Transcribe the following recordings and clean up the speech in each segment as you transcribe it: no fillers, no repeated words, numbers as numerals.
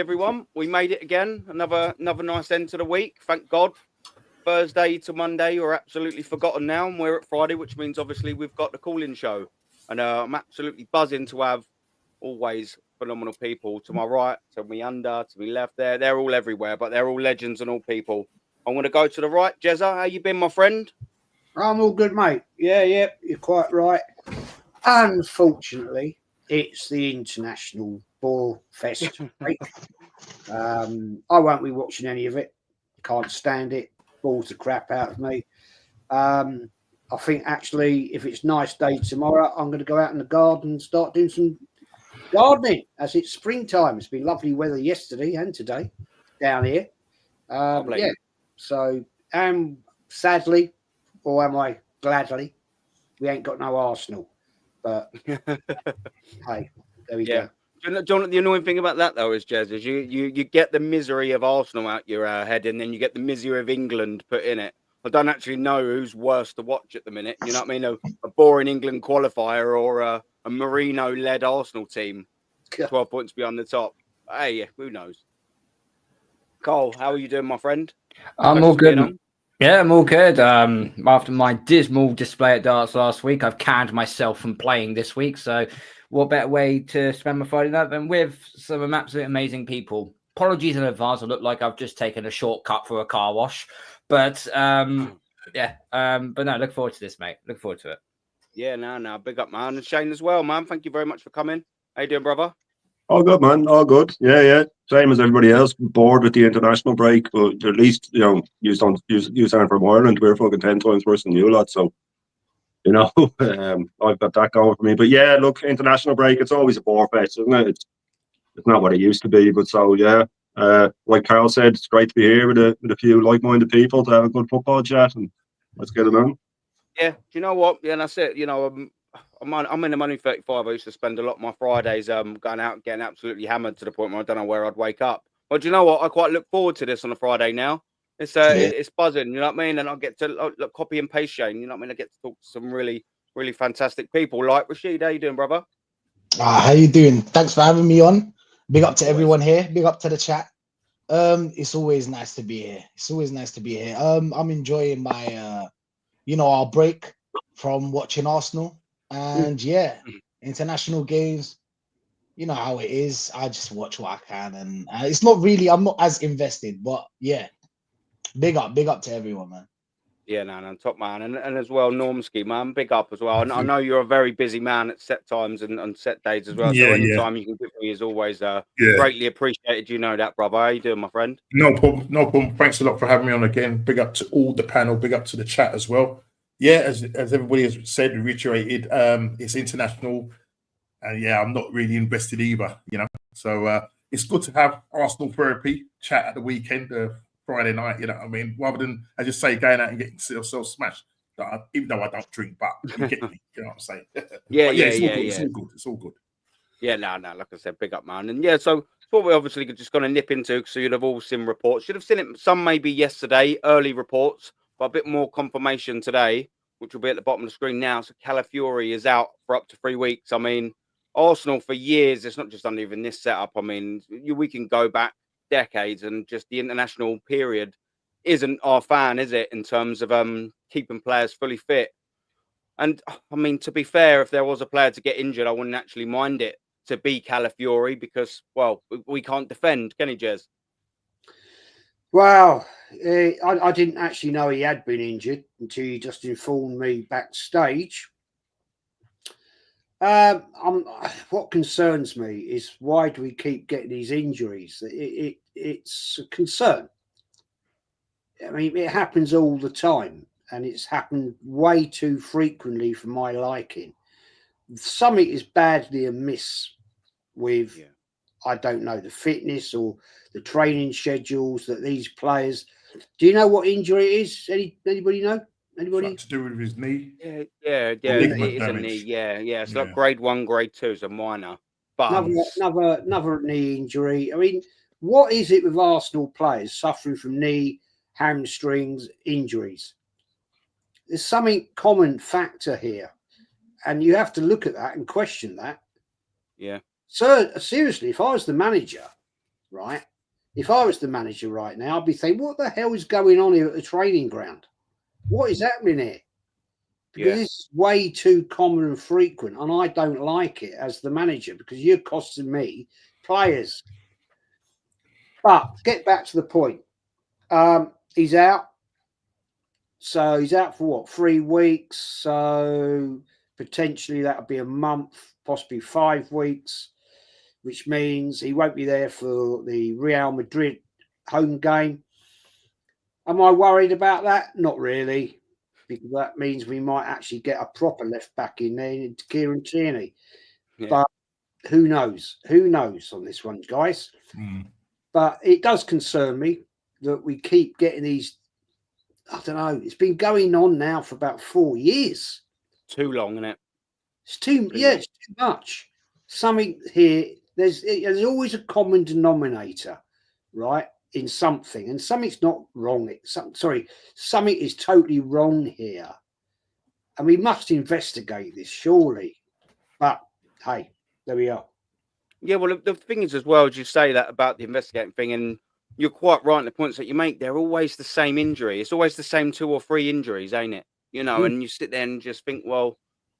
everyone. We made it again. Another nice end to the week. Thank God. Thursday to Monday are absolutely forgotten now, and we're at Friday, which means obviously we've got the call-in show. And I'm absolutely buzzing to have always phenomenal people to my right, to me under, to me left. They're all everywhere, but they're all legends and all people. I'm going to go to the right. Jezza, how you been, my friend? I'm all good, mate. Yeah, you're quite right. Unfortunately, it's the International Ball Fest break. I won't be watching any of it. Can't stand it. Balls the crap out of me. I think actually, if it's nice day tomorrow, I'm going to go out in the garden and start doing some gardening as it's springtime. It's been lovely weather yesterday and today down here. Yeah. So, sadly, or am I gladly, we ain't got no Arsenal. But hey, there we go. Do you know the annoying thing about that though is, Jez, is you get the misery of Arsenal out your head, and then you get the misery of England put in it. I don't actually know who's worse to watch at the minute. You know what I mean? A boring England qualifier or a Marino-led Arsenal team, 12 points beyond the top. Hey, who knows? Cole, how are you doing, my friend? I'm all good. Yeah, I'm all good. After my dismal display at darts last week, I've canned myself from playing this week. So what better way to spend my Friday night than with some absolutely amazing people? Apologies in advance. I look like I've just taken a shortcut for a car wash. But but no, look forward to this, mate. Look forward to it. Yeah, no, big up, man. And Shane as well, man. Thank you very much for coming. How you doing, brother? All good, man. All good. Yeah. Same as everybody else. Bored with the international break, but at least you aren't from Ireland. We're fucking 10 times worse than you lot. So I've got that going for me. But yeah, look, international break. It's always a bore fest, isn't it? It's not what it used to be. But so yeah, like Carl said, it's great to be here with a few like-minded people to have a good football chat, and let's get it on. Yeah, do you know what? Yeah, that's it. You know, I'm in the Money 35. I used to spend a lot of my Fridays going out and getting absolutely hammered to the point where I don't know where I'd wake up. But do you know what? I quite look forward to this on a Friday now. It's it's buzzing, you know what I mean? And I get to copy and paste Shane, you know what I mean? I get to talk to some really, really fantastic people like Rashid. How you doing, brother? How you doing? Thanks for having me on. Big up to everyone here. Big up to the chat. It's always nice to be here. I'm enjoying my our break from watching Arsenal. And international games, you know how it is. I just watch what I can, and it's not really. I'm not as invested, but yeah, big up to everyone, man. Yeah, no, top man, and as well, Normski, man, big up as well. I know you're a very busy man at set times and set days as well. So anytime you can give me is always greatly appreciated. You know that, brother. How you doing, my friend? No problem. Thanks a lot for having me on again. Big up to all the panel. Big up to the chat as well. Yeah, as everybody has said and reiterated, it's international, and I'm not really invested either, you know. So it's good to have Arsenal therapy chat at the weekend, Friday night, you know what I mean, rather than, as you say, going out and getting yourself smashed. Even though I don't drink, but you get me, you know what I'm saying? It's all good. Yeah, no, like I said, big up, man. And so what we're obviously just going to nip into, so you'd have all seen reports. Should have seen it, some maybe yesterday, early reports. But a bit more confirmation today, which will be at the bottom of the screen now. So Calafiori is out for up to 3 weeks. I mean, Arsenal for years, it's not just under even this setup. I mean, we can go back decades, and just the international period isn't our fan, is it, in terms of keeping players fully fit? And I mean, to be fair, if there was a player to get injured, I wouldn't actually mind it to be Calafiori because, well, we can't defend, can he, Jez? Well, I didn't actually know he had been injured until you just informed me backstage. What concerns me is why do we keep getting these injuries? It's a concern. I mean, it happens all the time, and it's happened way too frequently for my liking. Something is badly amiss with... I don't know, the fitness or the training schedules that these players. Do you know what injury it is? Anybody know? Anybody? To do with his knee? Yeah. It is a knee. Yeah. It's like grade 1, grade 2 is a minor. But another knee injury. I mean, what is it with Arsenal players suffering from knee, hamstrings, injuries? There's something common factor here, and you have to look at that and question that. Yeah. So seriously, if I was the manager, right? If I was the manager right now, I'd be saying, what the hell is going on here at the training ground? What is happening here? Because this is way too common and frequent, and I don't like it as the manager because you're costing me players. But get back to the point. He's out. So he's out for what, 3 weeks? So potentially that'll be a month, possibly 5 weeks, which means he won't be there for the Real Madrid home game. Am I worried about that? Not really, because that means we might actually get a proper left back in there, Kieran Tierney. Yeah. But who knows? Who knows on this one, guys? But it does concern me that we keep getting these. I don't know. It's been going on now for about 4 years. Too long, isn't it? It's too it's too much. Something here. There's always a common denominator, right? In something, and something's not wrong. Something is totally wrong here, and we must investigate this, surely. But hey, there we are. Yeah, well, the thing is as well, as you say that about the investigating thing, and you're quite right in the points that you make. They're always the same injury. It's always the same 2 or 3 injuries, ain't it? You know, and you sit there and just think, well,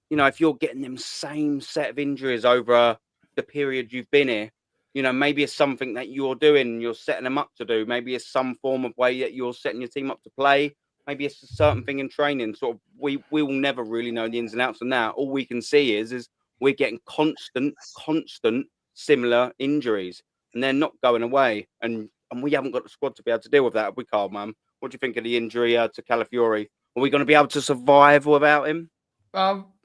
you know, if you're getting them same set of injuries over the period you've been here, you know, maybe it's something that you're doing, you're setting them up to do. Maybe it's some form of way that you're setting your team up to play. Maybe it's a certain thing in training. Sort of, we will never really know the ins and outs of that. All we can see is we're getting constant similar injuries, and they're not going away. And we haven't got the squad to be able to deal with that, have we, Carl, man? What do you think of the injury to Calafiori? Are we going to be able to survive without him?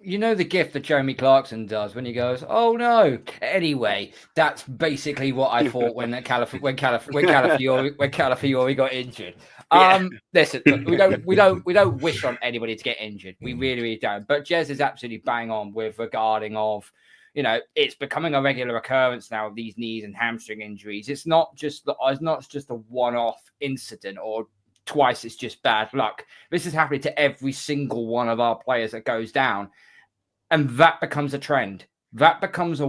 You know the gift that Jeremy Clarkson does when he goes, "Oh no." Anyway, that's basically what I thought when Calafiori got injured. Listen, we don't wish on anybody to get injured. We really don't. But Jez is absolutely bang on with regarding of, you know, it's becoming a regular occurrence now of these knees and hamstring injuries. It's not just a one-off incident or twice it's just bad luck. This is happening to every single one of our players that goes down, and that becomes a trend. That becomes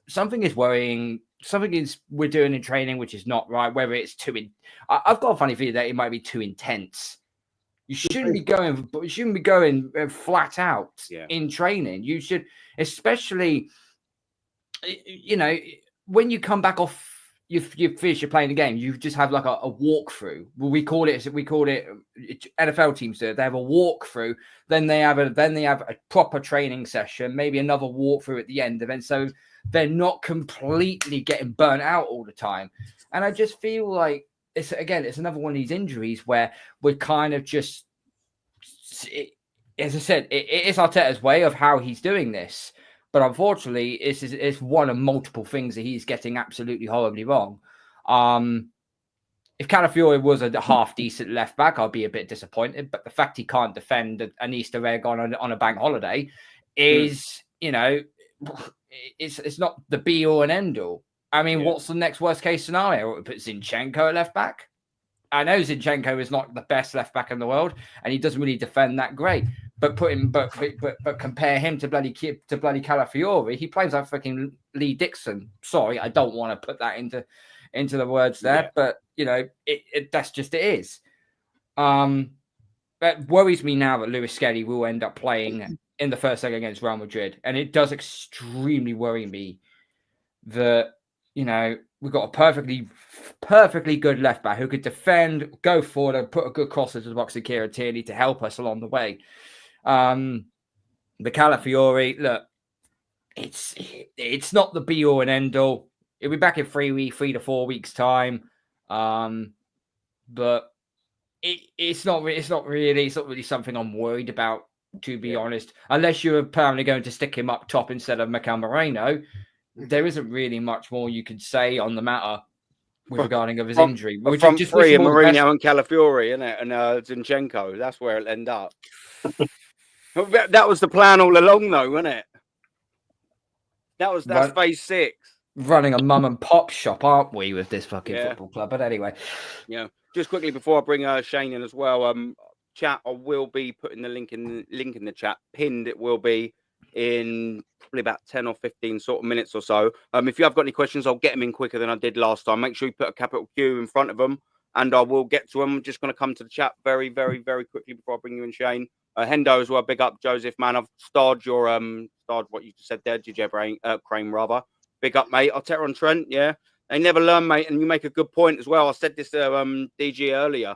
something is worrying. Something is we're doing in training which is not right. Whether it's I've got a funny feeling that it might be too intense. You shouldn't be going flat out in training. You should, especially, you know, when you come back off. You finish, you're playing the game. You just have like a walkthrough. Well, we call it NFL teams do it. They have a walkthrough, then they have a proper training session, maybe another walkthrough at the end of it. So they're not completely getting burnt out all the time. And I just feel like it's another one of these injuries where we're kind of just, as I said, it's Arteta's way of how he's doing this. But unfortunately, it's one of multiple things that he's getting absolutely horribly wrong. If Calafiori was a half-decent left-back, I'd be a bit disappointed. But the fact he can't defend an Easter egg on a bank holiday is, you know, it's not the be-all and end-all. I mean, what's the next worst-case scenario? We put Zinchenko at left-back? I know Zinchenko is not the best left-back in the world, and he doesn't really defend that great. But but compare him to bloody Calafiori. He plays like fucking Lee Dixon. Sorry, I don't want to put that into the words there, but you know, that's just it is. That worries me now that Lewis Skelly will end up playing in the first leg against Real Madrid, and it does extremely worry me that, you know, we've got a perfectly good left back who could defend, go forward, and put a good cross into the box of Kieran Tierney to help us along the way. The Calafiori, look, it's not the be all and end all. He'll be back in 3 to 4 weeks time, but it's not really something I'm worried about, to be honest. Unless you're apparently going to stick him up top instead of Mikel Moreno, there isn't really much more you could say on the matter regarding of his injury. From three, Mourinho and Calafiori, isn't it? And Zinchenko. That's where it'll end up. That was the plan all along, though, wasn't it? That's phase 6. Running a mum and pop shop, aren't we, with this fucking football club? But anyway, just quickly before I bring Shane in as well, chat. I will be putting the link in the chat. Pinned it will be in probably about 10 or 15 sort of minutes or so. If you have got any questions, I'll get them in quicker than I did last time. Make sure you put a capital Q in front of them, and I will get to them. I'm just going to come to the chat very, very, very quickly before I bring you in, Shane. Hendo as well, big up, Joseph, man. I've starred your starred what you just said there, DJ Crane, rather. Big up, mate. Arteta on Trent, yeah. They never learn, mate, and you make a good point as well. I said this to DG earlier.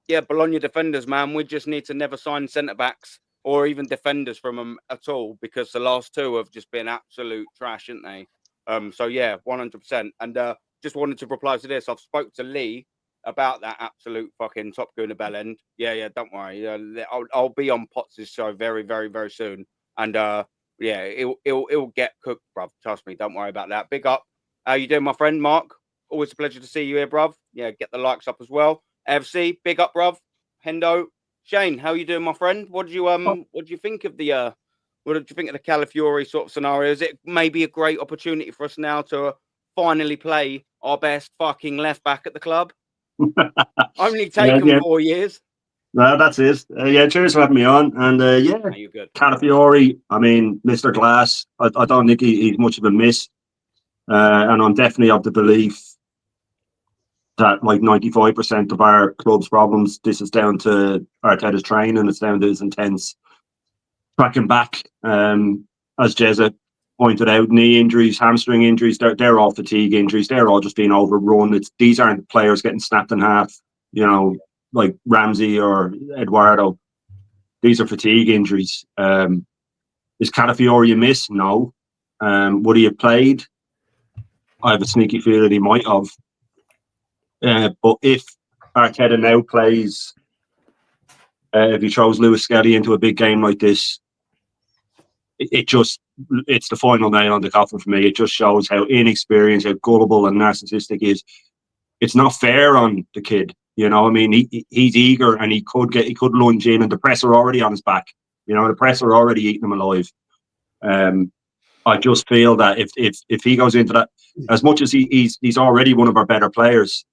Yeah, Bologna defenders, man. We just need to never sign centre-backs or even defenders from them at all, because the last two have just been absolute trash, haven't they? So, yeah, 100%. And just wanted to reply to this. I've spoke to Lee about that absolute fucking Top Gooner bell end. Yeah, don't worry. I'll be on Potts' show very, very, very soon. And, yeah, it'll get cooked, bruv. Trust me. Don't worry about that. Big up. How you doing, my friend Mark? Always a pleasure to see you here, bruv. Yeah, get the likes up as well. FC, big up, bruv. Hendo, Shane, how you doing, my friend? What do you think of the Calafiori sort of scenario? Is it maybe a great opportunity for us now to finally play our best fucking left back at the club? Only taken 4 years. No, that's it. Yeah, cheers for having me on. And yeah, No, you're good. Calafiori, I mean, Mr. Glass, I don't think he's much of a miss. And I'm definitely of the belief that like 95% of our club's problems, this is down to Arteta's training, it's down to his intense tracking back. As Jezza pointed out, knee injuries, hamstring injuries, they're all fatigue injuries, they're all just being overrun. These aren't players getting snapped in half, you know, like Ramsey or Eduardo. These are fatigue injuries. Is Calafiori a miss? No. Would he have played? I have a sneaky feeling he might have. But if Arteta now plays, if he throws Lewis Skelly into a big game like this, it's the final nail on the coffin for me. It just shows how inexperienced, how gullible and narcissistic he is. It's not fair on the kid. You know, I mean, he's eager and he could lunge in, and the press are already on his back. You know, the press are already eating him alive. I just feel that if he goes into that, as much as he's already one of our better players,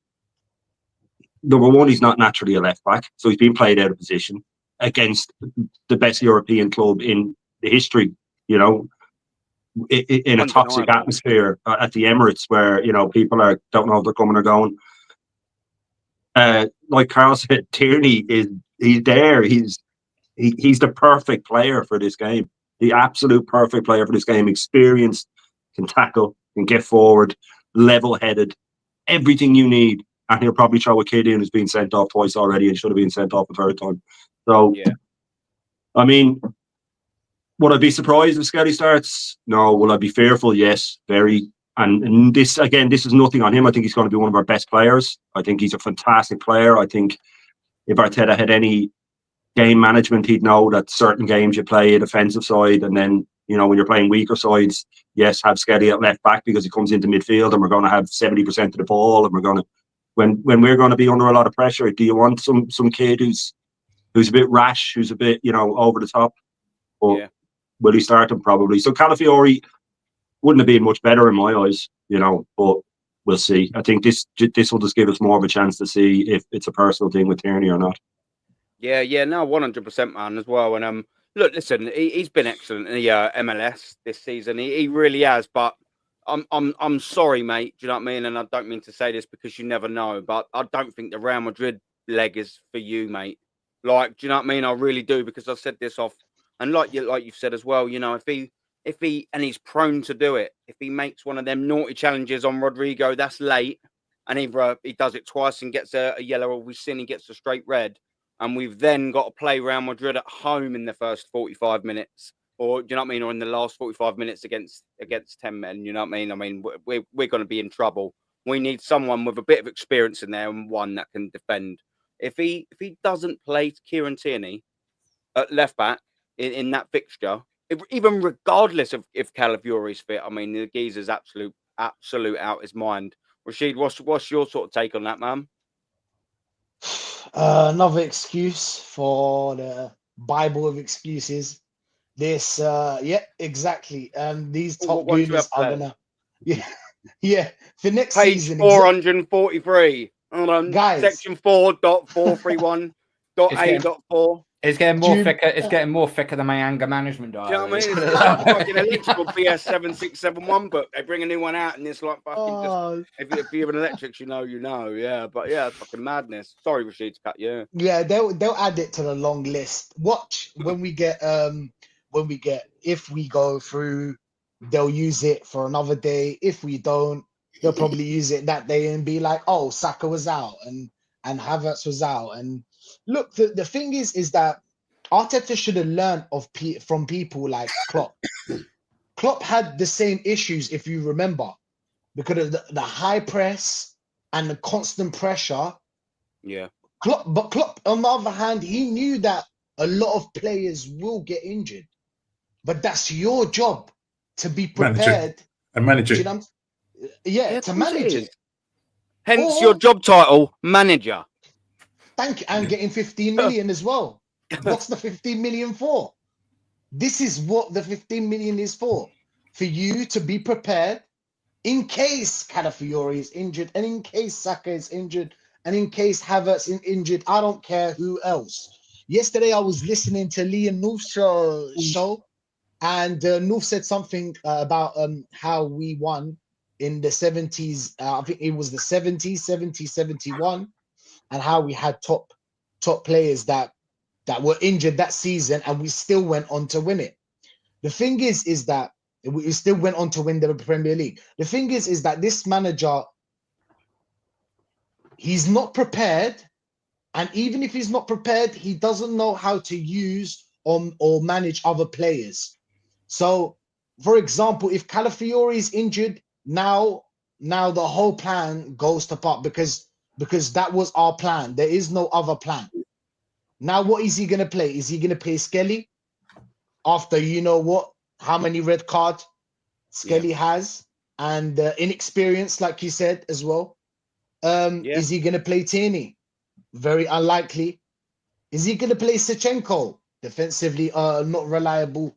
number one, he's not naturally a left back, so he's being played out of position against the best European club in the history. You know, in a toxic atmosphere at the Emirates, where you know people don't know if they're coming or going. Like Carl said, Tierney he's there. He's the perfect player for this game. The absolute perfect player for this game. Experienced, can tackle, can get forward, level-headed, everything you need. And he'll probably throw a kid in who's been sent off twice already and should have been sent off a third time. So, yeah. I mean, would I be surprised if Skelly starts? No. Will I be fearful? Yes, very. And this, again, this is nothing on him. I think he's going to be one of our best players. I think he's a fantastic player. I think if Arteta had any game management, he'd know that certain games you play a defensive side, and then, you know, when you're playing weaker sides, yes, have Skelly at left back because he comes into midfield and we're going to have 70% of the ball, and we're going to, when we're going to be under a lot of pressure, do you want some kid who's a bit rash, who's a bit, you know, over the top? But yeah. Will he start him? Probably. So Calafiori wouldn't have been much better in my eyes, you know, but we'll see. I think this will just give us more of a chance to see if it's a personal thing with Tierney or not. Yeah, no, 100%, man, as well. And look, listen, he's been excellent in the MLS this season. He really has. But I'm sorry, mate. Do you know what I mean? And I don't mean to say this because you never know, but I don't think the Real Madrid leg is for you, mate. Like, do you know what I mean? I really do, because I said this off, and like you've said as well. You know, if he and he's prone to do it, if he makes one of them naughty challenges on Rodrigo, that's late, and either he does it twice and gets a yellow, or we've seen he gets a straight red. And we've then got to play Real Madrid at home in the first 45 minutes, or do you know what I mean, or in the last 45 minutes against 10 men. You know what I mean? I mean, we're going to be in trouble. We need someone with a bit of experience in there and one that can defend. If he doesn't play Kieran Tierney at left back in that fixture, even regardless of if Calafiori's fit, I mean, the geezer's absolute out his mind. Rashid, what's your sort of take on that, man? Another excuse for the Bible of excuses. This, yeah, exactly. These top gooners are gonna, yeah. For next page season, 443. Guys, section 4.431.a.4. It's getting more Dude, thicker. It's getting more thicker than my anger management diary. Do you know what I mean? It's like fucking electrical BS7671 book. They bring a new one out, and it's like fucking just. Oh, If you're an electrics, you know, yeah. But yeah, it's fucking madness. Sorry, Rashid, to cut you. yeah, they'll add it to the long list. Watch when we get if we go through, they'll use it for another day. If we don't, they'll probably use it that day and be like, oh, Saka was out and Havertz was out. And look, the thing is that Arteta should have learned from people like Klopp. Klopp had the same issues, if you remember, because of the high press and the constant pressure. Yeah. But Klopp, on the other hand, he knew that a lot of players will get injured. But that's your job to be prepared. And manage it. To manage it. Hence Or- your job title, manager. Thank you. And getting 15 million as well. What's the 15 million for? This is what the 15 million is for you to be prepared in case Calafiori is injured, and in case Saka is injured, and in case Havertz is injured. I don't care who else. Yesterday, I was listening to Liam North's show, and North said something about how we won in the 70s. I think it was the 70s, 71, and how we had top players that were injured that season, and we still went on to win it. The thing is that we still went on to win the Premier League. The thing is that this manager, he's not prepared, and even if he's not prepared, he doesn't know how to use or manage other players. So, for example, if Calafiori is injured, now the whole plan goes to pot because that was our plan. There is no other plan. Now, what is he going to play? Is he going to play Skelly after how many red cards Skelly has, and inexperienced, like you said as well? Is he going to play Tierney? Very unlikely. Is he going to play Sechenko? Defensively, not reliable.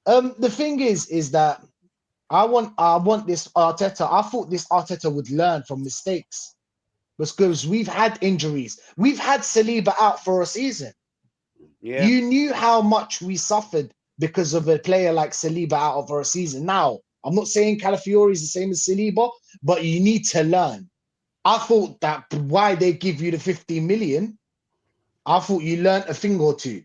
The thing is that I want this Arteta. I thought this Arteta would learn from mistakes. Because we've had injuries. We've had Saliba out for a season. Yeah. You knew how much we suffered because of a player like Saliba out for a season. Now, I'm not saying Calafiori is the same as Saliba, but you need to learn. I thought that why they give you the 15 million, I thought you learned a thing or two.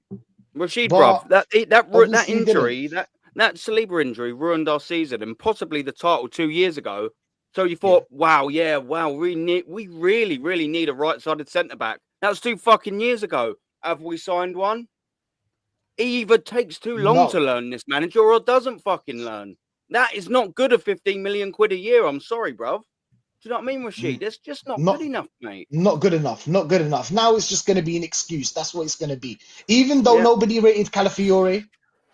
Rashid, But bruv, that obviously injury, that Saliba injury ruined our season and possibly the title 2 years ago. So you thought, wow, we really need a right-sided centre-back. That was 2 fucking years ago. Have we signed one? He either takes too long to learn, this manager, or doesn't fucking learn. That is not good at 15 million quid a year. I'm sorry, bruv. Do you know what I mean, Rashid? It's just not good enough, mate. Not good enough. Not good enough. Now it's just going to be an excuse. That's what it's going to be. Even though nobody rated Calafiori,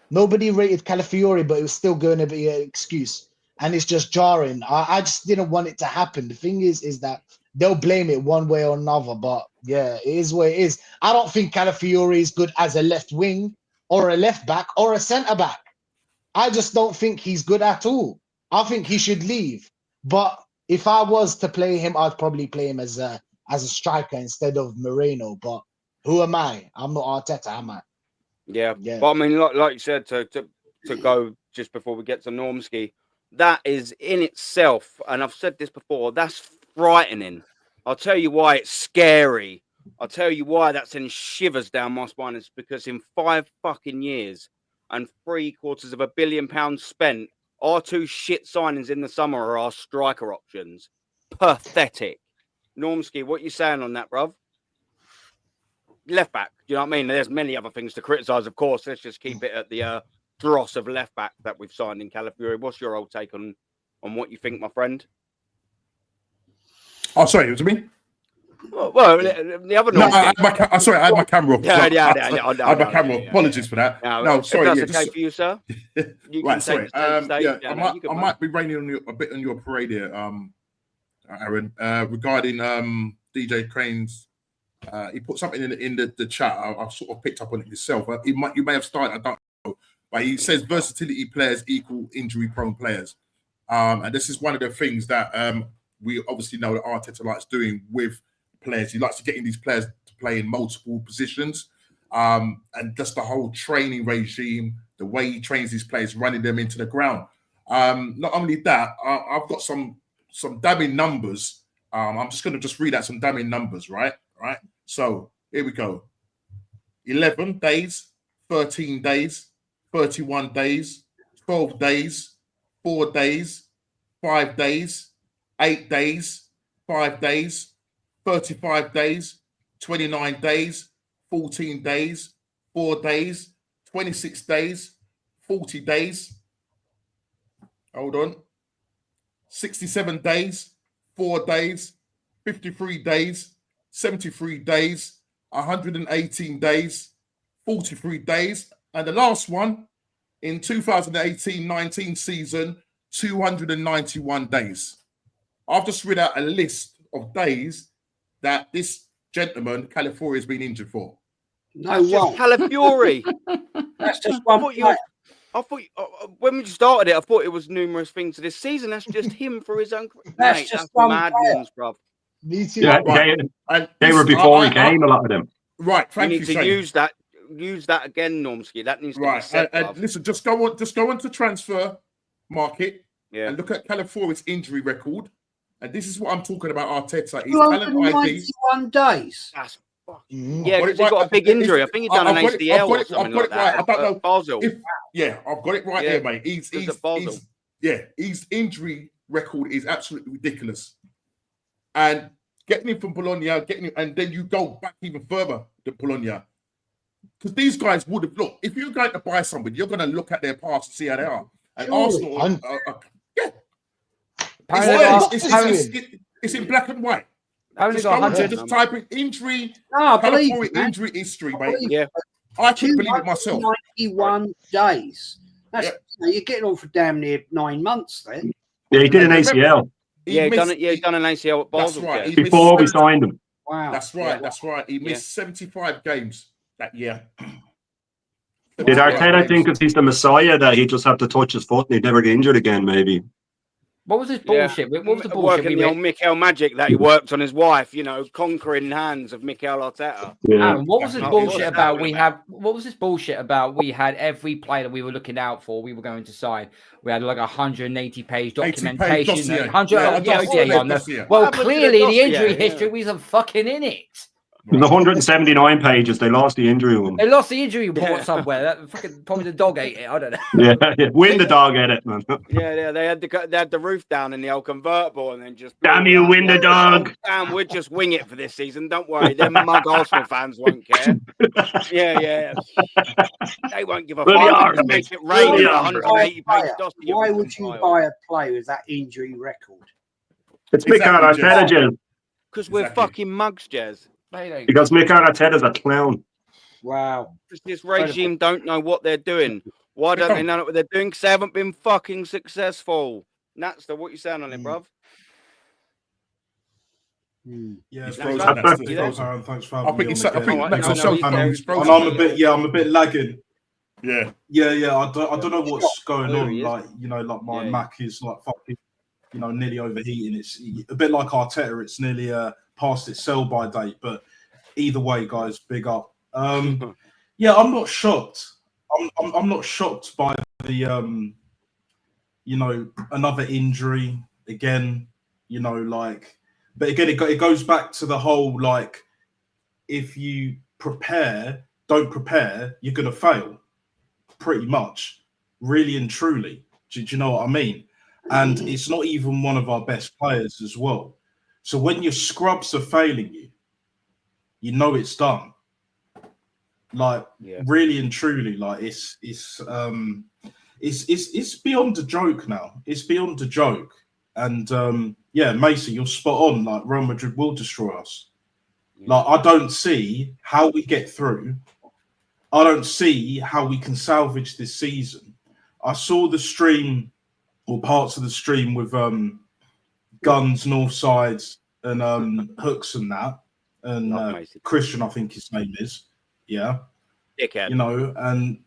but it was still going to be an excuse. And it's just jarring. I just didn't want it to happen. The thing is that they'll blame it one way or another. But yeah, it is what it is. I don't think Calafiori is good as a left wing or a left back or a centre back. I just don't think he's good at all. I think he should leave. But if I was to play him, I'd probably play him as a striker instead of Moreno. But who am I? I'm not Arteta, am I? Yeah. But I mean, like you said, to go just before we get to Normski, that is in itself, and I've said this before, that's frightening. I'll tell you why it's scary. I'll tell you why that sends shivers down my spine. It's because in 5 fucking years and £750 million spent, our 2 shit signings in the summer are our striker options. Pathetic. Normski, what you saying on that, bruv? Left back. Do you know what I mean? There's many other things to criticise, of course. Let's just keep it at the dross of left back that we've signed in Calafiori. What's your old take on what you think, my friend? Oh, sorry, it was me. Well, the other. No, I had my camera off. I had my camera off. Apologies for that. No, sorry. That's okay for you, sir. You right, sorry. I might be raining on a bit on your parade here, Aaron, regarding DJ Crane's. He put something in the chat. I sort of picked up on it myself. You may have started. I don't know. But he says versatility players equal injury-prone players. And this is one of the things that we obviously know that Arteta likes doing with players. He likes to get in these players to play in multiple positions. and just the whole training regime, the way he trains his players, running them into the ground. Not only that, I've got some damning numbers. I'm just going to read out some damning numbers, right? So here we go. 11 days, 13 days, 31 days, 12 days, 4 days, 5 days, 8 days, 5 days, 35 days, 29 days, 14 days, 4 days, 26 days, 40 days. Hold on. 67 days, 4 days, 53 days, 73 days, 118 days, 43 days, and the last one in 2018-19 season, 291 days. I've just read out a list of days that this gentleman, Calafiori, has been injured for. No one. Calafiori. That's just I one thought you player. I thought when we started it, I thought it was numerous things this season. That's just him for his own. That's Mate, just that's one mad player. ones, bruv. Me too. Yeah, Right. And they were this- before he came, a lot of them. Right, You thank need you, to Shane. use that again, Normski. That needs to be Right, said, and bruv. listen, just go on to transfer market Yeah. and look at Calafiori's injury record. And this is what I'm talking about. Arteta, his talent ID. 291 days. That's fucking Mhm. yeah, got it because he right. got a big injury. I think he done an I've got it- ACL I've got or it- something I've got like it right. that. I don't know. Basel. I've got it right Yeah. here, mate. It was at Basel. His injury record is absolutely ridiculous. And getting him from Bologna, and then you go back even further to Bologna. Because these guys would have looked, if you're going to buy somebody, you're going to look at their past and see how they are. And Surely. Arsenal, yeah, Apparently it's in black and white. apparently Just got go on to 100. just type in injury, No, I believe Calafiori it, man. injury history, I mate. believe Yeah. I couldn't believe it myself. 291 days. That's, Yeah. you're getting on for damn near 9 months then. Yeah, he did an ACL Yeah, he done missed- it. Yeah, he done an ACL at That's Basel. right. yeah. He before we missed- signed him. Wow. That's right. Yeah. That's right. He missed 75 games that year. Did Wow. Arteta think if he's the Messiah that he just have to touch his foot and he'd never get injured again? Maybe. What was this Yeah. bullshit? What was the bullshit? Working the old Mikel Magic that he worked on his wife, conquering hands of Mikel Arteta. Yeah. Aaron, what was this That's not- bullshit what's about? that What was this bullshit about? We had every player that we were looking out for. We were going to sign. We had like 180-page 80-page documentation. dossier. 100. Yeah, a Yeah, dossier, yeah. dossier. Well, What happened to the clearly the dossier? injury Yeah. history wasn't fucking in it. It was 179 pages. They lost the injury one. They lost the injury report Yeah. somewhere. That fucking probably the dog ate it. I don't know. Yeah. Win the dog at it, man. Yeah, they had the roof down in the old convertible, and then just Damn you, win the dog. Damn, we'll just wing it for this season. Don't worry, them mug Arsenal fans won't care. Yeah, they won't give a Bloody fuck. Arsenal. Just make it rain Bloody with Arsenal. 180-page dossier. Why would you buy a player with that injury record? It's Mikel Exactly, Arteta, Jez. Jez. Because we're Exactly. fucking mugs, Jez. Because Mikel Arteta's a clown. Wow. This regime don't know what they're doing. Why don't they know what they're doing? Because they haven't been fucking successful. Natster, what you saying on it, bruv? Yeah, He's it's frozen. frozen. That's- It's yeah. frozen, Aaron. Thanks for I having think me it's. on I think again. Alright, next no, to no, self he's panel. there, He's he's frozen. And I'm a bit lagging. Yeah. Yeah. I don't know what's going There on. he is. Like, like my Yeah. Mac is like fucking, nearly overheating. It's a bit like Arteta. It's nearly past its sell by date. But either way, guys, big up. Yeah, I'm not shocked. I'm not shocked by the another injury again. But again, it goes back to the whole like, if you don't prepare, you're gonna fail. Pretty much, really and truly. Do you know what I mean? And it's not even one of our best players as well. So when your scrubs are failing you, you know it's done. Like really and truly, like it's beyond a joke now. It's beyond a joke. And yeah, Macy, you're spot on. Like Real Madrid will destroy us. Like I don't see how we get through. I don't see how we can salvage this season. I saw the stream or parts of the stream with Guns, Northsides, and Hooks and that, and Christian, I think his name is. Yeah, Dickhead. And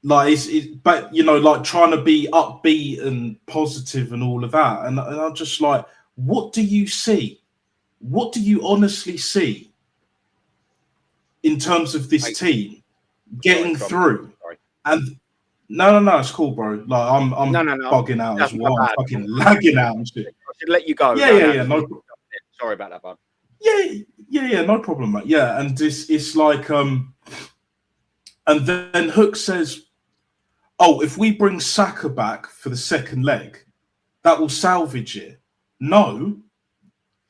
like but like trying to be upbeat and positive and all of that, and I'm just like, what do you see? What do you honestly see? in terms of this team getting through. Sorry. And no, it's cool, bro. Like I'm No. bugging out That's as well. my I'm bad. fucking lagging out and shit. I should let you go. Yeah. Sorry about that, bud. Yeah, no problem, mate. Yeah, and it's like and then Hook says, "Oh, if we bring Saka back for the second leg, that will salvage it." No,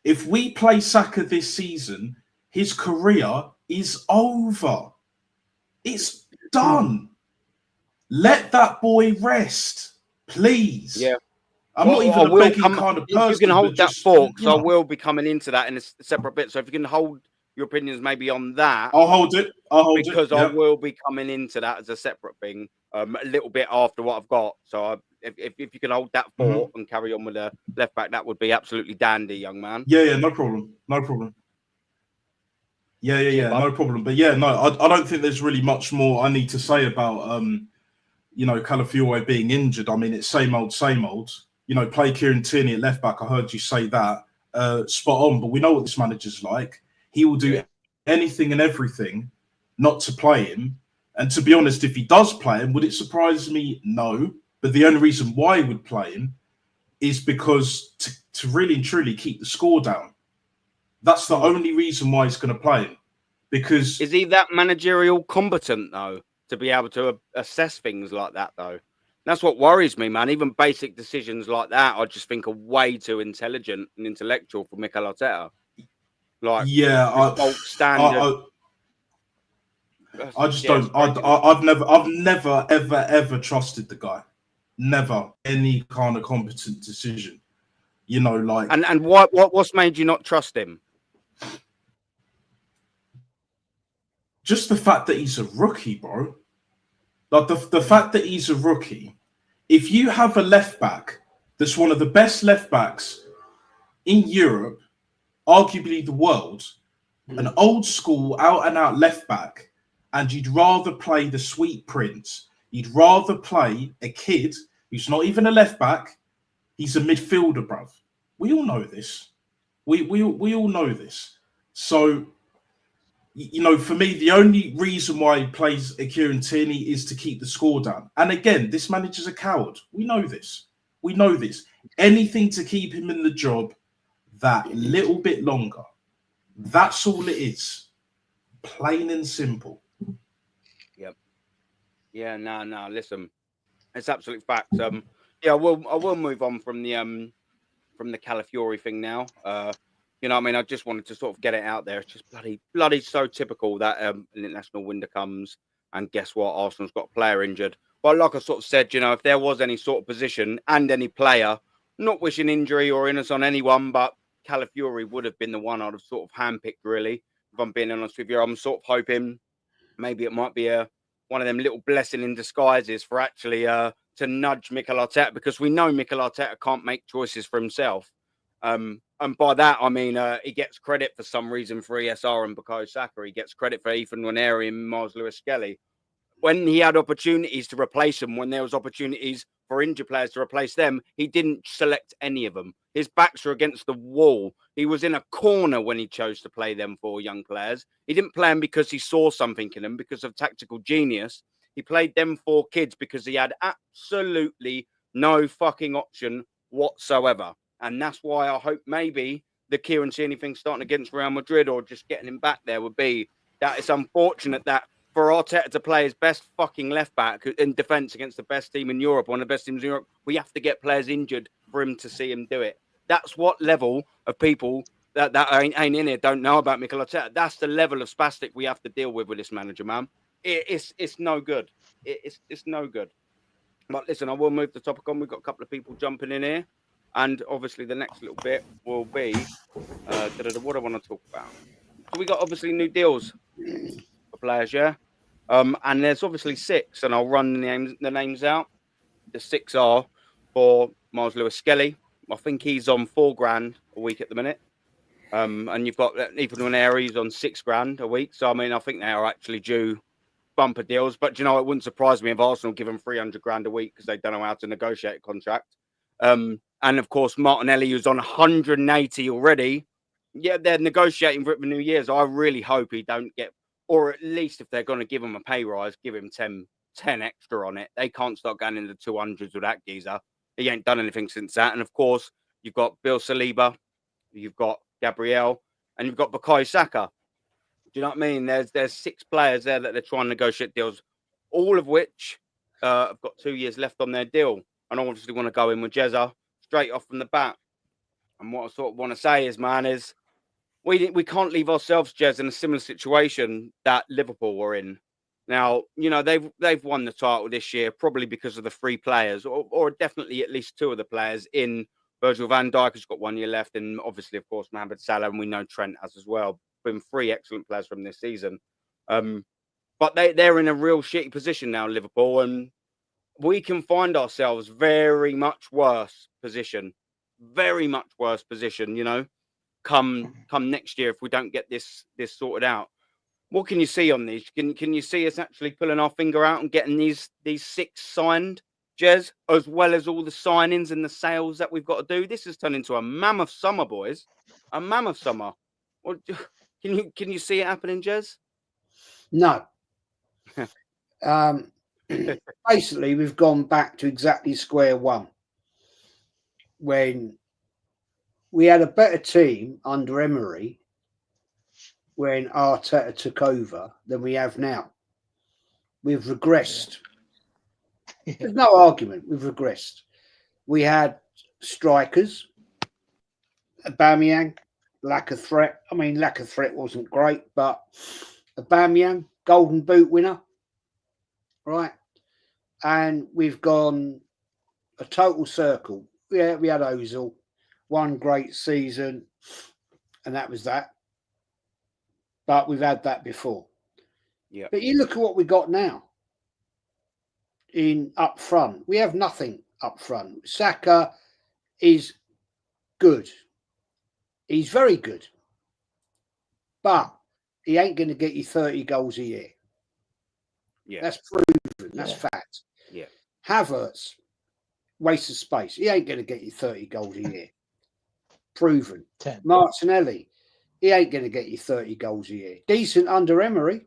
if we play Saka this season, his career is over. It's done. Let that boy rest, please. Yeah. I'm not even a begging kind of person. You can hold that just, thought, because you know. I will be coming into that in a separate bit. So if you can hold your opinions maybe on that, I'll hold it. because I will be coming into that as a separate thing a little bit after what I've got. So if you can hold that thought and carry on with the left back, that would be absolutely dandy, young man. Yeah, no problem. Yeah, no problem. But yeah, no, I don't think there's really much more I need to say about Calafiore being injured. I mean, it's same old. You know, play Kieran Tierney at left back. I heard you say that. Spot on. But we know what this manager's like. He will do anything and everything not to play him. And to be honest, if he does play him, would it surprise me? No. But the only reason why he would play him is because to really and truly keep the score down. That's the only reason why he's going to play him. Because is he that managerial competent though to be able to assess things like that though? That's what worries me, man. Even basic decisions like that, I just think are way too intelligent and intellectual for Mikel Arteta. Like, gold standard. I just don't. I've never ever trusted the guy. Never any kind of competent decision. You know, like and what's made you not trust him? Just the fact that he's a rookie, bro. Like the fact that he's a rookie. If you have a left back that's one of the best left backs in Europe, arguably the world, an old school out and out left back, and you'd rather play the sweet prince, you'd rather play a kid who's not even a left back, he's a midfielder, bruv. We all know this. We all know this. So, you know, for me, the only reason why he plays a Kieran Tierney is to keep the score down. And again, this manager's a coward. We know this. Anything to keep him in the job that little bit longer. That's all it is. Plain and simple. Yep. Yeah, no. Listen, it's absolute fact. I will move on from the Calafiore thing now. You know what I mean? I just wanted to sort of get it out there. It's just bloody so typical that an international window comes and guess what? Arsenal's got a player injured. But like I sort of said, you know, if there was any sort of position and any player, not wishing injury or illness on anyone, but Calafiore would have been the one I'd have sort of handpicked, really. If I'm being honest with you, I'm sort of hoping maybe it might be one of them little blessing in disguises for actually to nudge Mikel Arteta, because we know Mikel Arteta can't make choices for himself. And by that, I mean, he gets credit for some reason for ESR and Bukayo Saka. He gets credit for Ethan Nwaneri and Miles Lewis-Skelly. When he had opportunities to replace them, when there was opportunities for injured players to replace them, he didn't select any of them. His backs were against the wall. He was in a corner when he chose to play them for young players. He didn't play them because he saw something in them, because of tactical genius. He played them for kids because he had absolutely no fucking option whatsoever. And that's why I hope maybe the Kieran Tierney thing starting against Real Madrid or just getting him back there would be that it's unfortunate that for Arteta to play his best fucking left back in defence against the best team in Europe, one of the best teams in Europe, we have to get players injured for him to see him do it. That's what level of people that ain't in here don't know about Mikel Arteta. That's the level of spastic we have to deal with this manager, man. It's no good. It's no good. But listen, I will move the topic on. We've got a couple of people jumping in here. And obviously the next little bit will be what I want to talk about. So we got obviously new deals for players, yeah? And there's obviously 6, and I'll run the names out. The 6 are for Miles Lewis-Skelly. I think he's on $4,000 a week at the minute. And you've got Ethan Nwaneri on $6,000 a week. So I mean, I think they are actually due bumper deals. But you know, it wouldn't surprise me if Arsenal give them $300,000 a week because they don't know how to negotiate a contract. And of course, Martinelli, who's on 180 already. Yeah, they're negotiating for it for New Year's. I really hope he don't get or at least if they're going to give him a pay rise, give him 10 extra on it. They can't start going in the 200s with that geezer. He ain't done anything since that. And of course, you've got Bill Saliba, you've got Gabriel, and you've got Bukayo Saka. Do you know what I mean? There's 6 players there that they're trying to negotiate deals, all of which have got 2 years left on their deal. And I obviously want to go in with Jezza straight off from the bat. And what I sort of want to say is, man, is we can't leave ourselves, Jez, in a similar situation that Liverpool were in. Now, you know, they've won the title this year, probably because of the 3 players, or definitely at least 2 of the players in Virgil van Dijk has got 1 year left. And obviously, of course, Mohamed Salah, and we know Trent has as well. Been 3 excellent players from this season. But they're in a real shitty position now, Liverpool, and we can find ourselves very much worse position, you know, come next year if we don't get this sorted out. What can you see on these? Can you see us actually pulling our finger out and getting these 6 signed, Jez, as well as all the signings and the sales that we've got to do? This has turned into a mammoth summer, boys. A mammoth summer. Can you see it happening, Jez? No. Basically, we've gone back to exactly square one when we had a better team under Emery when Arteta took over than we have now. We've regressed. There's no argument. We've regressed. We had strikers, Aubameyang, lack of threat. I mean, lack of threat wasn't great, but Aubameyang, Golden Boot winner, right? And we've gone a total circle. Yeah, we had Ozil, 1 great season, and that was that. But we've had that before. Yeah. But you look at what we got now in up front. We have nothing up front. Saka is good. He's very good. But he ain't going to get you 30 goals a year. Yeah. That's proven. That's fact. Yeah. Havertz, waste of space. He ain't going to get you 30 goals a year. Proven. 10. Martinelli, he ain't going to get you 30 goals a year. Decent under Emery,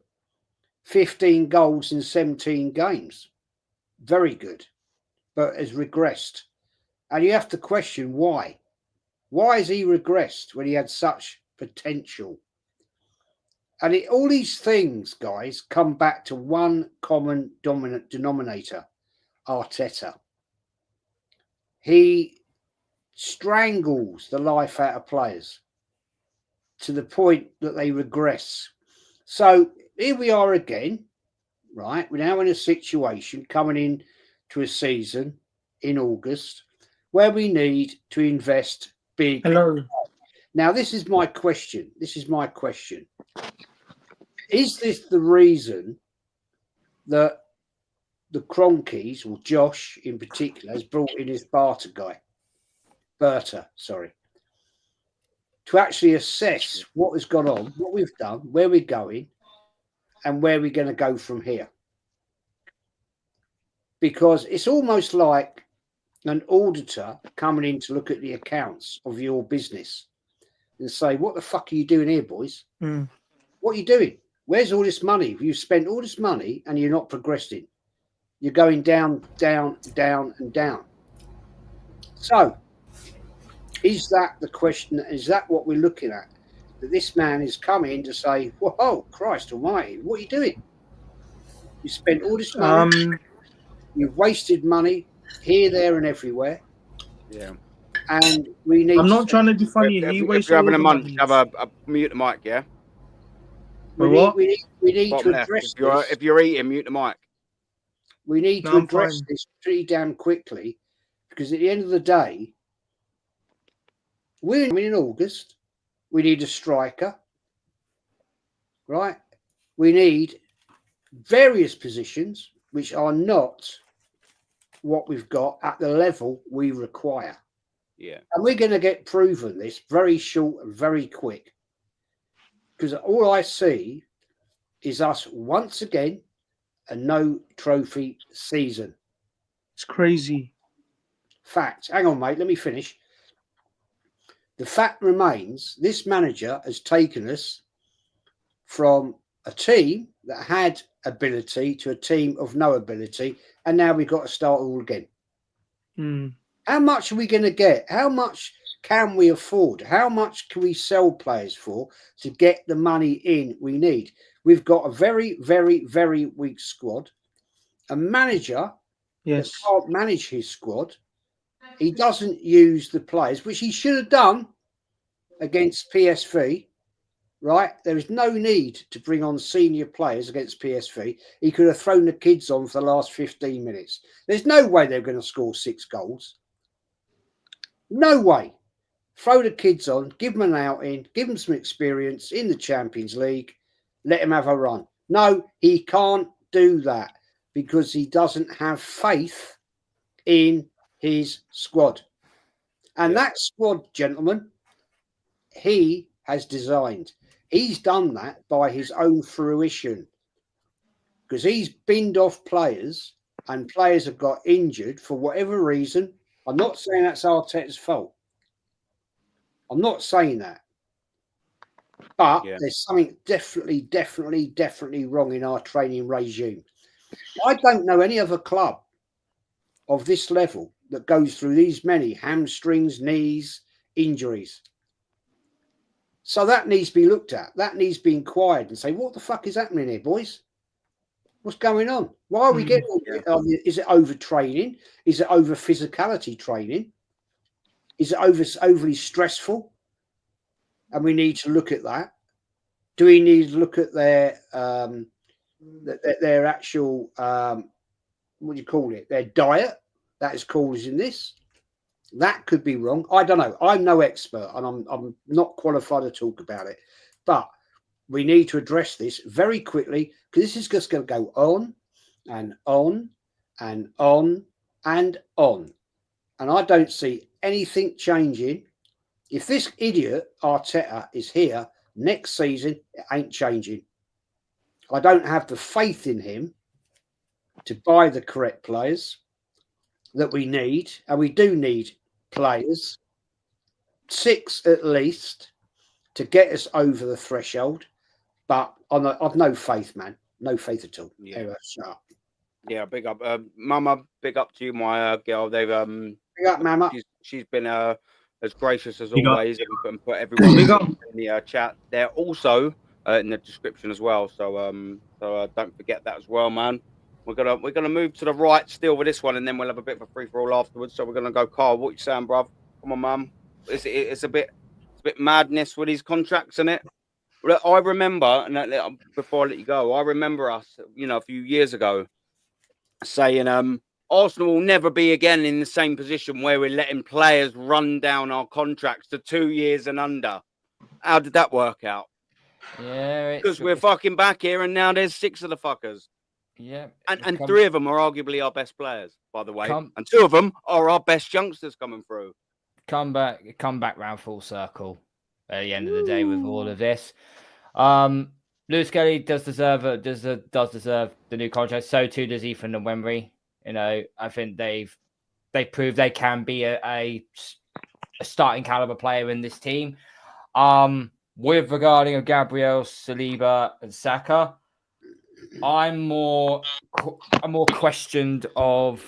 15 goals in 17 games. Very good, but has regressed. And you have to question why. Why has he regressed when he had such potential? And all these things, guys, come back to one common dominant denominator, Arteta. He strangles the life out of players to the point that they regress. So here we are again, right? We're now in a situation coming in to a season in August where we need to invest big. Hello. Now, this is my question. Is this the reason that the Cronkies, or Josh in particular, has brought in his Berta, to actually assess what has gone on, what we've done, where we're going, and where we're going to go from here? Because it's almost like an auditor coming in to look at the accounts of your business and say, what the fuck are you doing here, boys? What are you doing? Where's all this money? You've spent all this money and you're not progressing. You're going down, down, down, and down. So, is that the question? Is that what we're looking at? That this man is coming to say, whoa, Christ almighty, what are you doing? You spent all this money. You've wasted money here, there, and everywhere. Yeah. And we need. I'm not trying to be funny. If you're having a munch, have a mute the mic, yeah? We need to address this. If you're eating, mute the mic. We need to address this pretty damn quickly, because at the end of the day, we're in August. We need a striker, right? We need various positions which are not what we've got at the level we require. Yeah. And we're going to get proven this very short and very quick. Because all I see is us once again a no trophy season. It's crazy. Fact. Hang on, mate. Let me finish. The fact remains, this manager has taken us from a team that had ability to a team of no ability, and now we've got to start all again. Mm. How much are we going to get? How much can we afford? How much can we sell players for to get the money in we need? We've got a very, very, very weak squad. A manager Yes. that can't manage his squad. He doesn't use the players, which he should have done against PSV, right? There is no need to bring on senior players against PSV. He could have thrown the kids on for the last 15 minutes. There's no way they're going to score 6 goals. No way. Throw the kids on, give them an outing, give them some experience in the Champions League, let him have a run. No, he can't do that because he doesn't have faith in his squad. And that squad, gentlemen, he has designed. He's done that by his own fruition because he's binned off players and players have got injured for whatever reason. I'm not saying that's Arteta's fault. I'm not saying that. But there's something definitely wrong in our training regime. I don't know any other club of this level that goes through these many hamstrings, knees, injuries. So that needs to be looked at. That needs to be inquired and say, what the fuck is happening here, boys? What's going on? Why are we getting? Is it overtraining? Is it over physicality training? Is it overly stressful? And we need to look at that. Do we need to look at their actual what do you call it? Their diet that is causing this. That could be wrong. I don't know. I'm no expert, and I'm not qualified to talk about it. But we need to address this very quickly because this is just going to go on and on and on and on. And I don't see anything changing. If this idiot Arteta is here next season, it ain't changing. I don't have the faith in him to buy the correct players that we need. And we do need players, 6 at least, to get us over the threshold. But I've no faith, man. No faith at all. Yeah. Anyway, shut up. Yeah, big up. Mama, big up to you, my girl. They've Big up, Mama. She's been as gracious as always and put everyone in the chat. They're also in the description as well. So don't forget that as well, man. We're gonna move to the right still with this one, and then we'll have a bit of a free for all afterwards. So we're gonna go, Carl. What you saying, bruv? Come on, mum. It's a bit madness with these contracts, isn't it? I remember, and before I let you go, I remember us, a few years ago, saying Arsenal will never be again in the same position where we're letting players run down our contracts to 2 years and under. How did that work out? Yeah, because we're fucking back here, and now there's 6 of the fuckers. Yeah, and 3 of them are arguably our best players, by the way, and 2 of them are our best youngsters coming through. Come back round full circle at the end of the day with all of this. Lewis Kelly does deserve the new contract. So too does Ethan and Wembley. I think they've proved they can be a starting caliber player in this team. With regarding of Gabriel, Saliba, and Saka, I'm more questioned of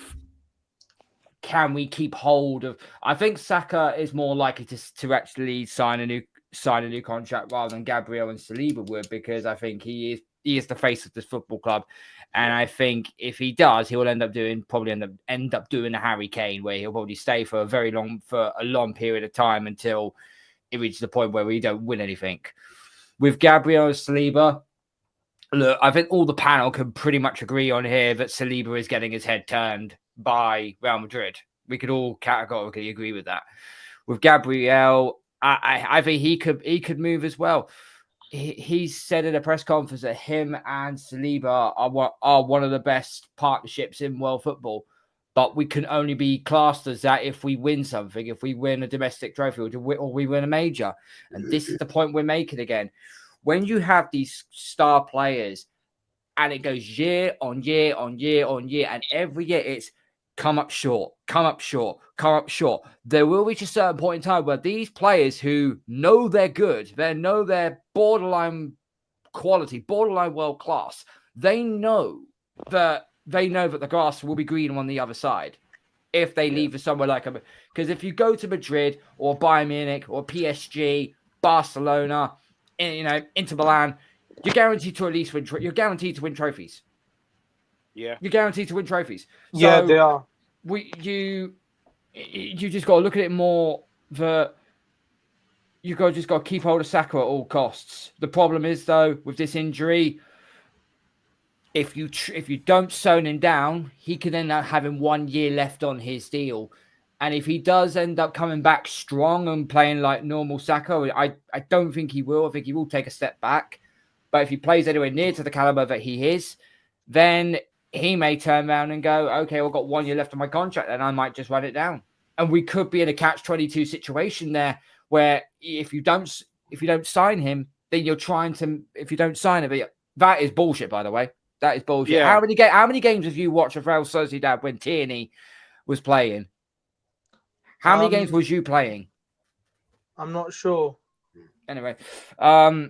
can we keep hold of. I think Saka is more likely to actually sign a new contract rather than Gabriel and Saliba would, because I think he is the face of this football club, and I think if he does, he will end up doing a Harry Kane, where he'll probably stay for a long period of time until it reaches the point where we don't win anything. With Gabriel and Saliba, look, I think all the panel can pretty much agree on here that Saliba is getting his head turned by Real Madrid. We could all categorically agree with that. With Gabriel, I think he could move as well. He said in a press conference that him and Saliba are one of the best partnerships in world football. But we can only be classed as that if we win something, if we win a domestic trophy or we win a major. And this is the point we're making again. When you have these star players and it goes year on year on year on year, and every year it's come up short. There will reach a certain point in time where these players who know they're good, they know they're borderline quality, borderline world class, they know that the grass will be green on the other side if they leave for somewhere like a. Because if you go to Madrid or Bayern Munich or PSG, Barcelona, Inter Milan, you're guaranteed to at least win. You're guaranteed to win trophies. Yeah, you're guaranteed to win trophies. So Yeah, they are. You just got to look at it more that you just got to keep hold of Saka at all costs. The problem is though with this injury, if you don't zone him down, he can end up having 1 year left on his deal. And if he does end up coming back strong and playing like normal Saka, I don't think he will. I think he will take a step back. But if he plays anywhere near to the caliber that he is, then he may turn around and go, okay, I've got 1 year left on my contract, and I might just run it down. And we could be in a catch-22 situation there, where if you don't sign him, then you're trying to. If you don't sign him, that is bullshit. By the way, that is bullshit. Yeah. How many games have you watched of Real Sociedad when Tierney was playing? How many games was you playing? I'm not sure. Anyway, yeah.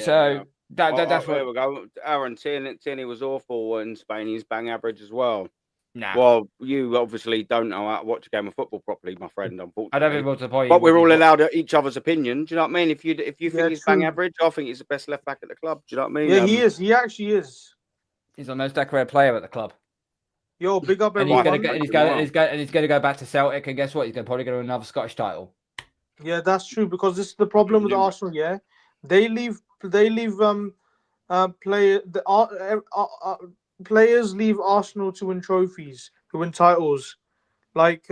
so that's there what. we go. Aaron Tierney was awful in Spain. He's bang average as well. Nah, Well, you obviously don't know how to watch a game of football properly, my friend. Unfortunately, I don't think what's the point. but we're all allowed each other's opinion. Do you know what I mean? If you think Yeah, he's bang true. average, I think he's the best left back at the club. Do you know what I mean? Yeah, he is. He actually is. He's the most decorated player at the club. Yo, big up And he's everyone. going to go back to Celtic, and guess what? He's probably going to win another Scottish title. Yeah, that's true, because this is the problem with Arsenal. Yeah, they leave players leave Arsenal to win trophies, to win titles. Like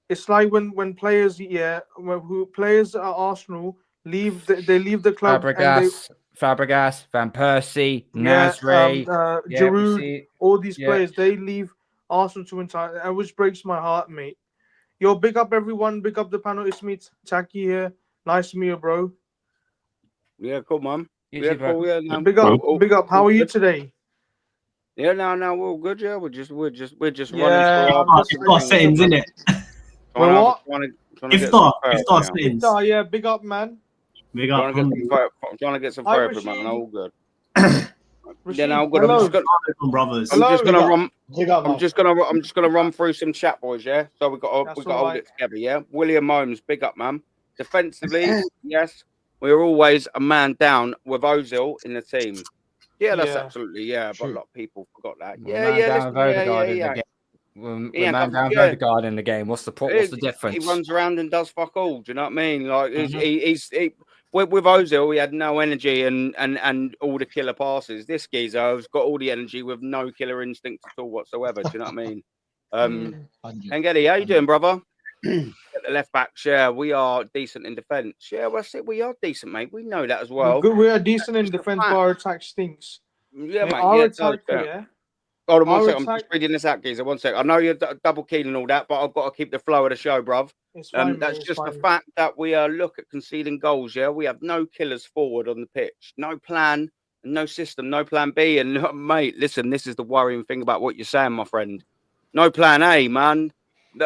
it's like when players players at Arsenal leave, they leave the club. Fabregas, Van Persie, Nasri, Giroud, all these players, they leave Arsenal to win titles, which breaks my heart, mate. Yo, big up everyone, big up the panel. It's me, Taki here. Nice to meet you, bro. Yeah, cool, man. You Yeah, too, bro. cool. Yeah, no. Big up. How are you today? Yeah, no, we're all good. Yeah, we're just running Yeah, through our Iftar settings, innit? Well, what? Iftar settings. Yeah, big up, man. Big I'm up. trying to get some Hi, therapy, man. Rashid. All good. Rashid, Yeah, no, I'm good. hello. Brothers. I'm just gonna Hello. run. Big up, I'm man. just gonna run through some chat, boys. Yeah, so we got That's to hold alright. it together. Yeah, William Holmes, big up, man. Defensively, yes, we're always a man down with Ozil in the team. Yeah, that's Yeah. absolutely but True. a lot of people forgot that. Man Yeah, down listen, Odegaard in the yeah. game. We're Yeah, man down yeah. Odegaard in the game. What's the difference? He runs around and does fuck all. Do you know what I mean? Like Mhm. with Ozil, he had no energy and all the killer passes. This geezer has got all the energy with no killer instinct at all whatsoever. Do you know what I mean? Engedi, how you doing, brother? At the left back, we are decent in defence. Yeah, well, that's it. We are decent, mate. We know that as well. We are decent in That's the defense, fact. but our attack stinks. Yeah, mate. Our Yeah, attack, yeah. yeah. Hold on one Our sec. I'm attack- just reading this out, geezer. 1 sec. I know you're double keen and all that, but I've got to keep the flow of the show, bruv. It's fine, That's mate, just it's the fine. fact that we look at conceding goals. Yeah, we have no killers forward on the pitch, no plan, no system, no plan B. And mate, listen, this is the worrying thing about what you're saying, my friend. No plan A, man.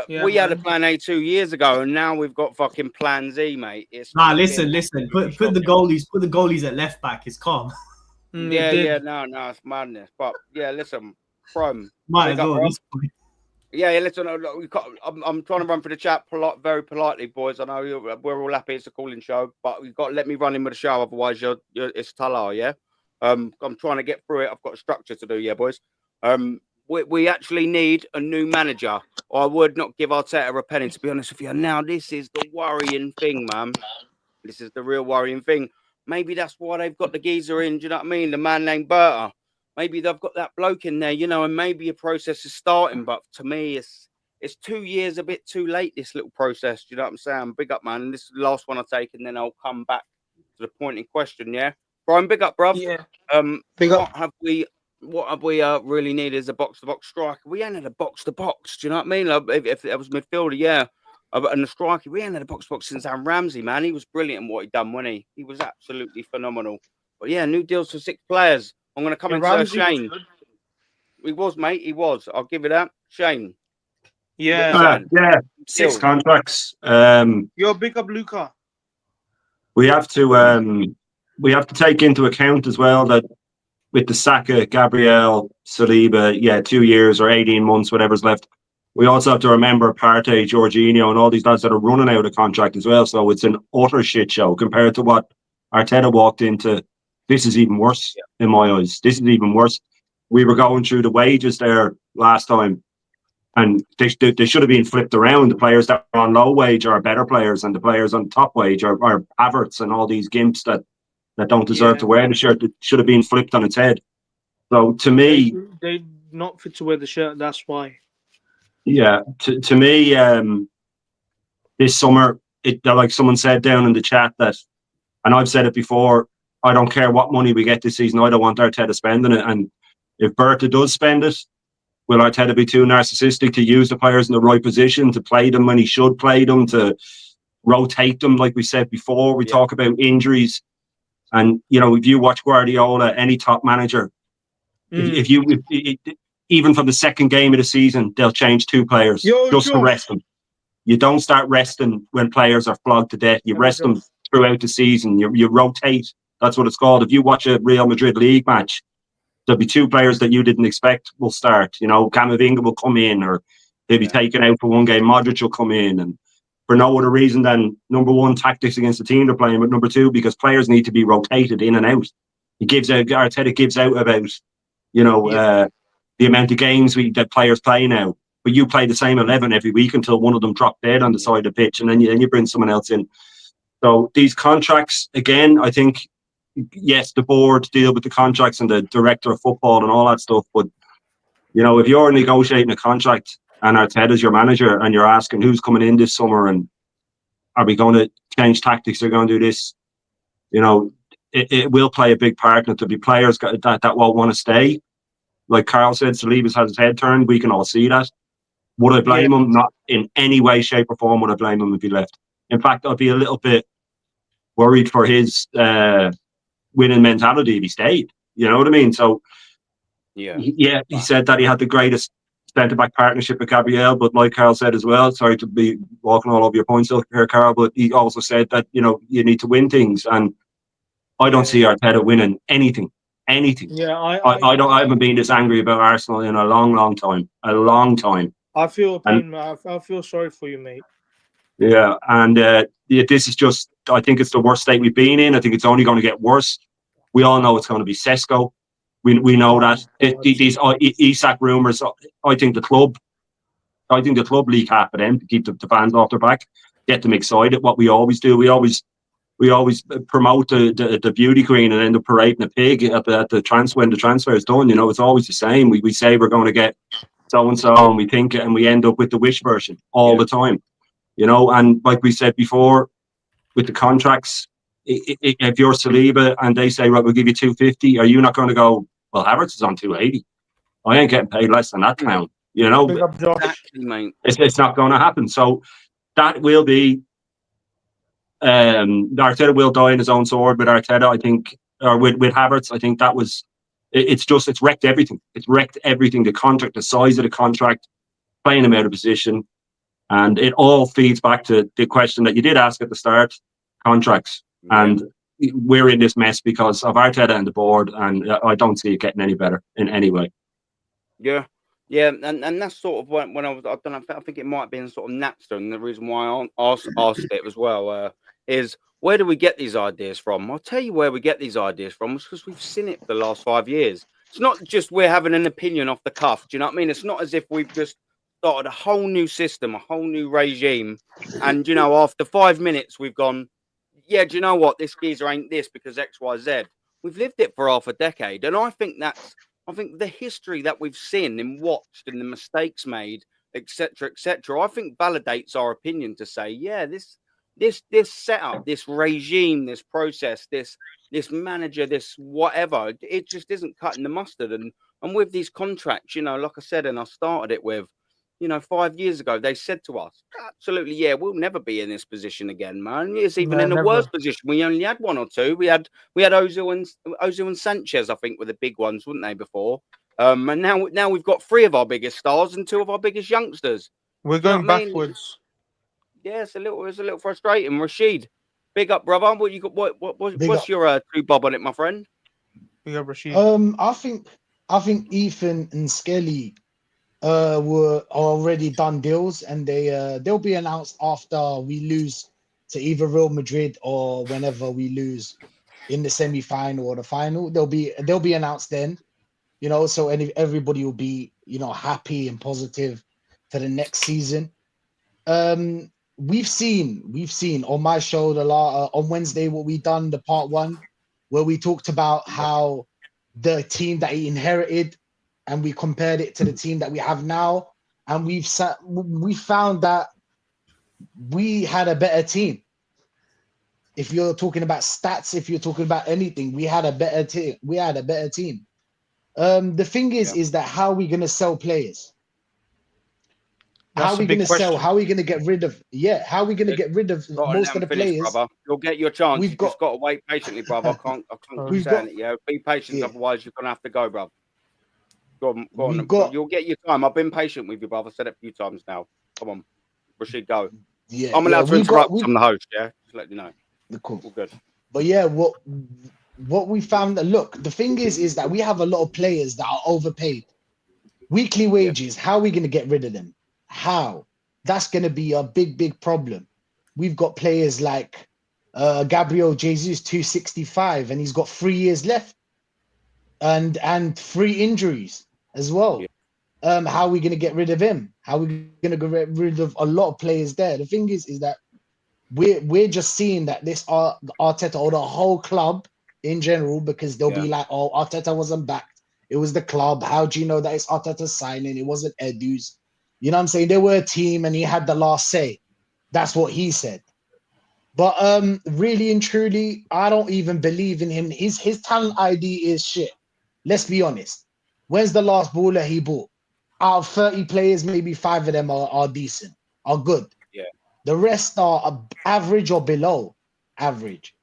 Yeah, We had a man. plan A 2 years ago, and now we've got fucking plan Z, mate. It's Nah, fucking listen. Put absolutely the shocking. goalies at left back. It's calm. Yeah, no, it's madness. But yeah, listen, Chrome. Might big as up, well. bro. This point. Yeah, listen. I'm trying to run through the chat very politely, boys. I know we're all happy it's a calling show, but you've got to let me run in with the show, otherwise it's Talar, yeah. I'm trying to get through it. I've got a structure to do, yeah, boys. We actually need a new manager. I would not give Arteta a penny, to be honest with you. Now, this is the worrying thing, man. This is the real worrying thing. Maybe that's why they've got the geezer in. Do you know what I mean? The man named Berta. Maybe they've got that bloke in there, and maybe a process is starting. But to me, it's 2 years a bit too late, this little process. Do you know what I'm saying? Big up, man. And this is the last one I take, and then I'll come back to the point in question, yeah? Brian, big up, bruv. Yeah. Big up. What have we really needed is a box-to-box striker. We ain't had a box-to-box. Do you know what I mean? Like, if it was midfielder, yeah. And the striker, we ain't had a box-to-box since Aaron Ramsey, man. He was brilliant in what he done, wasn't he? He was absolutely phenomenal. But yeah, new deals for 6 players. I'm going to come into Ramsey was Shane. good. He was, mate. He was. I'll give it that. Shane. Yeah. Yeah, 6 contracts. Yo, big up Luca. We have to we have to take into account as well that with the Saka, Gabriel, Saliba, 2 years or 18 months, whatever's left, we also have to remember Partey, Jorginho, and all these lads that are running out of contract as well. So it's an utter shit show compared to what Arteta walked into. This is even worse in my eyes. This is even worse. We were going through the wages there last time, and they should have been flipped around. The players that are on low wage are better players, and the players on top wage are Havertz and all these gimps that don't deserve to wear the shirt. It should have been flipped on its head. So to me, they not fit to wear the shirt. That's why. Yeah, to me, this summer, like someone said down in the chat that, and I've said it before, I don't care what money we get this season. I don't want Arteta spending it. And if Berta does spend it, will Arteta be too narcissistic to use the players in the right position, to play them when he should play them, to rotate them like we said before? We talk about injuries. And, if you watch Guardiola, any top manager, even from the second game of the season, they'll change 2 players to rest them. You don't start resting when players are flogged to death. You rest them throughout the season. You rotate. That's what it's called. If you watch a Real Madrid league match, there'll be 2 players that you didn't expect will start. Camavinga will come in, or he'll be taken out for one game. Modric will come in, and for no other reason than, number one, tactics against the team they're playing, but number 2, because players need to be rotated in and out. Arteta gives out about, the amount of games that players play now, but you play the same 11 every week until one of them drop dead on the side of the pitch, and then you bring someone else in. So these contracts, again, I think, yes, the board deal with the contracts and the director of football and all that stuff, but if you're negotiating a contract and Arteta's your manager and you're asking who's coming in this summer and are we going to change tactics, are going to do this, it will play a big part, and there'll be players that won't want to stay. Like Carl said, Saliba's had his head turned. We can all see that. Would I blame him? Not in any way, shape, or form would I blame him if he left. In fact, I'd be a little bit worried for his winning mentality if he stayed. You know what I mean? So, he said that he had the greatest centre-back partnership with Gabriel, but like Carl said as well, sorry to be walking all over your points here, Carl, but he also said that, you need to win things. And I don't see Arteta winning anything. Yeah, I haven't been this angry about Arsenal in a long time. I feel pain, man. I feel sorry for you, mate. Yeah, and this is just, I think it's the worst state we've been in. I think it's only going to get worse. We all know it's going to be Sesko. We know that. These Isak rumours, I think the club leak half of them to keep the fans off their back, get them excited. What we always do, we always promote the beauty queen and end up parading a pig at the transfer when the transfer is done. It's always the same. We say we're going to get so and so, and we think it, and we end up with the wish version all the time. And like we said before, with the contracts, if you're Saliba and they say, right, we'll give you 250, are you not going to go, well, Havertz is on 280. I ain't getting paid less than that clown. Exactly, mate. It's not going to happen. So that will be. Arteta will die in his own sword with Arteta, I think, or with Havertz. I think that was it's wrecked everything. It's wrecked everything. The contract, the size of the contract, playing him out of position, and it all feeds back to the question that you did ask at the start: contracts. And we're in this mess because of Arteta and the board, and I don't see it getting any better in any way. Yeah, and that's sort of when I don't know. I think it might have been sort of Napster, and the reason why I asked it as well is, where do we get these ideas from? I'll tell you where we get these ideas from. It's because we've seen it for the last 5 years. It's not just we're having an opinion off the cuff. Do you know what I mean? It's not as if we've just started a whole new system, a whole new regime, and after 5 minutes we've gone, yeah, do you know what? This geezer ain't this because X, Y, Z. We've lived it for half a decade, and I think the history that we've seen and watched and the mistakes made, etc., I think validates our opinion to say, yeah, this setup, this regime, this process, this manager, this whatever, it just isn't cutting the mustard. And with these contracts, like I said, and I started it with, 5 years ago, they said to us, absolutely, yeah, we'll never be in this position again, man. It's even in the worst position. We only had one or two. We had Ozil and Sanchez, I think, were the big ones, weren't they, before? And now we've got 3 of our biggest stars and 2 of our biggest youngsters. We're going backwards. Yeah, it's a little frustrating. Rashid, Big up, brother. What you got? What's your two bob on it, my friend? Big up, Rashid. I think Ethan and Skelly were already done deals, and they'll be announced after we lose to either Real Madrid or whenever we lose in the semi-final or the final. They'll be announced then, you know. So everybody will be, you know, happy and positive for the next season. We've seen on my show on Wednesday what we done, the part 1, where we talked about how the team that he inherited, and we compared it to the team that we have now, and we found that we had a better team. If you're talking about stats, if you're talking about anything, we had a better team. The thing is that how are we going to sell players? How are we going to sell? How are we going to get rid of? Yeah, how are we going to get rid of most of the players? Brother. You'll get your chance. You've just got to wait patiently, brother. I can't keep saying it. Yeah, be patient. Otherwise, you're going to have to go, brother. Go on. You'll get your time. I've been patient with you, brother. I've said it a few times now. Come on, Rashid, go. Yeah, I'm allowed to interrupt. I'm the host. Yeah, just let you know. Cool. All good. But yeah, what we found, look, the thing is that we have a lot of players that are overpaid. Weekly wages. How are we going to get rid of them? How? That's going to be a big problem. We've got players like Gabriel Jesus, 265, and he's got 3 years left, and 3 injuries as well. How are we going to get rid of him? How are we going to get rid of a lot of players there? The thing is that we're just seeing that this Arteta or the whole club in general, because they'll be like, oh, Arteta wasn't backed. It was the club. How do you know that it's Arteta's signing? It wasn't Edu's. You know what I'm saying? They were a team and he had the last say. That's what he said. But really and truly, I don't even believe in him. His talent ID is shit. Let's be honest. When's the last baller he bought? Out of 30 players, maybe 5 of them are decent, are good. Yeah. The rest are average or below average.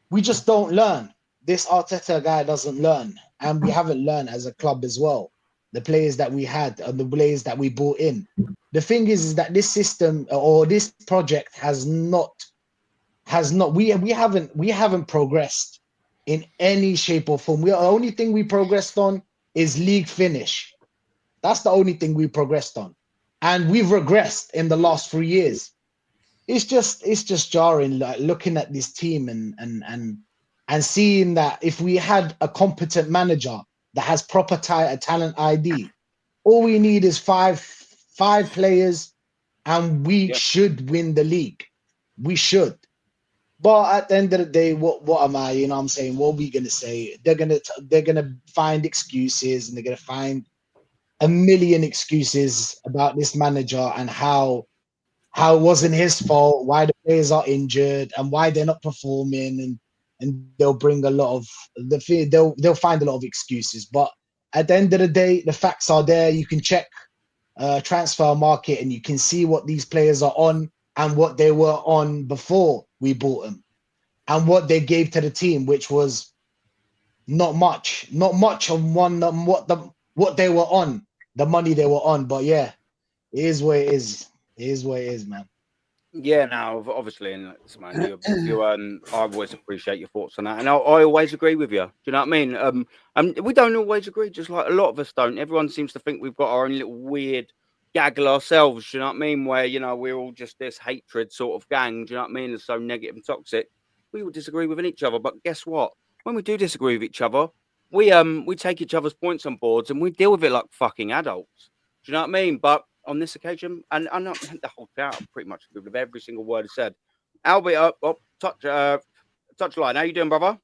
We just don't learn. This Arteta guy doesn't learn. And we haven't learned as a club as well. The players that we had and the players that we brought in. The thing is that this system or this project we haven't progressed in any shape or form. The only thing we progressed on is league finish. That's the only thing we progressed on. And we've regressed in the last 3 years. It's just jarring, like looking at this team and seeing that if we had a competent manager that has proper talent ID, all we need is five players, and we should win the league. We should. But at the end of the day, what am I? You know what I'm saying? What are we gonna say? They're gonna find excuses, and they're gonna find a million excuses about this manager and how it wasn't his fault, why the players are injured, and why they're not performing, and they'll bring a lot of they'll find a lot of excuses. But at the end of the day, the facts are there. You can check transfer market and you can see what these players are on and what they were on before we bought them, and what they gave to the team, which was not much on what they were on, the money they were on. But yeah, it is what it is. It is what it is, man. Yeah, now obviously, and man, I always appreciate your thoughts on that, and I always agree with you. Do you know what I mean? And we don't always agree, just like a lot of us don't. Everyone seems to think we've got our own little weird gaggle ourselves. Do you know what I mean? Where we're all just this hatred sort of gang. Do you know what I mean? It's so negative and toxic. We will disagree with each other, but guess what? When we do disagree with each other, we take each other's points on boards and we deal with it like fucking adults. Do you know what I mean? But on this occasion, and I'm not the whole chat, I pretty much agree with every single word said. Albert, touch line. How you doing, brother?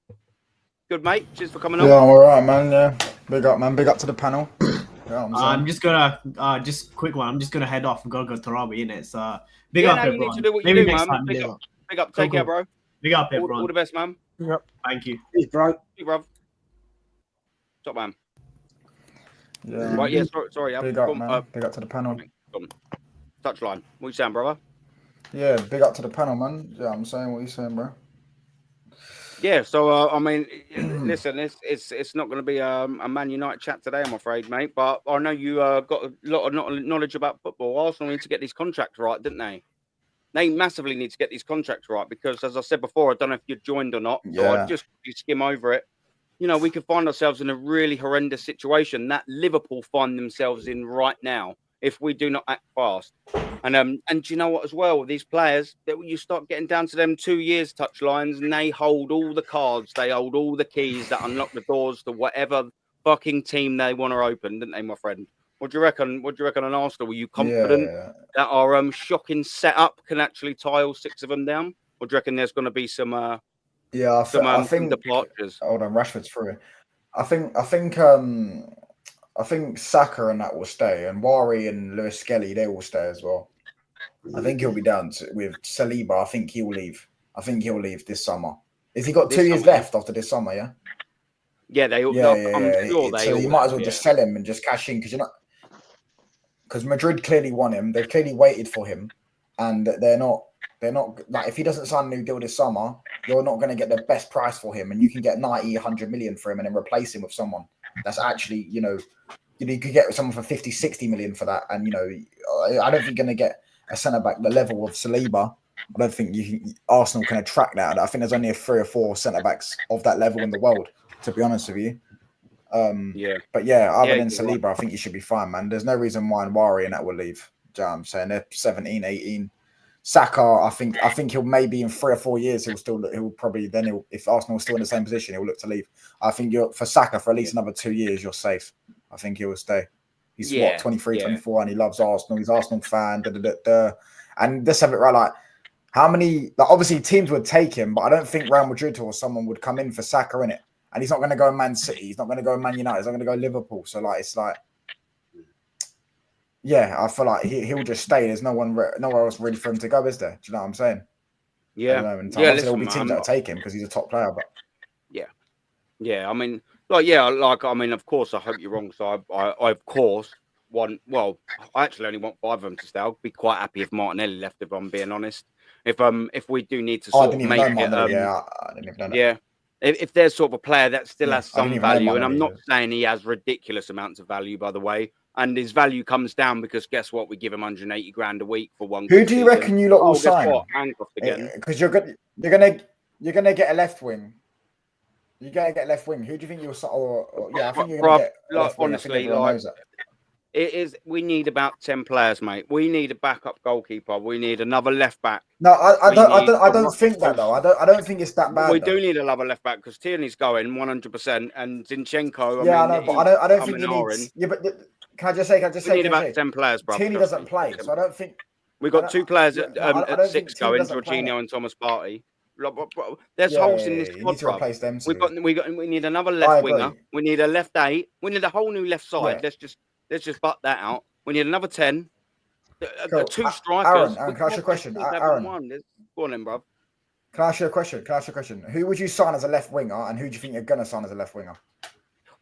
Good, mate. Cheers for coming on. Yeah, I'm all right, man. Yeah, big up, man. Big up to the panel. I'm just gonna just quick one. I'm just gonna head off and go to Tarabi, innit? So big up, everyone. You need to do what you Maybe do, next man. time. Big up. Take care, bro. Big up, everyone. All the best, man. Yep. Thank you. Cheers, bro. Hey, bro. Top man. Yeah. Right, yeah, sorry. Big up, man. Big up to the panel. Touchline. What you saying, brother? Yeah, big up to the panel, man. Yeah, I'm saying what you saying, bro. Yeah, so I mean, listen, it's not going to be a Man United chat today, I'm afraid, mate. But I know you got a lot of knowledge about football. Arsenal need to get these contracts right, didn't they? they massively need to get these contracts right because, as I said before, I don't know if you joined or not, so Yeah. I'll just skim over it. You know, we could find ourselves in a really horrendous situation that Liverpool find themselves in right now if we do not act fast. And do you know what as well? These players, that you start getting down to them 2 years touch lines and they hold all the cards, they hold all the keys that unlock the doors to whatever fucking team they want to open, didn't they, my friend? What do you reckon? What do you reckon on Arsenal? Were you confident that our shocking setup can actually tie all 6 of them down? Or do you reckon there's going to be some Yeah, I some think. departures? Hold on, Rashford's through. I think Saka and that will stay, and Wari and Lewis Skelly, they will stay as well. I think he'll be down with Saliba. I think he'll leave. I think he'll leave this summer. Has he got This 2 years summer, left after this summer? Yeah. Yeah, they. I'm sure they. So you all might as will, well just sell him and just cash in because you're not. Because Madrid clearly want him. They've clearly waited for him, and they're not. Like if he doesn't sign a new deal this summer, you're not going to get the best price for him, and you can get 90, 100 million for him and then replace him with someone that's actually, you could get someone for 50, 60 million for that. And, I don't think you're going to get a centre back the level of Saliba. I don't think Arsenal can attract that. I think there's only 3 or 4 centre backs of that level in the world, to be honest with you. But yeah, other than Saliba, I think you should be fine, man. There's no reason why Wari and that will leave. Do you know what I'm saying? They're 17, 18. Saka, I think he'll maybe in 3 or 4 years if Arsenal is still in the same position, he'll look to leave. I think for Saka for at least another 2 years, you're safe. I think he will stay. He's 23, 24, and he loves Arsenal. He's an Arsenal fan. And let's have it right. Like how many? Like obviously teams would take him, but I don't think Real Madrid or someone would come in for Saka in it. And he's not going to go Man City. He's not going to go Man United. He's not going to go Liverpool. So it's like. Yeah, I feel like he'll just stay. There's nowhere else ready for him to go, is there? Do you know what I'm saying? Yeah. There'll be teams that'll take him because he's a top player. But I mean, of course, I hope you're wrong. So I of course want. Well, I actually only want 5 of them to stay. I'd be quite happy if Martinelli left. If I'm being honest, if we do need to sort of make it, I didn't even know that. Yeah. If there's sort of a player that still has some value, and I'm not saying he has ridiculous amounts of value, by the way, and his value comes down because guess what? We give him 180 grand a week for one. Who do you reckon you lot will sign? Handcuffed again. Because you're gonna get a left wing. You're gonna get a left wing. Who do you think you'll sign? I think you're gonna get a left wing. Honestly, it is. We need about 10 players, mate. We need a backup goalkeeper. We need another left back. No, I don't think that though. I don't think it's that bad. We do need another left back because Tierney's going 100%, and Zinchenko. I know, but I don't think you need. Yeah, but can I just say? We need about 10 players, bro. Tierney doesn't play, so I don't think. We've got 2 players at 6 going, Jorginho and Thomas Partey. There's holes in this squad, bro. We need another left winger. We need a left 8. We need a whole new left side. Let's just butt that out. We need another 10. 2 strikers. Aaron, can I ask you a question? Aaron, go on then, bro. Can I ask you a question? Who would you sign as a left winger, and who do you think you're gonna sign as a left winger?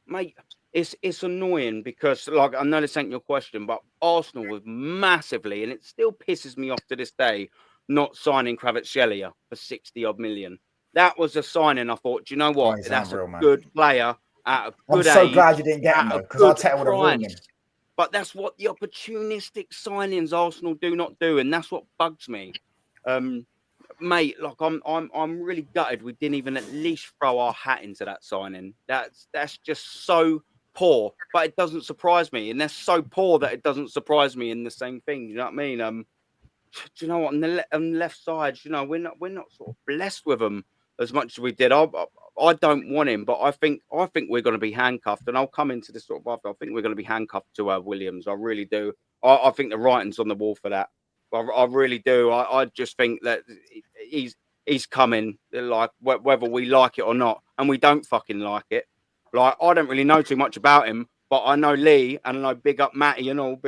Mate, it's annoying because, I know this ain't your question, but Arsenal was massively, and it still pisses me off to this day, not signing Kvaratskhelia for 60-odd million. That was a signing. I thought, do you know what? That's a good player at a good age. I'm so glad you didn't get him though, because Arteta would have ruined him. But that's what the opportunistic signings Arsenal do not do, and that's what bugs me, mate. I'm really gutted we didn't even at least throw our hat into that signing. That's just so poor, but it doesn't surprise me, and they're so poor that it doesn't surprise me in the same thing. You know what I mean? Do you know what? On the left side, we're not sort of blessed with them as much as we did. I don't want him, but I think we're going to be handcuffed, and I'll come into this sort of after. I think we're going to be handcuffed to Williams. I really do. I think the writing's on the wall for that. I really do. I just think that he's coming, whether we like it or not, and we don't fucking like it. I don't really know too much about him, but I know Lee and I know big up Matty and all.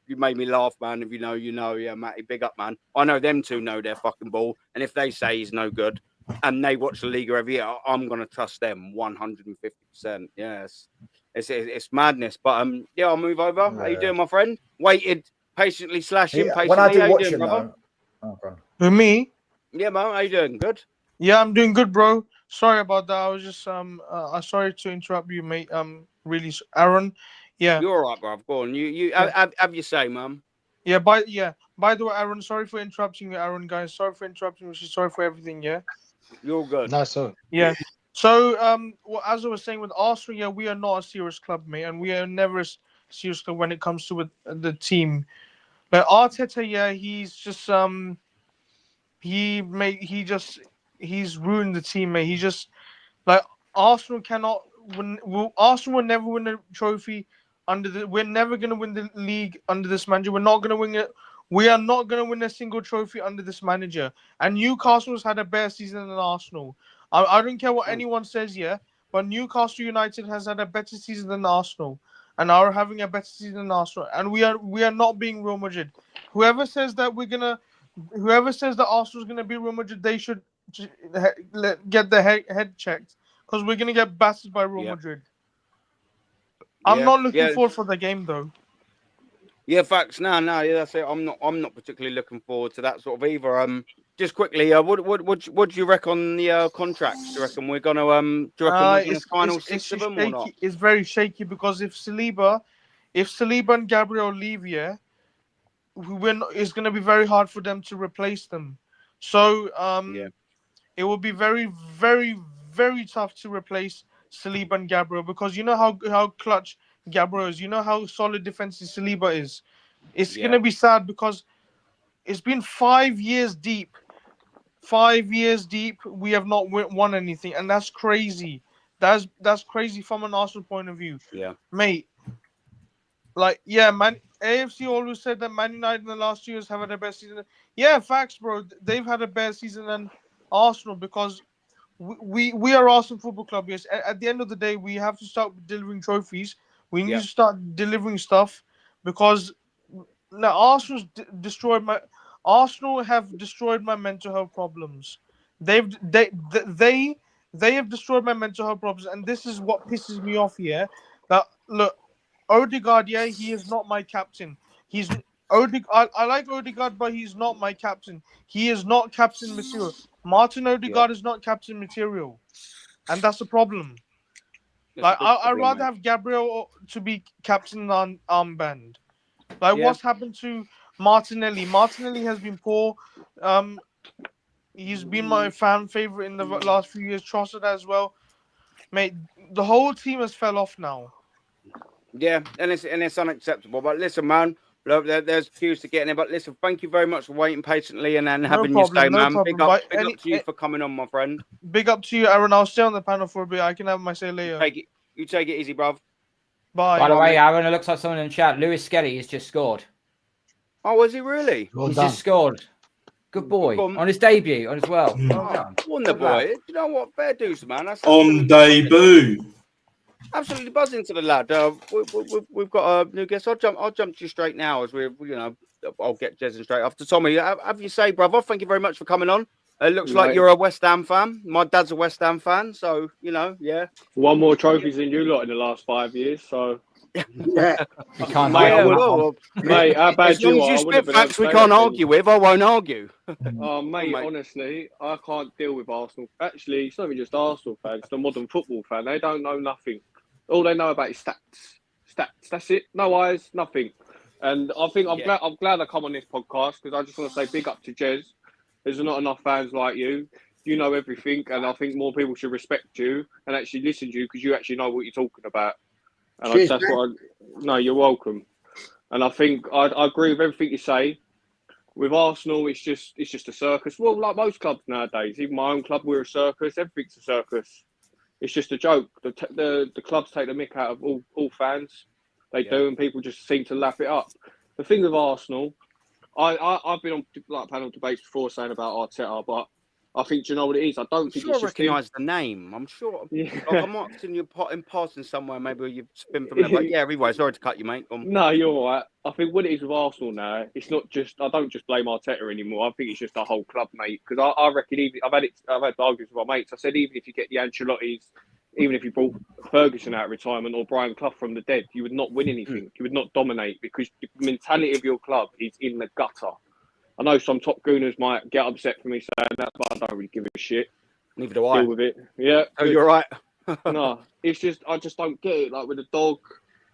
You made me laugh, man. If you know, you know. Yeah, Matty, big up, man. I know them two know their fucking ball, and if they say he's no good, and they watch the Liga every year, I'm going to trust them 150%. Yes, it's madness. But I'll move over. Yeah. How you doing, my friend? Waited patiently / When I do watch him, brother? With me? Yeah, man. How you doing? Good. Yeah, I'm doing good, bro. Sorry about that. I was just sorry to interrupt you, mate. Really, Aaron. Yeah, you're all right, bro. Go on. You have your say, man. Yeah, by the way, Aaron, sorry for interrupting you, Aaron, guys. Sorry for interrupting you. Sorry for everything, yeah? You're good. No, so Yeah. So, well, as I was saying with Arsenal, yeah, we are not a serious club, mate, and we are never a serious club when it comes to the team. But Arteta, yeah, he's just he's ruined the team, mate. He just like Arsenal cannot win. Arsenal will never win a trophy under the. We're never gonna win the league under this manager. We're not gonna win it. We are not gonna win a single trophy under this manager. And Newcastle's had a better season than Arsenal. I don't care what anyone says, yeah, but Newcastle United has had a better season than Arsenal, and are having a better season than Arsenal. And we are not being Real Madrid. Whoever says that Arsenal's gonna be Real Madrid, they should get their head checked, because we're gonna get battered by Real Madrid. I'm not looking forward for the game though. Yeah, facts. No, yeah, that's it. I'm not particularly looking forward to that sort of either. Just quickly, what do you reckon on the contracts? Do you reckon we're gonna do you reckon we're gonna final six of them shaky. or not? It's very shaky, because if Saliba and Gabriel leave, yeah, it's gonna be very hard for them to replace them. So it will be very, very, very tough to replace Saliba and Gabriel, because you know how clutch Gabriel is. You know how solid defensive Saliba is. It's gonna be sad, because it's been 5 years deep. 5 years deep, we have not won anything, and that's crazy. That's crazy from an Arsenal point of view. Yeah, mate. Like, yeah, man. AFC always said that Man United in the last 2 years have had a better season. Yeah, facts, bro. They've had a better season than Arsenal, because we are Arsenal Football Club. Yes, at the end of the day, we have to start delivering trophies. We need to start delivering stuff, because now Arsenal have destroyed my mental health problems. They have destroyed my mental health problems, and this is what pisses me off here. That look, Odegaard, yeah, he is not my captain. I like Odegaard, but he's not my captain. He is not captain material. Martin Odegaard is not captain material, and that's a problem. Like, I'd rather have Gabriel to be captain than armband. Like, what's happened to Martinelli? Martinelli has been poor. He's been my fan favorite in the last few years. Trossard as well, mate. The whole team has fell off now. Yeah, and it's unacceptable. But listen, man, look, there's cues to get in. But listen, thank you very much for waiting patiently and having your stay, man. Big up to you for coming on, my friend. Big up to you, Aaron. I'll stay on the panel for a bit. I can have my say later. You take it easy, bruv. Bye. By the way, Aaron, it looks like someone in the chat. Lewis Skelly has just scored. Oh, was he really? He's just scored. Good boy. On his debut as well. Well done. Wonder boy. You know what? Fair dues, man. That's on debut. Absolutely buzzing to the lad. We've got a new guest. I'll jump to you straight now, as I'll get Jez in straight after. Tommy, have you say, brother? Thank you very much for coming on. It looks like you're a West Ham fan. My dad's a West Ham fan, so One more trophies than you lot in the last 5 years, so. Yeah, we can't. Mate, how bad as long you as are, you spit facts we can't argue with, I won't argue. Oh, mate, honestly, I can't deal with Arsenal. Actually, it's not even just Arsenal fans. It's the modern football fan. They don't know nothing. All they know about is stats. That's it. No eyes, nothing. And I think I'm glad I come on this podcast, because I just want to say big up to Jez. There's not enough fans like you. You know everything, and I think more people should respect you and actually listen to you, because you actually know what you're talking about. And you're welcome. And I think I agree with everything you say. With Arsenal, it's just a circus. Well, like most clubs nowadays, even my own club, we're a circus. Everything's a circus. It's just a joke. The clubs take the mick out of all fans. They do, and people just seem to laugh it up. The thing with Arsenal, I've been on panel debates before saying about Arteta, but I think, do you know what it is? I don't think it's just recognise the name. I'm sure. I might have seen you in passing somewhere. Maybe you've been from there. But yeah, anyway, sorry to cut you, mate. No, you're all right. I think what it is with Arsenal now, it's not just. I don't just blame Arteta anymore. I think it's just the whole club, mate. Because I reckon I've had arguments with my mates. I said even if you get the Ancelottis, even if you brought Ferguson out of retirement or Brian Clough from the dead, you would not win anything. You would not dominate, because the mentality of your club is in the gutter. I know some top gooners might get upset for me saying that, but I don't really give a shit. Neither do I. Deal with it. Yeah. Oh, you're right. No, it's just, I just don't get it. Like with the dog,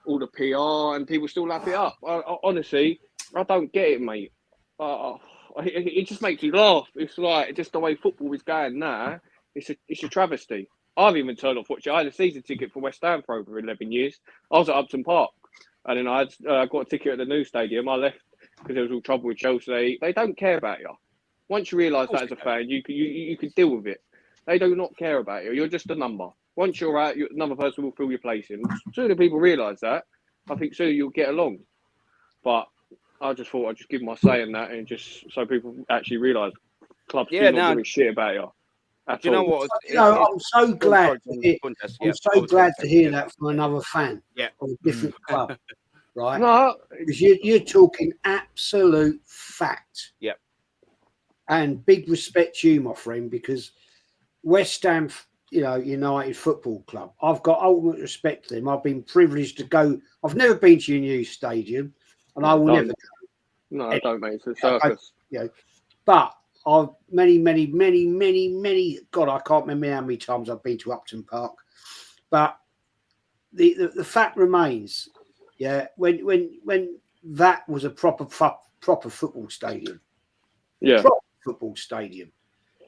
all the PR, and people still laugh it up. Honestly, I don't get it, mate. It just makes you laugh. It's like just the way football is going now. It's a travesty. I've even turned off watching. I had a season ticket for West Ham for over 11 years. I was at Upton Park, and then I got a ticket at the new stadium. I left because there was all trouble with Chelsea. They don't care about you. Once you realise that as a fan, you can deal with it. They do not care about you. You're just a number. Once you're out, another person will fill your place in. Sooner people realise that, I think sooner you'll get along. But I just thought I'd just give my say in that, and just so people actually realise clubs do not give a shit about you. Do you know what? I'm so glad. I'm so glad to hear that from another fan of a different club, right? No, because you're talking absolute fact. Yep. And big respect to you, my friend, because West Ham, United Football Club, I've got ultimate respect to them. I've been privileged to go. I've never been to your new stadium, and I will never go. No, I don't, mate. It's a circus. But I've many, God, I can't remember how many times I've been to Upton Park. But the fact remains, when that was a proper football stadium. Yeah. Proper football stadium.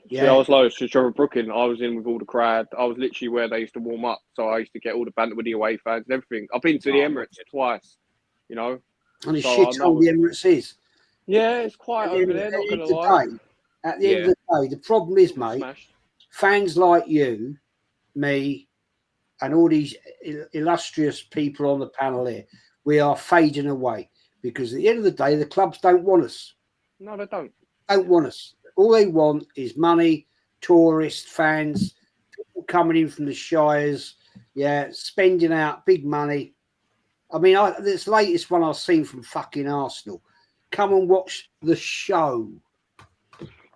Yeah, I was like to Trevor Brooklyn. I was in with all the crowd. I was literally where they used to warm up. So I used to get all the banter with the away fans and everything. I've been to the Emirates twice, And the shithole the Emirates is. Yeah, it's quiet over there, not going to lie. At the end of the day, the problem is, mate, fans like you, me, and all these illustrious people on the panel here, we are fading away because at the end of the day, the clubs don't want us. No, they don't. Don't want us. All they want is money, tourists, fans, people coming in from the shires, spending out big money. I mean, this latest one I've seen from fucking Arsenal. Come and watch the show.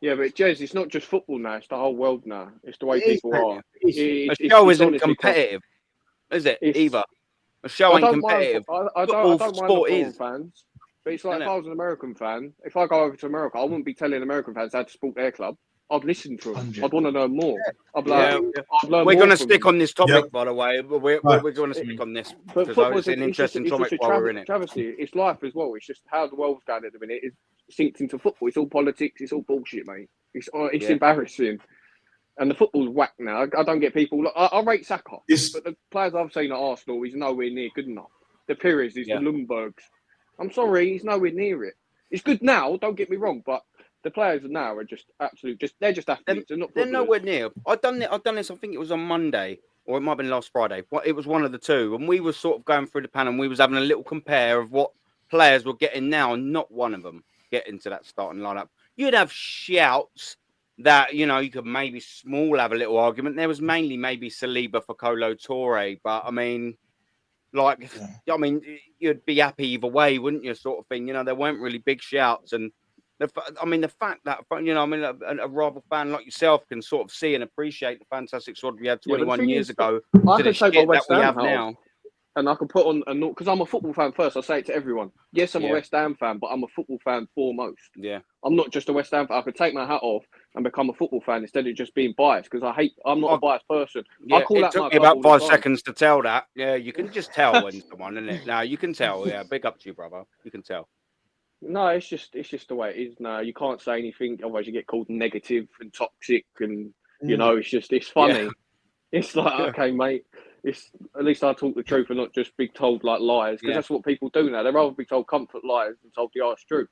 Yeah, but Jez, it's not just football now; it's the whole world now. It's the way people are. A show isn't competitive, is it? Either a show ain't competitive. I don't mind football fans, but it's like if I was an American fan, if I go over to America, I wouldn't be telling American fans how to support their club. I'd listen to them. I'd want to know more. We're going to stick on this topic, by the way. We're going to stick on this because it's an interesting topic while we're in it. Travesty. It's life as well. It's just how the world's going at the minute. It's synced into football. It's all politics. It's all bullshit, mate. It's embarrassing. And the football's whack now. I don't get people. I rate Saka, but the players I've seen at Arsenal, he's nowhere near good enough. The Pires, the Lundbergs. I'm sorry, he's nowhere near it. It's good now. Don't get me wrong, but the players now are just absolute. They're just athletes. They're nowhere near. I've done this. I think it was on Monday, or it might have been last Friday. It was one of the two, and we were sort of going through the panel. And we was having a little compare of what players were getting now, and not one of them get into that starting lineup. You'd have shouts that you could maybe have a little argument. There was mainly maybe Saliba for Kolo Touré, but I mean, you'd be happy either way, wouldn't you? Sort of thing. There weren't really big shouts, and the fact that a rival fan like yourself can sort of see and appreciate the fantastic squad we had 21 years ago to the shit that we have now. And I can put on a note because I'm a football fan first. I say it to everyone. Yes, I'm a West Ham fan, but I'm a football fan foremost. Yeah, I'm not just a West Ham fan. I could take my hat off and become a football fan instead of just being biased because I'm not a biased person. Yeah, it took me about 5 seconds to tell that. Yeah, you can just tell when someone, isn't it? Now you can tell. Yeah, big up to you, brother. You can tell. No, it's just the way it is now. You can't say anything, otherwise you get called negative and toxic, and it's funny. Yeah. It's like okay, mate. It's at least I talk the truth and not just be told like lies because that's what people do now. They'd rather be told comfort lies than told the harsh truth.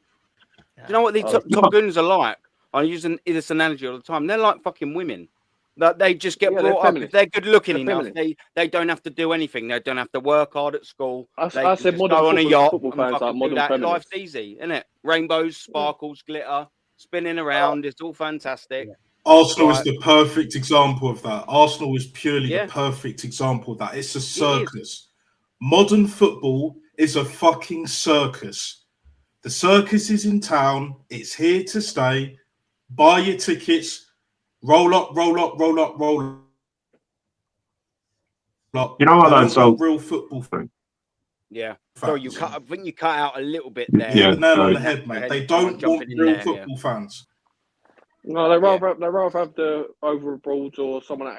Do you know what these top goons are like? I use this analogy all the time. They're like fucking women. That they just get brought up. If they're good looking enough, they don't have to do anything. They don't have to work hard at school. I said modern go on a yacht. Football fans like modern feminists. Life's easy, isn't it? Rainbows, sparkles, glitter, spinning around. It's all fantastic. Arsenal is the perfect example of that. Arsenal is purely the perfect example of that. It's a circus. Modern football is a fucking circus. The circus is in town. It's here to stay. Buy your tickets. Roll up, roll up, roll up, roll up. You know what? That's so real football thing. Yeah. So I think you cut out a little bit there. Yeah, nail on the head, mate. They don't want real football fans. No, they rather have the overboards or someone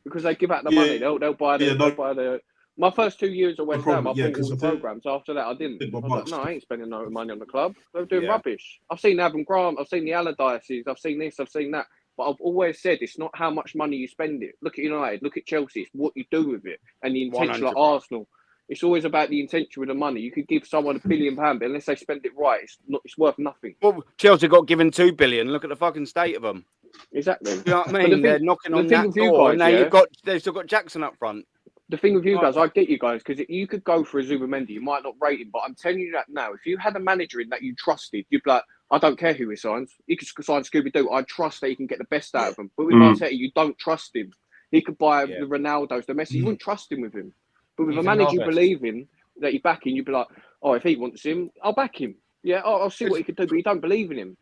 because they give out the money. They'll buy the My first 2 years at West Ham, I problem, yeah, bought all 'cause the I think- programs. After that, I didn't. think I my was like, Mark's no, I too- ain't spending no money on the club. They're doing Yeah. rubbish. I've seen Avon Grant, I've seen the Allardyces, I've seen this, I've seen that. But I've always said it's not how much money you spend it. Look at United, look at Chelsea. It's what you do with it and the intention. Like 100%. Arsenal, it's always about the intention with the money. You could give someone £1 billion, but unless they spend it right, it's worth nothing. Well, Chelsea got given 2 billion. Look at the fucking state of them. Exactly. You know what I But mean? the thing- They're knocking the on thing that with you door, guys, and now yeah? they've still got Jackson up front. The thing with you guys, I get you guys, because you could go for a Zubimendi, you might not rate him, but I'm telling you that now, if you had a manager in that you trusted, you'd be like, I don't care who he signs. He could sign Scooby-Doo. I trust that he can get the best out of him. But with Arteta, you don't trust him. He could buy the Ronaldos, the Messi. You wouldn't trust him with him. But with Even a manager you Roberts. believe in, that you back in, you'd be like, oh, if he wants him, I'll back him. Yeah, I'll see what he could do, but you don't believe in him.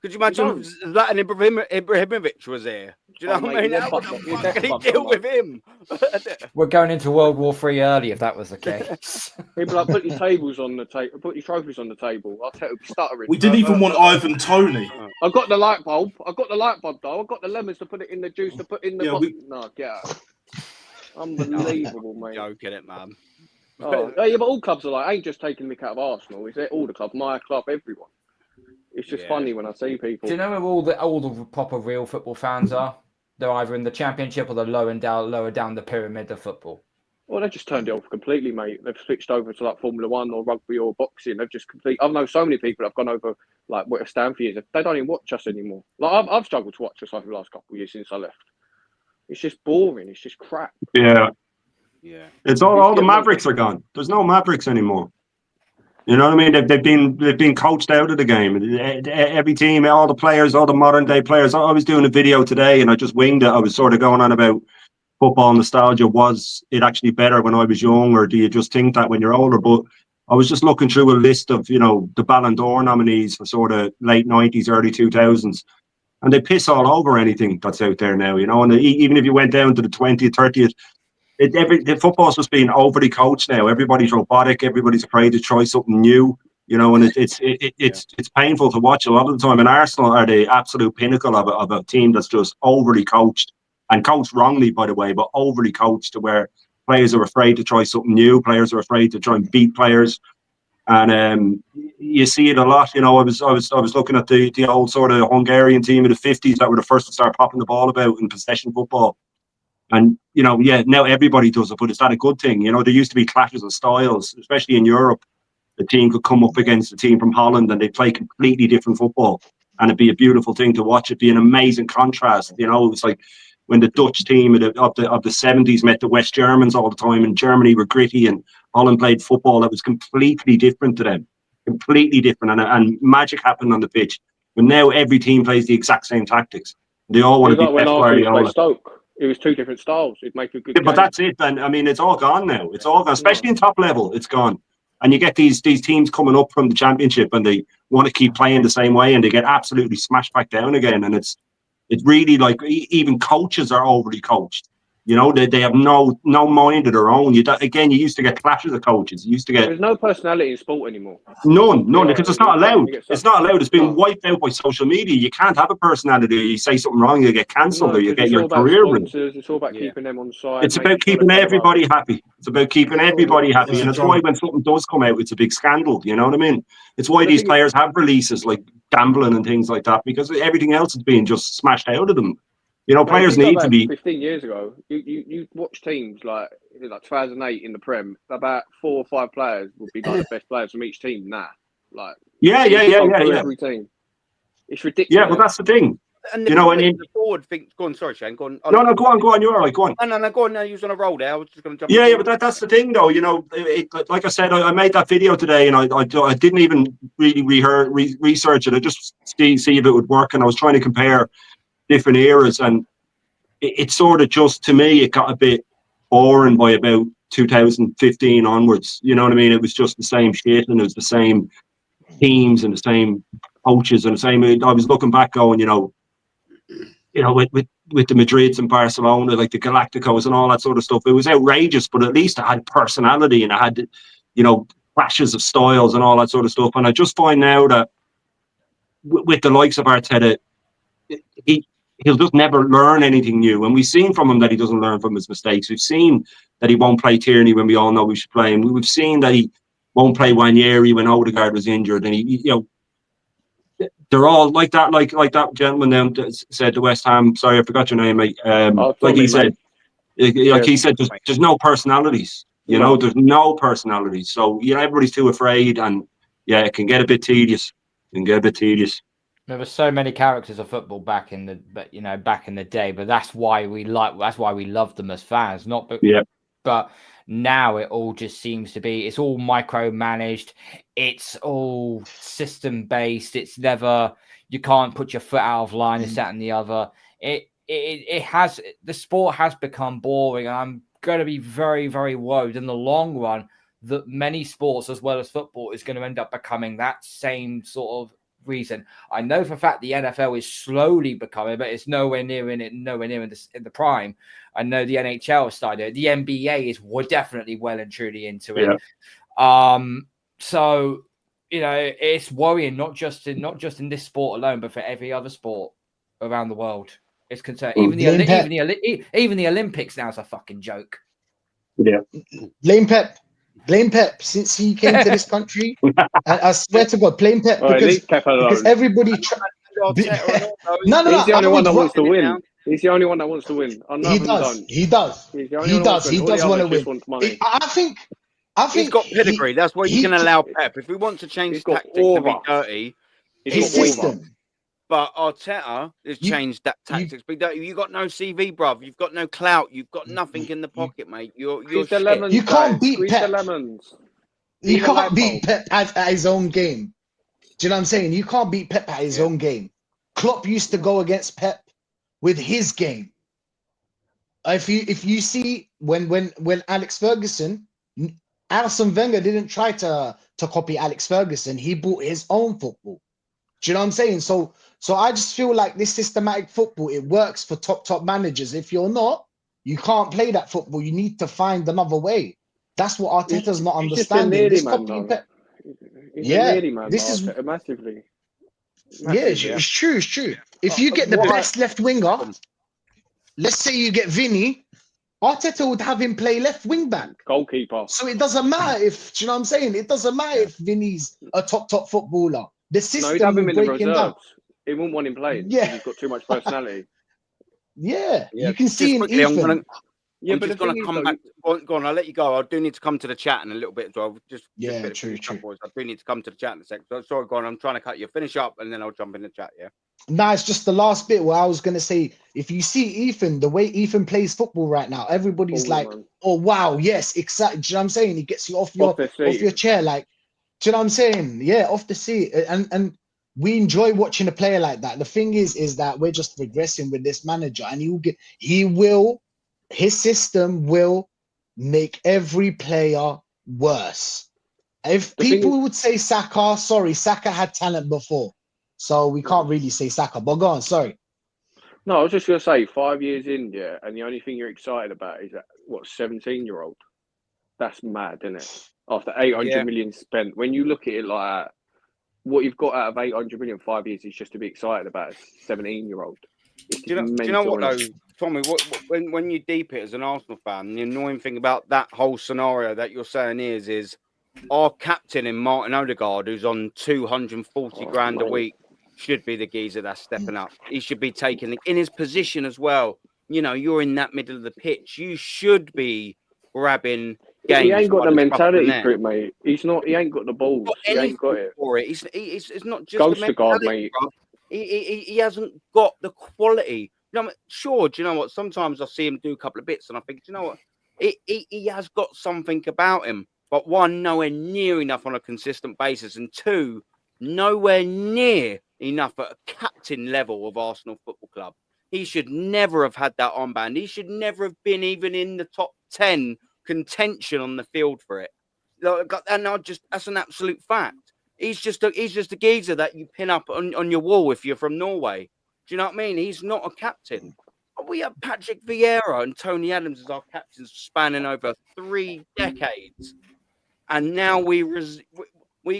Could you imagine if Zlatan Ibrahimovic was here? Do you know Oh, what mate, I mean? you'd How would fuck- the you'd fuck definitely he deal fuck with him? We're going into World War III early if that was the case. He'd be like, put your tables on the table, put your trophies on the table. I'll tell you, stuttering. We didn't even want Ivan Toney. I got the light bulb. I got the light bulb though. I got the lemons to put it in the juice to put in the. Yeah, No, get out. Unbelievable, mate. Joking it, man. Oh, yeah, but all clubs are like, I ain't just taking the mick out of Arsenal. It's all the clubs, my club, everyone. It's just Yeah. funny when I see people. Do you know where all the proper real football fans are? They're either in the Championship or the lower down the pyramid of football. Well, they've just turned it off completely, mate. They've switched over to like Formula One or rugby or boxing. They've just I've known so many people that have gone over like what Stan for years. They don't even watch us anymore. Like I've struggled to watch us over the last couple of years since I left. It's just boring. It's just crap. Yeah. Yeah. It's all the Mavericks are gone. There's no Mavericks anymore. You know what I mean? They've been coached out of the game. Every team, all the players, all the modern day players. I was doing a video today and I just winged it. I was sort of going on about football nostalgia. Was it actually better when I was young, or do you just think that when you're older? But I was just looking through a list of, you know, the Ballon d'Or nominees for sort of late 90s, early 2000s. And they piss all over anything that's out there now, you know. And even if you went down to the 20th, 30th, the football's just being overly coached now. Everybody's robotic. Everybody's afraid to try something new, you know. And it's painful to watch a lot of the time. And Arsenal are the absolute pinnacle of a team that's just overly coached, and coached wrongly, by the way, but overly coached to where players are afraid to try something new. Players are afraid to try and beat players. And you see it a lot. You know, I was looking at the old sort of Hungarian team in the 50s that were the first to start popping the ball about in possession football. And, you know, yeah, now everybody does it, but is that a good thing? You know, there used to be clashes of styles, especially in Europe. The team could come up against a team from Holland and they'd play completely different football. And it'd be a beautiful thing to watch. It'd be an amazing contrast. You know, it's like when the Dutch team of the 70s met the West Germans all the time, and Germany were gritty and Holland played football that was completely different to them. Completely different. And magic happened on the pitch. But now every team plays the exact same tactics. They all want to be Pep Guardiola. Stoke. It was two different styles. It'd make a good But game. that's it. And I mean, it's all gone now. It's all gone, especially in top level. It's gone. And you get these teams coming up from the Championship and they want to keep playing the same way and they get absolutely smashed back down again. And it's really like even coaches are overly coached. You know, they have no mind of their own. You used to get clashes of coaches. You used to get There's no personality in sport anymore. none, because it's not allowed. It's not allowed. It's been wiped out by social media. You can't have a personality. You say something wrong, you get cancelled, or you get your career ruined. It's all about keeping them on side. It's about keeping everybody happy. It's about keeping everybody happy. And it's why when something does come out, it's a big scandal. You know what I mean? It's why these players have releases like gambling and things like that, because everything else is being just smashed out of them. You know, players need to be. 15 years ago, you watch teams like 2008 in the Prem. About 4 or 5 players would be like the best players from each team. Like every team. It's ridiculous. Yeah, but that's the thing. And you know, and the forward thing. Go on, sorry, Shane. Go on. No, go on. You're all right. Go on. No, go on. No, you was on a roll there. I was just going to jump. Yeah, but that's the thing, though. You know, like I said, I made that video today, and I didn't even really research it. I just see if it would work, and I was trying to compare different eras, and it sort of just, to me, it got a bit boring by about 2015 onwards. You know what I mean? It was just the same shit, and it was the same teams and the same coaches and the same. I was looking back, going, you know, with the Madrids and Barcelona, like the Galacticos and all that sort of stuff, it was outrageous, but at least it had personality and it had, you know, clashes of styles and all that sort of stuff. And I just find now that with the likes of Arteta, he'll just never learn anything new. And we've seen from him that he doesn't learn from his mistakes. We've seen that he won't play Tierney when we all know we should play him. We've seen that he won't play Wanyeri when Odegaard was injured. And they're all like that. Like that gentleman then said to West Ham. Sorry, I forgot your name, mate. Like he said, there's no personalities. You know, there's no personalities. So everybody's too afraid, and it can get a bit tedious. There were so many characters of football back in the day, but that's why we loved them as fans. But now it all just seems to be, it's all micromanaged, it's all system based. It's never, you can't put your foot out of line, this, that, and the other. The sport has become boring, and I'm going to be very, very worried in the long run that many sports, as well as football, is going to end up becoming that same sort of reason. I know for a fact the NFL is slowly becoming, but it's nowhere near in the prime. I know the NHL started. The NBA is definitely well and truly into it. So it's worrying, not just in this sport alone, but for every other sport around the world. It's concerned. Even the Olympics now is a fucking joke. Blame Pep. Since he came to this country, and I swear to God, blame Pep, because everybody. He's the only one that wants to win. He's the only one that wants to win. He does. He does want to win. I think he's got pedigree. That's why you can allow Pep. If we want to change tactics to be dirty, his system. But Arteta has changed that tactics. But you got no CV, bruv. You've got no clout. You've got nothing in the pocket, mate. You're lemons, you can't beat Pep. You can't beat Pep at his own game. Do you know what I'm saying? You can't beat Pep at his own game. Klopp used to go against Pep with his game. If you see when Alex Ferguson, Arsene Wenger didn't try to copy Alex Ferguson. He brought his own football. Do you know what I'm saying? So I just feel like this systematic football, it works for top managers. If you're not, you can't play that football. You need to find another way. That's what Arteta's not understanding. This copying Pep. This is massively. It's true. If you get the best left winger, let's say you get Vinny, Arteta would have him play left wing back. Goalkeeper. So it doesn't matter if, do you know what I'm saying? It doesn't matter if Vinny's a top footballer. The system he'd have him in the break him down. reserves. He wouldn't want him playing. He's got too much personality. You can see in Ethan. I'm just going to come back. Go on, I'll let you go. I do need to come to the chat in a little bit as well. True. I do need to come to the chat in a second. So, sorry, go on. I'm trying to cut you. Finish up, and then I'll jump in the chat, Nah, it's just the last bit where I was going to say, if you see Ethan, the way Ethan plays football right now, everybody's oh, wow, yes, exactly. Do you know what I'm saying? He gets you off your chair, like, do you know what I'm saying? Yeah, off the seat. And we enjoy watching a player like that. The thing is that we're just regressing with this manager, and his system will make every player worse. If people would say Saka, Saka had talent before, so we can't really say Saka. But go on, sorry. No, I was just going to say, 5 years in, and the only thing you're excited about is that, 17-year-old? That's mad, isn't it? After 800 million spent. When you look at it like that, what you've got out of 800 million 5 years is just to be excited about a 17-year-old. Do you know what, though, Tommy? When you deep it as an Arsenal fan, the annoying thing about that whole scenario that you're saying is our captain in Martin Odegaard, who's on 240 grand a week, should be the geezer that's stepping up. He should be taking in his position as well. You're in that middle of the pitch. You should be grabbing games. He ain't got the mentality for it, mate. He's not. He ain't got the balls. He ain't got it. For it. It's not just Ghost the guard, mate. He hasn't got the quality. Sure. Do you know what? Sometimes I see him do a couple of bits, and I think, do you know what? He has got something about him. But one, nowhere near enough on a consistent basis, and two, nowhere near enough at a captain level of Arsenal Football Club. He should never have had that armband. He should never have been even in the top 10 contention on the field for it. And that's an absolute fact. He's just a geezer that you pin up on your wall if you're from Norway. Do you know what I mean? He's not a captain. We have Patrick Vieira and Tony Adams as our captains spanning over 3 decades. And now we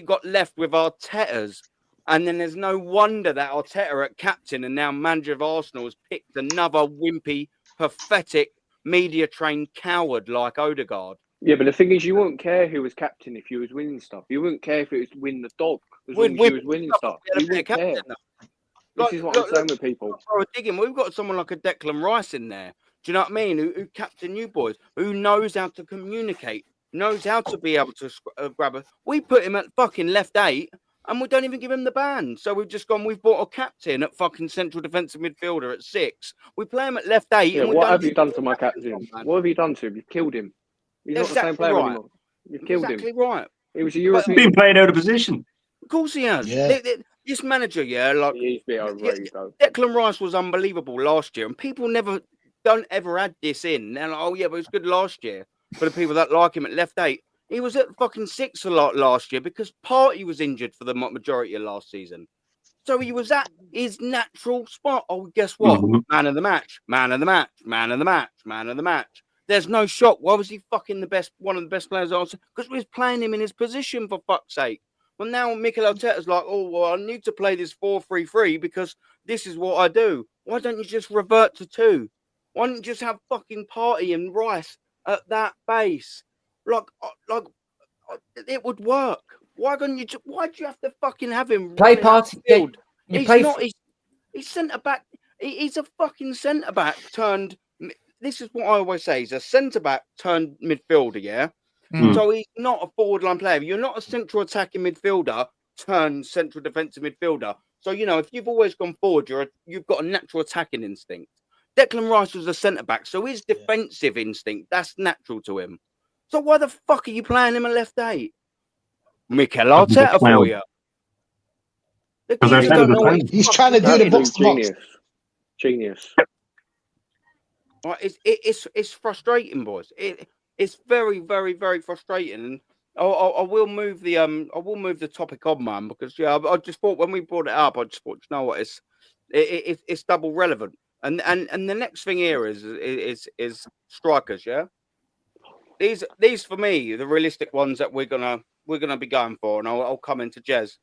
got left with Arteta's And then there's no wonder that Arteta at captain and now manager of Arsenal has picked another wimpy, pathetic, media-trained coward like Odegaard. Yeah, but the thing is, you wouldn't care who was captain if you was winning stuff. You wouldn't care if it was win the dog as long as you was winning stuff. You wouldn't care. This is what I'm saying with people. We've got someone like a Declan Rice in there. Do you know what I mean? Who captain you boys? Who knows how to communicate? Knows how to be able to grab a. We put him at fucking left 8, and we don't even give him the ban. So we've just gone. We've bought a captain at fucking central defensive midfielder at 6. We play him at left 8. Yeah, and what have you done to my captain? What have you done to him? You've killed him. He's not the same player anymore. You've killed him. Exactly right. He was a He's European. been played out of position. Of course he has. Yeah. This manager, like He's a bit overrated though. Declan Rice was unbelievable last year, and people don't ever add this in. They're like, oh yeah, but it was good last year. For the people that like him at left 8, he was at fucking 6 a lot last year because Partey was injured for the majority of last season. So he was at his natural spot. Oh, guess what? Man of the match, man of the match, man of the match, man of the match. There's no shock. Why was he fucking one of the best players on? Because we was playing him in his position, for fuck's sake. Well, now Mikel Arteta's like, oh, well, I need to play this 4-3-3 because this is what I do. Why don't you just revert to 2? Why don't you just have fucking Partey and Rice at that base? Like it would work. Why do you have to fucking have him Play Partey? field? He's He's centre back. He's a fucking centre back turned. This is what I always say. He's a centre back turned midfielder. Yeah. So he's not a forward line player. You're not a central attacking midfielder turned central defensive midfielder. So if you've always gone forward, you've got a natural attacking instinct. Declan Rice was a centre back, so his defensive instinct that's natural to him. So why the fuck are you playing him at left 8? Mikel Arteta for you. He's trying to do the box to box. Genius. Right, it's frustrating, boys. It's very, very, very frustrating. I will move the topic on, man, because I just thought when we brought it up, I just thought, you know what, it's double relevant. And the next thing here is strikers, yeah. These for me, the realistic ones that we're gonna be going for, and I'll come into Jez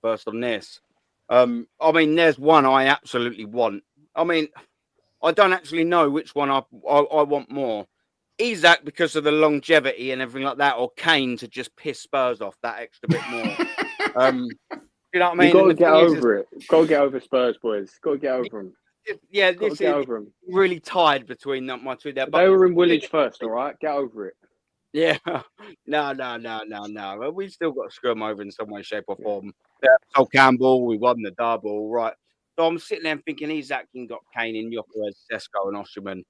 first on this. I mean, there's one I absolutely want. I mean, I don't actually know which one I want more. Isak because of the longevity and everything like that, or Kane to just piss Spurs off that extra bit more. You know what I mean? You've got to get over it. Got to get over Spurs, boys. Got to get over them. Yeah, this is really tied between my two there. They were in Woolwich first, all right? Get over it. Yeah. No. We've still got to screw them over in some way, shape, or form. So Campbell, we won the double, right? So I'm sitting there thinking Isak got Kane in Gyökeres, Sesko, and Osimhen.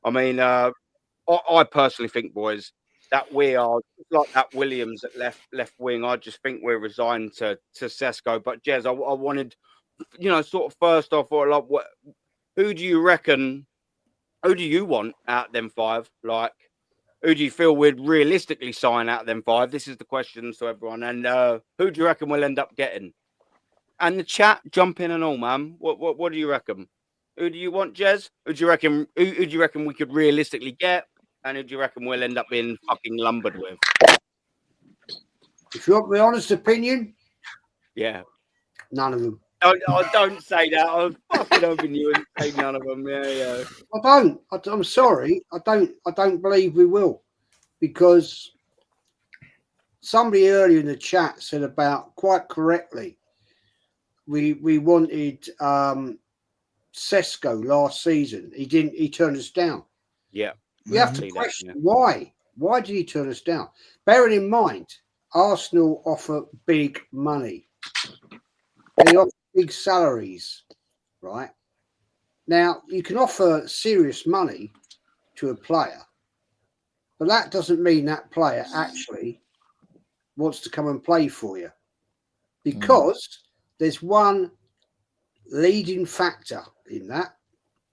I mean, I personally think, boys, that we are like that Williams at left wing. I just think we're resigned to Sesko. But Jez, I wanted, sort of first off, or like, who do you reckon? Who do you want out of them 5? Like, who do you feel we'd realistically sign out of them 5? This is the question to everyone. And who do you reckon we'll end up getting? And the chat, jump in and all, man. What do you reckon? Who do you want, Jez? Who do you reckon? Who do you reckon we could realistically get? And who do you reckon we'll end up being fucking lumbered with? If you want my honest opinion, yeah, none of them. Don't say that. I was fucking hoping you wouldn't say none of them. Yeah. I don't. I'm sorry. I don't believe we will, because somebody earlier in the chat said about quite correctly. We wanted Sesko last season. He didn't. He turned us down. Yeah. You have to question why. Why did he turn us down? Bearing in mind, Arsenal offer big money. They offer big salaries, right? Now, you can offer serious money to a player, but that doesn't mean that player actually wants to come and play for you, because there's one leading factor in that,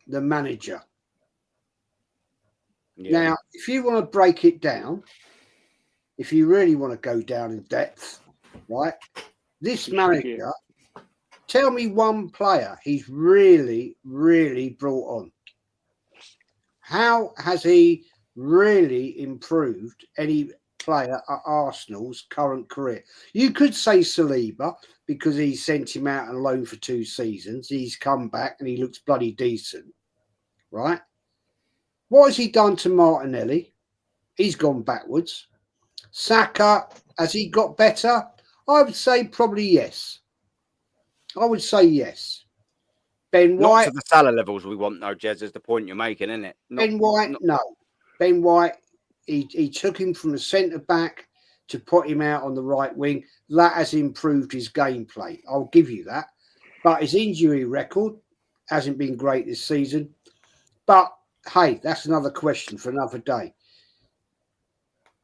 the manager. Yeah. Now, if you want to break it down, if you really want to go down in depth, right, this manager, tell me one player he's really, really brought on. How has he really improved any player at Arsenal's current career? You could say Saliba because he sent him out on loan for 2 seasons. He's come back and he looks bloody decent, right? What has he done to Martinelli? He's gone backwards. Saka, has he got better? I would say probably yes. I would say yes. Ben Not White. to the Salah levels we want, though, Jez, is the point you're making, isn't it? Ben White, no. Ben White, he took him from the centre back to put him out on the right wing. That has improved his gameplay. I'll give you that. But his injury record hasn't been great this season. But hey, that's another question for another day.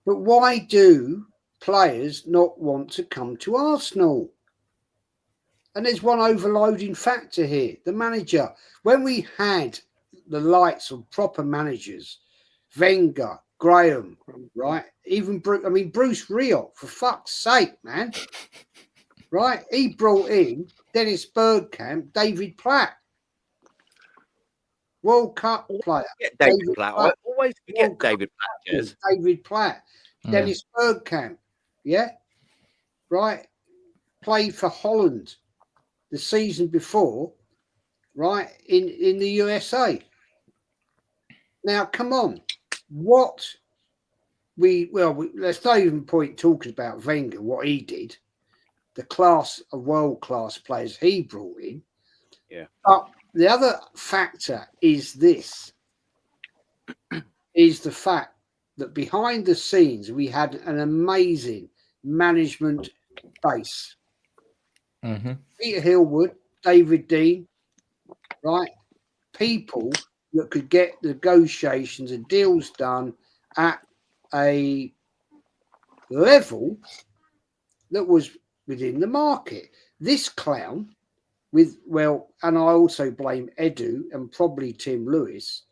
But why do players not want to come to Arsenal? And there's one overloading factor here. The manager. When we had the likes of proper managers, Wenger, Graham, right? Even Bruce Rioch, for fuck's sake, man. Right? He brought in Dennis Bergkamp, David Platt. World Cup player. David Platt. I always forget David Platt, Jez. David Platt. Dennis Bergkamp. Yeah? Right? Played for Holland the season before, right? In the USA. Now, come on. Let's not even point talking about Wenger, what he did, the class of world-class players he brought in. Yeah. But the other factor is this, is the fact that behind the scenes, we had an amazing management base. Peter Hillwood, David Dean, right? People that could get negotiations and deals done at a level that was within the market. This clown and I also blame Edu and probably Tim Lewis,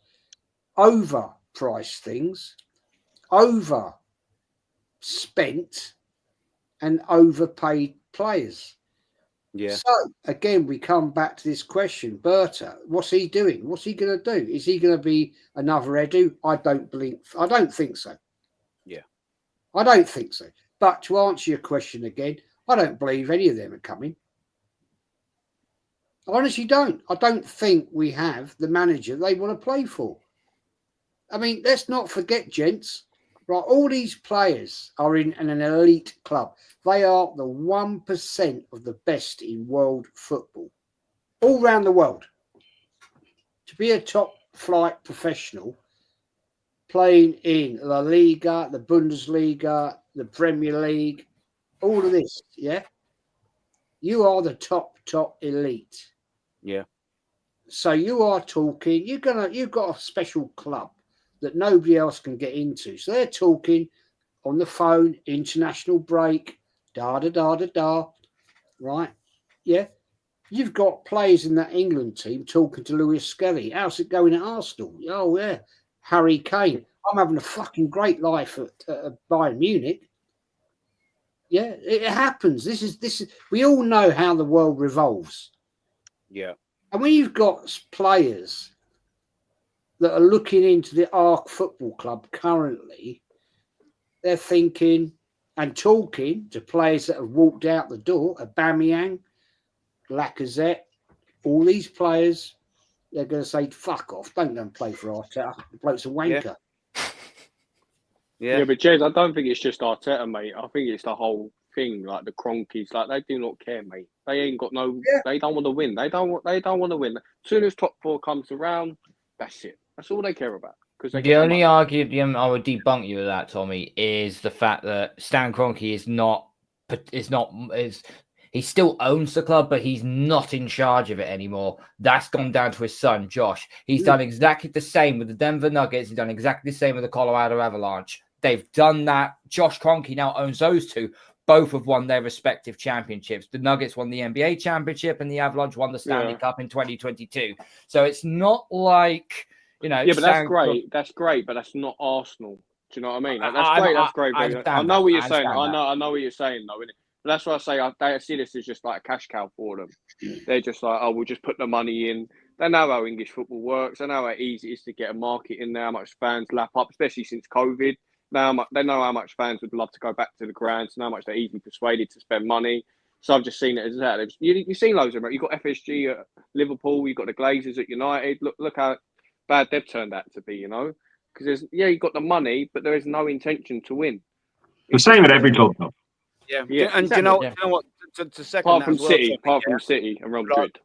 overpriced things, overspent and overpaid players. Yeah. So again, we come back to this question: Berta, what's he doing? What's he going to do? Is he going to be another Edu? I don't think so. Yeah, I don't think so. But to answer your question again, I don't believe any of them are coming. I honestly don't. I don't think we have the manager they want to play for. I mean, let's not forget, gents. Right, all these players are in an elite club. They are the 1% of the best in world football, all around the world. To be a top flight professional, playing in La Liga, the Bundesliga, the Premier League, all of this, yeah? You are the top elite. Yeah. So you are talking, you've got a special club that nobody else can get into. So they're talking on the phone, international break, right? Yeah. You've got players in that England team talking to Lewis Skelly. How's it going at Arsenal? Oh, yeah. Harry Kane. I'm having a fucking great life at Bayern Munich. Yeah, it happens. This is. We all know how the world revolves. Yeah. And when you've got players that are looking into the Arc Football Club currently, they're thinking and talking to players that have walked out the door, Aubameyang, Lacazette, all these players, they're going to say, fuck off, don't go and play for Arteta. The bloke's a wanker. Yeah, but Jez, I don't think it's just Arteta, mate. I think it's the whole thing, like the Cronkies, like they do not care, mate. They ain't got they don't want to win. They don't want to win. As soon as top 4 comes around, that's it. That's all they care about. The only argument I would debunk you with that, Tommy, is the fact that Stan Kroenke he still owns the club, but he's not in charge of it anymore. That's gone down to his son, Josh. He's done exactly the same with the Denver Nuggets. He's done exactly the same with the Colorado Avalanche. They've done that. Josh Kroenke now owns those two. Both have won their respective championships. The Nuggets won the NBA championship and the Avalanche won the Stanley Cup in 2022. So it's not like, Yeah, but that's great. That's great, but that's not Arsenal. Do you know what I mean? That's great. That's great. I know what you're saying. I know what you're saying, though, innit? But that's why I say I see this as just like a cash cow for them. They're just like, oh, we'll just put the money in. They know how English football works. They know how easy it is to get a market in there, how much fans lap up, especially since COVID. They know how much fans would love to go back to the grounds, and how much they're easily persuaded to spend money. So I've just seen it as that. You've seen loads of them. You've got FSG at Liverpool. You've got the Glazers at United. Look how bad they've turned out to be. Because you've got the money, but there is no intention to win. The same at every club, though. Yeah, Yeah, and do you know what? To second Apart that from as well, City, Tommy, apart from City and Real Madrid.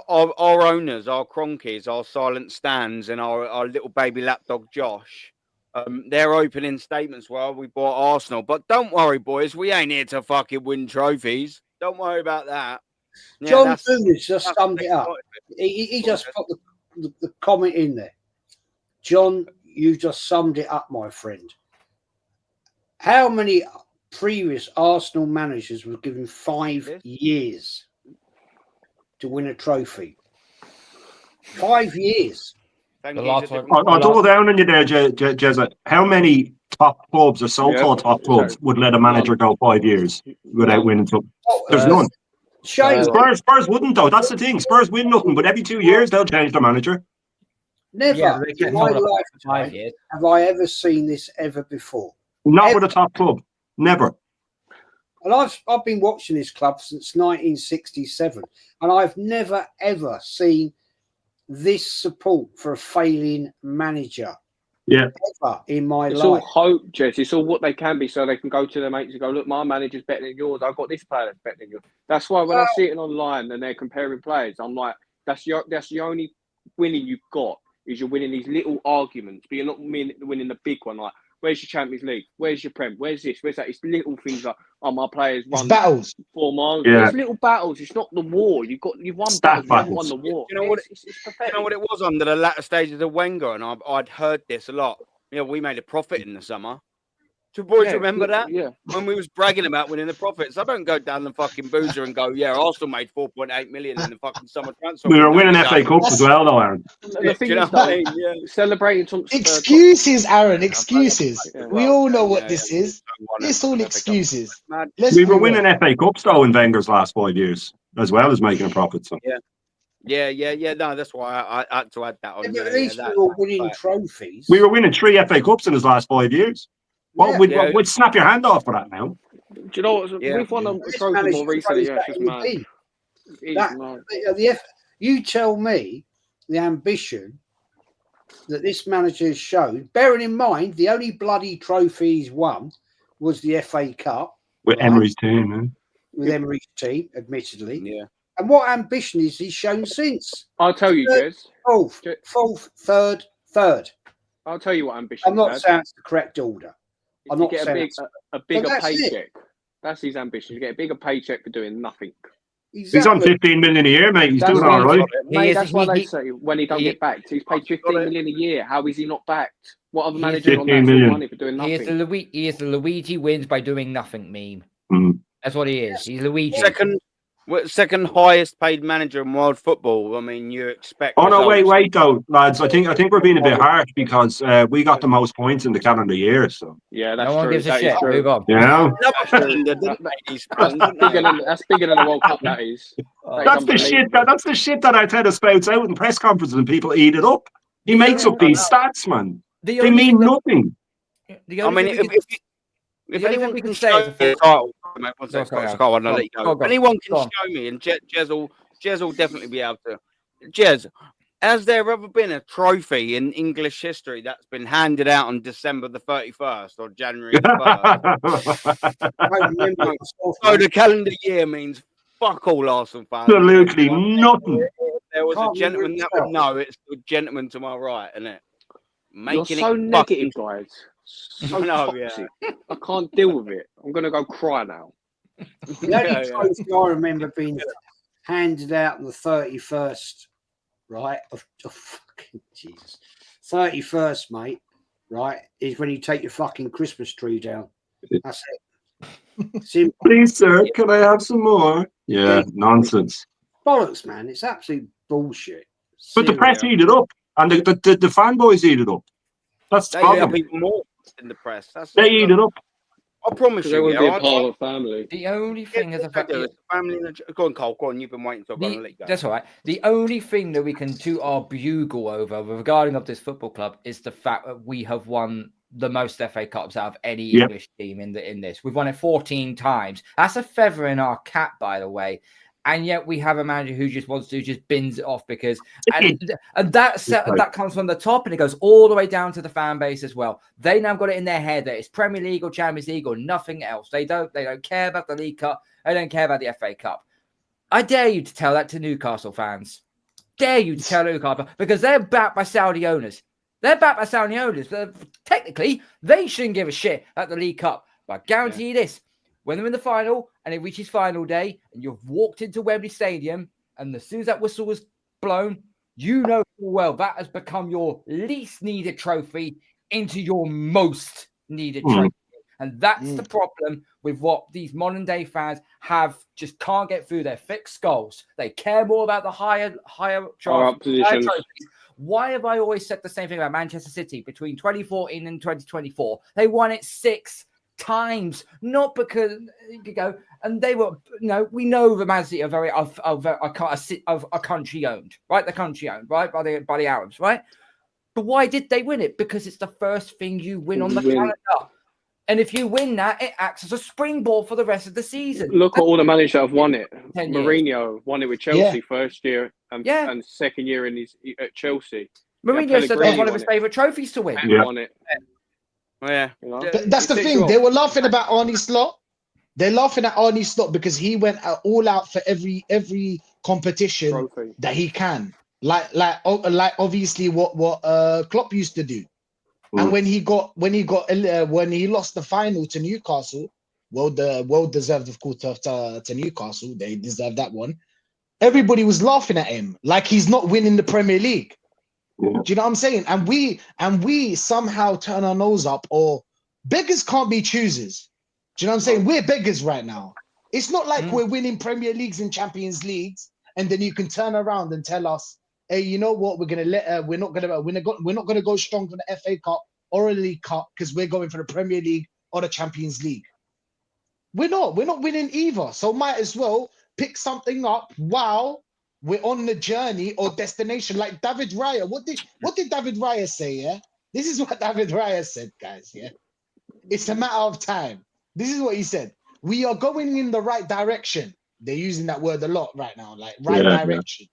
Our owners, our cronkies, our silent stands, and our little baby lapdog Josh, they're opening statements. Well, we bought Arsenal, but don't worry, boys, we ain't here to fucking win trophies. Don't worry about that. Yeah, John that's- Boonis just that's summed it up. He just put the comment in there. John, you just summed it up, my friend. How many previous Arsenal managers were given 5 years to win a trophy? 5 years. Thank The you. last one- I'll double down on you there, Jezza. How many top clubs or so-called top clubs would let a manager go 5 years without winning something? There's none. Shame. Spurs wouldn't, though. That's the thing. Spurs win nothing, but every 2 years they'll change their manager. Never Yeah, they get in my told up lifetime 5 years. have I ever seen this ever before. Not with a top club. Never. And I've been watching this club since 1967, and I've never ever seen this support for a failing manager. Yeah. Ever in my It's all life. hope, Jess. It's all what they can be, so they can go to their mates and go, look, my manager's better than yours. I've got this player that's better than yours. That's why when I see it online and they're comparing players, I'm like, that's the only winning you've got is you're winning these little arguments, but you're not winning the big one. Like, where's your Champions League? Where's your Prem? Where's this? Where's that? It's little things like, oh, my players It's run battles. 4 miles. Yeah. It's little battles. It's not the war. You've won Stat battles. You haven't battles. won the war. You know what? It's You pathetic. know what it was under the latter stages of Wenger, and I'd heard this a lot. We made a profit in the summer. Do you boys remember that? Yeah. When we was bragging about winning the profits, I don't go down the fucking boozer and go, yeah, Arsenal made 4.8 million in the fucking summer transfer. We were winning window. FA Cups as well, though, Aaron. The thing Do you know is, what I though, mean? Yeah. celebrating some Excuses, Aaron. Excuses. Yeah. We all know what Yeah, this yeah. is. It's all excuses. Mad. Let's We be were winning real. FA Cups, though, in Wenger's last 5 years, as well as making a profit. So. Yeah. No, that's why I had to add that on. Yeah, Yeah, but at least that- we were winning that's trophies. We were winning 3 FA Cups in his last 5 years. Well, Yeah. we'd snap your hand off for that now. Do you know what? Yeah. We've won a This trophy manager more recently. throws Yeah, that it's just in the mad. bin. It is That- mad. You tell me the ambition that this manager has shown, bearing in mind the only bloody trophy he's won was the FA Cup With Right. Emery's team, man. with Emery's team, admittedly. Yeah. And what ambition has he shown since? I'll tell you, Jez. Fourth, third. I'll tell you what ambition. I'm not he's saying it's the correct order. had. I'm To not get saying a bigger that's it. paycheck. That's his ambition. To get a bigger paycheck for doing nothing. He's on 15 million a year, mate. He's That's doing why all right. Mate, is- that's why they he- say when he don't he- get backed, he's paid 15 Got it. million a year. How is he not backed? What other He's manager on 15 that sort of million. money for doing He is nothing? the Luigi wins by doing nothing meme. Mm. That's what he is. He's Luigi. Second highest paid manager in world football. I mean, you expect. Oh no, results. wait, though, lads. I think we're being a bit harsh because we got the most points in the calendar year. So Yeah, that's No one true. gives a That is shit. true. Move on. you know, Another defender didn't make these fans, didn't they? That's bigger than the World Cup. That is. That is that's the shit. unbelievable. That's the shit that Arteta spouts out in press conferences and people eat it up. He makes up these stats, man. The They only mean thing that- nothing. the I only mean, thing we can- if the only anyone thing we can can say show is a me the full- title, mate, one Go sec, on, Scott, go Scott, I'll on. let you Go go. on, go on. Anyone can Go on. show me, and Jez will definitely be able to. Jez, has there ever been a trophy in English history that's been handed out on December the 31st or January the 1st? I don't remember myself, So mate. the calendar year means fuck all Arsenal fans. Absolutely nothing. If there was a Can't gentleman remember that would itself. know, it's the gentleman to my right, isn't it? You're Making so it negative, guys. So I know, yeah. toxic. I can't deal with it. I'm gonna go cry now. The only trophy I remember being handed out on the 31st, right? Of fucking Jesus. 31st, mate, right? Is when you take your fucking Christmas tree down. That's it. Simple. Please, sir, can I have some more? Yeah, nonsense. Bollocks, man. It's absolute bullshit. But the Serious. press eat it up, and the fanboys eat it up. That's the They have problem. even more in the press. That's They eat it up. I promise Because they you. want to be Yeah, a part of a family. The only thing is the fact it's a family. Go on, Cole. Go on. You've been waiting to go. Let you go. that's all right. The only thing that we can toot our bugle over regarding of this football club is the fact that we have won the most FA Cups out of any English team in this. We've won it 14 times. That's a feather in our cap, by the way. And yet we have a manager who just wants to just bins it off because and that comes from the top and it goes all the way down to the fan base as well. They now got it in their head that it's Premier League or Champions League or nothing else. They don't care about the League Cup. They don't care about the FA Cup. I dare you to tell that to Newcastle fans. Dare you to tell Newcastle because they're backed by Saudi owners. They're backed by Saudi owners. Technically, they shouldn't give a shit at the League Cup. But I guarantee you this. When they're in the final and it reaches final day and you've walked into Wembley Stadium and as soon as that whistle was blown, you know well that has become your least needed trophy into your most needed trophy. And that's the problem with what these modern day fans just can't get through their thick skulls. They care more about the higher positions. Why have I always said the same thing about Manchester City between 2014 and 2024? They won it 6 times, not because and they were we know the Man City are very a country owned, right? The country owned, right, by the Arabs, right? But why did they win it? Because it's the first thing you win on the calendar. And if you win that, it acts as a springboard for the rest of the season. Look at all the managers that have won it. Mourinho won it with Chelsea first year and second year at Chelsea. Mourinho said that was one of his favourite trophies to win. Won it. Yeah. That's the thing. They were laughing about Arne Slot. They're laughing at Arne Slot because he went all out for every competition that he can. Like obviously what Klopp used to do. And when he lost the final to Newcastle, well deserved, of course, to Newcastle. They deserved that one. Everybody was laughing at him like he's not winning the Premier League. Do you know what I'm saying? And we somehow turn our nose up, or beggars can't be choosers. Do you know what I'm saying? We're beggars right now. It's not like we're winning Premier Leagues and Champions Leagues, and then you can turn around and tell us, hey, you know what? We're not gonna go strong for the FA Cup or a League Cup because we're going for the Premier League or the Champions League. We're not winning either. So might as well pick something up while we're on the journey or destination. Like David Raya. What did David Raya say? Yeah, this is what David Raya said, guys. Yeah, it's a matter of time. This is what he said. We are going in the right direction. They're using that word a lot right now, like direction.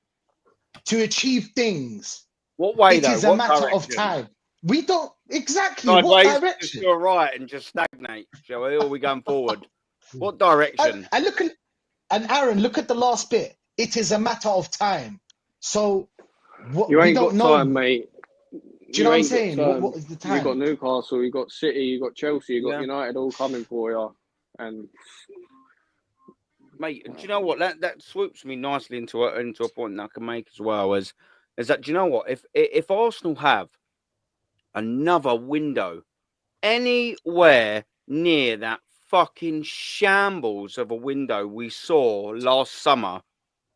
To achieve things. What way, It is a matter of time. We don't exactly what direction. You're right, and just stagnate, shall we? Or are we going forward? What direction? And look and Aaron, look at the last bit. It is a matter of time. So what you ain't we don't got know. time, mate. Do you know what I'm saying? What is the time? You got Newcastle, you got City, you got Chelsea, you got United all coming for you, and mate, do you know what? That swoops me nicely into a point that I can make as well is that, do you know what? If Arsenal have another window anywhere near that fucking shambles of a window we saw last summer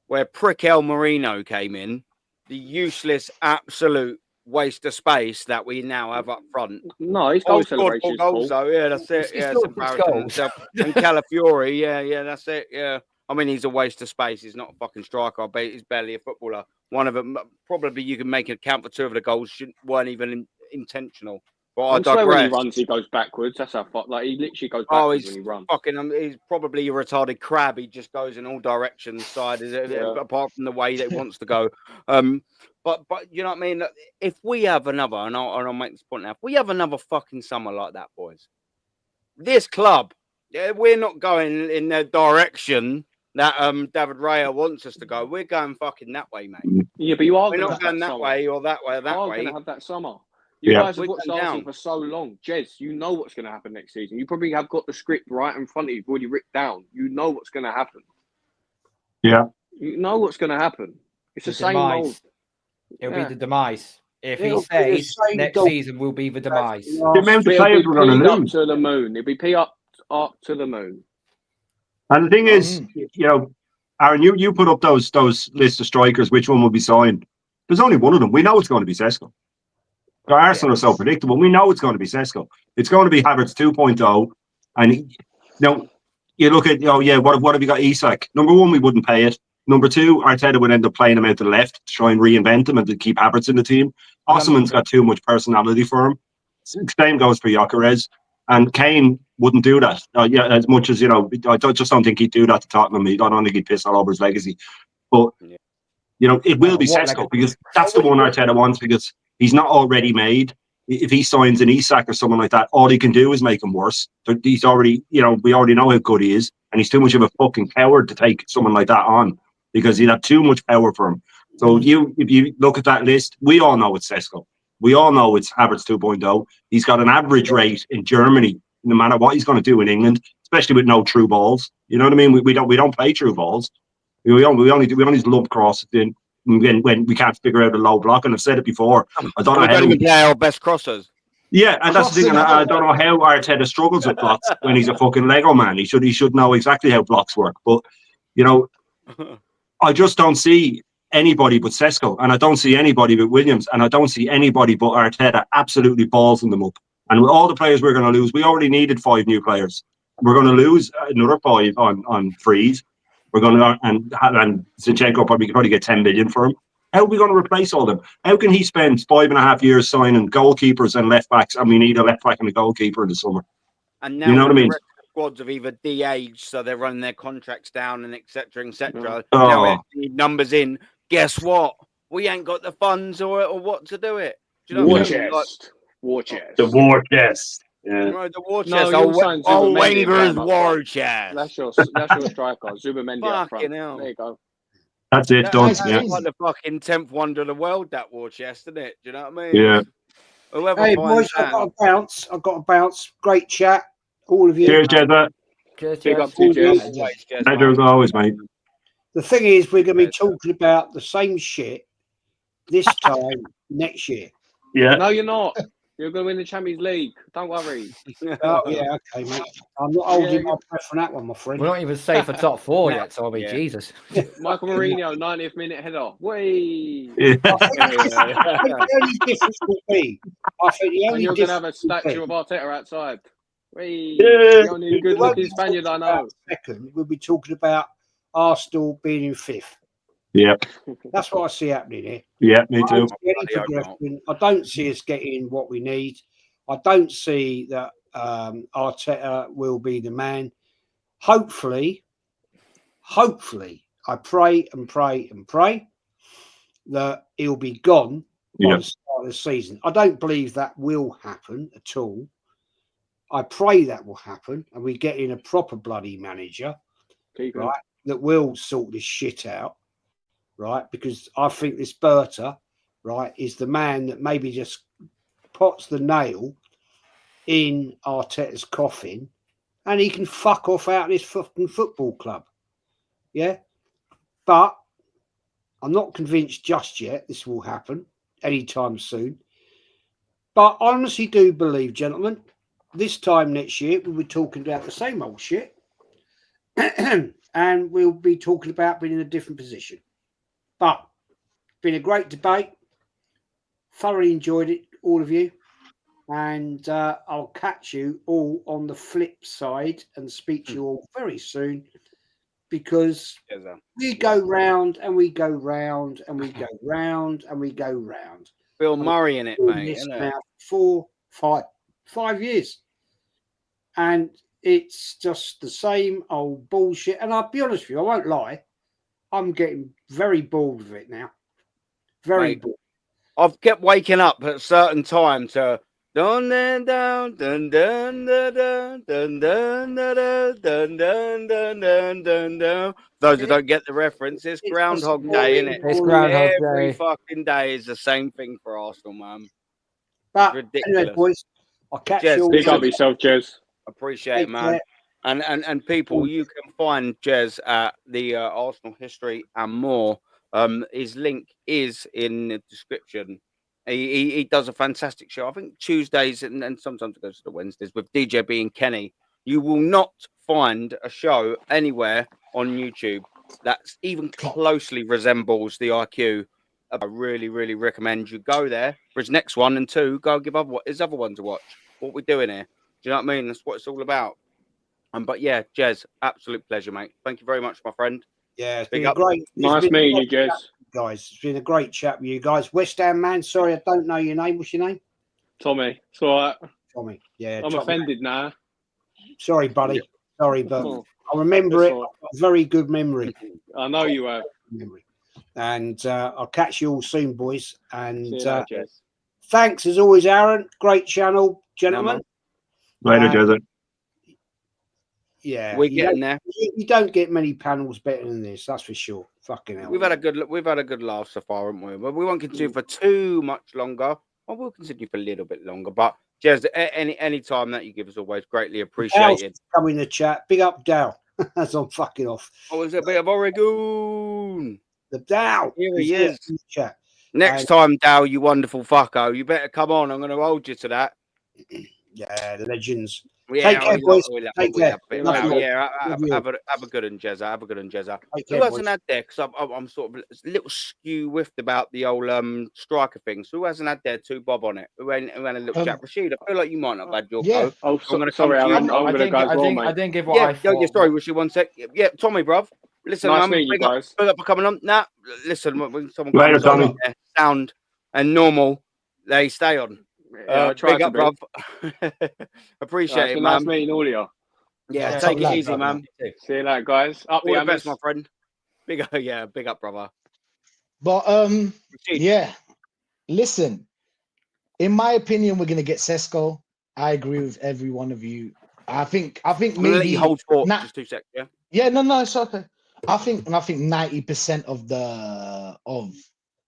where Prick El Marino came in, the useless absolute waste of space that we now have up front. No, he's goal celebration. Goals though, yeah, that's it. Yeah, it's embarrassing. And Calafiori, yeah, that's it. Yeah, I mean, he's a waste of space. He's not a fucking striker. I bet he's barely a footballer. One of them, probably you can make an account for 2 of the goals weren't even intentional. But I digress. When he runs, he goes backwards. That's how he literally goes backwards when he runs. He's probably a retarded crab. He just goes in all directions, apart from the way that he wants to go. But you know what I mean? If we have another, and I'll make this point now, if we have another fucking summer like that, boys, this club, we're not going in the direction that David Raya wants us to go. We're going fucking that way, mate. Yeah, but you are. We're not going that way or that way or that way. We're going to have that summer. You guys have watched Arsenal for so long. Jez, you know what's going to happen next season. You probably have got the script right in front of you. You've already written down. You know what's going to happen. Yeah. You know what's going to happen. It's the same old. It'll be the demise. If he says next season will be the demise. The amount of players we're going to lose. To the moon. It'll be up to the moon. And the thing is, Aaron, you put up those lists of strikers. Which one will be signed? There's only one of them. We know it's going to be Sesko. Arsenal are so predictable. We know it's going to be Sesko. It's going to be Havertz 2.0. And you look at what have you got? Isak. Number one, we wouldn't pay it. Number two, Arteta would end up playing him out to the left to try and reinvent him and to keep Havertz in the team. Osman's got too much personality for him. Same goes for Gyökeres. And Kane wouldn't do that. Yeah, as much as, just don't think he'd do that to Tottenham. I don't think he'd piss all over his legacy. But, it will be Sesko, because that's the one Arteta wants, because he's not already made. If he signs an Isak or someone like that, all he can do is make him worse. He's already, we already know how good he is, and he's too much of a fucking coward to take someone like that on, because he'd have too much power for him. So if you look at that list, we all know it's Sesko. We all know it's Havertz 2.0. He's got an average rate in Germany, no matter what he's going to do in England, especially with no true balls. You know what I mean? We don't play true balls. We only lump crosses in when we can't figure out a low block. And I've said it before. I don't know how even play our best crossers. Yeah, and that's the thing. And I don't know how Arteta struggles with blocks when he's a fucking Lego man. He should know exactly how blocks work. But I just don't see anybody but Sesko, and I don't see anybody but Williams, and I don't see anybody but Arteta absolutely ballsing them up. And with all the players we're going to lose, we already needed 5 new players. We're going to lose another 5 on freeze. We're going to and Zinchenko probably get 10 million for him. How are we going to replace all them? How can he spend 5.5 years signing goalkeepers and left backs, and we need a left back and a goalkeeper in the summer? And now you know what I mean? Squads have either de-aged, so they're running their contracts down and etc. etc. Oh. Now we need numbers in. Guess what? We ain't got the funds or what to do it. Do you know War what I mean? chest. War chest. The war chest. Yeah. Right, the war No, chest. you're saying Zubimendi Wenger's up front. war chest. That's your striker, Zubimendi up front. Fucking hell. There you go. That's it, done. That's Yeah. like the fucking 10th wonder of the world, that war chest, isn't it? Do you know what I mean? Yeah. Whoever Hey, finds boys, I've that. got to bounce. I've got to bounce. Great chat, all of you. Cheers, Jezza. Cheers, Big Jez. up to you, Jez. Always, Jez, Pleasure as mate. always, mate. The thing is, we're going to be talking about the same shit this time next year. Yeah. No, you're not. You're going to win the Champions League. Don't worry. Oh, yeah, okay, mate. I'm not holding my breath on that one, my friend. We're not even safe for top 4 yet, so I'll be Yeah. Jesus. Michael Mourinho, 90th minute header. Whee! Yeah. I think the only difference will be, And you're going to have a statue of Arteta outside. Whee! Yeah. The only good-looking Spaniard I know. Second, we'll be talking about Arsenal being in 5th. Yeah. That's what I see happening here. Yeah, me I too. don't see any progression. I don't see us getting what we need. I don't see that Arteta will be the man. Hopefully, I pray and pray and pray that he'll be gone by the start of the season. I don't believe that will happen at all. I pray that will happen and we get in a proper bloody manager, right, that will sort this shit out. Right, because I think this Berta, right, is the man that maybe just pots the nail in Arteta's coffin, and he can fuck off out of this fucking football club. Yeah, but I'm not convinced just yet this will happen anytime soon. But I honestly do believe, gentlemen, this time next year we'll be talking about the same old shit, and we'll be talking about being in a different position. But it's been a great debate. Thoroughly enjoyed it, all of you. And I'll catch you all on the flip side and speak to you all very soon, because we go round and we go round and we go round and we go round. Bill Murray in it, mate. This Isn't it? now 5 years. And it's just the same old bullshit. And I'll be honest with you, I won't lie. I'm getting very bored of it now. Very Mate, bored. I've kept waking up at a certain time to dun dun dun dun dun dun dun dun dun dun dun dun dun dun dun. Those who don't get the reference, it's Groundhog Day, isn't it? It's Groundhog Every Day. fucking day is the same thing for Arsenal, man. But Ridiculous. anyway, boys, I'll catch Jez, you all. Big up yourself, Jez. Appreciate it, man. And people, you can find Jez at the Arsenal History and More. His link is in the description. He does a fantastic show. I think Tuesdays and sometimes it goes to the Wednesdays with DJ B and Kenny. You will not find a show anywhere on YouTube that even closely resembles the IQ. I really, really recommend you go there for his next one, and 2, go give his other one to watch. What we're doing here. Do you know what I mean? That's what it's all about. But yeah, Jez, absolute pleasure, mate. Thank you very much, my friend. Yeah, it's Big been up. great. Nice meeting you, Jez. Guys, it's been a great chat with you guys. West Ham man, sorry I don't know your name. What's your name? Tommy, it's all right. Tommy. Yeah, I'm Tommy. offended now. Sorry, buddy. Sorry, but Oh, I remember that's it. all right. I've got a very good memory. I know you have. And I'll catch you all soon, boys. And See you later, Jez. thanks as always, Aaron. Great channel, gentlemen. Later, Jez. Yeah, We're getting there. You don't get many panels better than this, that's for sure. Fucking hell. We've had a good laugh so far, haven't we? But we won't continue for too much longer. Well, we'll continue for a little bit longer. But Jez, any time that you give us always greatly appreciated. Come in the chat. Big up Dow. As I'm fucking off. Oh, is it a bit of Oregon? The Dow. Here he He's is. in the chat. Next time, Dow, you wonderful fucko. You better come on. I'm going to hold you to that. Yeah, the legends. Yeah, Take care, boys. Take care. Yeah, have a good one, Jezza. Have a good one, Jezza. Who hasn't had there? Because I'm sort of a little skew whiffed about the old striker thing. So who hasn't had there? Two Bob on it. Who ain't a little chat? Rashid, I feel like you might not have had your go. Oh, I'm gonna sorry, come to Aaron. you. I'm going to go as well, mate. I didn't give what I thought. Sorry, Rashid, one sec. Yeah, Tommy, bruv. Listen, Nice meeting you guys. Big up for coming on. Nah, listen, when someone Later, comes on Tommy. there, sound and normal, they stay on. Yeah, I tried big up, to be. bruv. Appreciate It's it, been man. nice meeting all of you. Yeah, take it easy, man. See you later, guys. Up All the the best, hammers. my friend. Big up, brother. But yeah. Listen, in my opinion, we're gonna get Sesko. I agree with every one of you. I think I'm gonna maybe let you hold for just 2 seconds, yeah? Yeah, no, it's okay. I think 90% of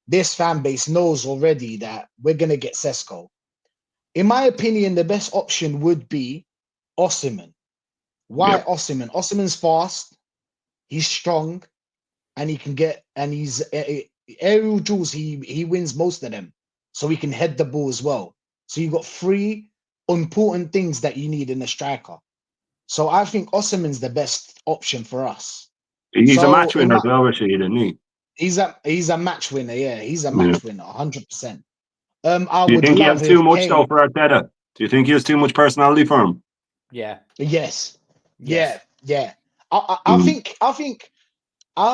this fan base knows already that we're gonna get Sesko. In my opinion, the best option would be Osimhen. Why Osimhen? Osimhen's fast, he's strong, and he can get he's aerial duels. He wins most of them, so he can head the ball as well. So you've got 3 important things that you need in a striker. So I think Osimhen's the best option for us. He's a match winner as well, Rashid, isn't he? He's a match winner. Yeah, he's a match winner, 100%. I Do you would think he love has too if much Kane- though for Arteta? Do you think he has too much personality for him? Yeah. Yes. Yeah. I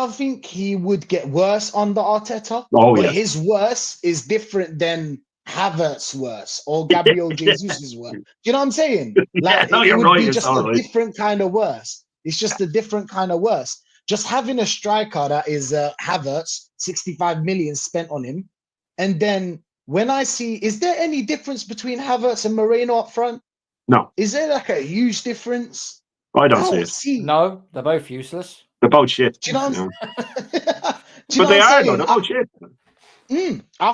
think he would get worse under Arteta. Oh, but yeah. his worse is different than Havertz's worse or Gabriel Jesus' worse. Do you know what I'm saying? Like no, it you're would right. be It's just all a right. different kind of worse. It's just a different kind of worse. Just having a striker that is Havertz, 65 million spent on him, and then when I see, is there any difference between Havertz and Moreno up front? No, Is there like a huge difference? I don't see it. No, they're both useless. They're both shit. Do you know what I'm But they are though. They're both shit. I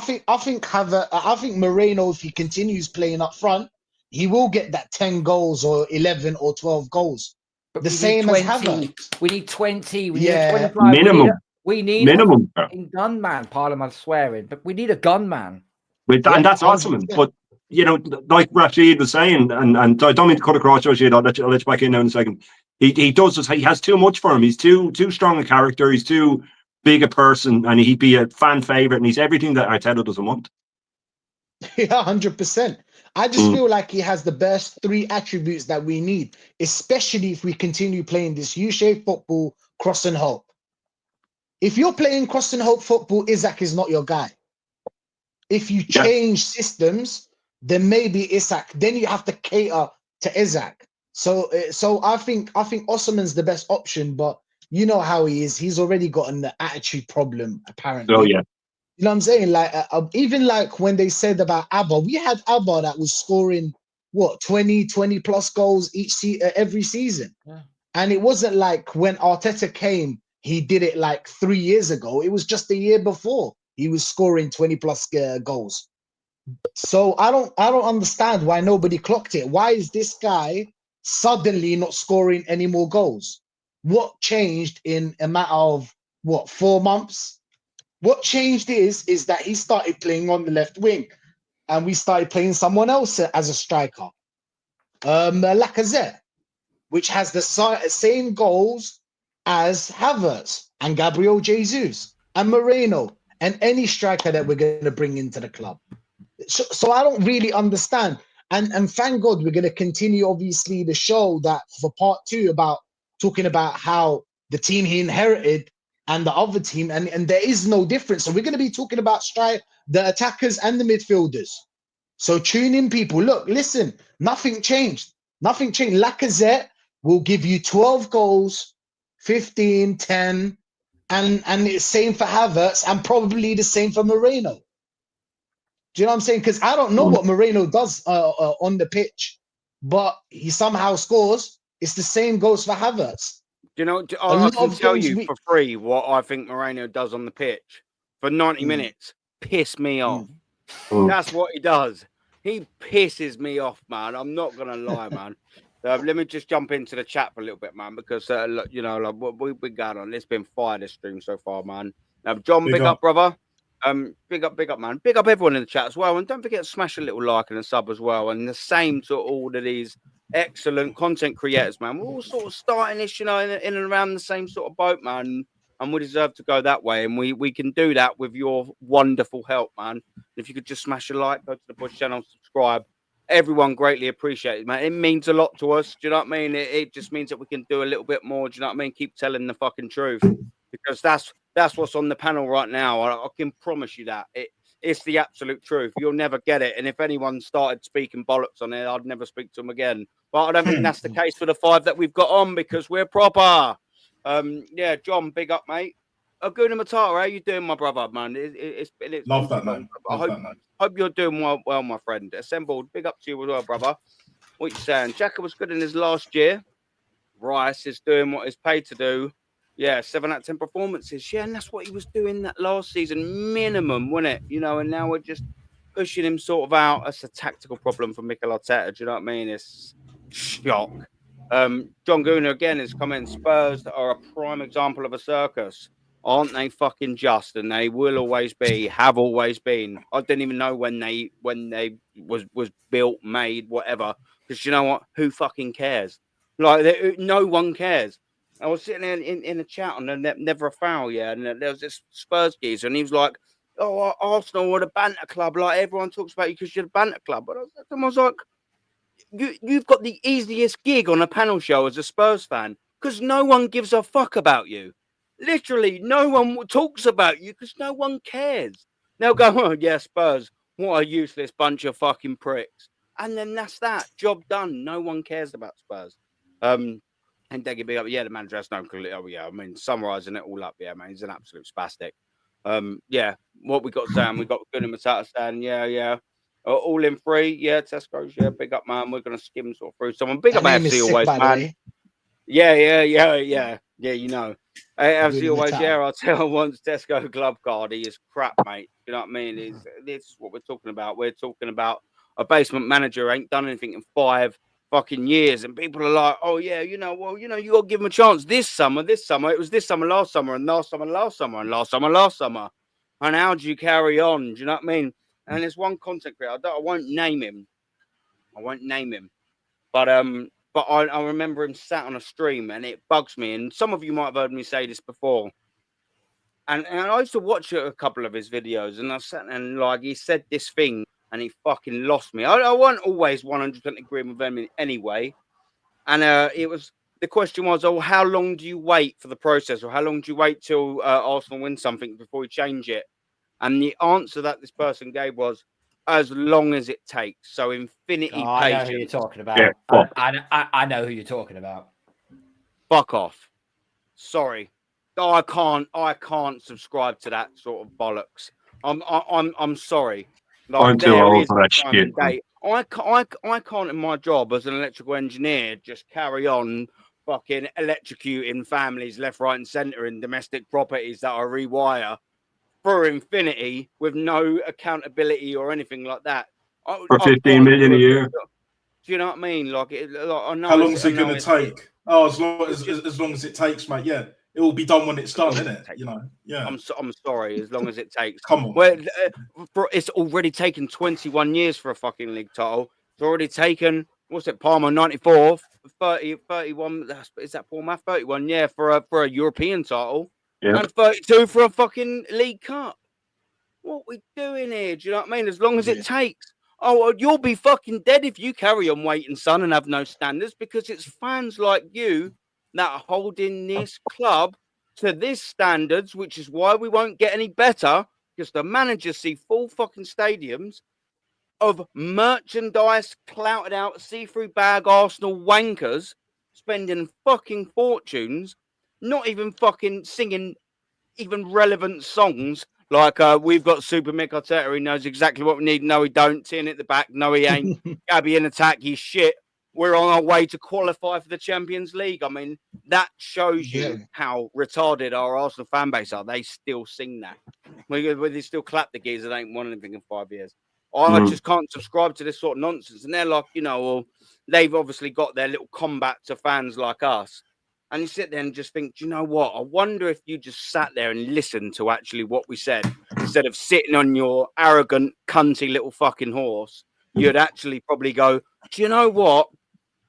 think Moreno, if he continues playing up front, he will get that 10 goals or 11 or 12 goals. But the we same need as 20. Havertz. We need 20. We Yeah. need 25. Minimum. We need Minimum. a fucking gunman. Pardon my swearing, but we need a gunman. And that's awesome. But you know, like Rashid was saying, and I don't mean to cut across Rashid. I'll let you back in now in a second. He does this. He has too much for him. He's too strong a character. He's too big a person, and he'd be a fan favorite. And he's everything that Arteta doesn't want. Yeah, 100%. I just feel like he has the best 3 attributes that we need, especially if we continue playing this U-shaped football, cross and hope. If you're playing cross and hope football, Isaac is not your guy. If you change systems, then maybe Isaac. Then you have to cater to Isaac. So I think Osimhen's the best option, but you know how he is. He's already got an attitude problem, apparently. Oh yeah. You know what I'm saying? Like even like when they said about Abba, we had Abba that was scoring what 20 plus goals every season. Yeah. And it wasn't like when Arteta came, he did it like 3 years ago. It was just the year before he was scoring 20 plus goals. So I don't understand why nobody clocked it. Why is this guy suddenly not scoring any more goals? What changed in a matter of 4 months? What changed is that he started playing on the left wing, and we started playing someone else as a striker, Lacazette, which has the same goals as Havertz and Gabriel Jesus and Moreno and any striker that we're going to bring into the club. So I don't really understand. And thank God we're going to continue, obviously, the show that for part 2 about talking about how the team he inherited and the other team, and there is no difference. So we're going to be talking about the attackers and the midfielders. So tune in, people. Look, listen, nothing changed. Nothing changed. Lacazette will give you 12 goals, 15, 10, and it's same for Havertz and probably the same for Moreno. Do you know what I'm saying? Because I don't know what Moreno does on the pitch, but he somehow scores. It's the same goes for Havertz. You know, I can tell you for free what I think Moreno does on the pitch for 90 minutes. Piss me off. That's what he does. He pisses me off, man. I'm not gonna lie, man. Let me just jump into the chat for a little bit, man, because look, you know, like what we've been going on. It's been fire this stream so far, man. Now, John, big up, brother. Big up, man. Big up everyone in the chat as well, and don't forget to smash a little like and a sub as well. And the same to all of these excellent content creators, man. We're all sort of starting this, you know, in and around the same sort of boat, man. And we deserve to go that way, and we can do that with your wonderful help, man. If you could just smash a like, go to the Push channel, subscribe. Everyone greatly appreciate it, man. It means a lot to us. Do you know what I mean? It just means that we can do a little bit more. Do you know what I mean? Keep telling the fucking truth, because that's what's on the panel right now. I can promise you that it's the absolute truth. You'll never get it. And if anyone started speaking bollocks on it, I'd never speak to them again. But I don't think that's the case for the 5 that we've got on, because we're proper. Yeah, John, big up, mate. Aguna Matata, how you doing, my brother, man? It's love that, man. Hope you're doing well, my friend. Assembled, big up to you as well, brother. What you saying? Xhaka was good in his last year. Rice is doing what he's paid to do. Yeah, 7 out of 10 performances. Yeah, and that's what he was doing that last season, minimum, wasn't it? You know, and now we're just pushing him sort of out. That's a tactical problem for Mikel Arteta. Do you know what I mean? It's shock. John Guna again is coming. Spurs are a prime example of a circus. Aren't they fucking just? And they will always be, have always been. I didn't even know when they was built, made, whatever. Because you know what? Who fucking cares? Like, no one cares. I was sitting in a chat on the Never a Foul, yeah, and there was this Spurs geezer, and he was like, "Oh, Arsenal are the banter club. Like, everyone talks about you because you're the banter club." But I was like, "You've got the easiest gig on a panel show as a Spurs fan, because no one gives a fuck about you. Literally, no one talks about you because no one cares. They'll go, oh, yeah, Spurs, what a useless bunch of fucking pricks. And then that's that. Job done. No one cares about Spurs. And they can be up, yeah, the manager has no clue. Oh, yeah, I mean, summarising it all up, yeah, man, he's an absolute spastic. Yeah, what we got saying, we got Guna Matata saying, yeah. All in free, yeah, Tesco's, yeah, big up, man. We're going to skim sort of through someone. Big up AFC always, man. Yeah, you know. AFC always, yeah, I'll tell once Tesco club card, he is crap, mate. You know what I mean? This is what we're talking about. We're talking about a basement manager ain't done anything in 5 fucking years, and people are like, oh, yeah, you know, well, you know, you got to give him a chance this summer. It was this summer, last summer, and last summer, and last summer. And how do you carry on? Do you know what I mean? And there's one content creator, I won't name him. But I remember him sat on a stream, and it bugs me. And some of you might have heard me say this before. And I used to watch a couple of his videos, and I sat and like he said this thing, and he fucking lost me. I wasn't always 100% agreeing with him anyway. And the question was, oh, how long do you wait for the process, or how long do you wait till Arsenal win something before you change it? And the answer that this person gave was, as long as it takes. So infinity patience. I know who you're talking about. Yeah, I know who you're talking about. Fuck off. Sorry. I can't subscribe to that sort of bollocks. I'm sorry. Like, I'm too old for that shit. I can't in my job as an electrical engineer just carry on fucking electrocuting families left, right, and centre in domestic properties that I rewire for infinity with no accountability or anything like that. For 15 million a year. Do you know what I mean? Like, I know. How long is it going to take? Oh, as long as it takes, mate. Yeah, it will be done when it's done, isn't it? You know. Yeah. I'm sorry. As long as it takes. Come on. Well, it's already taken 21 years for a fucking league title. It's already taken. What's it? Parma 94, 30, 31. Is that poor math? 31. Yeah, for a European title. Yeah. And 32 for a fucking League Cup. What we doing here? Do you know what I mean? As long as it takes. Oh, you'll be fucking dead if you carry on waiting, son, and have no standards, because it's fans like you that are holding this club to this standards, which is why we won't get any better, because the managers see full fucking stadiums. of merchandise clouted out see-through bag Arsenal wankers spending fucking fortunes, not even fucking singing even relevant songs like we've got Super Mick Arteta, he knows exactly what we need. No, he don't. Tin at the back. No, he ain't. Gabby in attack. He's shit. We're on our way to qualify for the Champions League. I mean, that shows you how retarded our Arsenal fan base are. They still sing that. They still clap the gears that ain't won anything in 5 years. I just can't subscribe to this sort of nonsense. And they're like, you know, well, they've obviously got their little combat to fans like us. And you sit there and just think, do you know what? I wonder if you just sat there and listened to actually what we said instead of sitting on your arrogant, cunty little fucking horse. You'd actually probably go, do you know what?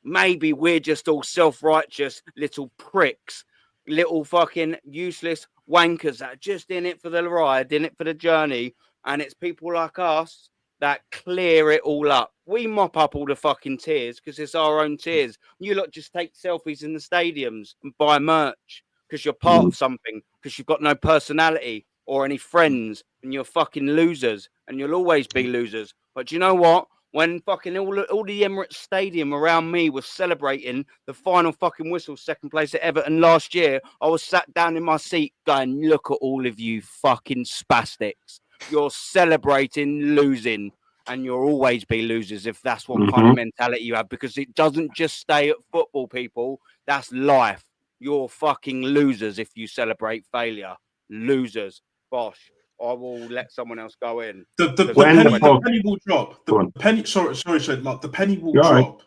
Maybe we're just all self-righteous little pricks, little fucking useless wankers that are just in it for the ride, in it for the journey. And it's people like us that clear it all up. We mop up all the fucking tears because it's our own tears. You lot just take selfies in the stadiums and buy merch because you're part of something, because you've got no personality or any friends, and you're fucking losers, and you'll always be losers. But do you know what? When fucking all the Emirates Stadium around me was celebrating the final fucking whistle, second place at Everton last year, I was sat down in my seat going, look at all of you fucking spastics. You're celebrating losing, and you'll always be losers if that's what kind of mentality you have, because it doesn't just stay at football, people. That's life. You're fucking losers if you celebrate failure. Losers. Bosh. I will let someone else go in. The penny will drop. The penny. Sorry. Like the penny will drop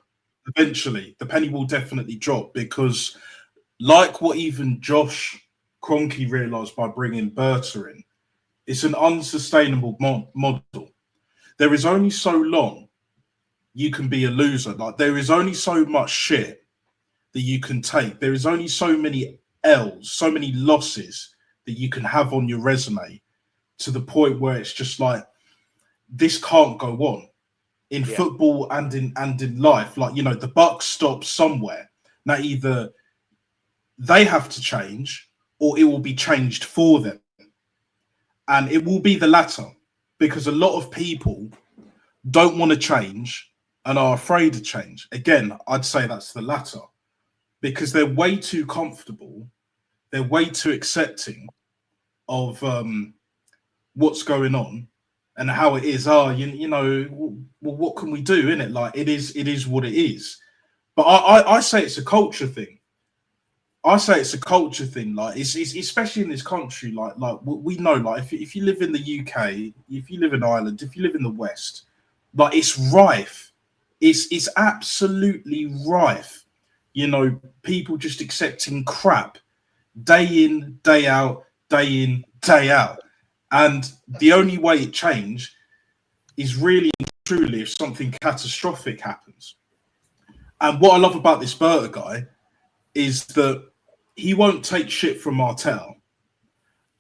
eventually. The penny will definitely drop because, like what even Josh Kroenke realised by bringing Berta in, it's an unsustainable model. There is only so long you can be a loser. Like there is only so much shit that you can take. There is only so many L's, so many losses that you can have on your resume, to the point where it's just like, this can't go on in football and in life. Like, you know, the buck stops somewhere. Now either they have to change or it will be changed for them. And it will be the latter, because a lot of people don't want to change and are afraid to change. Again, I'd say that's the latter, because they're way too comfortable. They're way too accepting of what's going on and how it is. You know, well, what can we do in it? Like it is what it is. But I say it's a culture thing. I say it's a culture thing. Like it's especially in this country. Like we know. Like if you live in the UK, if you live in Ireland, if you live in the West, like it's rife. It's absolutely rife. You know, people just accepting crap day in, day out, day in, day out. And the only way it changed is really and truly if something catastrophic happens. And what I love about this Berta guy is that he won't take shit from Arteta.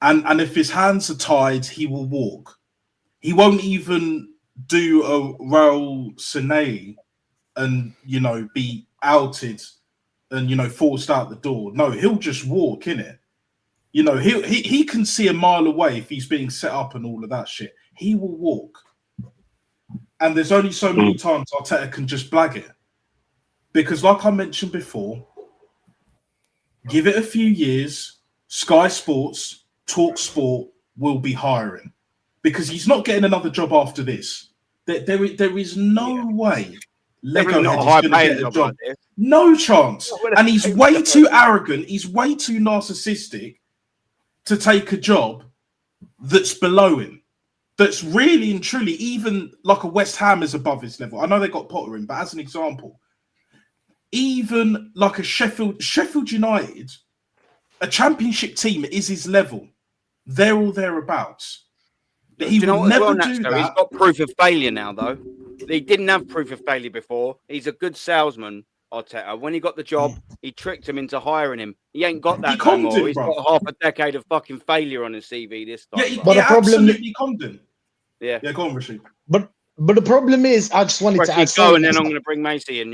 And if his hands are tied, he will walk. He won't even do a Raul Sine and, you know, be outed and, you know, forced out the door. No, he'll just walk, innit? You know, he can see a mile away if he's being set up and all of that shit. He will walk. And there's only so many times Arteta can just blag it. Because like I mentioned before, give it a few years, Sky Sports, Talk Sport will be hiring. Because he's not getting another job after this. There is no way Lego is going to get a job. Like no chance. And he's way too arrogant. He's way too narcissistic to take a job that's below him. That's really and truly, even like a West Ham is above his level. I know they got Potter in, but as an example, even like a Sheffield United, a championship team is his level. They're all thereabouts. But he will never do that. He's got proof of failure now, though. He didn't have proof of failure before. He's a good salesman, Arteta. When he got the job, he tricked him into hiring him. He ain't got that no more. He's got half a decade of fucking failure on his CV this time. Yeah, but the problem absolutely condemned. Yeah, go on, Rashid. But the problem is, I just wanted to add something. And then I'm going to bring Macy in.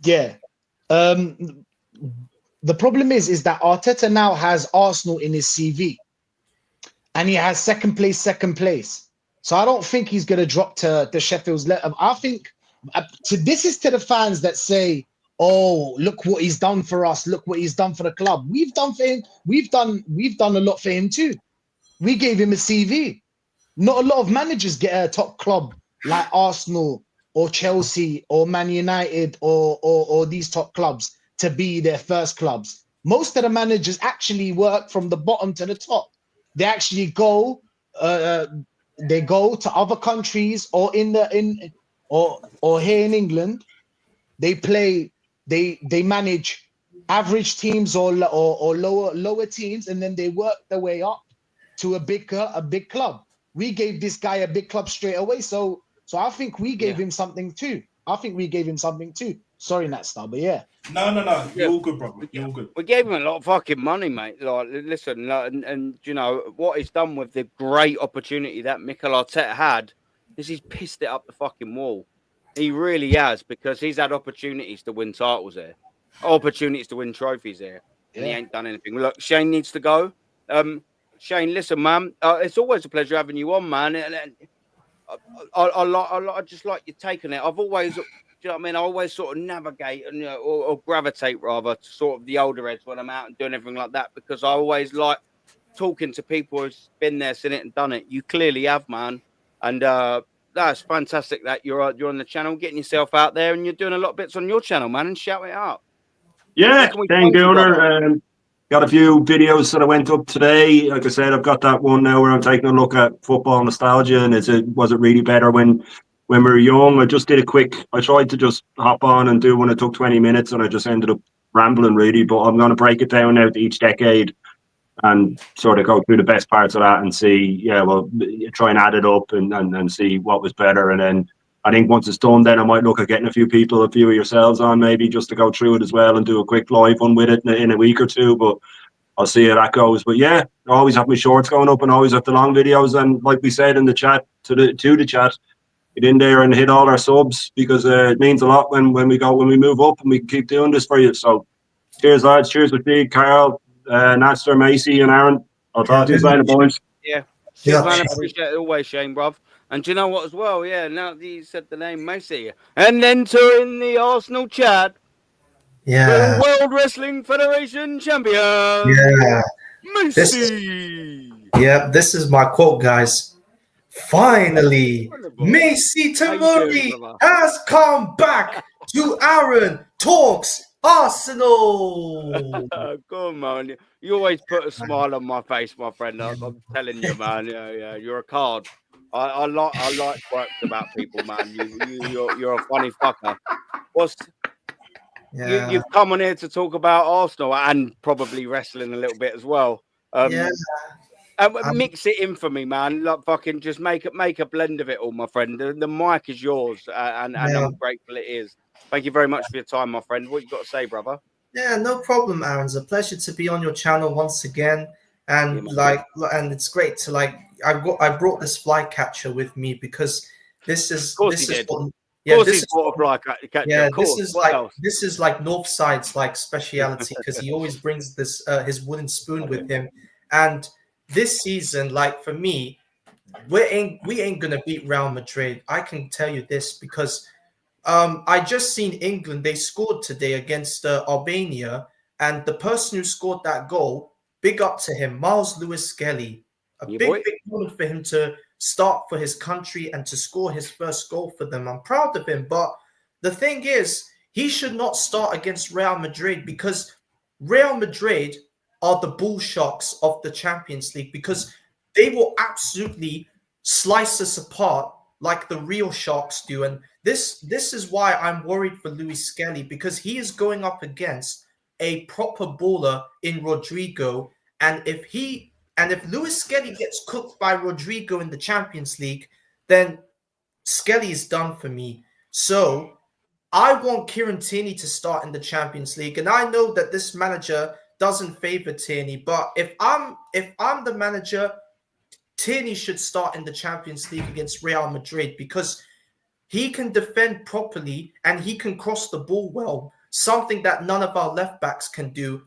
Yeah. The problem is that Arteta now has Arsenal in his CV, and he has second place. So I don't think he's going to drop to the Sheffield's level. I think this is to the fans that say, "Oh, look what he's done for us. Look what he's done for the club. We've done for him. We've done a lot for him too. We gave him a CV. Not a lot of managers get a top club like Arsenal or Chelsea or Man United or these top clubs to be their first clubs. Most of the managers actually work from the bottom to the top. They actually go to other countries or or here in England. They manage average teams or lower teams, and then they work their way up to a big club. We gave this guy a big club straight away, so I think we gave him something too. Sorry, Natstar, but yeah. No. You're all good, brother. You're all good. We gave him a lot of fucking money, mate. Like, listen, and you know what he's done with the great opportunity that Mikel Arteta had is he's pissed it up the fucking wall. He really has, because he's had opportunities to win titles here, opportunities to win trophies here, and he ain't done anything. Look, Shane needs to go. Shane, listen, man, it's always a pleasure having you on, man. And I just like you taking it. I've always, you know what I mean? I always sort of navigate and or gravitate rather to sort of the older heads when I'm out and doing everything like that, because I always like talking to people who's been there, seen it, and done it. You clearly have, man, and that's fantastic that you're on the channel, getting yourself out there, and you're doing a lot of bits on your channel, man, and shout it out. Yeah, thank you, Gunnar. Got a few videos that I went up today. Like I said, I've got that one now where I'm taking a look at football nostalgia, and was it really better when we were young? I just did I tried to just hop on and do one. It took 20 minutes, and I just ended up rambling really. But I'm going to break it down now to each decade and sort of go through the best parts of that and see, try and add it up and see what was better. And then I think once it's done, then I might look at getting a few of yourselves on, maybe just to go through it as well and do a quick live one with it in a week or two. But I'll see how that goes. But yeah, I always have my shorts going up and always have the long videos. And like we said in the chat, to the chat, get in there and hit all our subs, because it means a lot when we move up and we keep doing this for you. So cheers, lads. Cheers with me, Carl, Natstar, Macy, and Aaron. I'll talk to you later, boys. Yeah. Cheers, man. I appreciate it always, Shane, bruv. And do you know what as well? Yeah, now that you said the name Macy. And entering the Arsenal chat. Yeah. The World Wrestling Federation champion. Yeah. Macy. This is my quote, guys. Finally, Macy Tamuri has come back to Aaron Talks Arsenal. Go on, man. You always put a smile on my face, my friend. I'm telling you, man. Yeah. You're a card. I like quirks about people, man. You're a funny fucker. You've come on here to talk about Arsenal and probably wrestling a little bit as well. Mix it in for me, man. Like fucking just make a blend of it all, my friend. The mic is yours, and I'm grateful it is. Thank you very much for your time, my friend. What you got to say, brother? Yeah, no problem, Aaron. It's a pleasure to be on your channel once again, and and it's great to I brought this fly catcher with me because this is this is like Northside's like speciality, because he always brings this his wooden spoon with him. And this season, like for me, we ain't gonna beat Real Madrid. I can tell you this because I just seen England. They scored today against Albania, and the person who scored that goal, big up to him, Miles Lewis-Skelly. A big moment for him to start for his country and to score his first goal for them. I'm proud of him. But the thing is, he should not start against Real Madrid, because Real Madrid are the bull sharks of the Champions League, because they will absolutely slice us apart like the real sharks do. And this is why I'm worried for Lewis-Skelly, because he is going up against a proper baller in Rodrigo. And if Lewis-Skelly gets cooked by Rodrigo in the Champions League, then Skelly is done for me. So I want Kieran Tierney to start in the Champions League. And I know that this manager doesn't favor Tierney, but if I'm the manager, Tierney should start in the Champions League against Real Madrid, because he can defend properly and he can cross the ball well, something that none of our left backs can do.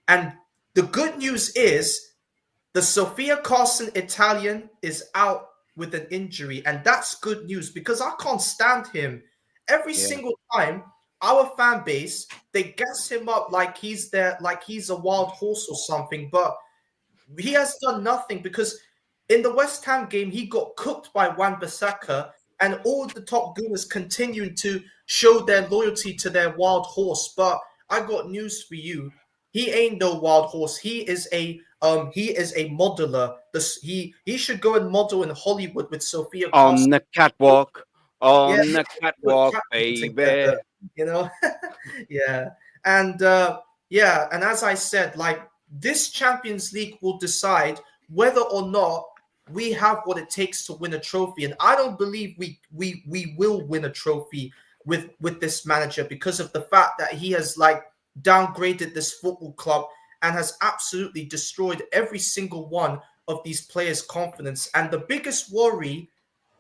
And the good news is the Sofia Carson Italian is out with an injury, and that's good news because I can't stand him. Every single time, our fan base, they gas him up like he's a wild horse or something, but he has done nothing because in the West Ham game, he got cooked by Wan-Bissaka, and all the top gooners continuing to show their loyalty to their wild horse. But I got news for you. He ain't no wild horse. He is a modeler. He should go and model in Hollywood with Sophia Costa. On the catwalk. On the catwalk, baby. Together, you know? Yeah. And and as I said, like, this Champions League will decide whether or not we have what it takes to win a trophy. And I don't believe we will win a trophy with this manager because of the fact that he has like downgraded this football club and has absolutely destroyed every single one of these players' confidence. And the biggest worry,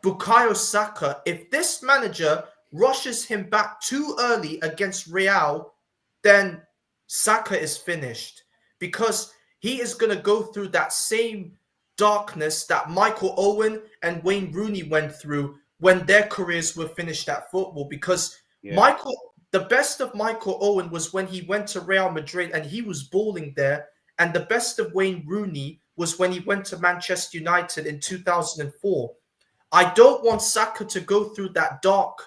Bukayo Saka, if this manager rushes him back too early against Real, then Saka is finished because he is going to go through that same darkness that Michael Owen and Wayne Rooney went through when their careers were finished at football. Because the best of Michael Owen was when he went to Real Madrid and he was balling there. And the best of Wayne Rooney was when he went to Manchester United in 2004. I don't want Saka to go through that dark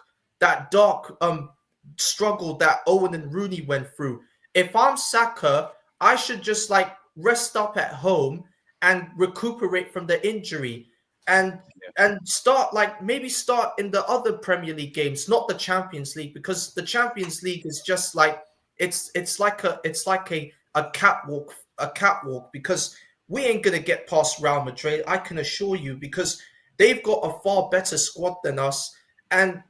struggle that Owen and Rooney went through. If I'm Saka, I should just like rest up at home and recuperate from the injury and start in the other Premier League games, not the Champions League, because the Champions League is just like it's like a catwalk because we ain't gonna get past Real Madrid, I can assure you, because they've got a far better squad than us. And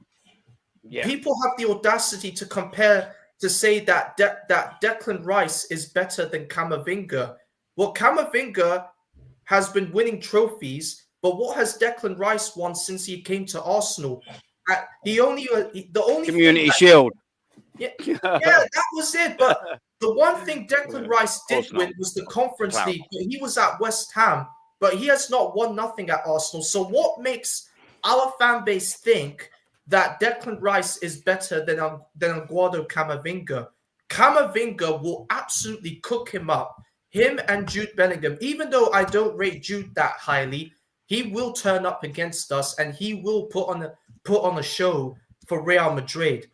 people have the audacity to compare, to say that Declan Rice is better than Camavinga. Well, Camavinga has been winning trophies, but what has Declan Rice won since he came to Arsenal? The only Community Shield. Yeah, that was it. But the one thing Declan Rice did win was the Conference League. He was at West Ham, but he has not won nothing at Arsenal. So what makes our fan base think that Declan Rice is better than Eduardo Camavinga? Camavinga will absolutely cook him up. Him and Jude Bellingham, even though I don't rate Jude that highly, he will turn up against us and he will put on a show for Real Madrid.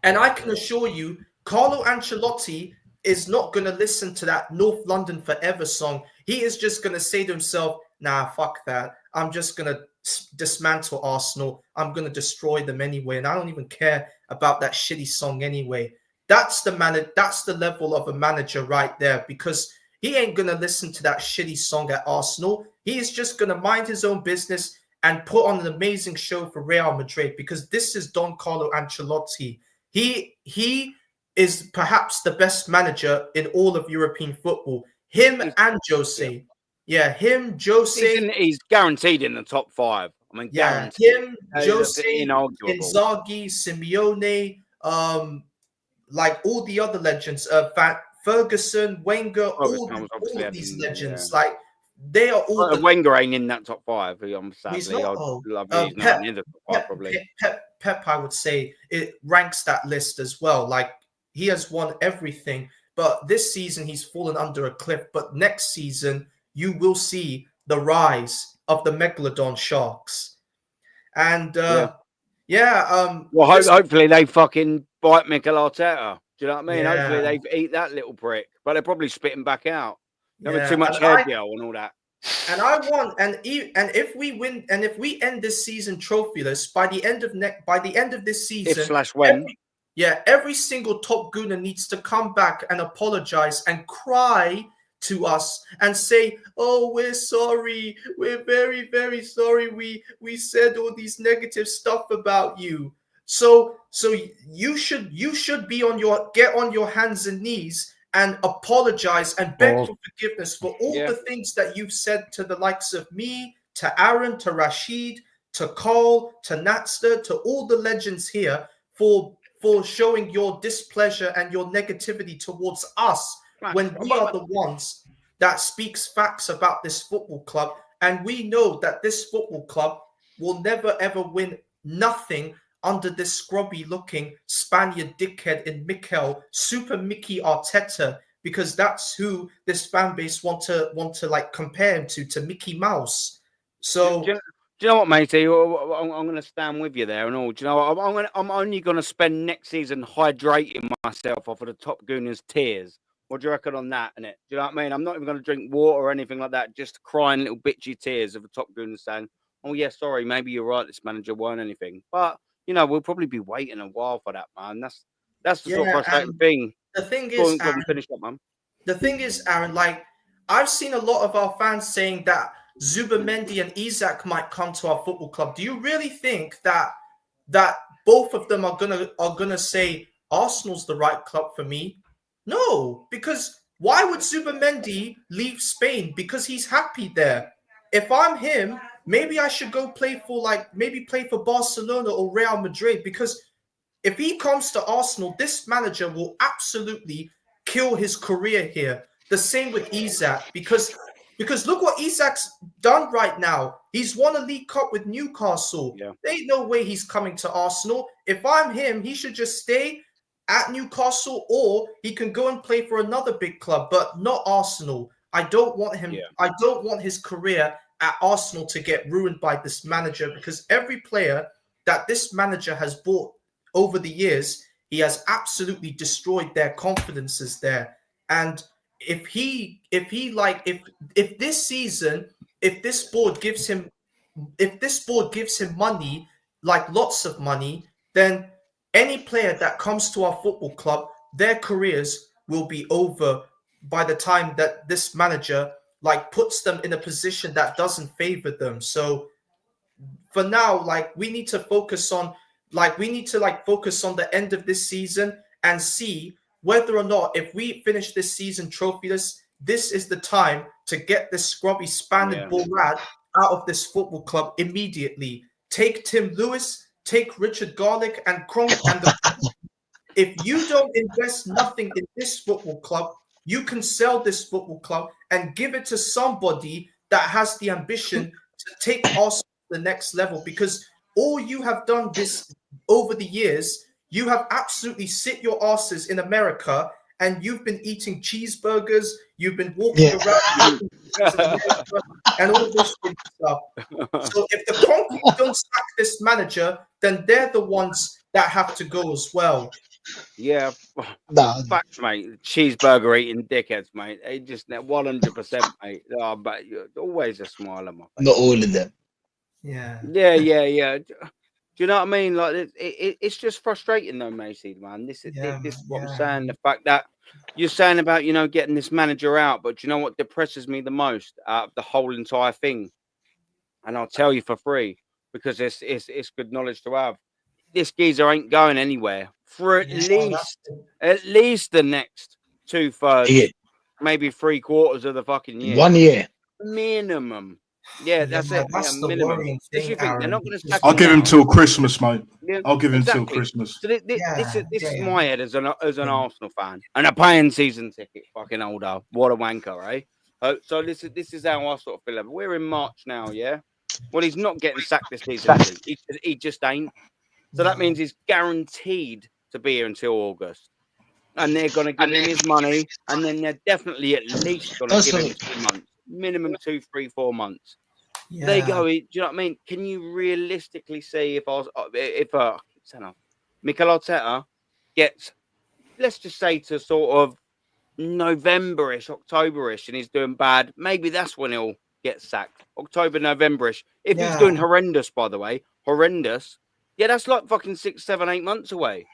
And I can assure you, Carlo Ancelotti is not going to listen to that North London Forever song. He is just going to say to himself, nah, fuck that. I'm just going to dismantle Arsenal. I'm going to destroy them anyway. And I don't even care about that shitty song anyway. That's the level of a manager right there, because he ain't going to listen to that shitty song at Arsenal. He is just going to mind his own business and put on an amazing show for Real Madrid, because this is Don Carlo Ancelotti. He is perhaps the best manager in all of European football. Him and Jose. Yeah, him, Jose. He's guaranteed in the top 5. I mean, guaranteed. Him, Jose, Inzaghi, Simeone, like all the other legends, Ferguson, Wenger, all of these legends, like they are all. Wenger ain't in that top 5. Sadly, he's not. He's not in the top 5 probably. Pep, I would say, it ranks that list as well. Like, he has won everything, but this season he's fallen under a cliff. But next season you will see the rise of the Megalodon Sharks, and hopefully they fucking bite Mikel Arteta. Do you know what I mean? Yeah. Hopefully they eat that little prick, but they're probably spitting back out. Having too much hair gel and all that. And I want, and if we win, and if we end this season trophyless by the end of this season, every single top gooner needs to come back and apologize and cry to us and say, "Oh, we're sorry. We're very, very sorry. We said all these negative stuff about you." So you should get on your hands and knees and apologize and beg for forgiveness for all the things that you've said to the likes of me, to Aaron, to Rashid, to Cole, to Natster, to all the legends here for showing your displeasure and your negativity towards us when we are the ones that speaks facts about this football club And we know that this football club will never ever win nothing under this scrubby looking Spaniard dickhead in Mikel, Super Mickey Arteta, because that's who this fan base want to like compare him to Mickey Mouse. So do you know what, matey? I'm going to stand with you there and all. Do you know what? I'm only going to spend next season hydrating myself off of the Top Gooners tears. What do you reckon on that? And it, do you know what I mean? I'm not even going to drink water or anything like that. Just crying little bitchy tears of the Top Gooners saying, "Oh yeah, sorry, maybe you're right. This manager weren't anything." But you know, we'll probably be waiting a while for that, man. That's the sort of frustrating thing. The thing Go is, on, finish up, man. The thing is, Aaron, like I've seen a lot of our fans saying that Zubimendi and Isak might come to our football club. Do you really think that both of them are gonna say Arsenal's the right club for me? No, because why would Zubimendi leave Spain? Because he's happy there. If I'm him, maybe I should go play for Barcelona or Real Madrid, because if he comes to Arsenal, this manager will absolutely kill his career here. The same with Isak, because look what Isak's done right now. He's won a League Cup with Newcastle. Yeah. There ain't no way he's coming to Arsenal. If I'm him, he should just stay at Newcastle, or he can go and play for another big club, but not Arsenal. I don't want him. Yeah. I don't want his career at Arsenal to get ruined by this manager, because every player that this manager has bought over the years, he has absolutely destroyed their confidences there. And if this season, if this board gives him money, like lots of money, then any player that comes to our football club, their careers will be over by the time that this manager like puts them in a position that doesn't favor them. So for now, like we need to focus on the end of this season and see whether or not, if we finish this season trophyless, this is the time to get this scrubby Spaniard bull rat out of this football club immediately. Take Tim Lewis, take Richard Garlick and Kronk, and if you don't invest nothing in this football club, you can sell this football club and give it to somebody that has the ambition to take us to the next level. Because all you have done this over the years, you have absolutely sit your asses in America and you've been eating cheeseburgers, you've been walking around and all this stuff. So if the Concrete don't sack this manager, then they're the ones that have to go as well. Yeah, facts, mate. Cheeseburger eating dickheads, mate. They just 100%, mate. Oh, but you're always a smile on my face. Not all of them. Yeah. Do you know what I mean? Like it's just frustrating, though, Macy, man. This is what I'm saying. The fact that you're saying about getting this manager out, but do you know what depresses me the most out of the whole entire thing? And I'll tell you for free, because it's good knowledge to have. This geezer ain't going anywhere for at least the next 2/3, maybe 3/4 of the fucking year. 1 year minimum. Yeah, that's it. That's the minimum. worrying What do thing, you think? They're not going to sack I'll give him now? till Christmas, mate. Yeah, I'll give him till exactly. Christmas. So this is my head as an Arsenal fan and a paying season ticket. Fucking older. What a wanker, eh? So this is how I sort of feel. We're in March now, yeah. Well, he's not getting sacked this season. He just ain't. So that means he's guaranteed to be here until August. And they're going to give him his money, and then they're definitely at least going to give him 2 months, minimum 2, 3, 4 months. Yeah. They go. Do you know what I mean? Can you realistically see if Mikel Arteta gets, let's just say, to sort of November-ish, October-ish, and he's doing bad? Maybe that's when he'll get sacked. October, November-ish. If he's doing horrendous, by the way, horrendous. Yeah, that's like fucking 6, 7, 8 months away.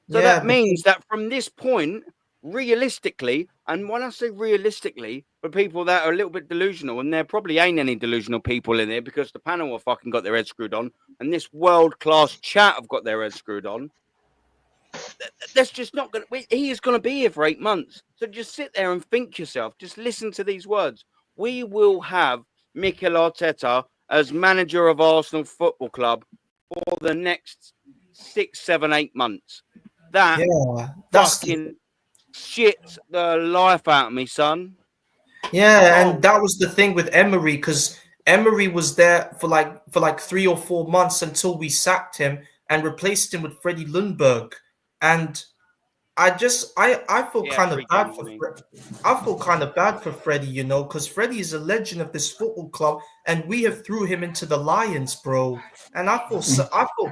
So that means that from this point, realistically, and when I say realistically, for people that are a little bit delusional, and there probably ain't any delusional people in there because the panel have fucking got their head screwed on, and this world-class chat have got their head screwed on, that's just not going to... He is going to be here for 8 months. So just sit there and think yourself. Just listen to these words. We will have Mikel Arteta as manager of Arsenal Football Club for the next 6, 7, 8 months. That fucking shit the life out of me, son. Yeah, and that was the thing with Emery, because Emery was there for like 3 or 4 months until we sacked him and replaced him with Freddie Lundberg. And I feel kind of bad for I feel kind of bad for Freddie, you know, because Freddie is a legend of this football club, and we have threw him into the Lions, bro. And I feel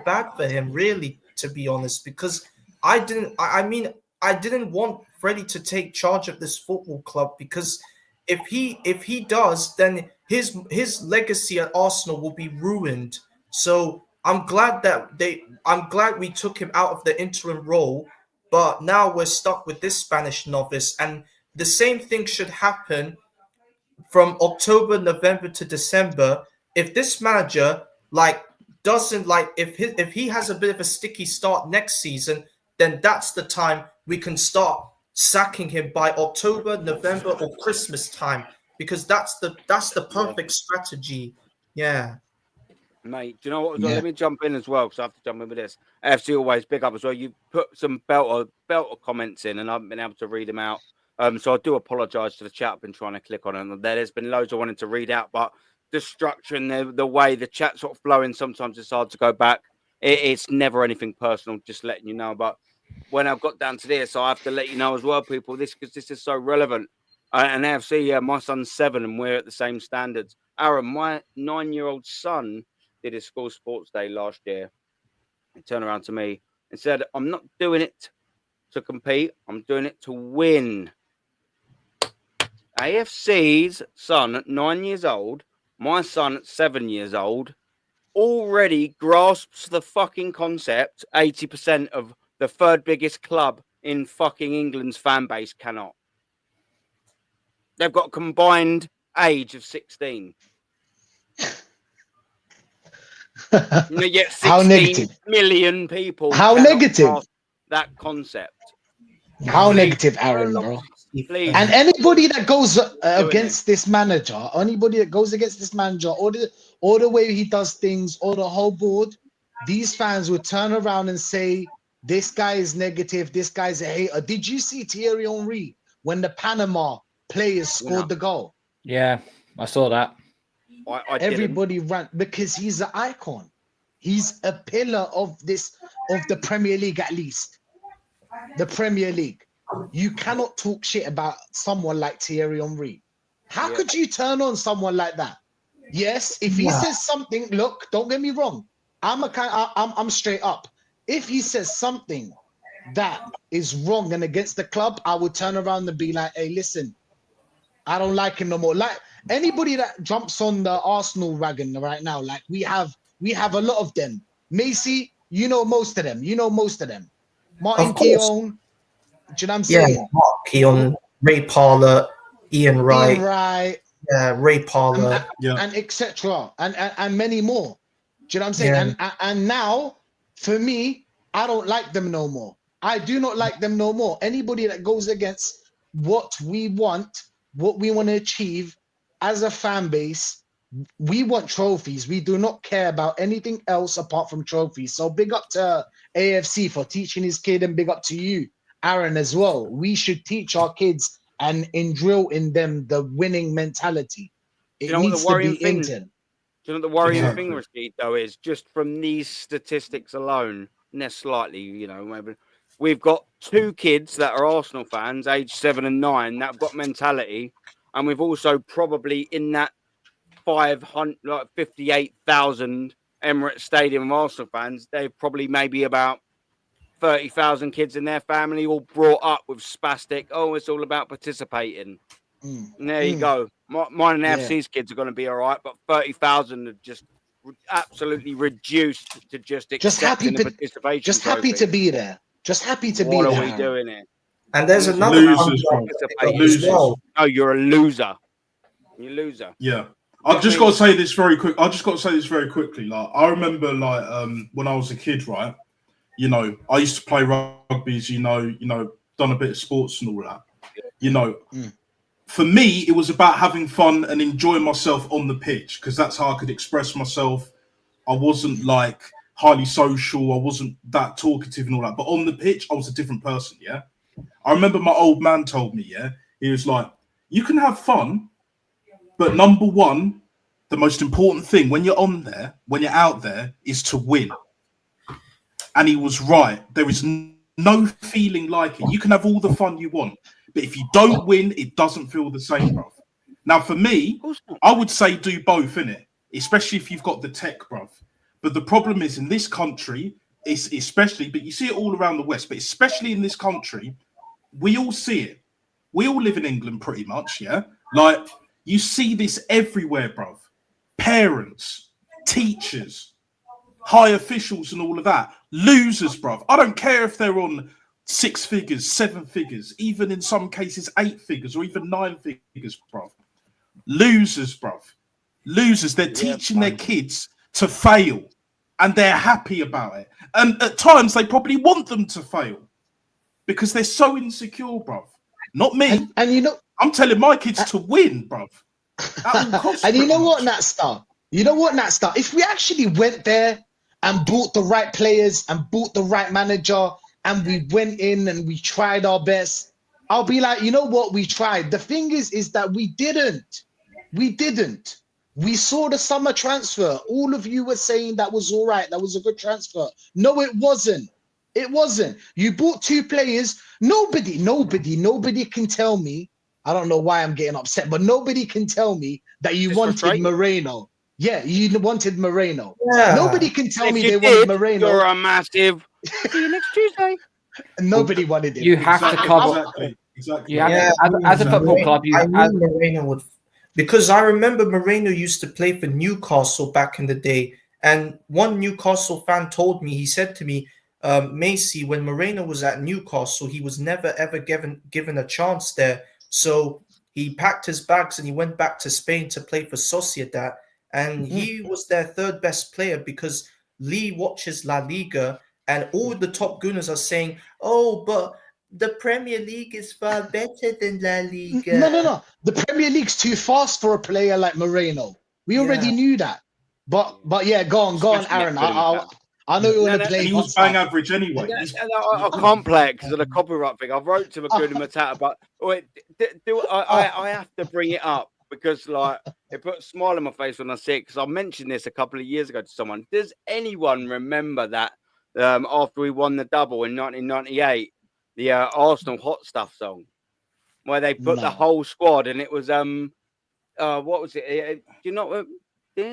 bad for him, really, to be honest, because I didn't want Freddie to take charge of this football club, because if he does, then his legacy at Arsenal will be ruined. So I'm glad we took him out of the interim role. But now we're stuck with this Spanish novice, and the same thing should happen from October, November to December. If this manager if he has a bit of a sticky start next season, then that's the time we can start sacking him by October, November, or Christmas time, because that's the perfect strategy. Yeah. Mate, do you know what? Let me jump in as well, because I have to jump in with this. AFC always big up as well. You put some belter comments in, and I haven't been able to read them out. So I do apologise to the chat. I've been trying to click on it, and there's been loads I wanted to read out, but the structure and the way the chat's sort of flowing, sometimes it's hard to go back. It's never anything personal, just letting you know. But when I've got down to this, I have to let you know as well, people, because this is so relevant. And AFC, my son's 7, and we're at the same standards. Aaron, my 9-year-old son did his school sports day last year. He turned around to me and said, "I'm not doing it to compete. I'm doing it to win." AFC's son at 9 years old, my son at 7 years old, already grasps the fucking concept 80% of the third biggest club in fucking England's fan base cannot. They've got a combined age of 16. You get 16 million people. How negative? That concept. How negative, Aaron, bro? Please. And anybody that goes against this manager, or the way he does things, or the whole board, these fans would turn around and say, "This guy is negative. This guy's a hater." Did you see Thierry Henry when the Panama players scored the goal? Yeah, I saw that. Everybody ran because he's an icon. He's a pillar of the Premier League, at least. The Premier League. You cannot talk shit about someone like Thierry Henry. How could you turn on someone like that? Yes, if he says something, look, don't get me wrong. I'm straight up. If he says something that is wrong and against the club, I would turn around and be like, "Hey, listen, I don't like him no more." Like anybody that jumps on the Arsenal wagon right now, like we have a lot of them. Macy, you know most of them. Martin Keown. Do you know what I'm saying? Yeah, Mark Keown, Ray Parlour, Ian Wright. Yeah, Ray Parlour. And etc. And many more. Do you know what I'm saying? Yeah. And now, for me, I don't like them no more. I do not like them no more. Anybody that goes against what we want to achieve as a fan base, we want trophies. We do not care about anything else apart from trophies. So big up to AFC for teaching his kid, and big up to you, Aaron, as well. We should teach our kids and drill in them the winning mentality. It needs to be intent. Do you know what the worrying thing, Rashid, though, is just from these statistics alone, and they're slightly, maybe we've got 2 kids that are Arsenal fans, aged 7 and 9, that have got mentality, and we've also probably in that 58,000 Emirates Stadium of Arsenal fans, they've probably maybe about 30,000 kids in their family, all brought up with spastic. Oh, it's all about participating. And there you go. Mine and AFC's kids are going to be all right, but 30,000 are just absolutely reduced to just happy participation. Just happy to be there. Just happy to be there. What are we doing here? And there's another losers. No, you're a loser. You're a loser. Yeah. I've just got to say this very quick. Like, I remember, when I was a kid, right? I used to play rugby, done a bit of sports and all that. For me, it was about having fun and enjoying myself on the pitch, because that's how I could express myself. I wasn't highly social. I wasn't that talkative and all that. But on the pitch, I was a different person. Yeah. I remember my old man told me, he was like, You can have fun, but number one, the most important thing when you're on there, when you're out there, is to win. And he was right. There is no feeling like it. You can have all the fun you want, but if you don't win, it doesn't feel the same, bro. Now, for me, I would say do both, innit? Especially if you've got the tech, bruv. But the problem is in this country, it's especially, but you see it all around the West, but especially in this country, we all see it. We all live in England pretty much, yeah? Like, you see this everywhere, bruv. Parents, teachers, high officials and all of that. Losers, bruv. I don't care if they're on 6 figures, 7 figures, even in some cases 8 figures or even 9 figures, bruv. Losers, bruv. Losers. They're teaching their kids to fail and they're happy about it. And at times they probably want them to fail because they're so insecure, bruv. Not me. And you know, I'm telling my kids to win, bruv. At all costs, and you know pretty what, much. Natstar? You know what, Natstar? If we actually went there and bought the right players and bought the right manager and we went in and we tried our best, I'll be like, you know what, we tried. The thing is that we didn't. We didn't. We saw the summer transfer. All of you were saying that was all right. That was a good transfer. No, it wasn't. It wasn't. You bought 2 players. Nobody can tell me. I don't know why I'm getting upset, but nobody can tell me that you wanted Moreno. Yeah, you wanted Moreno. Yeah. Nobody can tell If me you they wanted did, Moreno. you're a massive. See you next Tuesday. Nobody wanted him. You have to cover. Exactly. You have Yeah, as a football club. You I knew Moreno would, because I remember Moreno used to play for Newcastle back in the day, and one Newcastle fan told me, he said to me, Macy, when Moreno was at Newcastle, he was never ever given a chance there. So he packed his bags and he went back to Spain to play for Sociedad, and he was their 3rd best player because Lee watches La Liga, and all the top gunners are saying, "Oh, but the Premier League is far better than La Liga." No. The Premier League's too fast for a player like Moreno. We already knew that. But yeah, go on, Aaron. I know you want to play. And he was bang average anyway. I can't play it because of the copyright thing. I wrote to Maguna Matata, but wait, I have to bring it up because like it put a smile on my face when I see it, because I mentioned this a couple of years ago to someone. Does anyone remember that after we won the double in 1998, the Arsenal Hot Stuff song, where they put the whole squad, and it was what was it? Do you know? I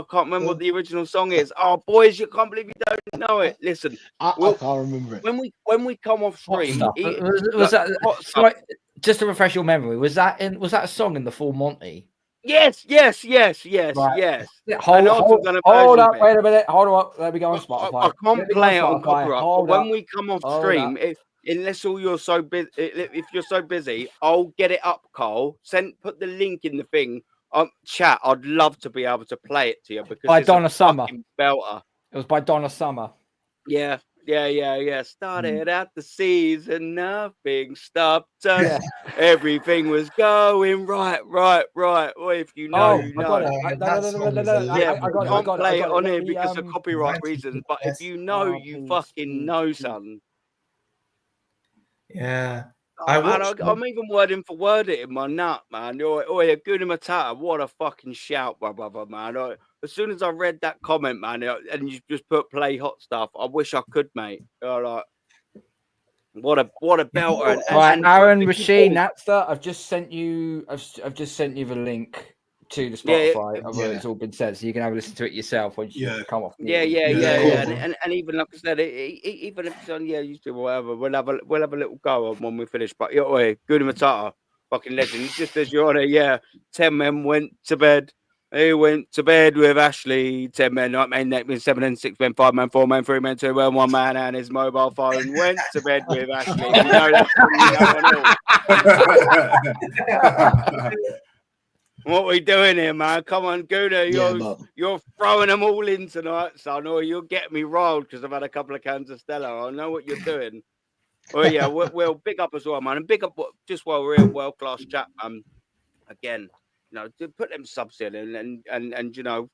can't remember what the original song is. Oh, boys, you can't believe you don't know it. Listen, I can't remember it. When we come off stream, was that just to refresh your memory? Was that a song in the Full Monty? Yes. Right. Hold up, wait a minute. Hold on. Let me go on Spotify. I can't play it on copyright. But when we come off stream, unless you're so busy, if you're so busy, I'll get it up, Carl. Put the link in the thing. Chat. I'd love to be able to play it to you because by it's Donna a Summer. Belter. It was by Donna Summer. Yeah. Started at the seas and nothing stopped us. Yeah. Everything was going right. Well, if you know, you know. I got it. I can't play it on here because of copyright reasons. But if you know, you fucking know, son. Yeah. I'm even wording for word it in my nut, man. Oh, yeah, Guna Matata, what a fucking shout, my brother, man. As soon as I read that comment, man, and you just put play Hot Stuff, I wish I could, mate. Like, what a belter. Right, Aaron, Rasheen, Napster, I've just sent you the link to the Spotify of where it's all been said, so you can have a listen to it yourself when you come off. Yeah. And even like I said, even if it's on YouTube or whatever, we'll have a little go on when we finish. But Guna Matata, fucking legend. It's just as you're on it, 10 men went to bed. He went to bed with Ashley. 10 men, 9 men, 8 men, 7 men, 6 men, 5 men, 4 men, 3 men, 2 men, 1 man, and his mobile phone went to bed with Ashley. You know that's what we doing here, man? Come on, Guna. You're throwing them all in tonight, son, or you'll get me rolled because I've had a couple of cans of Stella. I know what you're doing. Well, yeah, we'll big up as well, man. And big up just while we're in world-class chat, again, put them subs in and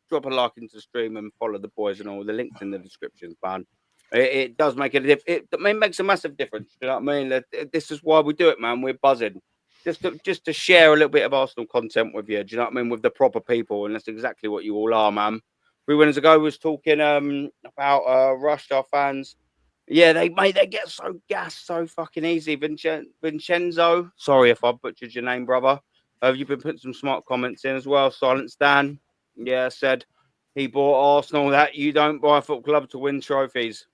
drop a like into the stream and follow the boys and all the links in the descriptions, man. It does make it makes a massive difference. You know what I mean? This is why we do it, man. We're buzzing. just to share a little bit of Arsenal content with you. Do you know what I mean? With the proper people, and that's exactly what you all are, man. 3 winners ago was talking about Rush, our fans. Yeah, they get so gassed so fucking easy. Vincenzo, sorry if I butchered your name, brother. You've been putting some smart comments in as well. Silence Dan, yeah, said he bought Arsenal that you don't buy a football club to win trophies.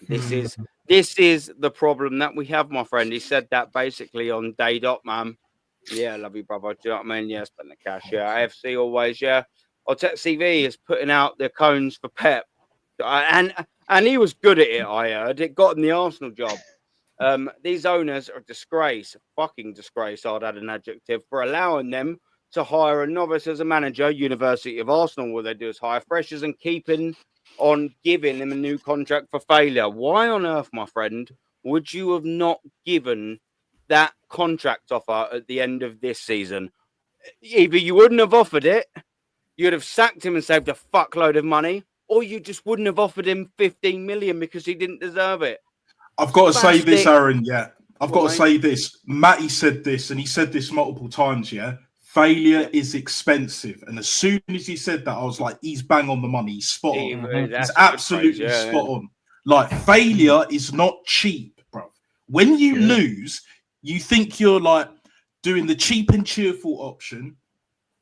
This is the problem that we have, my friend. He said that basically on day dot, man. Yeah, love you, brother. Do you know what I mean? Yeah, spend the cash. Yeah, AFC always. Yeah, Tech CV is putting out the cones for Pep, and he was good at it. I heard it got him the Arsenal job. These owners are a disgrace, a fucking disgrace. I'd add an adjective for allowing them to hire a novice as a manager. University of Arsenal, what they do is hire freshers and keeping on giving him a new contract for failure. Why on earth, my friend, would you have not given that contract offer at the end of this season? Either you wouldn't have offered it, you'd have sacked him and saved a fuckload of money, or you just wouldn't have offered him 15 million because he didn't deserve it. I've got to say this, Aaron. Yeah, I've got to say this. Matty said this, and he said this multiple times. Yeah, failure is expensive, and as soon as he said that, I was like, he's bang on the money. He's spot on. He's absolutely spot on. Like, failure is not cheap, bro. When you lose, you think you're like doing the cheap and cheerful option,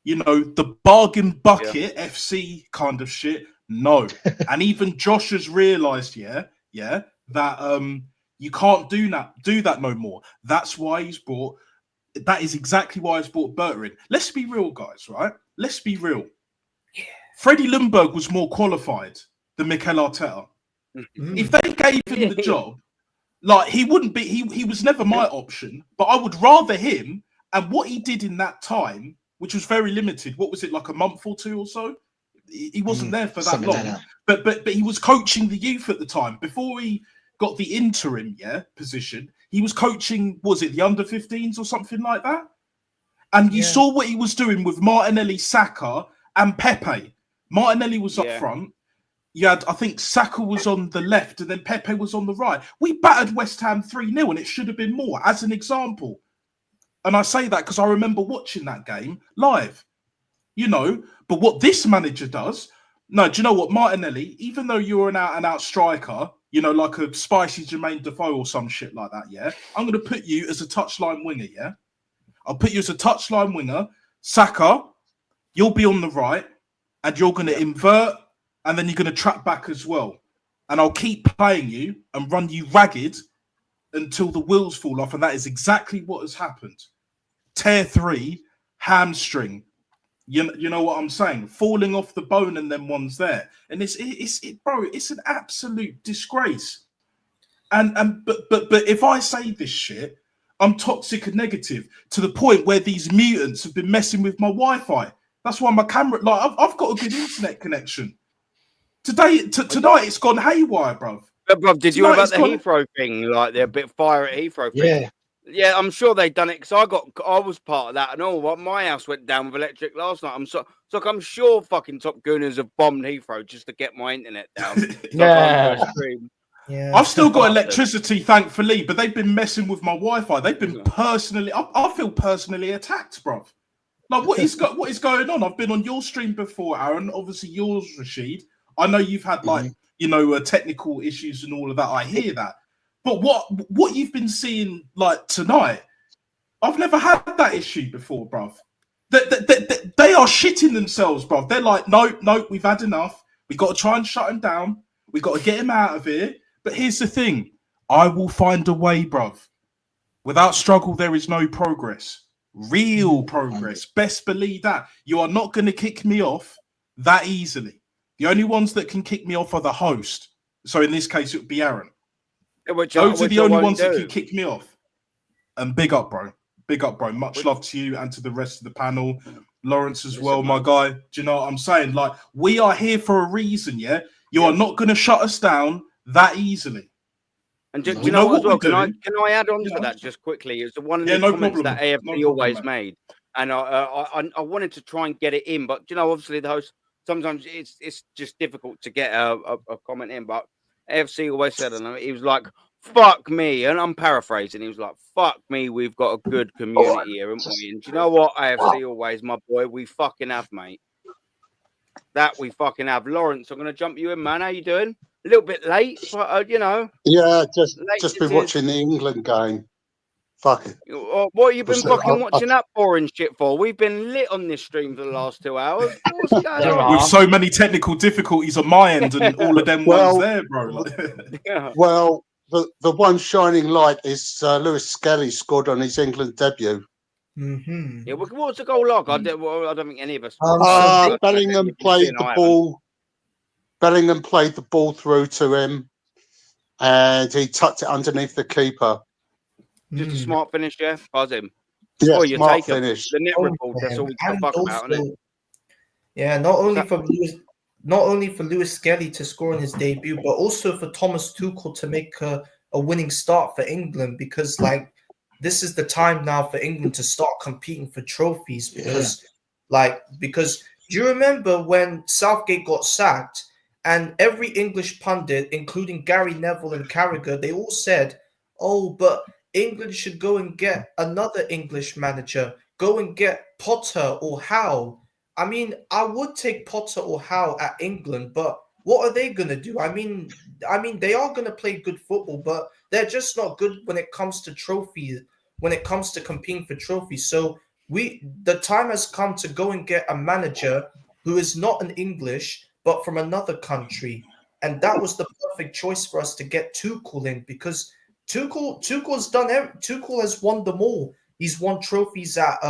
you know, the bargain bucket FC kind of shit. No, and even Josh has realised, that you can't do that no more. That's why he's brought. That is exactly why he's brought Berta in. Let's be real, guys. Right? Let's be real. Yeah. Freddie Ljungberg was more qualified than Mikel Arteta. If they gave him the job, like, he wouldn't be. He was never my option. But I would rather him and what he did in that time, which was very limited. What was it, like a month or two or so? He wasn't there for that long, but he was coaching the youth at the time before he got the interim position. He was coaching, was it the under-15s or something like that? And you saw what he was doing with Martinelli, Saka, and Pepe. Martinelli was up front. You had, I think, Saka was on the left, and then Pepe was on the right. We battered West Ham 3-0, and it should have been more, as an example. And I say that because I remember watching that game live. You know, but what this manager does, no, do you know what, Martinelli, even though you're an out-and-out striker, you know, like a spicy Jermaine Defoe or some shit like that, I'm going to put you as a touchline winger, I'll put you as a touchline winger. Saka, you'll be on the right, and you're going to invert, and then you're going to track back as well. And I'll keep playing you and run you ragged until the wheels fall off, and that is exactly what has happened. Tear 3, hamstring. You know what I'm saying? Falling off the bone and then one's there. And it's an absolute disgrace. But if I say this shit, I'm toxic and negative to the point where these mutants have been messing with my Wi-Fi. That's why my camera, like, I've got a good internet connection. Tonight it's gone haywire, bruv. But bruv, did you hear about the Heathrow thing? Like, they're a bit fire at Heathrow thing. Yeah, I'm sure they done it because I was part of that and all. My house went down with electric last night. I'm sure fucking Top Gooners have bombed Heathrow just to get my internet down. I've still got electricity, thankfully, but they've been messing with my Wi-Fi. They've been personally. I feel personally attacked, bruv. Like, what is going on? I've been on your stream before, Aaron. Obviously, yours, Rashid. I know you've had technical issues and all of that. I hear that. But what you've been seeing, like, tonight, I've never had that issue before, bruv. They are shitting themselves, bruv. They're like, no, we've had enough. We got to try and shut him down. We got to get him out of here. But here's the thing. I will find a way, bruv. Without struggle, there is no progress. Real progress. Best believe that. You are not going to kick me off that easily. The only ones that can kick me off are the host. So in this case, it would be Aaron. Those are the only ones that can kick me off. And big up, bro. Big up, bro. Much love to you and to the rest of the panel. Lawrence as well, my guy. Do you know what I'm saying? Like, we are here for a reason, yeah? You are not going to shut us down that easily. And do you know what as well? Can I add on to that just quickly? It's one of the comments that AFC always made. And I wanted to try and get it in, but, you know, obviously the host, sometimes it's just difficult to get a comment in, but AFC always said, and he was like, fuck me, and I'm paraphrasing. He was like, fuck me, we've got a good community here, haven't we? And do you know what? AFC always, my boy, we fucking have, mate. That we fucking have. Lawrence, I'm going to jump you in, man. How you doing? A little bit late, but, you know. Yeah, just late been watching the England game. Fuck it. What have you been Just, fucking watching that boring shit for? We've been lit on this stream for the last 2 hours. What's going on? With so many technical difficulties on my end and all of them ones there, bro. Like, Yeah. Well, the one shining light is Lewis Skelly scored on his England debut. Mm-hmm. Yeah, what was the goal log? I don't think any of us. Bellingham played the ball. Bellingham played the ball through to him, and he tucked it underneath the keeper. Just a smart finish, yeah. Buzz him. Yeah, Oh, you smart take him. finish. The net report. That's all we can And fuck about, isn't it? also- Yeah, not only for Lewis Skelly to score in his debut, but also for Thomas Tuchel to make a winning start for England, because like this is the time now for England to start competing for trophies, because because do you remember when Southgate got sacked and every English pundit, including Gary Neville and Carragher, they all said, "Oh, but England should go and get another English manager, go and get Potter or Howe." I mean, I would take Potter or Howe at England, but what are they going to do? I mean, they are going to play good football, but they're just not good when it comes to trophies, when it comes to competing for trophies. So the time has come to go and get a manager who is not an English, but from another country. And that was the perfect choice for us to get Tuchel in, because Tuchel has won them all. He's won trophies at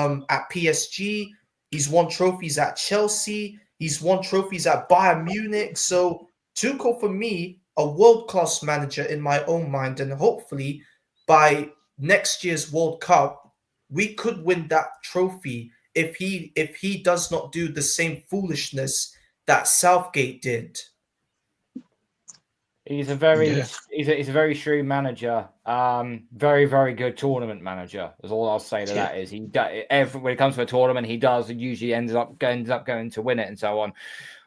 PSG. He's won trophies at Chelsea. He's won trophies at Bayern Munich. So Tuchel, for me, a world-class manager in my own mind. And hopefully by next year's World Cup, we could win that trophy if he does not do the same foolishness that Southgate did. He's a very shrewd manager. Very, very good tournament manager. Is all I'll say to that is when it comes to a tournament, he does usually ends up going to win it and so on.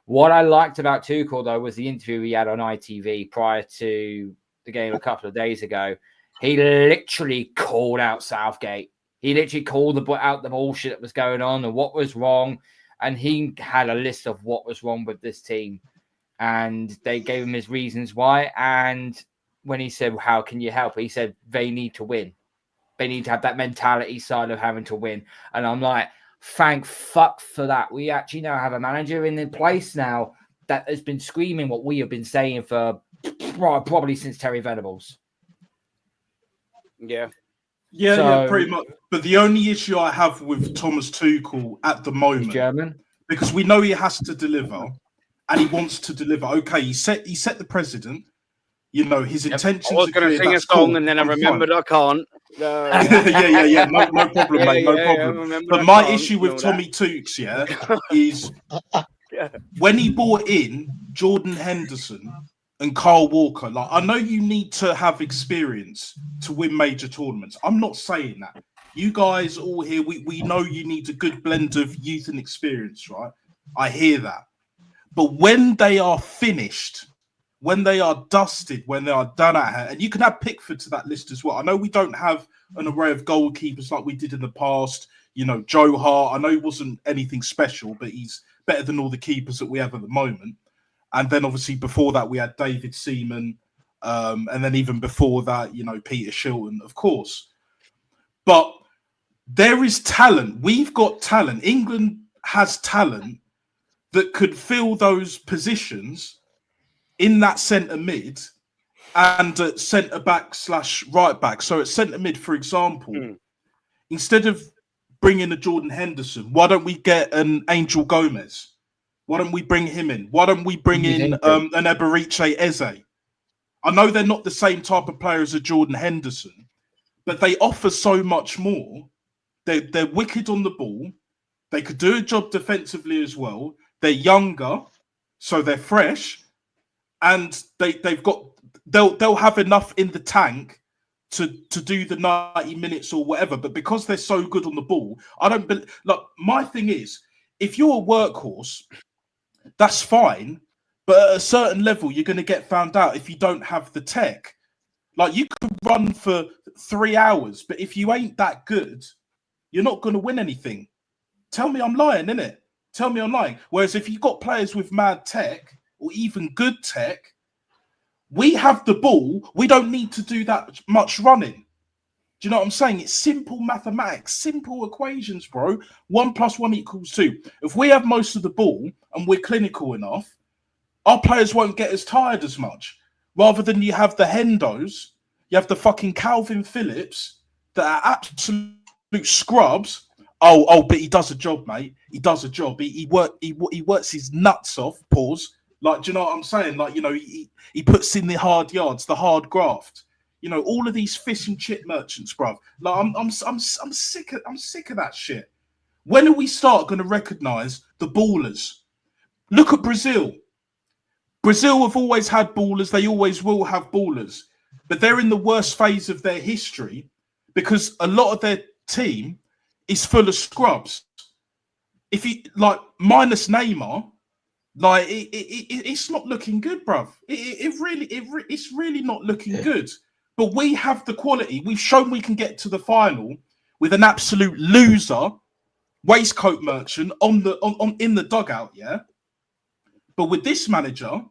What I liked about Tuchel though was the interview he had on ITV prior to the game a couple of days ago. He literally called out Southgate. He literally called out the bullshit that was going on and what was wrong, and he had a list of what was wrong with this team. And they gave him his reasons why. And when he said, how can you help? He said, they need to win. They need to have that mentality side of having to win. And I'm like, thank fuck for that. We actually now have a manager in place now that has been screaming what we have been saying for probably since Terry Venables. Yeah. Yeah, pretty much. But the only issue I have with Thomas Tuchel at the moment, German, because we know he has to deliver. And he wants to deliver. Okay, he set the precedent. You know, his intentions. I was going to sing a song and then I remembered I can't. Yeah. No problem, mate. No problem. But my issue with Tommy Tooks, is when he brought in Jordan Henderson and Kyle Walker. Like, I know you need to have experience to win major tournaments. I'm not saying that. You guys all here, we know you need a good blend of youth and experience, right? I hear that. But when they are finished, when they are dusted, when they are done at it, and you can add Pickford to that list as well. I know we don't have an array of goalkeepers like we did in the past. You know, Joe Hart, I know he wasn't anything special, but he's better than all the keepers that we have at the moment. And then obviously before that, we had David Seaman. And then even before that, you know, Peter Shilton, of course. But there is talent. We've got talent. England has talent that could fill those positions in that centre mid and at centre back / right back. So at centre mid, for example, instead of bringing a Jordan Henderson, why don't we get an Angel Gomez? Why don't we bring him in? Why don't we bring in an Eberiche Eze? I know they're not the same type of player as a Jordan Henderson, but they offer so much more. They're wicked on the ball. They could do a job defensively as well. They're younger, so they're fresh, and they'll have enough in the tank to do the 90 minutes or whatever. But because they're so good on the ball, my thing is, if you're a workhorse, that's fine, but at a certain level, you're going to get found out if you don't have the tech. Like, you could run for 3 hours, but if you ain't that good, you're not going to win anything. Tell me I'm lying, innit? Tell me I'm lying. Whereas if you've got players with mad tech or even good tech, we have the ball. We don't need to do that much running. Do you know what I'm saying? It's simple mathematics, simple equations, bro. 1 + 1 = 2. If we have most of the ball and we're clinical enough, our players won't get as tired as much. Rather than you have the Hendos, you have the fucking Calvin Phillips that are absolute scrubs. Oh, but he does a job, mate. He does a job. He works his nuts off. Pause. Like, do you know what I'm saying? Like, you know, he puts in the hard yards, the hard graft. You know, all of these fish and chip merchants, bruv. Like, I'm sick of that shit. When are we start going to recognise the ballers? Look at Brazil. Brazil have always had ballers. They always will have ballers. But they're in the worst phase of their history because a lot of their team is full of scrubs. If you like, minus Neymar, like it's not looking good, bruv. It's really not looking good. But we have the quality. We've shown we can get to the final with an absolute loser, waistcoat merchant in the dugout, yeah. But with this manager,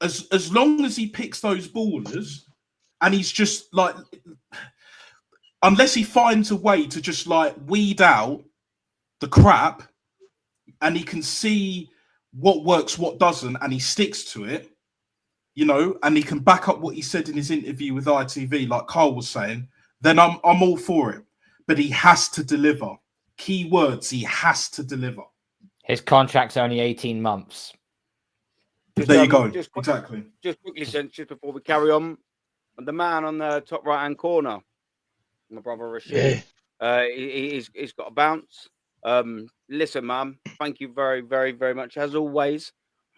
as long as he picks those ballers, and he's just like, unless he finds a way to just like weed out the crap, and he can see what works, what doesn't, and he sticks to it, you know, and he can back up what he said in his interview with ITV, like Carl was saying, then I'm all for it. But he has to deliver. Key words, he has to deliver. His contract's only 18 months. There you go. Exactly. Just quickly, just before we carry on, the man on the top right-hand corner, my brother Rashid, he's got a bounce. Listen, man, thank you very, very, very much, as always,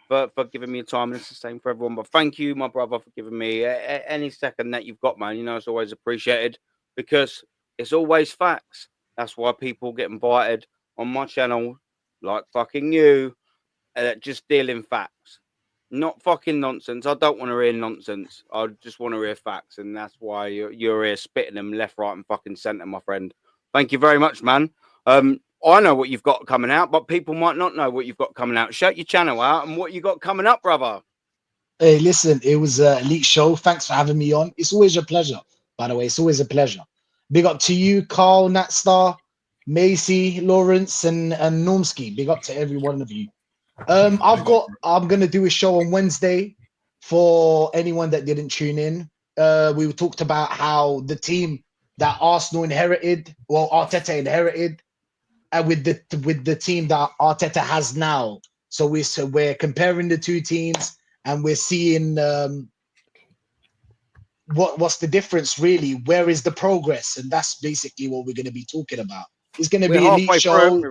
for giving me a time. And it's the same for everyone. But thank you, my brother, for giving me any second that you've got, man. You know, it's always appreciated because it's always facts. That's why people get invited on my channel, like fucking you, just dealing facts. Not fucking nonsense. I don't want to hear nonsense. I just want to hear facts, and that's why you're here spitting them left, right, and fucking centre, my friend. Thank you very much, man. I know what you've got coming out, but people might not know what you've got coming out. Shout your channel out and what you got coming up, brother. Hey, listen, it was an elite show. Thanks for having me on. It's always a pleasure, by the way. It's always a pleasure. Big up to you, Carl, Natstar, Macy, Lawrence, and Normski. Big up to every one of you. I'm gonna do a show on Wednesday for anyone that didn't tune in. We talked about how the team that Arsenal inherited, well, Arteta inherited, with the team that Arteta has now. So we're comparing the two teams, and we're seeing what's the difference really. Where is the progress? And that's basically what we're going to be talking about. It's going to be an elite show.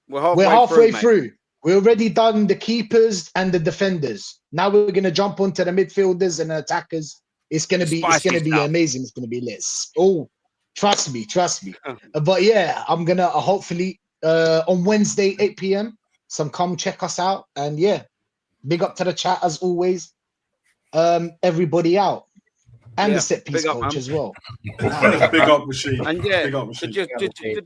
We're halfway through. We're already done the keepers and the defenders. Now we're going to jump onto the midfielders and the attackers. It's going to be amazing. It's going to be lit. Oh, trust me. But yeah, I'm going to hopefully on Wednesday, 8 p.m. come check us out. And yeah, big up to the chat as always. Everybody out. And the set piece coach as well. Big up, Rashid. And yeah, big up, Rashid.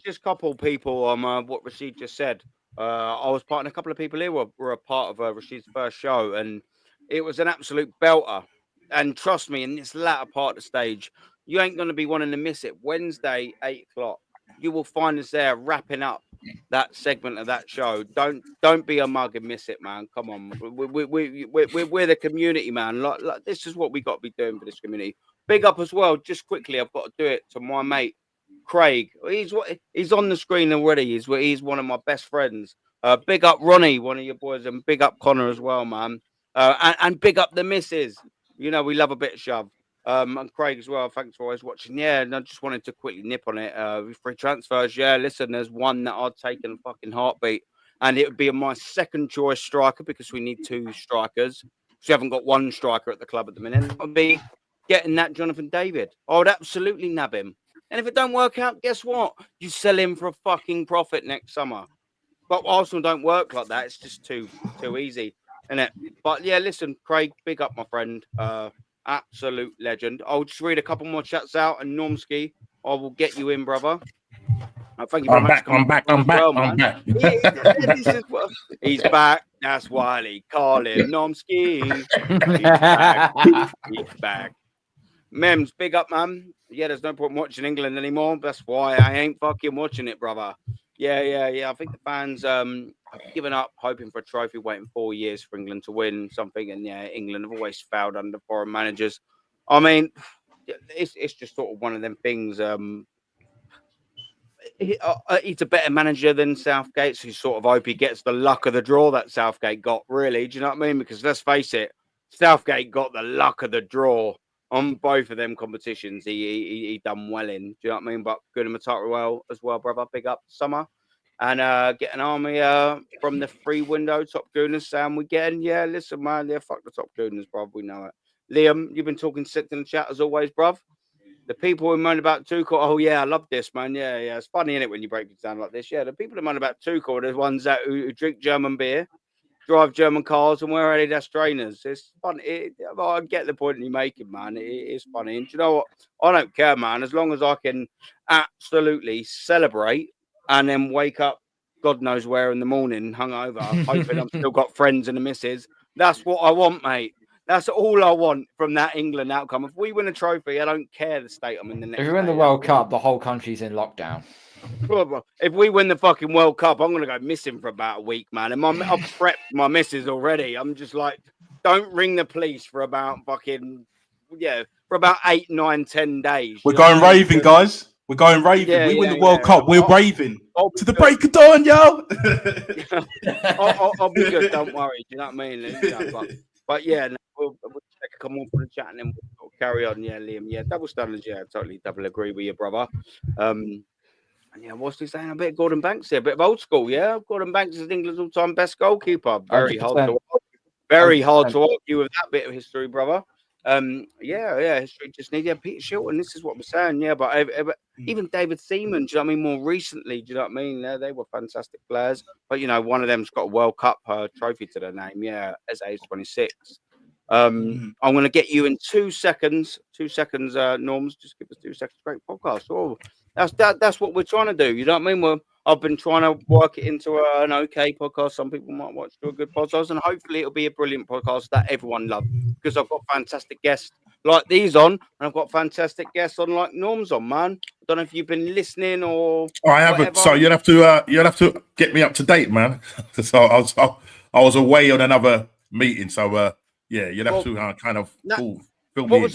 Just a couple people on what Rashid just said. I was part of a couple of people here were a part of Rashid's first show, and it was an absolute belter. And trust me, in this latter part of the stage, you ain't going to be wanting to miss it. Wednesday, 8 o'clock. You will find us there wrapping up that segment of that show. Don't be a mug and miss it, man. Come on, we're the community, man. Like this is what we got to be doing for this community. Big up as well. Just quickly, I've got to do it to my mate Craig. He's on the screen already. He's one of my best friends. Big up Ronnie, one of your boys, and big up Connor as well, man. And big up the missus. You know we love a bit of shove. And Craig as well. Thanks for always watching. Yeah, and I just wanted to quickly nip on it. Free transfers. Yeah, listen, there's one that I'd take in a fucking heartbeat, and it would be my second choice striker because we need 2 strikers. We haven't got 1 striker at the club at the minute. It would be getting that Jonathan David. I would absolutely nab him. And if it don't work out, guess what? You sell him for a fucking profit next summer. But Arsenal don't work like that. It's just too easy, isn't it? But yeah, listen, Craig, big up, my friend. Absolute legend. I'll just read a couple more chats out, and Normski, I will get you in, brother. Thank you very much. I'm back. He's back. That's Wiley. Call him Normski. He's back. He's back. Mems, big up, man. Yeah, there's no point watching England anymore. That's why I ain't fucking watching it, brother. Yeah. I think the fans have given up, hoping for a trophy, waiting 4 years for England to win something. And yeah, England have always failed under foreign managers. I mean, it's just sort of one of them things. He's a better manager than Southgate, so you sort of hope he gets the luck of the draw that Southgate got, really. Do you know what I mean? Because let's face it, Southgate got the luck of the draw on both of them competitions. He done well in. Do you know what I mean? But good and Matata well as well, brother. Big up Summer. And get an army from the free window, Top Gooners, Sam. We getting, yeah, listen, man, yeah, fuck the Top Gooners, bruv. We know it. Liam, you've been talking sick in the chat as always, bruv. The people who moan about Tuchel, oh yeah, I love this, man. Yeah. It's funny, isn't it, when you break it down like this? Yeah, the people who moan about Tuchel are the ones that who drink German beer, drive German cars, and wear Adidas trainers. It's funny. I get the point you're making, man. It is funny. And do you know what? I don't care, man. As long as I can absolutely celebrate and then wake up, God knows where in the morning, hungover, hoping I've still got friends and a missus. That's what I want, mate. That's all I want from that England outcome. If we win a trophy, I don't care the state I'm in the next. If we win the World Cup, the whole country's in lockdown. If we win the fucking World Cup, I'm gonna go missing for about a week, man. And I've prepped my missus already. I'm just like, don't ring the police for about fucking for about 8, 9, 10 days. We're going raving, guys. We're going raving. Yeah, we win the World Cup. We're raving to the break of dawn, yo. I'll be good. Don't worry. Do you know what I mean? But yeah, no, we'll take a couple more for the chat and then we'll carry on. Yeah, Liam. Yeah, double standards. Yeah, totally double agree with you, brother. And yeah, what's he saying? A bit of Gordon Banks here, a bit of old school. Yeah, Gordon Banks is England's all-time best goalkeeper. Very 100%. Hard to argue with that bit of history, brother. History just needs Peter Shilton. This is what we're saying. Yeah, but even David Seaman, do you know what I mean? More recently, do you know what I mean? They were fantastic players, but you know, one of them's got a World Cup trophy to their name. Yeah, as age 26. I'm going to get you in 2 seconds. 2 seconds, Norms. Just give us 2 seconds. Great podcast. Oh, that's what we're trying to do. You know what I mean? I've been trying to work it into an okay podcast. Some people might watch to a good podcast, and hopefully it'll be a brilliant podcast that everyone loves because I've got fantastic guests like these on, and I've got fantastic guests on like Norm's on, man. I don't know if you've been listening or I haven't. So you'll have to get me up to date, man. So I was away on another meeting. So you'll have to kind of What was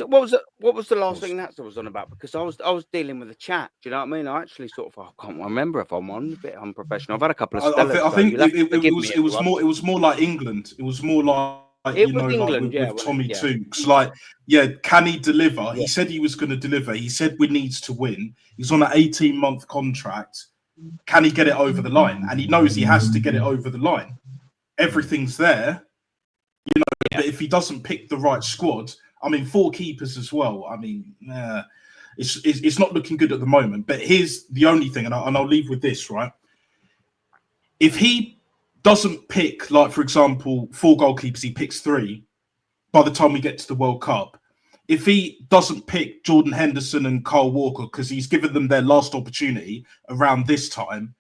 the last thing that was on about? Because I was dealing with the chat. Do you know what I mean? I actually sort of I can't remember if I'm on a bit unprofessional. I've had a couple of. I think it was more like England. It was more like England, with Tommy Tooks. Can he deliver? Yeah. He said he was going to deliver. He said we needs to win. He's on an 18-month contract. Can he get it over the line? And he knows he has to get it over the line. Everything's there, But if he doesn't pick the right squad. I mean, 4 keepers as well. I mean, it's not looking good at the moment. But here's the only thing, and I'll leave with this, right? If he doesn't pick, like, for example, 4 goalkeepers, he picks 3 by the time we get to the World Cup. If he doesn't pick Jordan Henderson and Kyle Walker because he's given them their last opportunity around this time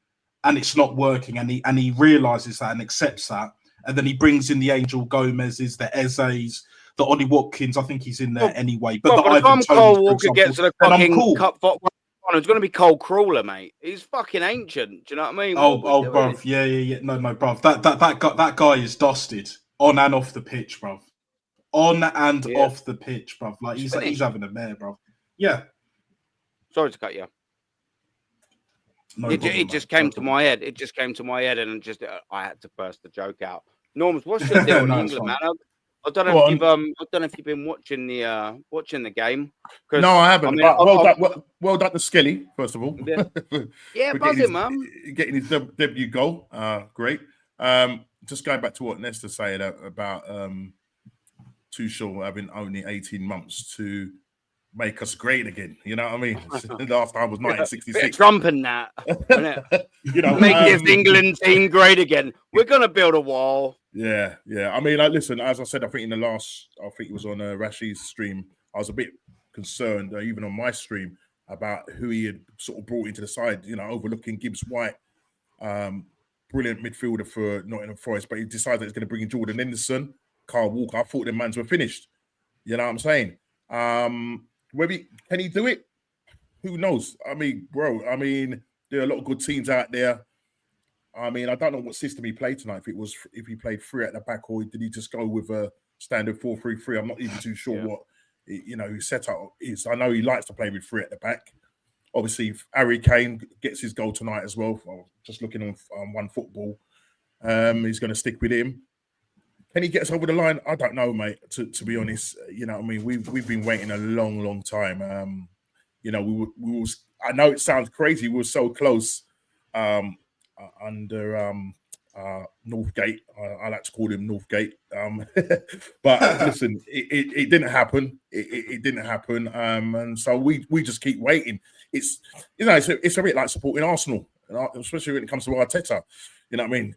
and it's not working and he realises that and accepts that, and then he brings in the Angel Gomez's, the Eze's, the Ollie Watkins, I think he's in there anyway. But if I'm Cole Walker gets to the fucking cup, it's going to be Cole Crawler, mate. He's fucking ancient. Do you know what I mean? Bruv. Yeah. No, bruv. That guy is dusted on and off the pitch, bruv. On and off the pitch, bruv. Like he's having a mare, bruv. Yeah. Sorry to cut you. It just came to my head. It just came to my head, and I had to burst the joke out. Norms, what's your deal in England, man? I don't know if you've been watching the game. No, I haven't. Well done to Skelly, first of all. Yeah, buzzing, man. Getting his debut goal. Great. Just going back to what Nesta said about Tuchel having only 18 months to make us great again. You know what I mean? The last time was 1966. Trump and that. Make this England team great again. We're going to build a wall. Yeah. I mean, like, listen, as I said, I think in the last, I think it was on Rashi's stream, I was a bit concerned, even on my stream, about who he had sort of brought into the side, overlooking Gibbs White, brilliant midfielder for Nottingham Forest, but he decided he's going to bring in Jordan Henderson, Carl Walker. I thought the mans were finished. You know what I'm saying? Can he do it? Who knows? I mean, bro, there are a lot of good teams out there. I mean, I don't know what system he played tonight. If he played 3 at the back, or did he just go with a standard 4-3-3? I'm not even too sure what his setup is. I know he likes to play with 3 at the back. Obviously, if Harry Kane gets his goal tonight as well. Just looking on One Football, he's going to stick with him. Can he get us over the line? I don't know, mate. To be honest, we've been waiting a long time. I know it sounds crazy. We were so close under Northgate. I like to call him Northgate. But listen, it didn't happen. It didn't happen. And so we just keep waiting. It's a bit like supporting Arsenal, especially when it comes to Arteta. You know what I mean?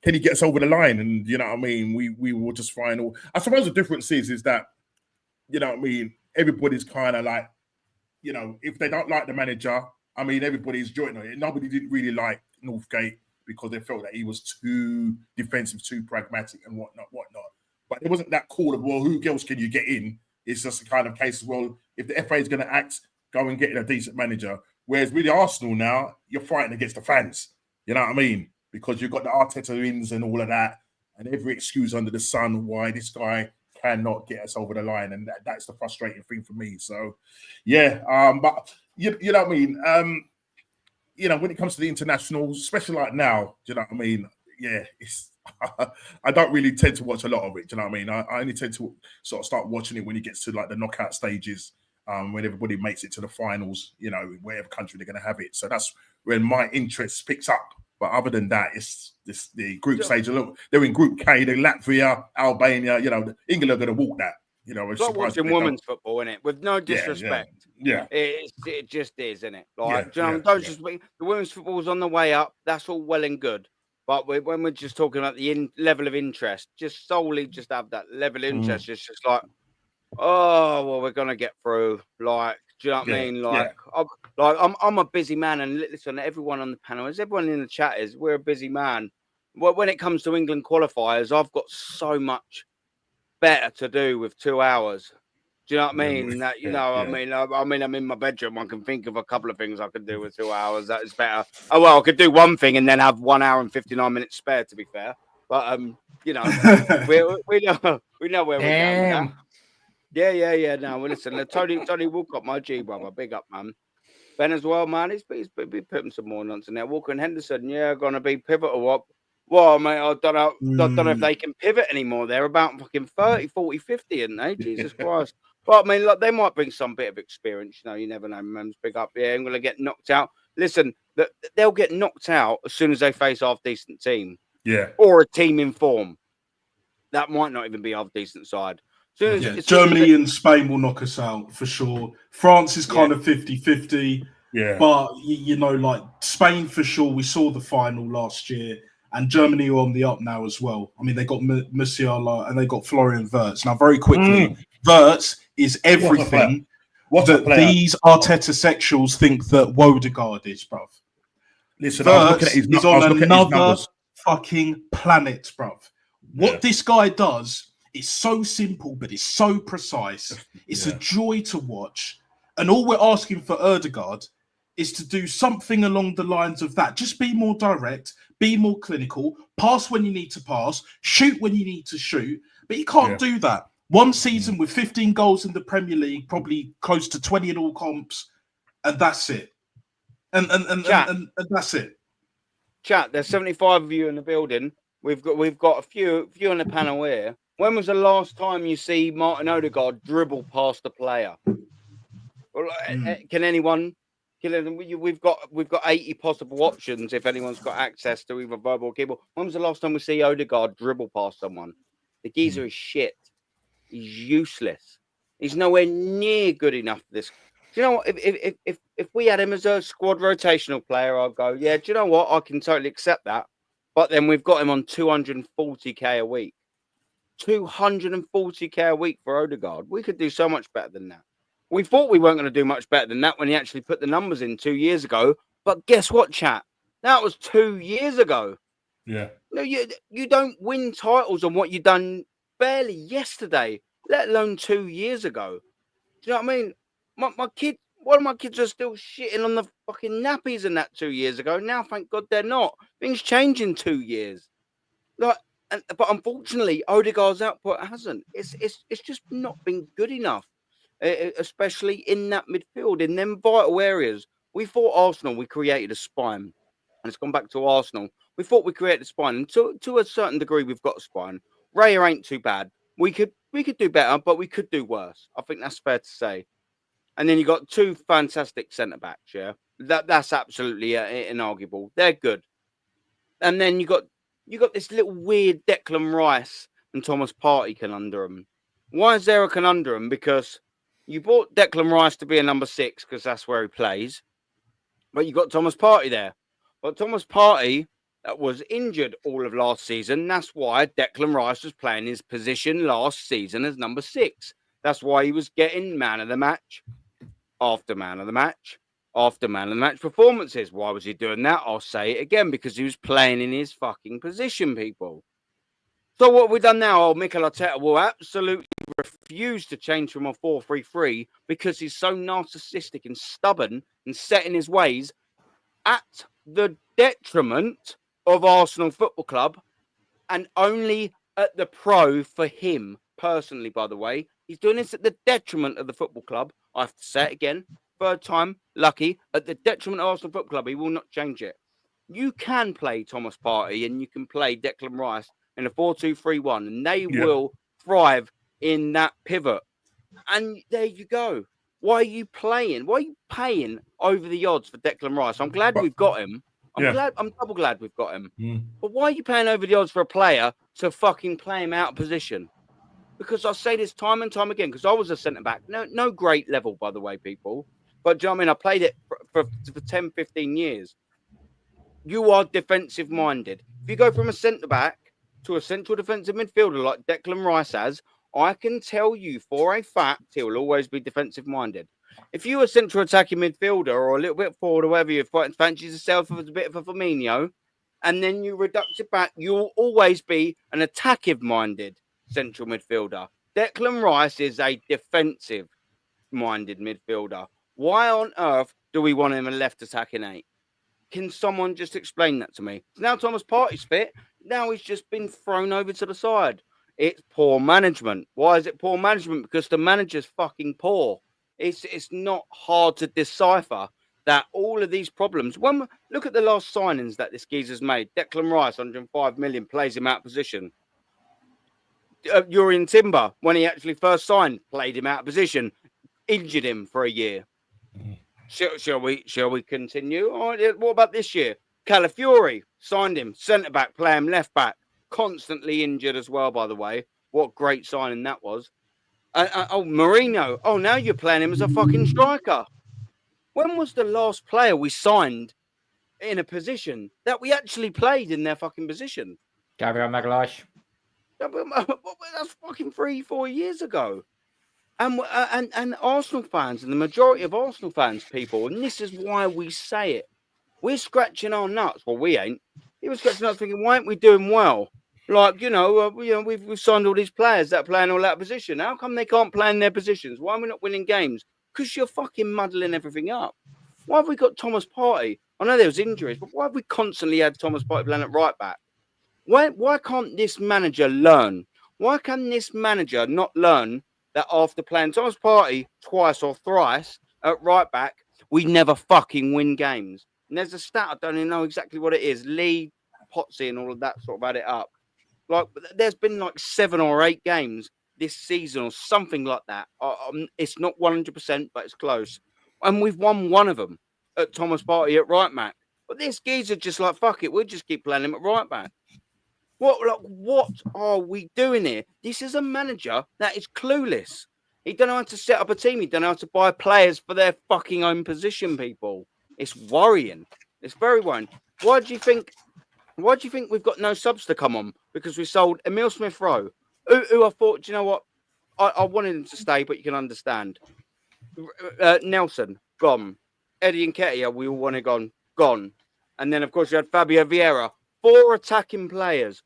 Can he get us over the line? And you know what I mean? We will just find. I suppose the difference is that, you know what I mean, everybody's kind of like, if they don't like the manager, I mean, everybody's joining it. Nobody didn't really like Northgate because they felt that he was too defensive, too pragmatic, and whatnot. But it wasn't that call of, well, who else can you get in? It's just a kind of case of, well, if the FA is going to act, go and get a decent manager. Whereas with Arsenal now, you're fighting against the fans. You know what I mean? Because you've got the Arteta ins and all of that, and every excuse under the sun why this guy cannot get us over the line, and that's the frustrating thing for me. So, yeah, but you know what I mean. When it comes to the internationals, especially like now, do you know what I mean? Yeah, it's I don't really tend to watch a lot of it. Do you know what I mean? I only tend to sort of start watching it when it gets to like the knockout stages, when everybody makes it to the finals. Whatever country they're going to have it. So that's when my interest picks up. But other than that, it's the group stage. Look, they're in Group K. They're Latvia, Albania. England are going to walk that. It's like watching women's football, isn't it? With no disrespect. Yeah. It just is, isn't it? Like, just the women's football's on the way up. That's all well and good. But when we're just talking about the level of interest, just solely just have that level of interest. It's just like, oh, well, we're going to get through. Like, do you know what I mean? Like, I'm a busy man, and listen, everyone on the panel, as everyone in the chat is, we're a busy man. Well, when it comes to England qualifiers, I've got so much better to do with 2 hours. Do you know what I mean? I mean, I'm in my bedroom. I can think of a couple of things I could do with 2 hours. That is better. Oh well, I could do one thing and then have 1 hour and 59 minutes spare. To be fair, but we know where we're going. Yeah. No, well, listen, Tony Walcott, my G brother, big up, man. Ben as well, man. He's putting some more nonsense in there. Walker and Henderson, going to be pivotal. What? Well, mate, I don't know if they can pivot anymore. They're about fucking 30, 40, 50, aren't they? Jesus Christ. But I mean, look, they might bring some bit of experience. You never know. Man's big up. Yeah, I'm going to get knocked out. Listen, they'll get knocked out as soon as they face half-decent team. Yeah. Or a team in form. That might not even be half-decent side. Germany and Spain will knock us out for sure. France is kind of 50-50. Yeah. But, like Spain for sure. We saw the final last year. And Germany are on the up now as well. I mean, they got Musiala and they got Florian Wirtz. Now, very quickly, Wirtz is everything that these Arteta sexuals think that Wodegaard is, bruv. Listen, Wirtz is on another fucking planet, bruv. What this guy does is so simple, but it's so precise. It's a joy to watch. And all we're asking for Odegaard is to do something along the lines of that. Just be more direct, be more clinical, pass when you need to pass, shoot when you need to shoot. But you can't do that. One season with 15 goals in the Premier League, probably close to 20 in all comps, and that's it. And that's it. Chat, there's 75 of you in the building. We've got a few on the panel here. When was the last time you see Martin Odegaard dribble past a player? Can anyone? We've got 80 possible options if anyone's got access to either verbal or keyboard. When was the last time we see Odegaard dribble past someone? The geezer is shit. He's useless. He's nowhere near good enough for this. Do you know what? If we had him as a squad rotational player, I'd go, yeah, do you know what? I can totally accept that. But then we've got him on 240k a week. 240k a week for Odegaard. We could do so much better than that. We thought we weren't going to do much better than that when he actually put the numbers in 2 years ago. But guess what, chat? That was 2 years ago. Yeah. No, you don't win titles on what you done barely yesterday, let alone 2 years ago. Do you know what I mean? My kid, one of my kids are still shitting on the fucking nappies and that 2 years ago. Now, thank God they're not. Things change in 2 years. But unfortunately, Odegaard's output hasn't. It's just not been good enough, especially in that midfield, in them vital areas. We thought Arsenal, we created a spine, and it's gone back to Arsenal. We thought we created a spine, and to a certain degree, we've got a spine. Raya ain't too bad. We could do better, but we could do worse. I think that's fair to say. And then you got two fantastic centre backs. Yeah, that's absolutely inarguable. They're good. And then you got this little weird Declan Rice and Thomas Partey conundrum. Why is there a conundrum? Because you bought Declan Rice to be a number 6 because that's where he plays, but you got Thomas Partey there. But Thomas Partey was injured all of last season. That's why Declan Rice was playing his position last season as number 6. That's why he was getting man of the match after man of the match after man of the match performances. Why was he doing that? I'll say it again, because he was playing in his fucking position, people. So what have we done now? Oh, Mikel Arteta will absolutely refuse to change from a 4-3-3 because he's so narcissistic and stubborn and set in his ways at the detriment of Arsenal Football Club, and only at the pro for him personally, by the way. He's doing this at the detriment of the football club. I have to say it again. Third time, lucky. At the detriment of Arsenal Football Club, he will not change it. You can play Thomas Partey and you can play Declan Rice in a 4-2-3-1, and they will thrive in that pivot. And there you go. Why are you playing? Why are you paying over the odds for Declan Rice? I'm glad we've got him. I'm double glad we've got him. But why are you paying over the odds for a player to fucking play him out of position? Because I say this time and time again, because I was a centre-back. No great level, by the way, people. But do you know what I mean? I played it for 10, 15 years. You are defensive-minded. If you go from a centre-back to a central defensive midfielder like Declan Rice has, I can tell you for a fact he will always be defensive-minded. If you're a central attacking midfielder or a little bit forward or whatever, you fancy yourself as a bit of a Firmino, and then you reduce it back, you'll always be an attacking-minded central midfielder. Declan Rice is a defensive-minded midfielder. Why on earth do we want him a left attacking 8? Can someone just explain that to me? Now Thomas Partey's fit. Now he's just been thrown over to the side. It's poor management. Why is it poor management? Because the manager's fucking poor. It's not hard to decipher that all of these problems. Look at the last signings that this geezer's made. Declan Rice, 105 million, plays him out of position. Urian Timber, when he actually first signed, played him out of position, injured him for a year. Shall we continue? All right, what about this year? Calafiori signed him, centre back, play him left back, constantly injured as well. By the way, what great signing that was. Mourinho. Oh, now you're playing him as a fucking striker. When was the last player we signed in a position that we actually played in their fucking position? Gabriel Magalhaes. That's fucking 3-4 years ago. And Arsenal fans, and the majority of Arsenal fans, people, and this is why we say it, we're scratching our nuts. Well, we ain't. He was scratching nuts thinking, why aren't we doing well? Like, we've signed all these players that are playing all that position. How come they can't play in their positions? Why are we not winning games? Because you're fucking muddling everything up. Why have we got Thomas Partey? I know there was injuries, but why have we constantly had Thomas Partey playing at right back? Why can't this manager learn? Why can this manager not learn that after playing Thomas Partey twice or thrice at right back, we never fucking win games? And there's a stat, I don't even know exactly what it is. Lee Potsy and all of that sort of add it up. Like, there's been like 7 or 8 games this season or something like that. It's not 100%, but it's close. And we've won one of them at Thomas Partey at right back. But this geezer just like, fuck it, we'll just keep playing him at right back. What are we doing here? This is a manager that is clueless. He don't know how to set up a team. He don't know how to buy players for their fucking own position, people. It's worrying. It's very worrying. Why do you think Why do you think we've got no subs to come on? Because we sold Emil Smith-Rowe, who I thought, do you know what? I wanted him to stay, but you can understand. Nelson, gone. Eddie Nketiah, we all wanted gone. And then, of course, you had Fabio Vieira. 4 attacking players.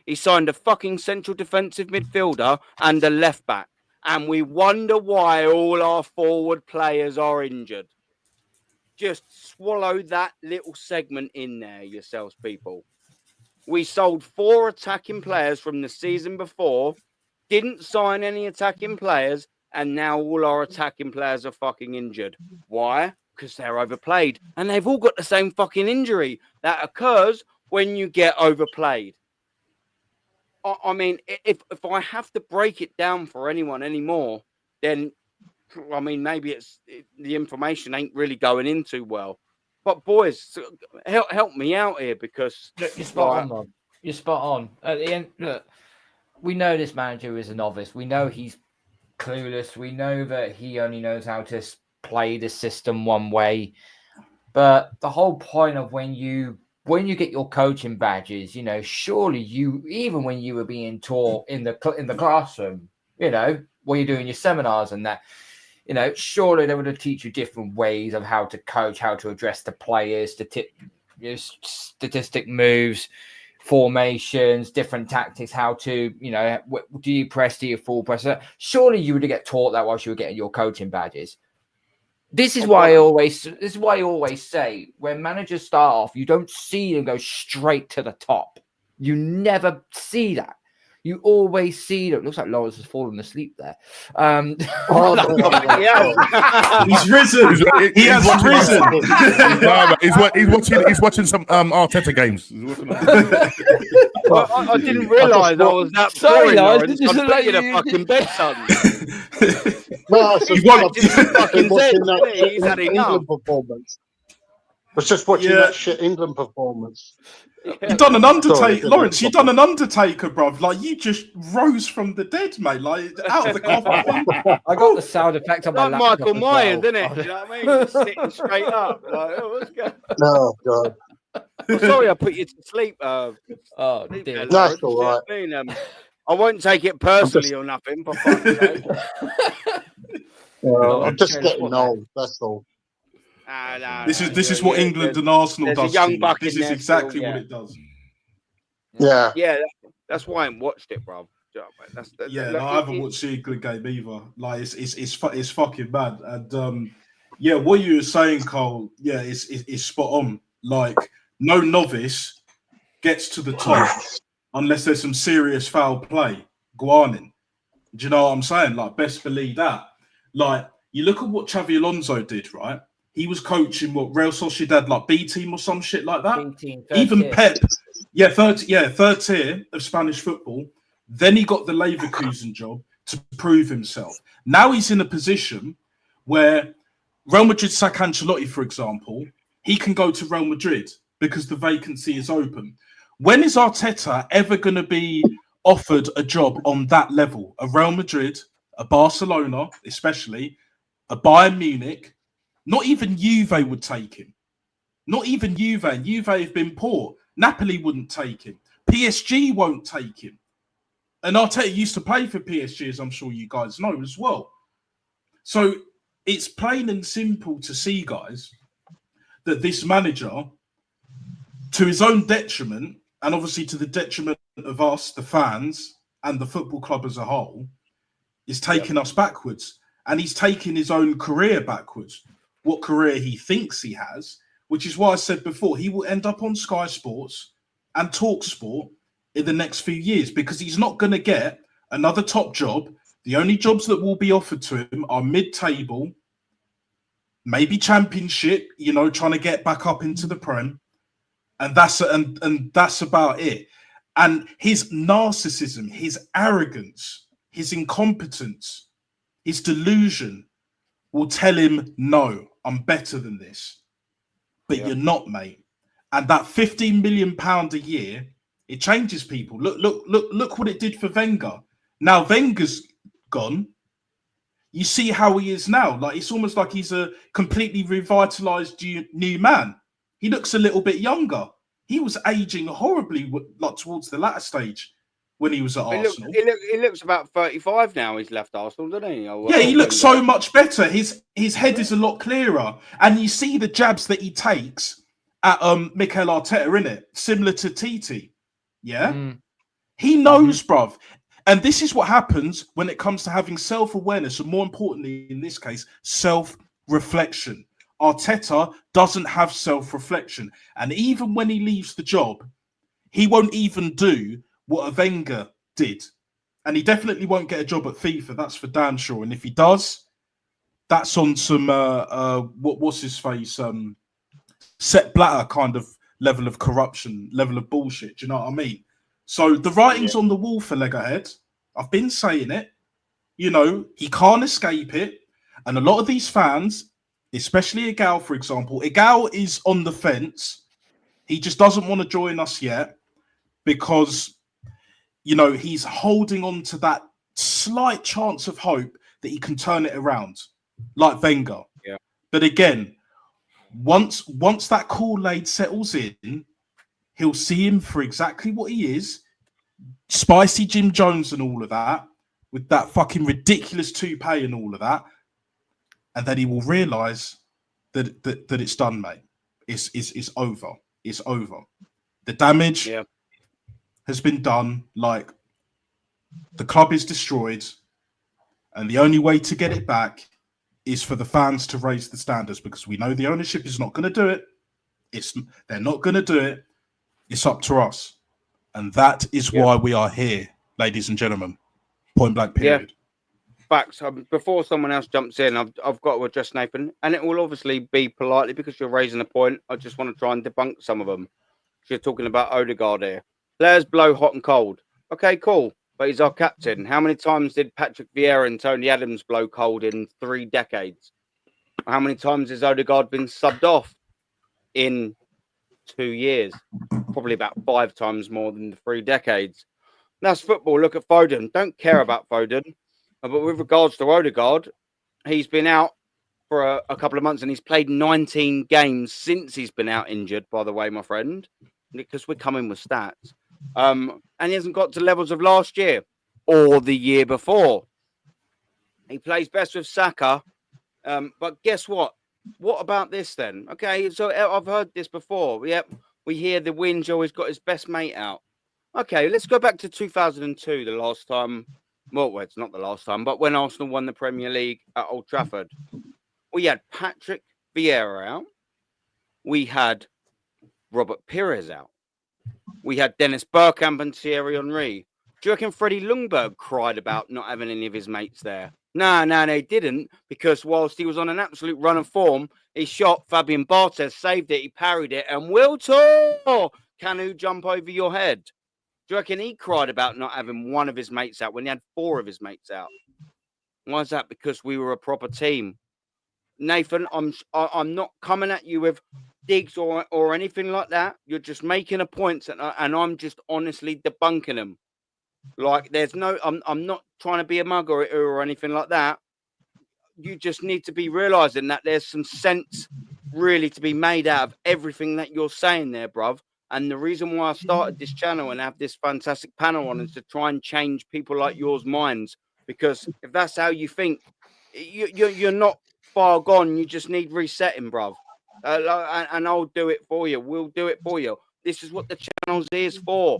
He signed a fucking central defensive midfielder and a left back. And we wonder why all our forward players are injured. Just swallow that little segment in there yourselves, people. We sold 4 attacking players from the season before, didn't sign any attacking players, and now all our attacking players are fucking injured. Why? Because they're overplayed. And they've all got the same fucking injury that occurs when you get overplayed. I mean, if I have to break it down for anyone anymore, then, I mean, maybe the information ain't really going in too well. But boys, help me out here, because look, you're spot on, Rob. You're spot on. At the end, look, we know this manager is a novice. We know he's clueless. We know that he only knows how to play the system one way. But the whole point of when you get your coaching badges, you know, surely even when you were being taught in the classroom, you know, when you're doing your seminars and that, you know, surely they would teach you different ways of how to coach, how to address the players, statistic moves, formations, different tactics, how to, you know, do you press, do you full press? Surely you would get taught that whilst you were getting your coaching badges. This is why I always say when managers start off, you don't see them go straight to the top. You never see that. You always see that. It looks like Lawrence has fallen asleep there. He's risen. He has risen. He's watching some Arteta games. I didn't realise I was that sorry, Lawrence. I put you in a fucking bed, son. No, He's fucking dead. He's had enough. England performance. I was just watching that shit England performance. You've done an Undertaker, Lawrence. You've done an Undertaker, bruv. Like, you just rose from the dead, mate. Like, out of the coffin. I got the sound effect on my like laptop. Michael Myers, didn't it? You know what I mean? Just sitting straight up. Like, oh, what's going on? Oh, God. I'm sorry I put you to sleep. Oh, dear. That's all right. I won't take it personally or nothing. For fuck's sake. I'm just getting old. That's all. This is what England and Arsenal does. Young buck this in is there exactly still, what it does. Yeah. That's why I haven't watched it, bro. I haven't watched the England game either. Like, it's fucking bad. And what you were saying, Cole, it's spot on. Like, no novice gets to the top unless there's some serious foul play. Guanin. Do you know what I'm saying? Like, best believe that. Like, you look at what Xavi Alonso did, right? He was coaching Real Sociedad, like B team or some shit like that. Even Pep, third tier of Spanish football. Then he got the Leverkusen job to prove himself. Now he's in a position where Real Madrid sack Ancelotti, for example, he can go to Real Madrid because the vacancy is open. When is Arteta ever going to be offered a job on that level? A Real Madrid, a Barcelona, especially, a Bayern Munich. Not even Juve would take him. Not even Juve. And Juve have been poor. Napoli wouldn't take him. PSG won't take him. And Arteta used to play for PSG, as I'm sure you guys know as well. So it's plain and simple to see, guys, that this manager, to his own detriment, and obviously to the detriment of us, the fans, and the football club as a whole, is taking us backwards. And he's taking his own career backwards. What career he thinks he has, which is why I said before, he will end up on Sky Sports and TalkSport in the next few years, because he's not going to get another top job. The only jobs that will be offered to him are mid-table, maybe Championship, you know, trying to get back up into the Prem, and that's about it. And his narcissism, his arrogance, his incompetence, his delusion will tell him, no, I'm better than this. But you're not, mate. And that £15 million a year, it changes people. Look what it did for Wenger. Now Wenger's gone. You see how he is now. Like, it's almost like he's a completely revitalized new man. He looks a little bit younger. he was aging horribly, like towards the latter stage when he was at Arsenal. He looks about 35 now. He's left Arsenal, doesn't he? Yeah, he looks so much better. His head is a lot clearer, and you see the jabs that he takes at Mikel Arteta in it, similar to Titi. Yeah, he knows, bruv. And this is what happens when it comes to having self-awareness, and more importantly, in this case, self-reflection. Arteta doesn't have self-reflection, and even when he leaves the job, he won't even do what a Wenger did, and he definitely won't get a job at FIFA. That's for damn sure. And if he does, that's on some what's his face, Sepp Blatter kind of level of corruption, level of bullshit. Do you know what I mean? So the writing's on the wall for Leatherhead. I've been saying it. You know, he can't escape it, and a lot of these fans, especially Igal, for example, Igal is on the fence. He just doesn't want to join us yet because, you know, he's holding on to that slight chance of hope that he can turn it around, like Wenger. Yeah. But again, once that Kool-Aid settles in, he'll see him for exactly what he is, spicy Jim Jones and all of that, with that fucking ridiculous toupee and all of that, and then he will realise that it's done, mate. It's over. It's over. The damage has been done. Like, the club is destroyed, and the only way to get it back is for the fans to raise the standards, because we know the ownership is not going to do it. They're not going to do it. It's up to us, and that is why we are here, ladies and gentlemen. Point blank. Period. Yeah. Facts. Before someone else jumps in, I've got to address Nathan, and it will obviously be politely because you're raising a point. I just want to try and debunk some of them. You're talking about Odegaard here. Players blow hot and cold. Okay, cool. But he's our captain. How many times did Patrick Vieira and Tony Adams blow cold in 3 decades? How many times has Odegaard been subbed off in 2 years? Probably about 5 times more than the 3 decades. That's football. Look at Foden. Don't care about Foden. But with regards to Odegaard, he's been out for a couple of months and he's played 19 games since he's been out injured, by the way, my friend, because we're coming with stats. And he hasn't got to levels of last year or the year before. He plays best with Saka. But guess what? What about this then? Okay, so I've heard this before. Yep, we hear the Win's always got his best mate out. Okay, let's go back to 2002, the last time. Well, it's not the last time, but when Arsenal won the Premier League at Old Trafford. We had Patrick Vieira out. We had Robert Pires out. We had Dennis Bergkamp and Thierry Henry. Do you reckon Freddie Ljungberg cried about not having any of his mates there? No, they didn't, because whilst he was on an absolute run of form, he shot Fabian Barthez, saved it, he parried it, and Will Tor, can who jump over your head? Do you reckon he cried about not having one of his mates out when he had 4 of his mates out? Why is that? Because we were a proper team. Nathan, I'm not coming at you with digs or anything like that. You're just making a point, and I'm just honestly debunking them. Like, there's no, I'm not trying to be a mug or anything like that. You just need to be realizing that there's some sense really to be made out of everything that you're saying there, bruv. And the reason why I started this channel and have this fantastic panel on is to try and change people like yours minds. Because if that's how you think, you're not far gone. You just need resetting, bruv. And I'll do it for you. We'll do it for you. This is what the channel's is for.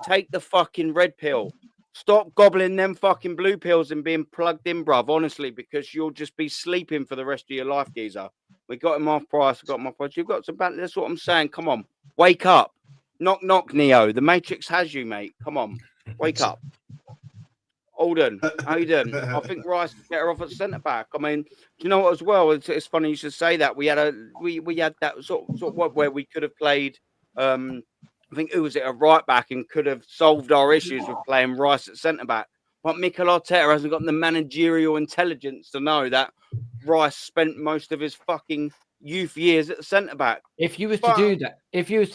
Take the fucking red pill. Stop gobbling them fucking blue pills and being plugged in, bruv. Honestly, because you'll just be sleeping for the rest of your life, geezer. We got him off price. We got him off price. You've got some bad. That's what I'm saying. Come on. Wake up. Knock, knock, Neo. The Matrix has you, mate. Come on. Wake up. Alden, how you doing? I think Rice is better off at centre back. I mean, do you know what? As well, it's funny you should say that. We had that sort of where we could have played. I think who was it, a right back, and could have solved our issues with playing Rice at centre back. But Mikel Arteta hasn't got the managerial intelligence to know that Rice spent most of his fucking youth years at the centre back. If you was to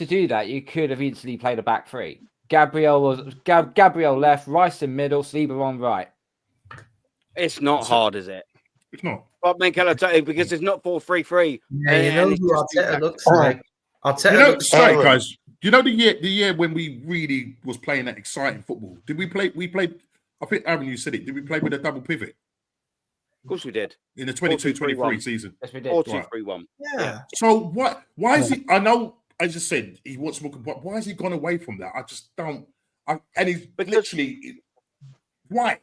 do that, you could have easily played a back 3. Gabriel left, Rice in middle, Saliba on right. It's not hard, is it? It's not. But Mikel Arteta, because it's not 4-3-3. Yeah, you know who Arteta looks like. Arteta looks sorry, like. guys. you know the year when we really was playing that exciting football? Did we play? We played. I think Aaron, you said it. Did we play with a double pivot? Of course we did. In the 22-23 season. Yes, we did. 4-2-3-1. Yeah. So why is he? I know, as I said, he wants more. But why has he gone away from that? I just don't. And he's literally why?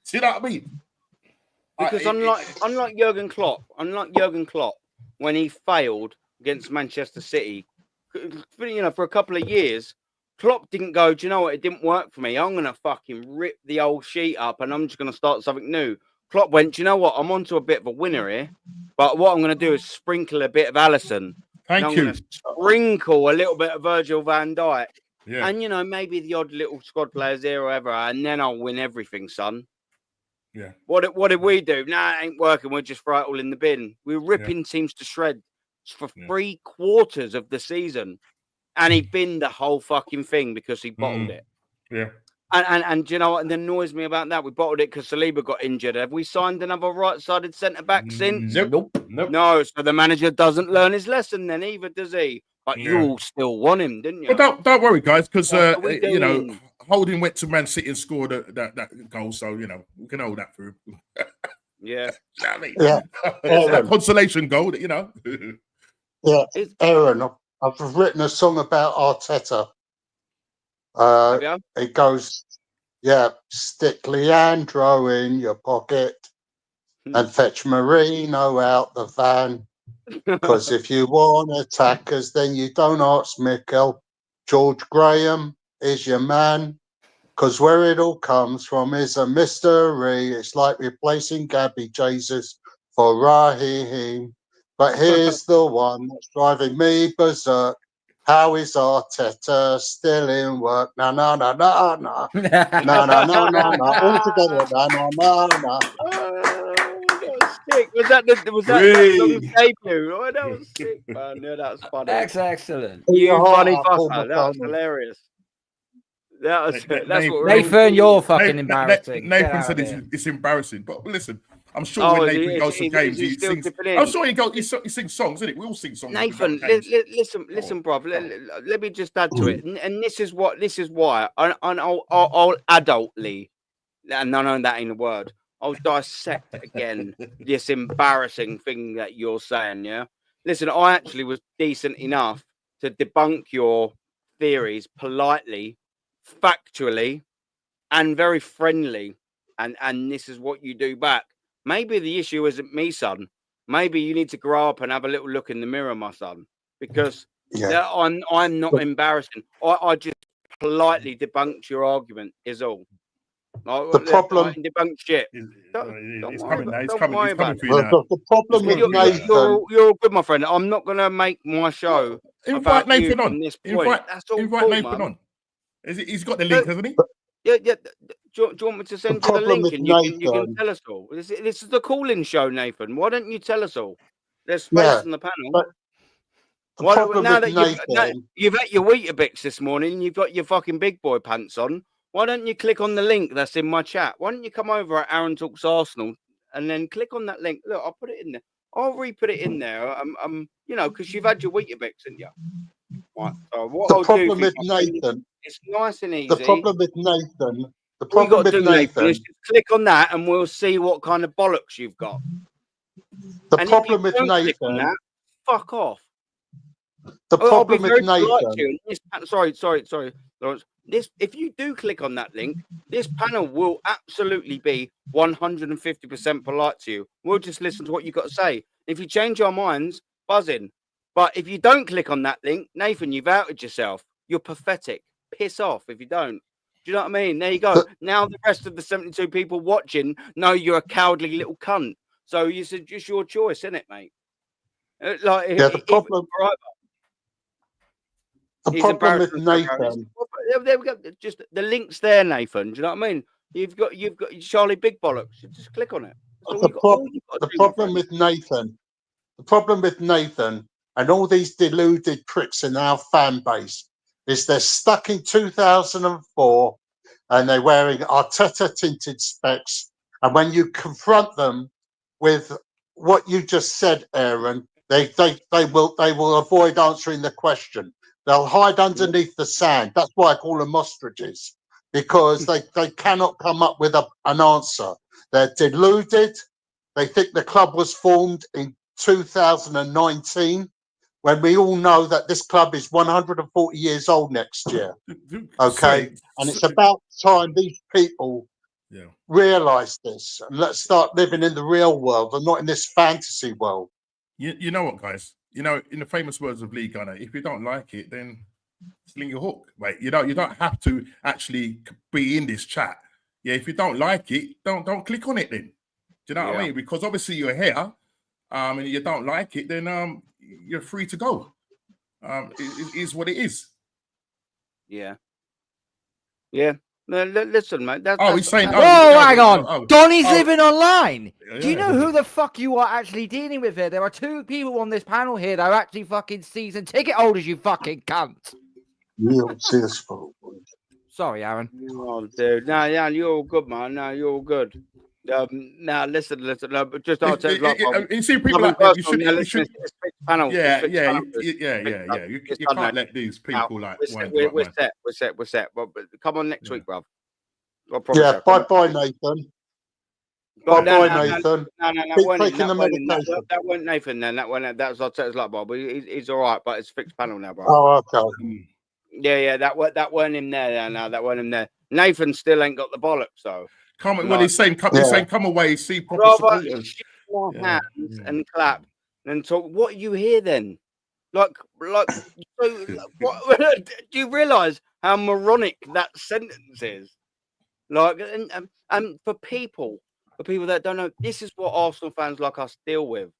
See what I mean? Because unlike Jurgen Klopp, when he failed against Manchester City, for a couple of years, Klopp didn't go, do you know what? It didn't work for me. I'm going to fucking rip the old sheet up and I'm just going to start something new. Klopp went, do you know what? I'm onto a bit of a winner here, but what I'm going to do is sprinkle a bit of Alisson. Thank you. I'm going to sprinkle a little bit of Virgil van Dijk. Yeah. And, maybe the odd little squad players here or ever, and then I'll win everything, son. Yeah. What did we do? Nah, it ain't working. We'll just throw it all in the bin. We're ripping teams to shreds for 3 quarters of the season. And he binned the whole fucking thing because he bottled it. Yeah. And do you know what annoys me about that? We bottled it because Saliba got injured. Have we signed another right-sided centre-back since? Nope. No, so the manager doesn't learn his lesson then either, does he? But you all still want him, didn't you? But don't worry, guys, because, Holding went to Man City and scored that goal. So, we can hold that for him. Yeah. I mean, Yeah. that consolation goal, Yeah, Aaron, I've written a song about Arteta. It goes, stick Leandro in your pocket and fetch Marino out the van. Because if you want attackers, then you don't ask Mikel. George Graham is your man. Because where it all comes from is a mystery. It's like replacing Gabby Jesus for Raheem. But here's the one that's driving me berserk. How is Arteta still in work? No. No. All together. No. Sick. Was that the debut? Oh, that was sick, man. Yeah, that was funny. That's excellent. You funny fucker. That was hilarious. That's what Nathan, you're fucking embarrassing. Nathan said it's embarrassing, but listen, I'm sure when Nathan goes to games, he sings. I'm sure he sings songs, isn't it? We all sing songs. Nathan, listen, bruv. Let me just add to it, and this is why. I'll adultly, and no, that ain't a word. I'll dissect again this embarrassing thing that you're saying. Yeah, listen, I actually was decent enough to debunk your theories politely, factually, and very friendly, and this is what you do back. Maybe the issue isn't me, son. Maybe you need to grow up and have a little look in the mirror, my son, because I'm not embarrassing. I just politely debunked your argument. Is all. The problem. Debunk shit. It's coming for you now. The problem with Nathan. You're good, my friend. I'm not going to make my show. Invite Nathan on. This point. Invite Nathan on. He's got the link, hasn't he? Yeah. Do you want me to send you the link and you can tell us all? This is the call-in show, Nathan. Why don't you tell us all? There's space in the panel. Now that you've had your Weetabix this morning, you've got your fucking big boy pants on. Why don't you click on the link that's in my chat? Why don't you come over at Aaron Talks Arsenal and then click on that link? Look, I'll put it in there. I'll re-put it in there. Because you've had your Weetabix, haven't you? Right. So what the problem with Nathan. It's nice and easy. The problem with Nathan. The All you problem got to with do, Nathan. is just click on that, and we'll see what kind of bollocks you've got. The problem with Nathan. That, fuck off. The problem with Nathan. Sorry, Lawrence. If you do click on that link, this panel will absolutely be 150% polite to you. We'll just listen to what you've got to say. If you change our minds, buzz in. But if you don't click on that link, Nathan, you've outed yourself. You're pathetic. Piss off if you don't. Do you know what I mean? There you go. Now the rest of the 72 people watching know you're a cowardly little cunt. So it's just your choice, isn't it, mate? The problem. The problem with Nathan. There we go. Just the link's there, Nathan. Do you know what I mean? You've got Charlie Big Bollocks. Just click on it. The problem with Nathan. The problem with Nathan and all these deluded pricks in our fan base is they're stuck in 2004 and they're wearing Arteta tinted specs. And when you confront them with what you just said, Aaron, they will avoid answering the question. They'll hide underneath the sand. That's why I call them ostriches, because they cannot come up with an answer. They're deluded. They think the club was formed in 2019, when we all know that this club is 140 years old next year. Okay, and it's about time these people realise this, and let's start living in the real world and not in this fantasy world. You know what, guys? You know, in the famous words of Lee Gunner, if you don't like it, then sling your hook. Right? You don't have to actually be in this chat. Yeah, if you don't like it, don't click on it then. Do you know what I mean? Because obviously you're here, and you don't like it, then you're free to go. It is what it is. Yeah. No, listen, mate. He's saying. Hang on. Donny's living online. Yeah, Do you know who the fuck you are actually dealing with here? There are 2 people on this panel here that are actually fucking season ticket holders, you fucking cunt. Sorry, Aaron. Oh, dude. No, yeah, you're all good, man. No, you're all good. Now listen. No, but just I'll tell you see people like that. You should. Panel. Yeah. You can't let these people like. We're set. But come on next week, bruv. Yeah. Bye, Nathan. Bye, Nathan. No, that weren't Nathan. Then that was Arteta's luck, Bob. He's all right, but it's fixed panel now, bro. Oh, okay. Yeah. That weren't him there. No, that weren't him there. Nathan still ain't got the bollocks, though. He's saying, come away, see proper supporters. Hands and clap and talk. What are you here then? Like, so, what, do you realise how moronic that sentence is? Like, and for people that don't know, this is what Arsenal fans like us deal with.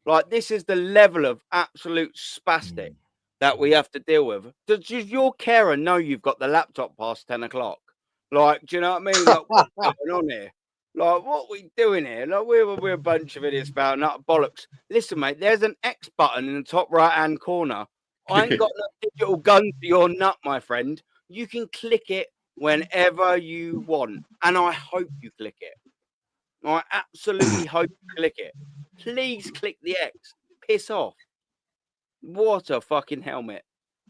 Like, this is the level of absolute spastic that we have to deal with. Does your carer know you've got the laptop past 10 o'clock? Like, do you know what I mean? Like, what's going on here? Like, what are we doing here? Like, we're a bunch of idiots about not bollocks. Listen, mate, there's an X button in the top right-hand corner. I ain't got no digital gun to your nut, my friend. You can click it whenever you want. And I hope you click it. I absolutely hope you click it. Please click the X. Piss off. What a fucking helmet.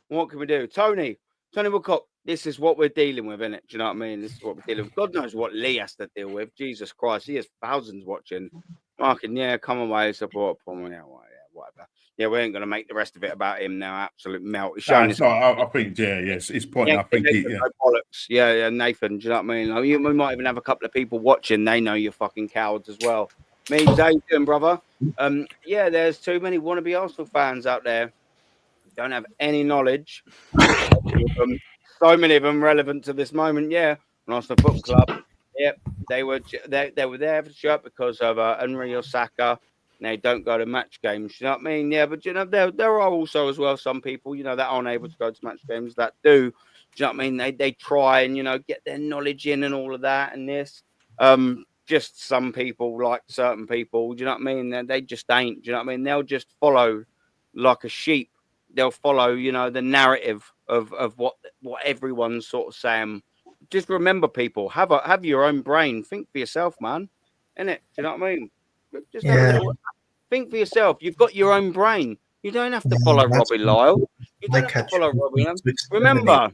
What can we do? Tony Woodcock. This is what we're dealing with, innit? Do you know what I mean? This is what we're dealing with. God knows what Lee has to deal with. Jesus Christ, he has thousands watching. Fucking come away, support. Whatever. Yeah, we ain't gonna make the rest of it about him now. Absolute melt. I think, it's point. I think bollocks. Yeah, Nathan. Do you know what I mean? We might even have a couple of people watching. They know you're fucking cowards as well. Me, how you doing, brother? There's too many wannabe Arsenal fans out there. Don't have any knowledge. So many of them relevant to this moment. Yeah, Arsenal Football Club. Yep, they were there for the shirt because of Henry or Saka. They don't go to match games. You know what I mean? Yeah, but there are also as well some people that aren't able to go to match games that do. Do you know what I mean? They try and get their knowledge in and all of that and this. Just some people like certain people. Do you know what I mean? They just ain't. Do you know what I mean? They'll just follow like a sheep. They'll follow, the narrative of what everyone's sort of saying. Just remember, people, have your own brain. Think for yourself, man. Innit? Do you know what I mean? Just think for yourself. You've got your own brain. You don't have to follow Robbie Lyle. You don't have to follow Robbie Lyle. Remember,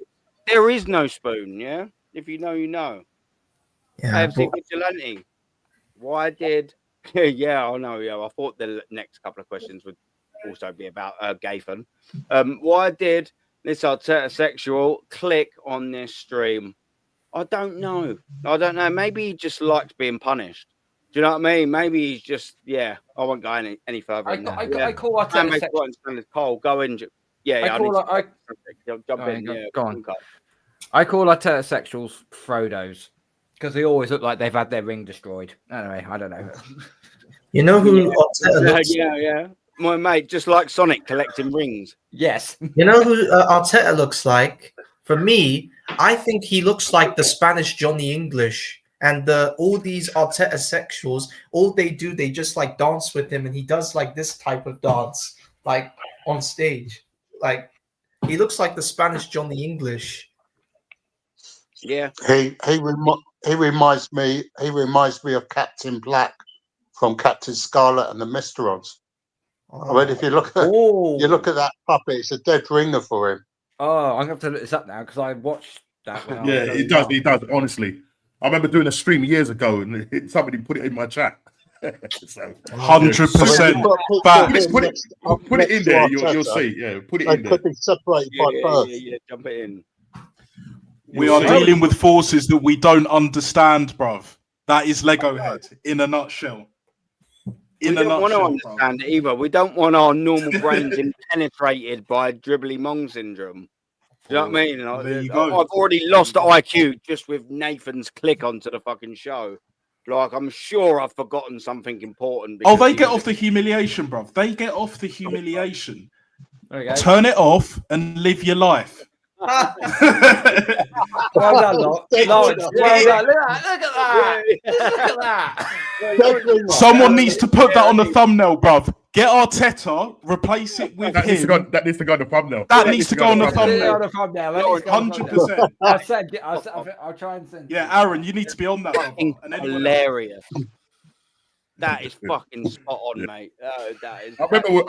there is no spoon, yeah? If you know, you know. AFC Vigilante. Why did... yeah, I know, yeah. I thought the next couple of questions would also be about Gafen. Why did this Arteta sexual click on this stream? I don't know. Maybe he just likes being punished. Do you know what I mean? Maybe he's just I won't go any further. I call Arteta sexual. Cole, go in. Jump in. Go on. I call Arteta sexuals Frodos because they always look like they've had their ring destroyed. Anyway, I don't know. You know who Arteta looks like? Yeah. My mate, just like Sonic collecting rings. Yes. You know who Arteta looks like? For me, I think he looks like the Spanish Johnny English. And all these Arteta sexuals, all they do, they just like dance with him. And he does like this type of dance, like on stage. Like he looks like the Spanish Johnny English. Yeah. He reminds me of Captain Black from Captain Scarlet and the Mysterons. I mean, if you look at that puppet, it's a dead ringer for him. Oh, I'm gonna have to look this up now because I watched that. When I was Yeah, very it does. young. It does. Honestly, I remember doing a stream years ago, and somebody put it in my chat. So, 100%. Put it in there. You'll see. Yeah, put it in there. Could be separated by birth. Yeah, jump it in. We are dealing with forces that we don't understand, bruv. That is Lego Head in a nutshell. We don't want to understand it either. We don't want our normal brains penetrated by dribbly mong syndrome. Do you know what I mean? There you go. I've already lost IQ just with Nathan's click onto the fucking show. Like, I'm sure I've forgotten something important. Oh, they get off the humiliation, bruv. They get off the humiliation. There we go. Turn it off and live your life. Well done, Lawrence. Well done. Look at that. Look at that. Someone needs to put that on the thumbnail, bruv. Get Arteta, replace it with That him. needs to go on the thumbnail. That needs to go on the thumbnail. 100%. 100%. I'll try and send. Yeah, Aaron, you need to be on that. Fucking hilarious. That is fucking spot on, mate. That is. I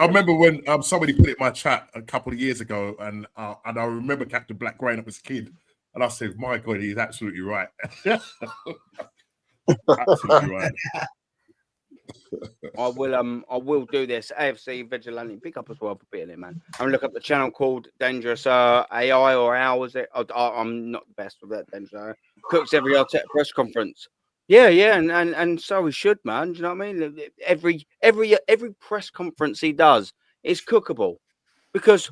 remember when somebody put it in my chat a couple of years ago, and I remember Captain Black growing up as a kid, and I said, "My God, he's absolutely right." Absolutely right. I will do this. AFC Vigilante, pick up as well for being it, man. I'm gonna look up the channel called Dangerous AI or Owl, is it? I'm not the best with that. Dangerous Cooks every Arteta press conference. Yeah, and so he should, man. Do you know what I mean? Every press conference he does is cookable, because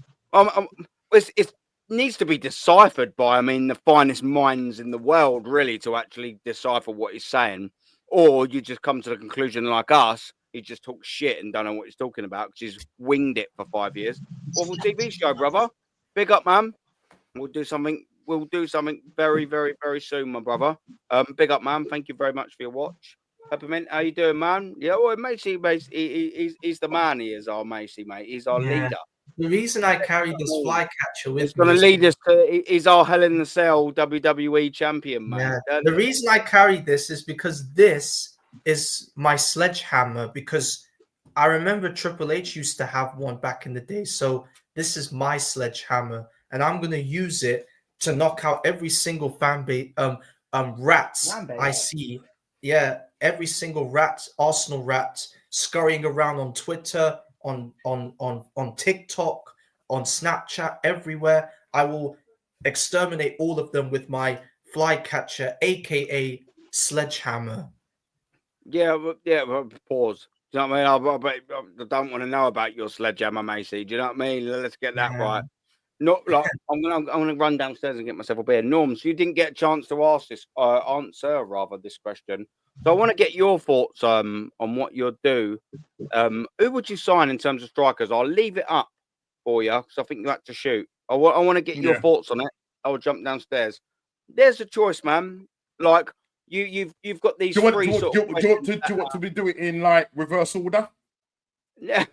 it needs to be deciphered by, I mean, the finest minds in the world, really, to actually decipher what he's saying. Or you just come to the conclusion, like us, he just talks shit and don't know what he's talking about because he's winged it for 5 years. Awful TV show, brother. Big up, man. We'll do something very, very, very soon, my brother. Big up, man. Thank you very much for your watch. Peppermint, how you doing, man? Yeah, well, Macy, he's the man. He is our Macy, mate. He's our leader. The reason I carry this flycatcher with It's going to me lead us to. He's our Hell in the Cell WWE champion, man. Yeah. The reason I carry this is because this is my sledgehammer. Because I remember Triple H used to have one back in the day. So this is my sledgehammer, and I'm going to use it to knock out every single fan base, rats I see. Yeah, every single rat, Arsenal rat, scurrying around on Twitter, on TikTok, on Snapchat, everywhere. I will exterminate all of them with my flycatcher, aka sledgehammer. Yeah, pause. Do you know what I mean? I don't want to know about your sledgehammer, Macy. Do you know what I mean? Let's get that right. Not like I'm gonna run downstairs and get myself a beer. Norm, so you didn't get a chance to ask this answer this question. So I want to get your thoughts on what you'll do. Who would you sign in terms of strikers? I'll leave it up for you because I think you had to shoot. I want to get your thoughts on it. I'll jump downstairs. There's a choice, man. Like you've got these three sort of. Do you want to be doing it in like reverse order? Yeah,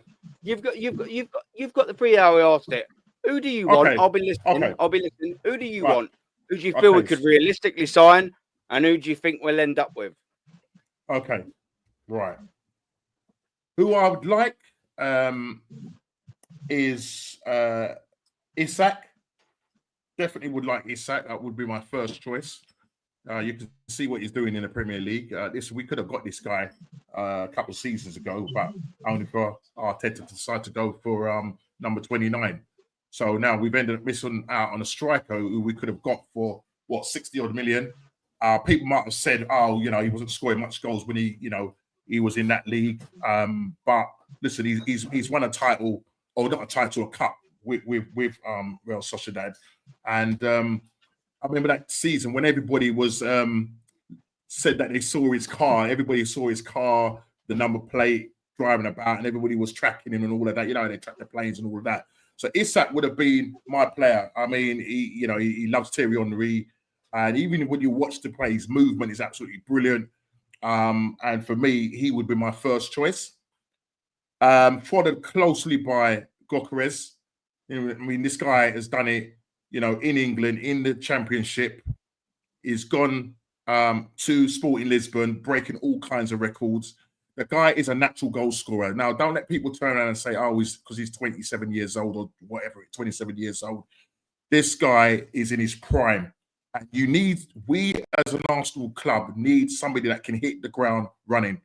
you've got the 3 hour asked it. Who do you want? I'll be listening. Okay. I'll be listening. Who do you want? Who do you feel we could realistically sign? And who do you think we'll end up with? Okay. Right. Who I would like is Isak. Definitely would like Isak. That would be my first choice. You can see what he's doing in the Premier League. We could have got this guy a couple of seasons ago, but only for Arteta to decide to go for number 29. So now we've ended up missing out on a striker who we could have got for 60 odd million. People might have said, he wasn't scoring much goals when he was in that league. But listen, he's won a title, or not a title, a cup with Real Sociedad. And I remember that season when everybody was said that they saw his car. Everybody saw his car, the number plate, driving about, and everybody was tracking him and all of that. They track the planes and all of that. So Isak would have been my player. I mean, he loves Thierry Henry, and even when you watch the play, his movement is absolutely brilliant. And for me, he would be my first choice. Followed closely by Gyökeres. I mean, this guy has done it, in England, in the Championship. He's gone to Sporting Lisbon, breaking all kinds of records. The guy is a natural goal scorer. Now, don't let people turn around and say, he's because he's 27 years old or whatever, 27 years old. This guy is in his prime. And we as an Arsenal club need somebody that can hit the ground running,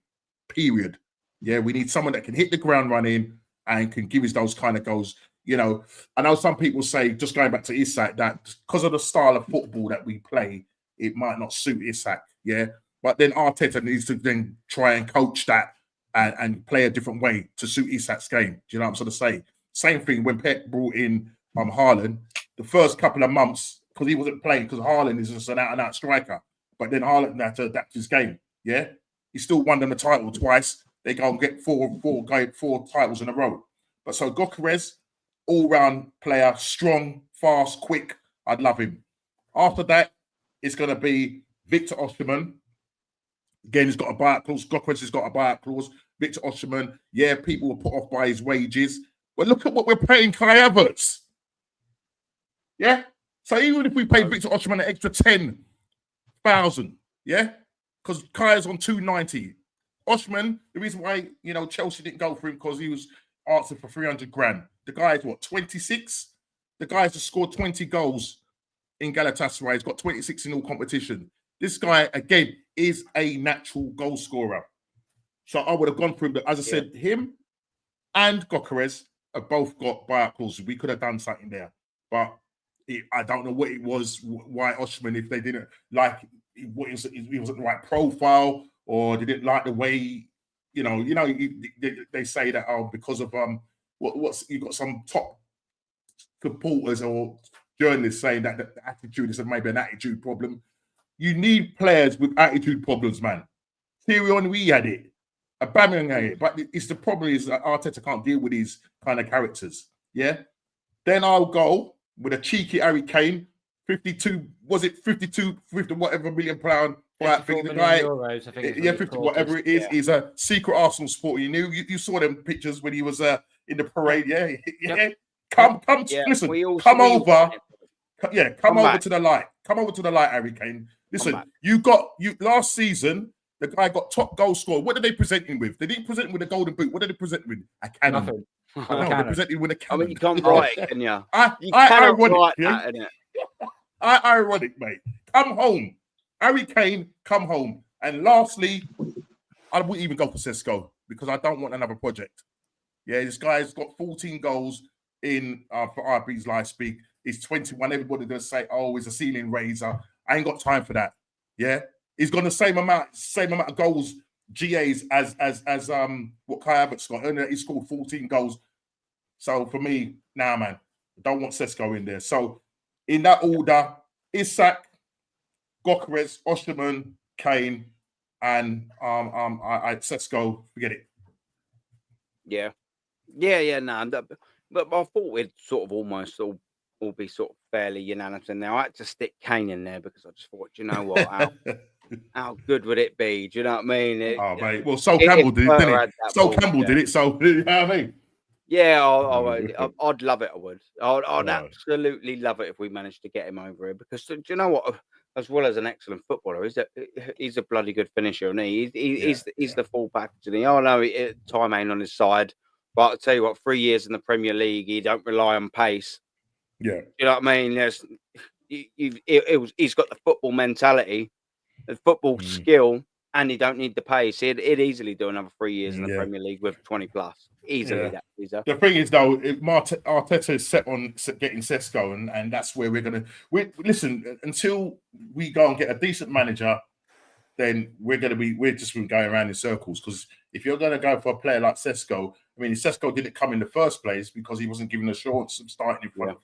period. Yeah, we need someone that can hit the ground running and can give us those kind of goals. You know, I know some people say, just going back to Isak, that because of the style of football that we play, it might not suit Isak. Yeah, but then Arteta needs to then try and coach that and play a different way to suit Isak's game. Do you know what I'm sort of saying? Same thing when Pep brought in Haaland, the first couple of months, because he wasn't playing, because Haaland is just an out-and-out striker. But then Haaland had to adapt his game. Yeah, he still won them the title twice. They go and get four titles in a row. But so Gyökeres, all-round player, strong, fast, quick. I'd love him. After that, it's going to be Victor Osimhen. Again, he's got a buyout clause. Gyökeres has got a buyout clause. Victor Osimhen, yeah, people were put off by his wages. But look at what we're paying Kai Havertz. Yeah? So even if we paid Victor Osimhen an extra 10,000, yeah? Because Kai's on 290. Osimhen, the reason why, you know, Chelsea didn't go for him because he was asking for 300 grand. The guy's what, 26? The guy's just scored 20 goals in Galatasaray. He's got 26 in all competition. This guy, again, is a natural goal scorer. So I would have gone for him. But as I said, him and Gyökeres have both got buyout clauses. We could have done something there. But I don't know what it was, why Osimhen, if they didn't like, he wasn't the right profile, or they didn't like the way, they say that, because of what's you got some top supporters or journalists saying that the attitude is maybe an attitude problem. You need players with attitude problems, man. Thierry Henry had it. Aubameyang had it. But it's the problem is that Arteta can't deal with these kind of characters. Yeah? Then I'll go with a cheeky Harry Kane. 50 whatever million pound. Right, the guy, euros, I think 50 whatever it is. Yeah. He's a secret Arsenal supporter. You saw them pictures when he was in the parade. Yeah. Yep. Come listen, come over. Yeah, come over to the light. Come over to the light, Harry Kane. Listen, you last season, the guy got top goal scorer. What did they present him with? They didn't present him with a golden boot. What did they present him with? A cannon. Nothing. No, they presented him with a cannon. I mean, you can't write it, can you? Ironic, mate. Come home. Harry Kane, come home. And lastly, I wouldn't even go for Sesko because I don't want another project. Yeah, this guy's got 14 goals in for RB's live speak. He's 21. Everybody going to say, "Oh, he's a ceiling raiser." I ain't got time for that. Yeah, he's got the same amount of goals, GAs as what Kai Havertz got. And he scored 14 goals. So for me, man, I don't want Sesko in there. So in that order, Isak, Gyökeres, Osimhen, Kane, and Sesko. Forget it. Yeah. No, but I thought we'd sort of almost all be sort of fairly unanimous in there. I had to stick Kane in there because I just thought, you know what, how good would it be? Do you know what I mean? Mate. Well, Sol Campbell did it, didn't he? Sol Campbell did it, so you know what I mean? Yeah, I'd love it. I would. I'd absolutely love it if we managed to get him over here because do you know what? As well as an excellent footballer, he's a bloody good finisher, and he's the full package. And I know time ain't on his side, but I'll tell you what, 3 years in the Premier League, he don't rely on pace. Yeah, you know what I mean. He's got the football mentality, the football skill, and he don't need the pace. He'd easily do another 3 years in the Premier League with 20 plus. Easily, that Caesar. The thing is, though, Arteta is set on getting Sesko, and that's where we're going to. Listen, until we go and get a decent manager, then we're just going around in circles. Because if you're going to go for a player like Sesko, I mean, Sesko didn't come in the first place because he wasn't given assurance of starting in front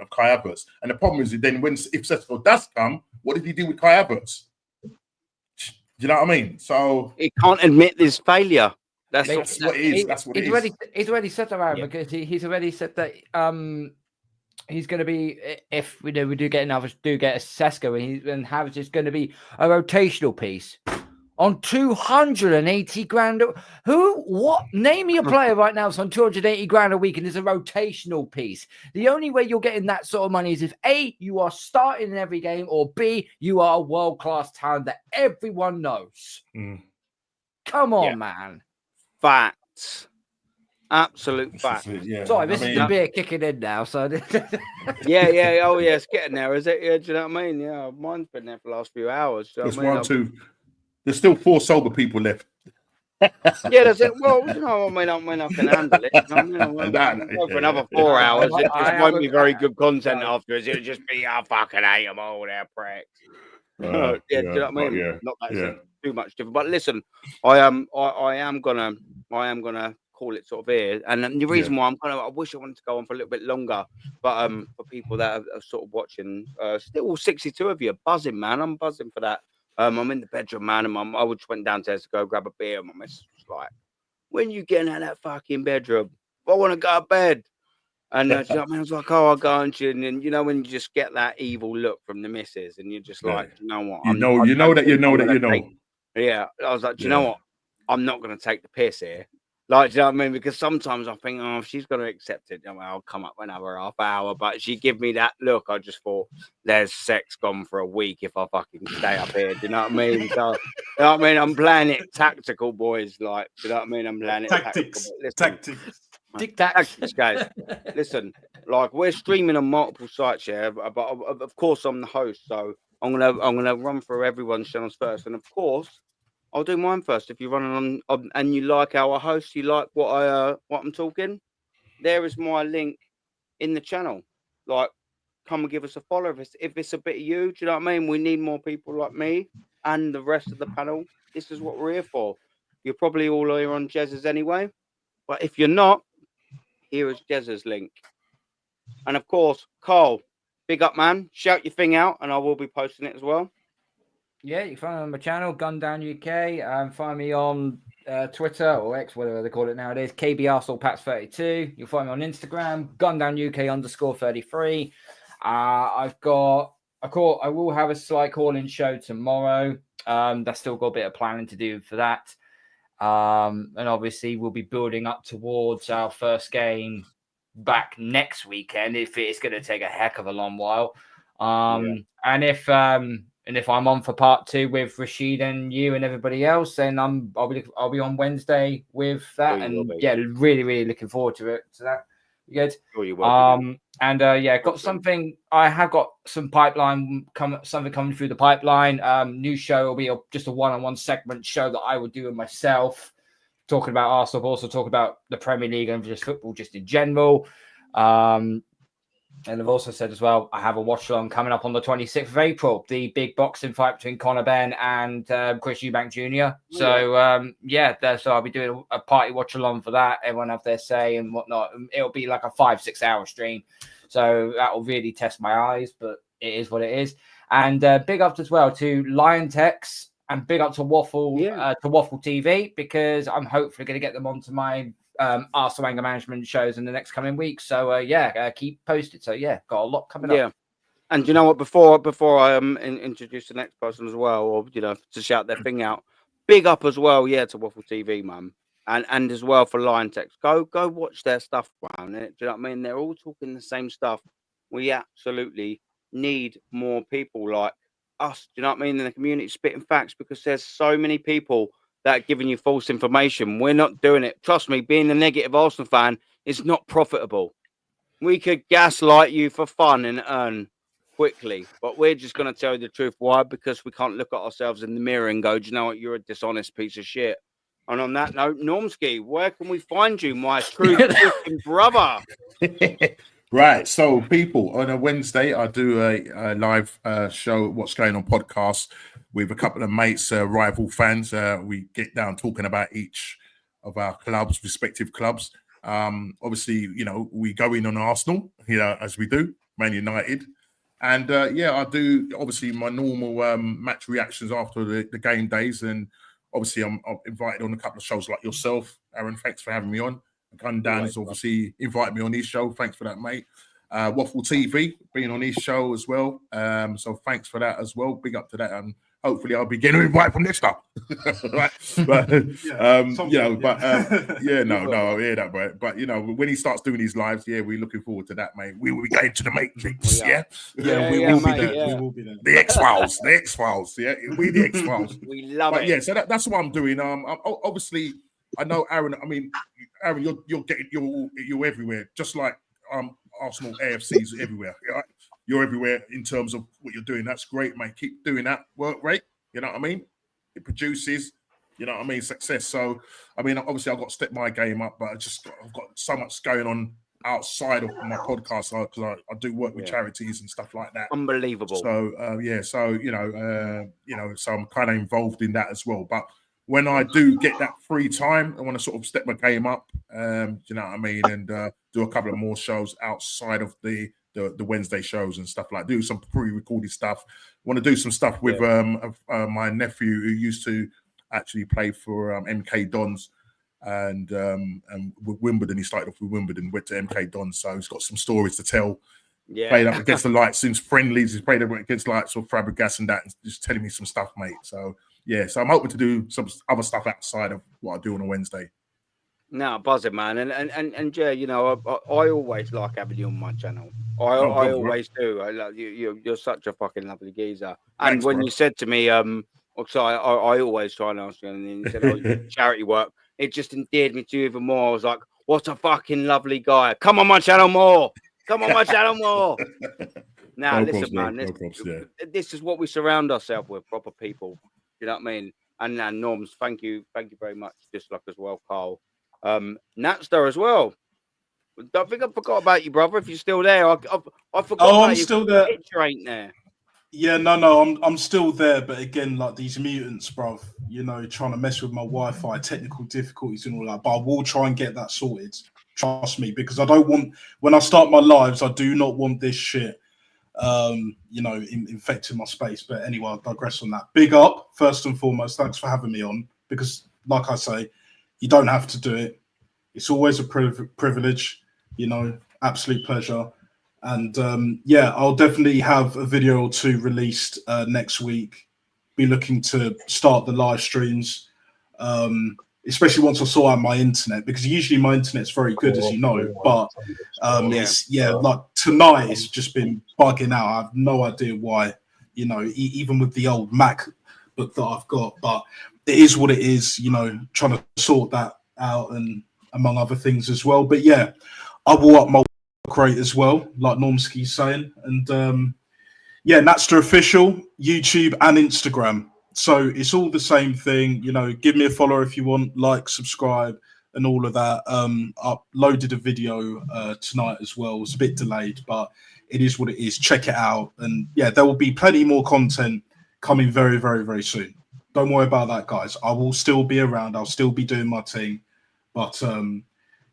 of Kai Havertz. And the problem is, then if Sesko does come, what did he do with Kai Havertz? Do you know what I mean? So he can't admit this failure. That's what it is. That's what it is. He's already said that, because he's already said that he's going to be, if we do get a Sesko, and Havertz is going to be a rotational piece on 280 grand. Name me a player right now that's on 280 grand a week and is a rotational piece. The only way you're getting that sort of money is if A, you are starting in every game, or B, you are a world-class talent that everyone knows. Come on, man. Facts. Absolute fact. Yeah. Sorry, this is the beer kicking in now. So yeah. Oh, yeah. It's getting there, is it? Yeah. Do you know what I mean? Yeah. Mine's been there for the last few hours. Do you know There's what I mean? one, two. There's still 4 sober people left. Yeah, that's it. Well, you know, I can handle it. You know what I mean? I'll go for another 4 hours. It just won't be very good content afterwards. It'll just be, I fucking hate them all, they're pricks. Yeah, do you know what I mean? Not that it's too much different. But listen, I am gonna call it sort of here. And the reason why I wish I wanted to go on for a little bit longer, but for people that are sort of watching, still 62 of you buzzing, man. I'm buzzing for that. I'm in the bedroom, man, and I just went downstairs to go grab a beer. And my missus was like, "When you getting out of that fucking bedroom? I want to go to bed." And you know what I mean? I was like, "Oh, I'll go and you know when you just get that evil look from the missus, and you're just like, you know what? You know that. Yeah, I was like, do you know what? I'm not going to take the piss here. Like, do you know what I mean? Because sometimes I think, oh, if she's going to accept it, I'll come up another half hour. But she give me that look. I just thought, there's sex gone for a week if I fucking stay up here. Do you know what I mean? So, you know what I mean? I'm playing it tactical, boys. Like, do you know what I mean? I'm playing it Tactics. Tactics, guys. Listen, like we're streaming on multiple sites here, but of course I'm the host, so I'm gonna run through everyone's channels first, and of course I'll do mine first. If you're running on and you like our host, you like what I'm talking, there is my link in the channel. Like, come and give us a follow if it's a bit of you. Do you know what I mean? We need more people like me and the rest of the panel. This is what we're here for. You're probably all here on Jez's anyway, but if you're not, here is Jez's link. And of course, Carl, big up, man. Shout your thing out, and I will be posting it as well. Yeah, you can find me on my channel, Gun Down UK. Find me on Twitter or X, whatever they call it nowadays, KB Arsenal Pats 32. You'll find me on Instagram, Gun Down UK _33. I will have a slight call-in show tomorrow. That's still got a bit of planning to do for that. And obviously we'll be building up towards our first game back next weekend if it's going to take a heck of a long while. And if I'm on for part 2 with Rashid and you and everybody else, then I'll be on Wednesday with that. Really looking forward to it. So that good. I have got some pipeline something coming through the pipeline. New show will be just a one-on-one segment show that I will do with myself, talking about Arsenal, but also talk about the Premier League and just football just in general. And I've also said as well, I have a watch-along coming up on the 26th of April, the big boxing fight between Conor Benn and Chris Eubank Jr. So, so I'll be doing a party watch-along for that. Everyone have their say and whatnot. It'll be like a 5-6 hour stream. So that will really test my eyes, but it is what it is. And big up as well to Lion Tex and big up to Waffle TV, because I'm hopefully going to get them onto my Arsenal anger management shows in the next coming weeks. So keep posted. So got a lot coming up. And you know what, before I introduce the next person as well, or to shout their thing out, big up as well to Waffle TV, man, and as well for Lion Text. Go watch their stuff, man. Do you know what I mean? They're all talking the same stuff. We absolutely need more people like us, do you know what I mean, in the community spitting facts, because there's so many people that are giving you false information. We're not doing it. Trust me, being a negative Arsenal fan is not profitable. We could gaslight you for fun and earn quickly, but we're just going to tell you the truth. Why? Because we can't look at ourselves in the mirror and go, do you know what, you're a dishonest piece of shit. And on that note, Normski, where can we find you, my true Christian brother? Right, so people, on a Wednesday, I do a live show, What's Going On podcast, with a couple of mates, rival fans. We get down talking about each of our clubs, respective clubs. Obviously, we go in on Arsenal, as we do, Man United. And I do obviously my normal match reactions after the game days. And obviously, I'm invited on a couple of shows like yourself, Aaron. Thanks for having me on. Gun Down has obviously invited me on his show. Thanks for that, mate. Waffle TV being on his show as well. So thanks for that as well. Big up to that, and hopefully I'll be getting invited from next time. Right? But I hear that, bro. But when he starts doing his lives, we're looking forward to that, mate. We will be going to the Matrix. We will be there. The X-Files, we the X-Files. We love it. So that's what I'm doing. I'm obviously. I know, Aaron. I mean, Aaron, you're everywhere, just like Arsenal AFC's everywhere. Right? You're everywhere in terms of what you're doing. That's great, mate. Keep doing that work rate. You know what I mean? It produces, you know what I mean, success. So, I mean, obviously, I've got to step my game up, but I've got so much going on outside of my podcast because I do work with charities and stuff like that. Unbelievable. So so so I'm kind of involved in that as well. But when I do get that free time, I want to sort of step my game up. You know what I mean, and do a couple of more shows outside of the Wednesday shows and stuff like. Do some pre-recorded stuff. Want to do some stuff with my nephew who used to actually play for MK Dons. And with Wimbledon, he started off with Wimbledon, went to MK Dons, so he's got some stories to tell. Yeah, played up against the likes since friendlies. He's played up against likes of Fabregas and that, and just telling me some stuff, mate. So yeah, so I'm hoping to do some other stuff outside of what I do on a Wednesday. No, buzzing, man, and Jay, you know, I always like having you on my channel. I always do. I love you. You're such a fucking lovely geezer. And Thanks, when bro. you said to me, so I always try and ask you, and then you said, "Oh, you do charity work." It just endeared me to you even more. I was like, "What a fucking lovely guy! Come on my channel more. Come on my channel more." Now, listen, man. This is what we surround ourselves with: proper people. You know what I mean? And Norms, thank you very much. Just like as well, Carl. Natstar as well. Don't think I forgot about you, brother. If you're still there, I forgot. Oh, about I'm you. still there. Picture ain't there. Yeah, no, I'm still there, but again, like these mutants, bruv, you know, trying to mess with my Wi-Fi, technical difficulties and all that. But I will try and get that sorted. Trust me, because I don't want, when I start my lives, I do not want this shit, you know, infecting my space. But anyway, I'll digress on that. Big up, first and foremost. Thanks for having me on, because, like I say, you don't have to do it. It's always a privilege, you know, absolute pleasure. And yeah, I'll definitely have a video or two released next week. Be looking to start the live streams, especially once I sort out my internet, because usually my internet's very good, as you know. But it's like tonight, it's just been bugging out. I have no idea why, you know, even with the old MacBook that I've got. But it is what it is, you know, trying to sort that out and among other things as well. But yeah, I will up my rate as well, like Normski's saying. And yeah, Natster Official, YouTube and Instagram. So it's all the same thing. You know, give me a follow if you want, like, subscribe, and all of that. I uploaded a video tonight as well. It's a bit delayed, but it is what it is. Check it out. And yeah, there will be plenty more content coming very, very, very soon. Don't worry about that, guys. I will still be around. I'll still be doing my thing. But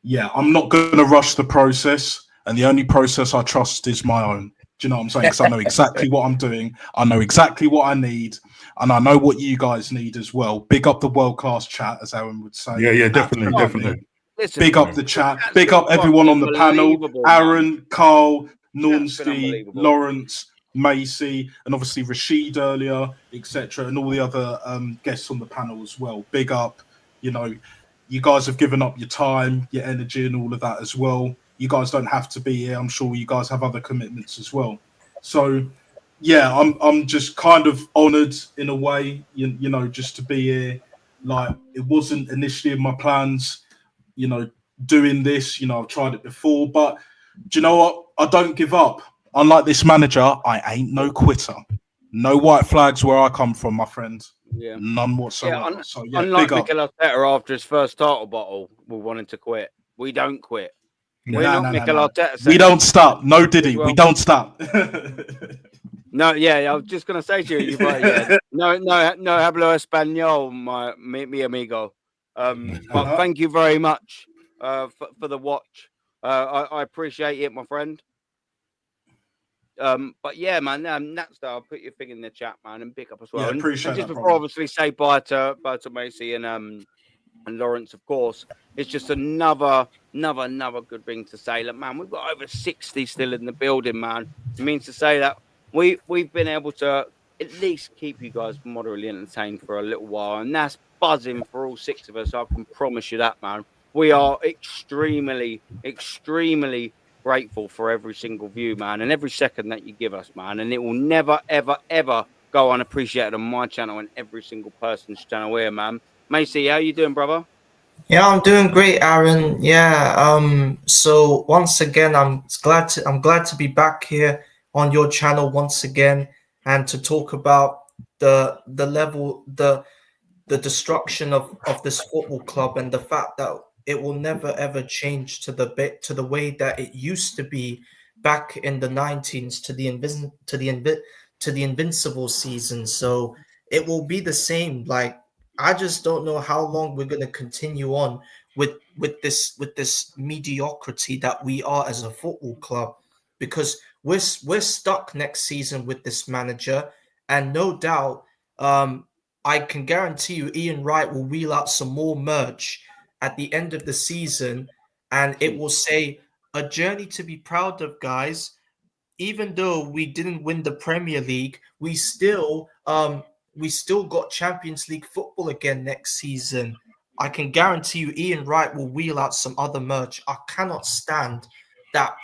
yeah, I'm not going to rush the process. And the only process I trust is my own. Do you know what I'm saying? Because I know exactly what I'm doing. I know exactly what I need. And I know what you guys need as well. Big up the world-class chat, as Aaron would say. Yeah, definitely. Listen, big up the chat. Big up everyone on the panel. Aaron, Carl, Normski, Lawrence, Macy, and obviously Rashid earlier, etc. And all the other guests on the panel as well. Big up. You know, you guys have given up your time, your energy, and all of that as well. You guys don't have to be here. I'm sure you guys have other commitments as well. So, yeah, I'm just kind of honoured in a way, you know, just to be here. Like, it wasn't initially in my plans, you know, doing this. You know, I've tried it before, but do you know what? I don't give up. Unlike this manager, I ain't no quitter. No white flags where I come from, my friend. Yeah, none whatsoever. Yeah, unlike Mikel Arteta after his first title bottle, we wanted to quit. We don't quit. We're not Mikel Arteta. We don't stop. No, Diddy. We don't stop. No, yeah, I was just gonna say to you, right, yeah. No, hablo español, mi amigo. But thank you very much for the watch. I appreciate it, my friend. But yeah, man, Natstar, I'll put your thing in the chat, man, and pick up as well. Yeah, appreciate and just that, before, obviously, say bye to Macy and Lawrence, of course. It's just another good thing to say. Look, man, we've got over 60 still in the building, man. It means to say that we've been able to at least keep you guys moderately entertained for a little while, and that's buzzing for all 6 of us. I can promise you that, man. We are extremely grateful for every single view, man, and every second that you give us, man. And it will never, ever, ever go unappreciated on my channel and every single person's channel here, man. Macy, how you doing, brother? Yeah, I'm doing great, Aaron. Yeah. So once again, I'm glad to be back here on your channel once again and to talk about the level the destruction of this football club and the fact that it will never ever change to the way that it used to be back in the 19s to the invincible season. So it will be the same. Like I just don't know how long we're going to continue on with this mediocrity that we are as a football club, because we're stuck next season with this manager, and no doubt I can guarantee you Ian Wright will wheel out some more merch at the end of the season, and it will say a journey to be proud of, guys. Even though we didn't win the Premier League, we still got Champions League football again next season. I can guarantee you Ian Wright will wheel out some other merch. I cannot stand that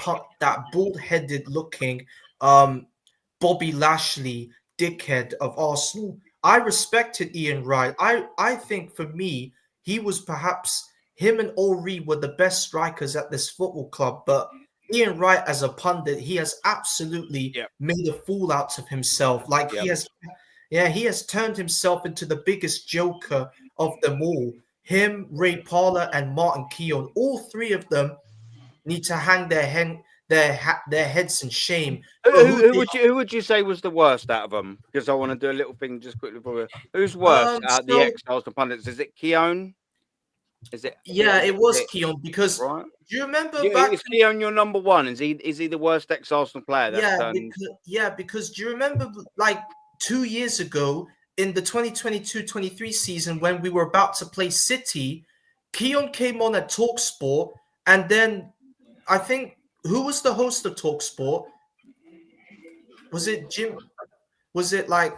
bald-headed looking Bobby Lashley dickhead of Arsenal. I respected Ian Wright. I think for me, he was perhaps him and Henry were the best strikers at this football club. But Ian Wright, as a pundit, he has absolutely made a fool out of himself. Like he has turned himself into the biggest joker of them all. Him, Ray Parlour, and Martin Keown, all three of them need to hang their heads in shame. Who would you say was the worst out of them? Because I want to do a little thing just quickly for who's worse out of the ex-Arsenal pundits? Is it Keown? Is it? Yeah, it was Keown, because right? Do you remember Is Keown your number one? Is he the worst ex-Arsenal player? Because do you remember like 2 years ago in the 2022-23 season when we were about to play City, Keown came on at TalkSport, and then I think who was the host of TalkSport? Was it Jim? Was it like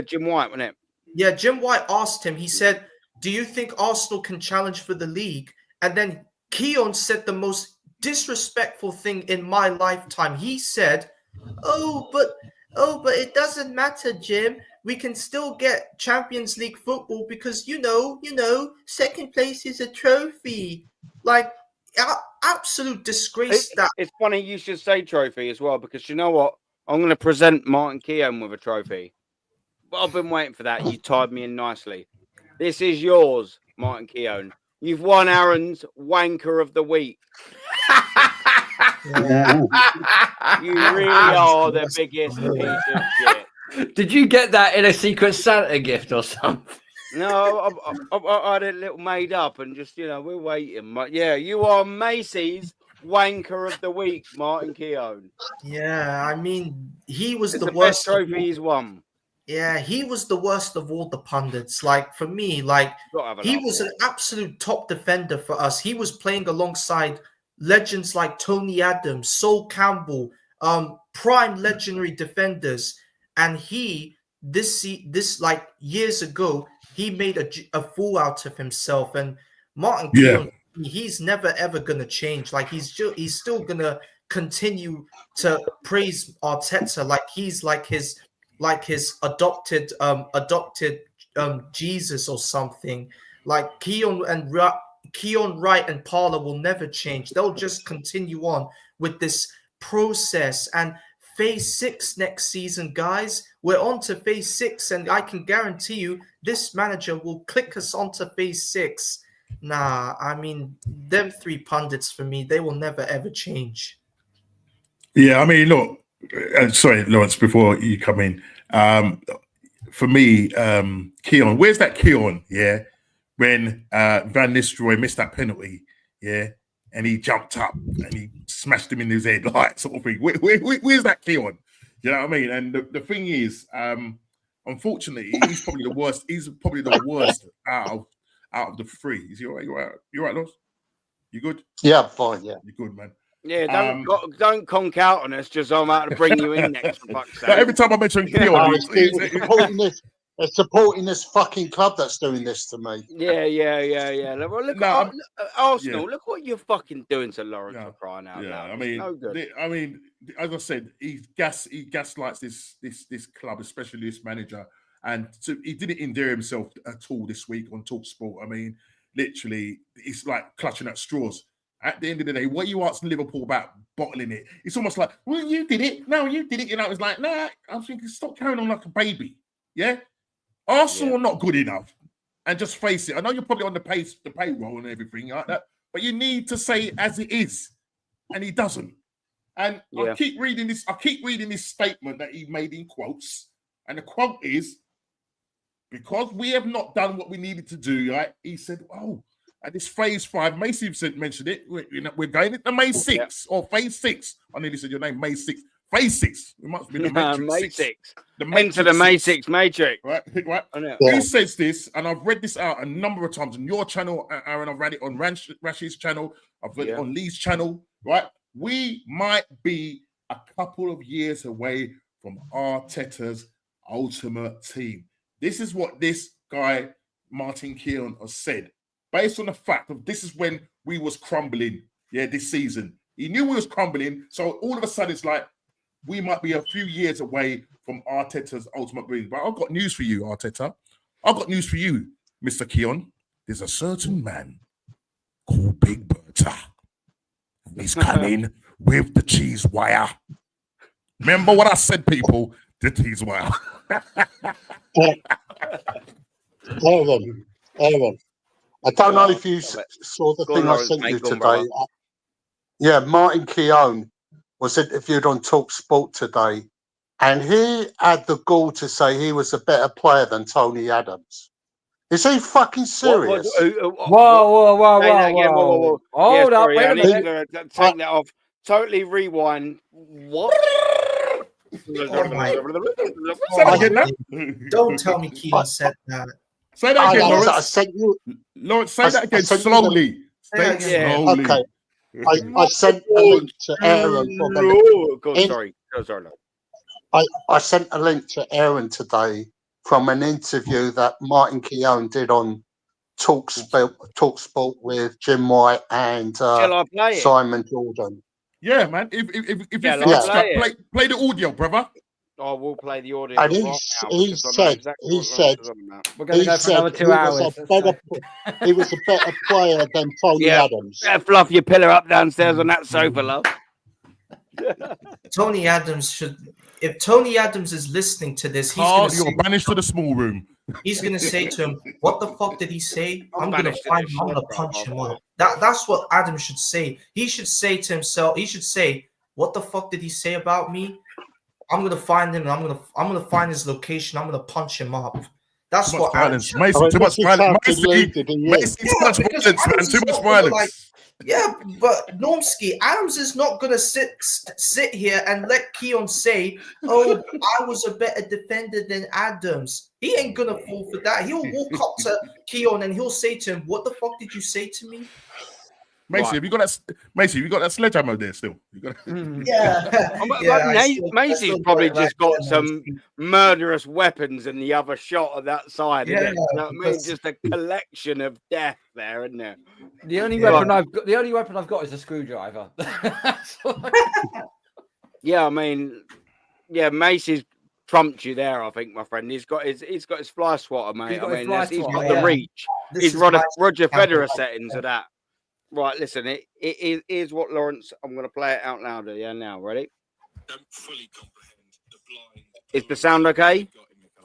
Jim White, wasn't it? Yeah, Jim White asked him. He said, "Do you think Arsenal can challenge for the league?" And then Keown said the most disrespectful thing in my lifetime. He said, "Oh, but it doesn't matter, Jim. We can still get Champions League football because you know, second place is a trophy." Like absolute disgrace. It's funny you should say trophy as well, because you know what? I'm going to present Martin Keown with a trophy. But I've been waiting for that. You tied me in nicely. This is yours, Martin Keown. You've won Aaron's Wanker of the Week. You really are the biggest piece of shit. Did you get that in a Secret Santa gift or something? No, I had it a little made up and just, we're waiting. But yeah, you are Macy's Wanker of the Week, Martin Keown. Yeah, I mean, he was it's the the worst best trophy he's won. Yeah, he was the worst of all the pundits. Like for me, like he was an absolute top defender for us. He was playing alongside legends like Tony Adams, Sol Campbell, prime legendary defenders, and this like years ago he made a fool out of himself. And Martin Keown, he's never ever gonna change. Like he's still gonna continue to praise Arteta like his adopted Jesus or something. Like Keown Wright and Parlour will never change. They'll just continue on with this process. And phase 6 next season, guys, we're on to phase 6, and I can guarantee you this manager will click us onto phase 6. Nah, I mean, them three pundits for me, they will never ever change. Yeah, I mean, look, sorry, Lawrence, before you come in, for me, Keown, where's that Keown? Yeah, when Van Nistelrooy missed that penalty, yeah, and he jumped up and he smashed him in his head, like sort of thing. Where's that Keown? You know what I mean? And the thing is, unfortunately, he's probably the worst. He's probably the worst out of the three. Is he all right? You all right, Lawrence? You good? Yeah, I'm fine. Yeah, you're good, man. Yeah, don't conk out on us just so I'm out to bring you in next. For fuck's sake. Every time I mention Keown, it's supporting this fucking club that's doing this to me. Yeah. Well, look, Arsenal. Look what you're fucking doing to Lawrence for crying out loud. I mean, no good. I mean, as I said, he gaslights this club, especially this manager, and he didn't endear himself at all this week on TalkSport. I mean, literally, it's like clutching at straws. At the end of the day, what you ask Liverpool about bottling it, it's almost like, well, you did it. No, you did it. You know, it's like, nah, I'm thinking, stop carrying on like a baby. Yeah? Arsenal are not good enough. And just face it. I know you're probably on the payroll and everything like that, but you need to say it as it is. And he doesn't. And I keep reading this statement that he made in quotes. And the quote is, because we have not done what we needed to do, right? He said, oh, at this phase 5, Macy mentioned it. We're going into May 6 or phase 6. I nearly said your name, May 6. Phase 6. It must be the Matrix May 6. 6. The Enter the May 6 Matrix. Right? Yeah. Who says this? And I've read this out a number of times on your channel, Aaron. I've read it on Rashid's channel. I've read it on Lee's channel. Right? We might be a couple of years away from Arteta's ultimate team. This is what this guy, Martin Keown, has said. Based on the fact of this is when we was crumbling, this season. He knew we was crumbling, so all of a sudden it's like we might be a few years away from Arteta's ultimate dream. But I've got news for you, Arteta. I've got news for you, Mr. Keown. There's a certain man called Big Bertha. He's coming with the cheese wire. Remember what I said, people? The cheese wire. Aaron. I don't know if you saw the thing I sent you today. Yeah, Martin Keown was interviewed on Talk Sport today, and he had the gall to say he was a better player than Tony Adams. Is he fucking serious? Whoa. Hold up, wait a minute. Take that off. Totally rewind. What? Don't tell me Keown said that. Say that again, Lawrence. I sent you. Lawrence, say that again slowly. Slowly. Okay. I sent a link to Aaron. I sent a link to Aaron today from an interview that Martin Keown did on Talk Sport with Jim White and Simon Jordan. Yeah, man. If you play the audio, brother. I will play the audio. And he said we're going to go for another 2 hours. He was a better player than Tony Adams. Fluff your pillow up downstairs on that sofa, love. Tony Adams should. If Tony Adams is listening to this, you're banished to the small room. He's gonna say to him, "What the fuck did he say? I'm gonna find him. I'm gonna punch him up." That's what Adams should say. He should say to himself. He should say, "What the fuck did he say about me? I'm gonna find him. And I'm gonna find his location. I'm gonna punch him up." That's what violence. Mason, too much violence. Mason, too much violence, man. Too much violence. Yeah, but Normski, Adams is not gonna sit here and let Keown say, "Oh, I was a better defender than Adams." He ain't gonna fall for that. He'll walk up to Keown and he'll say to him, "What the fuck did you say to me?" Macy, have you got that? Macy, you got that sledgehammer there still? Macy's probably just got some murderous weapons in the other shot of that side. Isn't it? You know what I mean? Just a collection of death there, isn't there? The only weapon I've got is a screwdriver. Yeah, I mean, Macy's trumped you there. I think, my friend. He's got his fly swatter, mate. He's got the reach. He's Roger Federer settings of that. Right, listen, it is what Lawrence. I'm going to play it out louder. Yeah, now, ready? Don't fully comprehend the blind. Is the sound okay?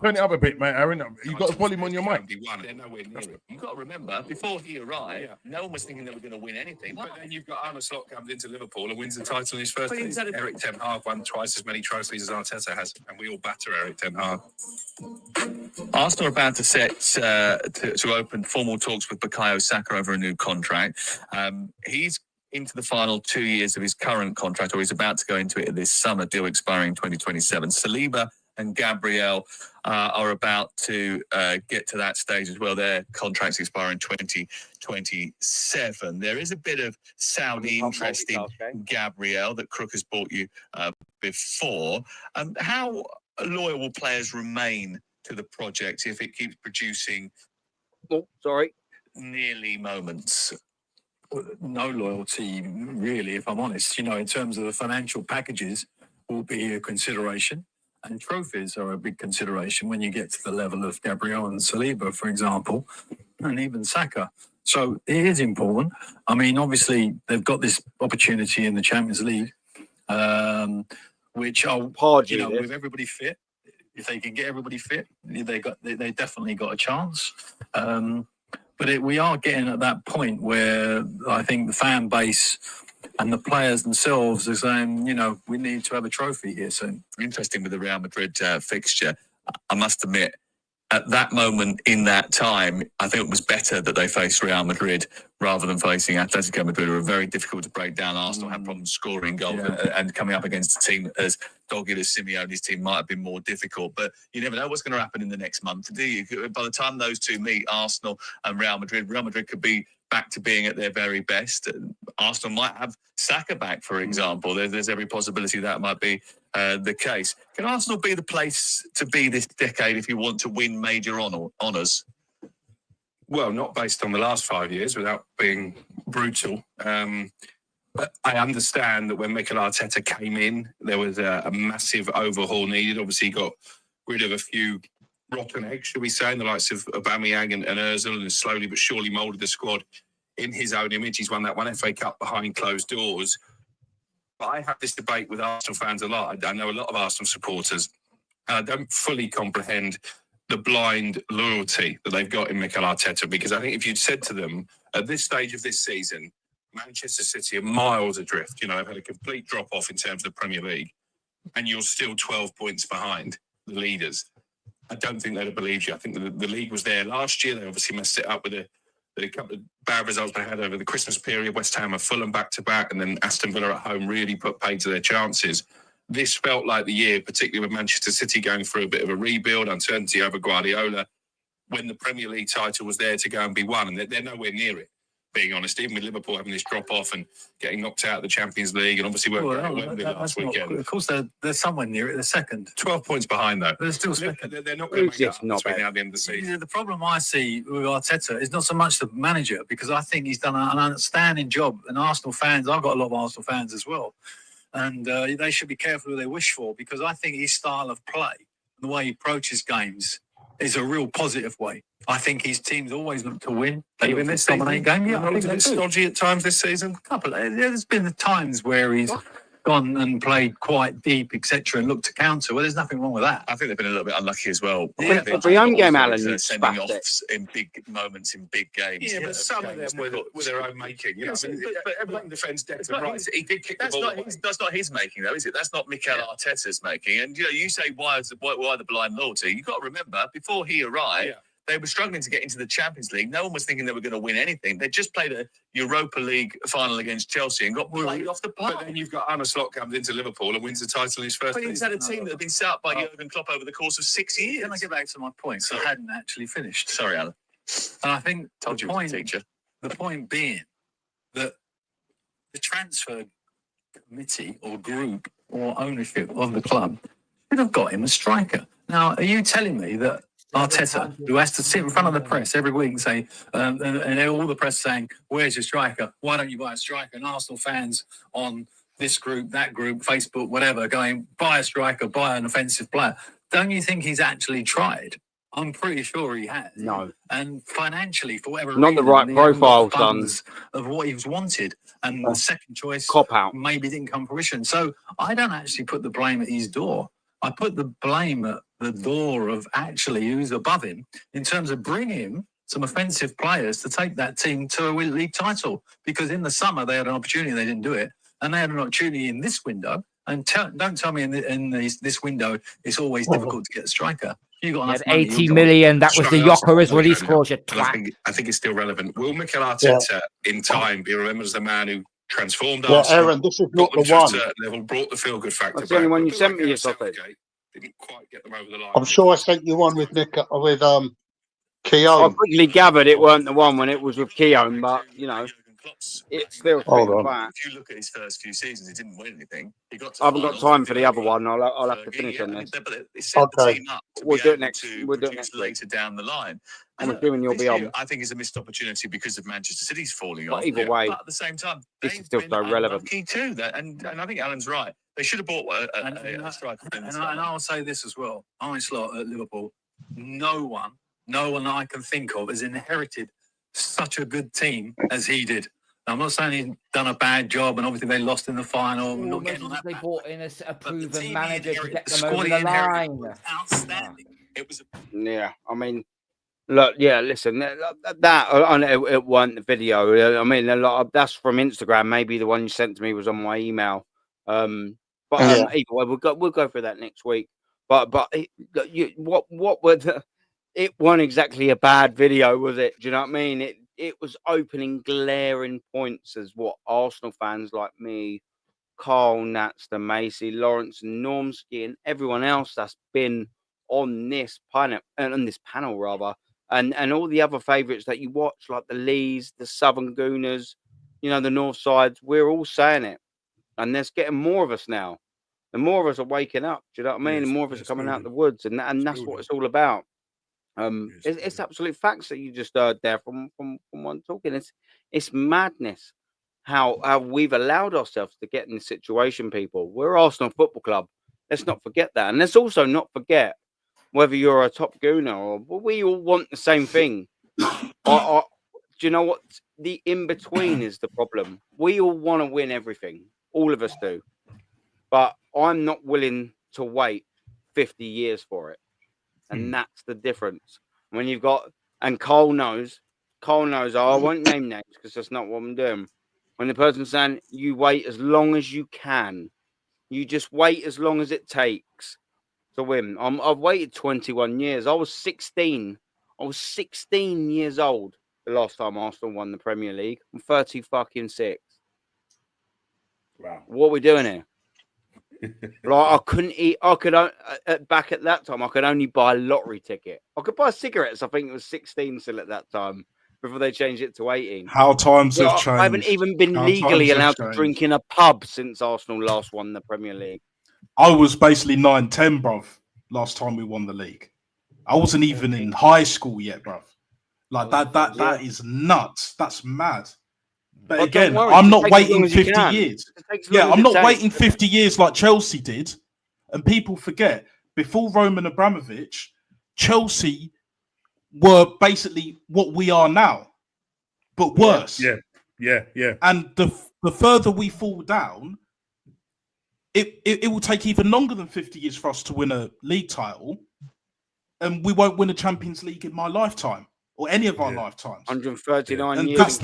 Turn it up a bit, mate, Aaron. You got the volume on your mic. They're nowhere near it. You've got to remember, before he arrived, no one was thinking they were going to win anything. But then you've got Arne Slot comes into Liverpool and wins the title in his first season. Eric Ten Hag won twice as many trophies as Arteta has, and we all batter Eric Ten Hag. Arsenal are about to set to open formal talks with Bukayo Saka over a new contract. He's into the final 2 years of his current contract, or he's about to go into it this summer, deal expiring in 2027. Saliba and Gabriel are about to get to that stage as well. Their contracts expire in 2027. There is a bit of Saudi interest in Gabriel that Crook has bought you before. How loyal will players remain to the project if it keeps producing nearly moments? No loyalty, really, if I'm honest. You know, in terms of the financial packages will be a consideration. And trophies are a big consideration when you get to the level of Gabriel and Saliba, for example, and even Saka. So it is important. I mean, obviously, they've got this opportunity in the Champions League, which I'll, with everybody fit, if they can get everybody fit, they definitely got a chance. But we are getting at that point where I think the fan base and the players themselves are saying, we need to have a trophy here soon. Interesting with the Real Madrid fixture. I must admit, at that moment in that time, I think it was better that they faced Real Madrid rather than facing Atletico Madrid, who were very difficult to break down. Arsenal had problems scoring goals, and coming up against a team as dogged as Simeone's team might have been more difficult. But you never know what's going to happen in the next month, do you? By the time those two meet, Arsenal and Real Madrid could be back to being at their very best. Arsenal might have Saka back, for example. There's every possibility that might be the case. Can Arsenal be the place to be this decade if you want to win major honours? Well, not based on the last 5 years, without being brutal. But I understand that when Mikel Arteta came in, there was a massive overhaul needed. Obviously, he got rid of a few rotten eggs, shall we say, in the likes of Aubameyang and Ozil, and slowly but surely moulded the squad in his own image. He's won that one FA Cup behind closed doors. But I have this debate with Arsenal fans a lot. I know a lot of Arsenal supporters, and I don't fully comprehend the blind loyalty that they've got in Mikel Arteta, because I think if you'd said to them at this stage of this season, Manchester City are miles adrift, they've had a complete drop-off in terms of the Premier League, and you're still 12 points behind the leaders, I don't think they'd have believed you. I think the league was there last year. They obviously messed it up with a couple of bad results they had over the Christmas period. West Ham and Fulham back-to-back, and then Aston Villa at home really put paid to their chances. This felt like the year, particularly with Manchester City going through a bit of a rebuild, uncertainty over Guardiola, when the Premier League title was there to go and be won, and they're nowhere near it, being honest. Even with Liverpool having this drop-off and getting knocked out of the Champions League, and obviously last weekend. Of course, they're somewhere near it. They're second. 12 points behind, though. They're still second. They're not going to make it up between now and the end of the season. The problem I see with Arteta is not so much the manager, because I think he's done an outstanding job. And Arsenal fans, I've got a lot of Arsenal fans as well, and they should be careful who they wish for, because I think his style of play, the way he approaches games, is a real positive way. I think his teams always look to win. Even this dominate game, I think they're stodgy at times this season. There's been the times where he's gone and played quite deep, etc., and looked to counter. Well, there's nothing wrong with that. I think they've been a little bit unlucky as well. Every home game, Alan, you sending spaffed it. offs in big moments in big games. Yeah, but some of them were their own making. But everyone defends Declan Rice. He did kick the ball. That's not his making, though, is it? That's not Mikel Arteta's making. And you say why the blind loyalty? You've got to remember, before he arrived, they were struggling to get into the Champions League. No one was thinking they were going to win anything. They just played a Europa League final against Chelsea and got played off the park. But then you've got Arne Slot comes into Liverpool and wins the title in his first season. He's had a team that had been set up by Jurgen Klopp over the course of 6 years. Can I get back to my point? So I hadn't actually finished. Sorry, Alan. And I think the point being that the transfer committee or group or ownership of the club should have got him a striker. Now, are you telling me that Arteta, who has to sit in front of the press every week and say, and all the press saying, where's your striker? Why don't you buy a striker? And Arsenal fans on this group, that group, Facebook, whatever, going, buy a striker, buy an offensive player. Don't you think he's actually tried? I'm pretty sure he has. No. And financially, for whatever Not reason, the right he profile, hadn't got funds of what he was wanted. And the second choice Cop-out. maybe didn't come to fruition. So I don't actually put the blame at his door. I put the blame at the door of actually who's above him in terms of bringing him some offensive players to take that team to a league title. Because in the summer they had an opportunity, they didn't do it, and they had an opportunity in this window. And don't tell me in this window it's always difficult to get a striker. You got enough money, 80 million. That was the Yokeres release clause. You I think it's still relevant. Will Mikel Arteta in time be remembered as the man who transformed Arsenal? Aaron, this is not got them the to a one. certain level, brought the feel-good factor That's the only back. one you But sent me, like your Southgate. didn't quite get them over the line. I'm sure I sent you one with I Keown. quickly gathered it weren't the one when it was with Keown, but it still Hold feels on. bad. If you look at his first few seasons, he didn't win anything. He got I haven't got time for the other one. I'll have to finish on this. But it set the team up to We'll be do it able next. to We'll do it produce next week. later down the line. I'm And assuming you'll this be year, on. I think it's a missed opportunity because of Manchester City's falling But off. either way, but at the same time, this is they've still been so relevant. unlucky too. And I think Alan's right. They should have bought a striker. And I'll say this as well. Arne Slot at Liverpool, no one I can think of has inherited such a good team as he did. I'm not saying he's done a bad job, and obviously they lost in the final. I'm not getting on that. They brought in a proven team manager he to inherited, get the them squad over he the inherited line. was outstanding. It was Yeah, I mean, look, yeah, listen, that I know it wasn't the video. I mean, a lot of that's from Instagram. Maybe the one you sent to me was on my email. But Yeah. either way, we'll go through that next week. But what were it wasn't exactly a bad video, was it? Do you know what I mean? It was opening glaring points as what Arsenal fans like me, Carl, Nats, the Macy, Lawrence, and Normski, and everyone else that's been on this panel, and all the other favourites that you watch, like the Lees, the Southern Gooners, you know, the North Sides, we're all saying it, and there's getting more of us now. The more of us are waking up. Do you know what I mean? Yes, The more of us are yes, coming out building. the woods, and that's what building. it's all about. It's absolute facts that you just heard there from one talking. It's madness how we've allowed ourselves to get in this situation. People, we're Arsenal Football Club. Let's not forget that, and let's also not forget whether you're a top gooner or we all want the same thing. Do you know what? The in between is the problem. We all want to win everything. All of us do, but I'm not willing to wait 50 years for it. And that's the difference. When you've got, and Cole knows, I won't name names because that's not what I'm doing. When the person's saying you wait as long as you can, you just wait as long as it takes to win. I've waited 21 years. I was 16. I was 16 years old the last time Arsenal won the Premier League. I'm 36. Wow. What are we doing here? Like I couldn't eat. Back at that time, I could only buy a lottery ticket. I could buy cigarettes. I think it was 16 still at that time before they changed it to 18. How times have changed. I haven't even been How legally times have allowed to changed. drink in a pub since Arsenal last won the Premier League. I was basically 9-10, bruv, last time we won the league. I wasn't even in high school yet, bruv. Like that is nuts. That's mad. But Well, again, don't worry, I'm just not take as long waiting as you 50 can. years. Just take as long Yeah, as I'm it not takes. waiting 50 years like Chelsea did. And people forget, before Roman Abramovich, Chelsea were basically what we are now, but worse. Yeah. And the further we fall down, it will take even longer than 50 years for us to win a league title. And we won't win a Champions League in my lifetime or any of our lifetimes. 139 And years.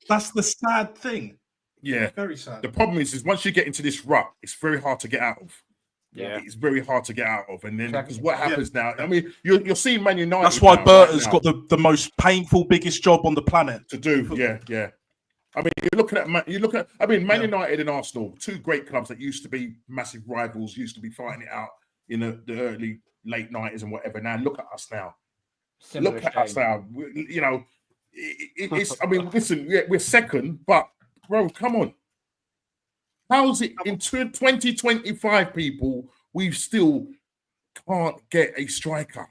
that's the sad thing. Yeah. Very sad. The problem is once you get into this rut, it's very hard to get out of. Yeah. It's very hard to get out of. And then because what happens now, I mean, you're seeing Man United. That's why now, Berta's right now, got the most painful, biggest job on the planet to do. Yeah. I mean, Man United and Arsenal, two great clubs that used to be massive rivals, used to be fighting it out in the late 90s and whatever. Now look at us now. Similar Look at us now. You know, it's. I mean, listen, we're second, but bro, come on. How's it in 2025, people? We still can't get a striker.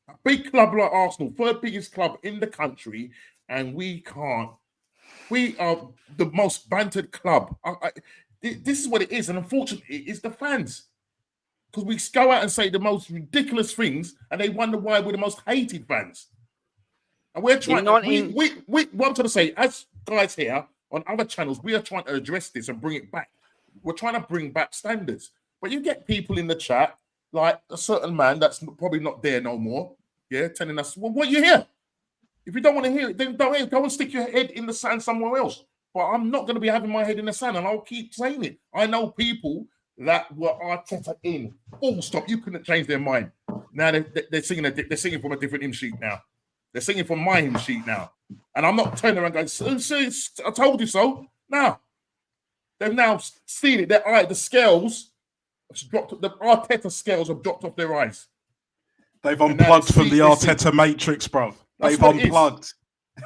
A big club like Arsenal, third biggest club in the country, and we can't. We are the most bantered club. This is what it is, and unfortunately, it's the fans. Because we go out and say the most ridiculous things, and they wonder why we're the most hated fans. And we're trying. What I'm trying to say, as guys here on other channels, we are trying to address this and bring it back. We're trying to bring back standards. But you get people in the chat, like a certain man that's probably not there no more, yeah, telling us, well, what you hear? If you don't want to hear it, then don't hear it. Go and stick your head in the sand somewhere else. But I'm not going to be having my head in the sand, and I'll keep saying it. I know people that were Arteta in. Full stop. You couldn't change their mind. Now they're singing. They're singing from a different hymn sheet now. They're singing from my hymn sheet now, and I'm not turning around going, "I told you so." Now they've now seen it. Their eye, the scales have dropped. The Arteta scales have dropped off their eyes. They've unplugged from the Arteta matrix, bro. They've unplugged.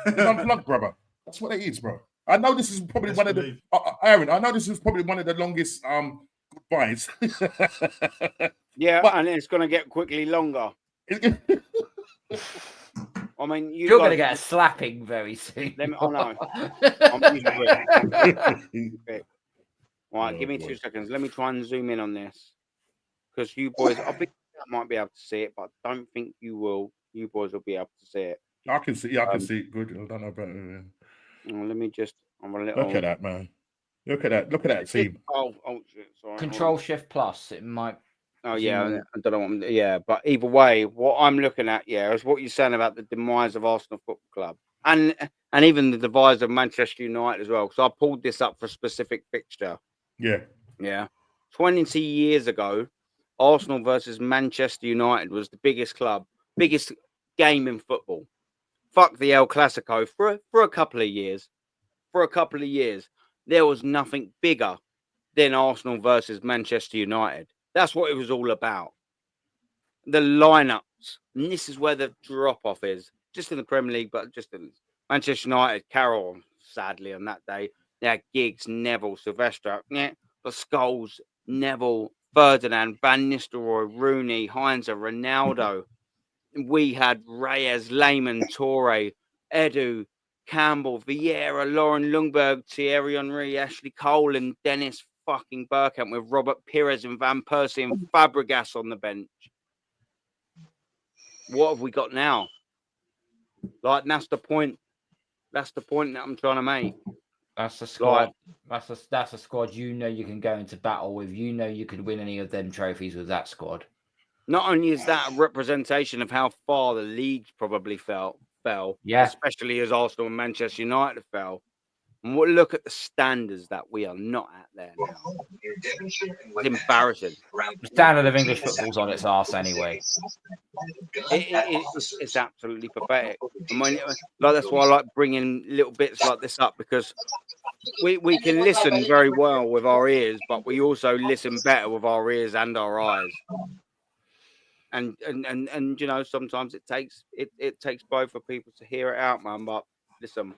They've unplugged, brother. That's what it is, bro. I know this is probably one of the Aaron. I know this is probably one of the longest goodbyes. Yeah, and it's going to get quickly longer. I mean, you're going to get a slapping very soon. I know. I'm used to it. Right, give me 2 seconds. Let me try and zoom in on this, because you boys, I think I might be able to see it, but I don't think you will. You boys will be able to see it. I can see. Yeah, I can see it good. I don't know about. Let me just. I'm a little. Look at that, man. Look at that. Look at that team. Oh, shit, sorry. Control Shift Plus. It might. Oh yeah, I don't know. Yeah, but either way, what I'm looking at, is what you're saying about the demise of Arsenal Football Club, and even the demise of Manchester United as well. So I pulled this up for a specific fixture. Yeah. 20 years ago, Arsenal versus Manchester United was the biggest game in football. Fuck the El Clasico for a couple of years. For a couple of years, there was nothing bigger than Arsenal versus Manchester United. That's what it was all about. The lineups, and this is where the drop off is. Just in the Premier League, but just in Manchester United. Carroll, sadly, on that day, they had Giggs, Neville, Sylvester, but Scholes, Neville, Ferdinand, Van Nistelrooy, Rooney, Heinze, Ronaldo. We had Reyes, Lehmann, Torre, Edu, Campbell, Vieira, Lauren Lundberg, Thierry Henry, Ashley Cole, and Dennis fucking Bergkamp with Robert Pires and Van Persie and Fabregas on the bench. What have we got now? Like, that's the point. That's the point that I'm trying to make. That's a squad. That's a squad you know you can go into battle with. You know you could win any of them trophies with that squad. Not only is that a representation of how far the league probably fell, yeah, especially as Arsenal and Manchester United fell. And look at the standards that we are not at there now. It's embarrassing. The standard of English football's on its arse anyway. It's absolutely pathetic. That's why I like bringing little bits like this up, because we can listen very well with our ears, but we also listen better with our ears and our eyes. And sometimes it takes both for people to hear it out, man. But listen,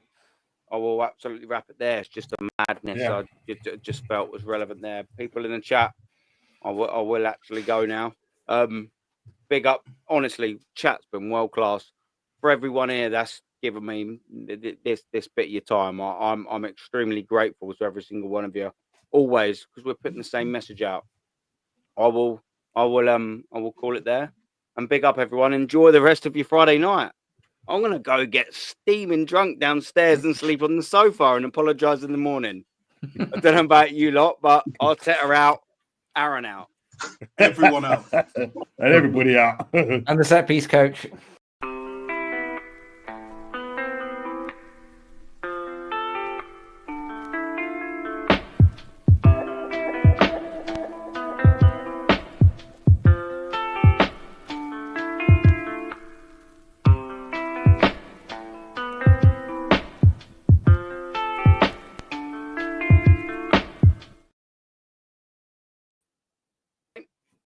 I will absolutely wrap it there. It's just a madness. Yeah. I just felt was relevant there. People in the chat, I will actually go now. Big up, honestly, chat's been world class. For everyone here that's given me this bit of your time, I'm extremely grateful to every single one of you, always, because we're putting the same message out. I will call it there. And big up, everyone. Enjoy the rest of your Friday night. I'm going to go get steaming drunk downstairs and sleep on the sofa and apologise in the morning. I don't know about you lot, but I'll set her out, Aaron out. Everyone out. And everybody out. And the set piece coach.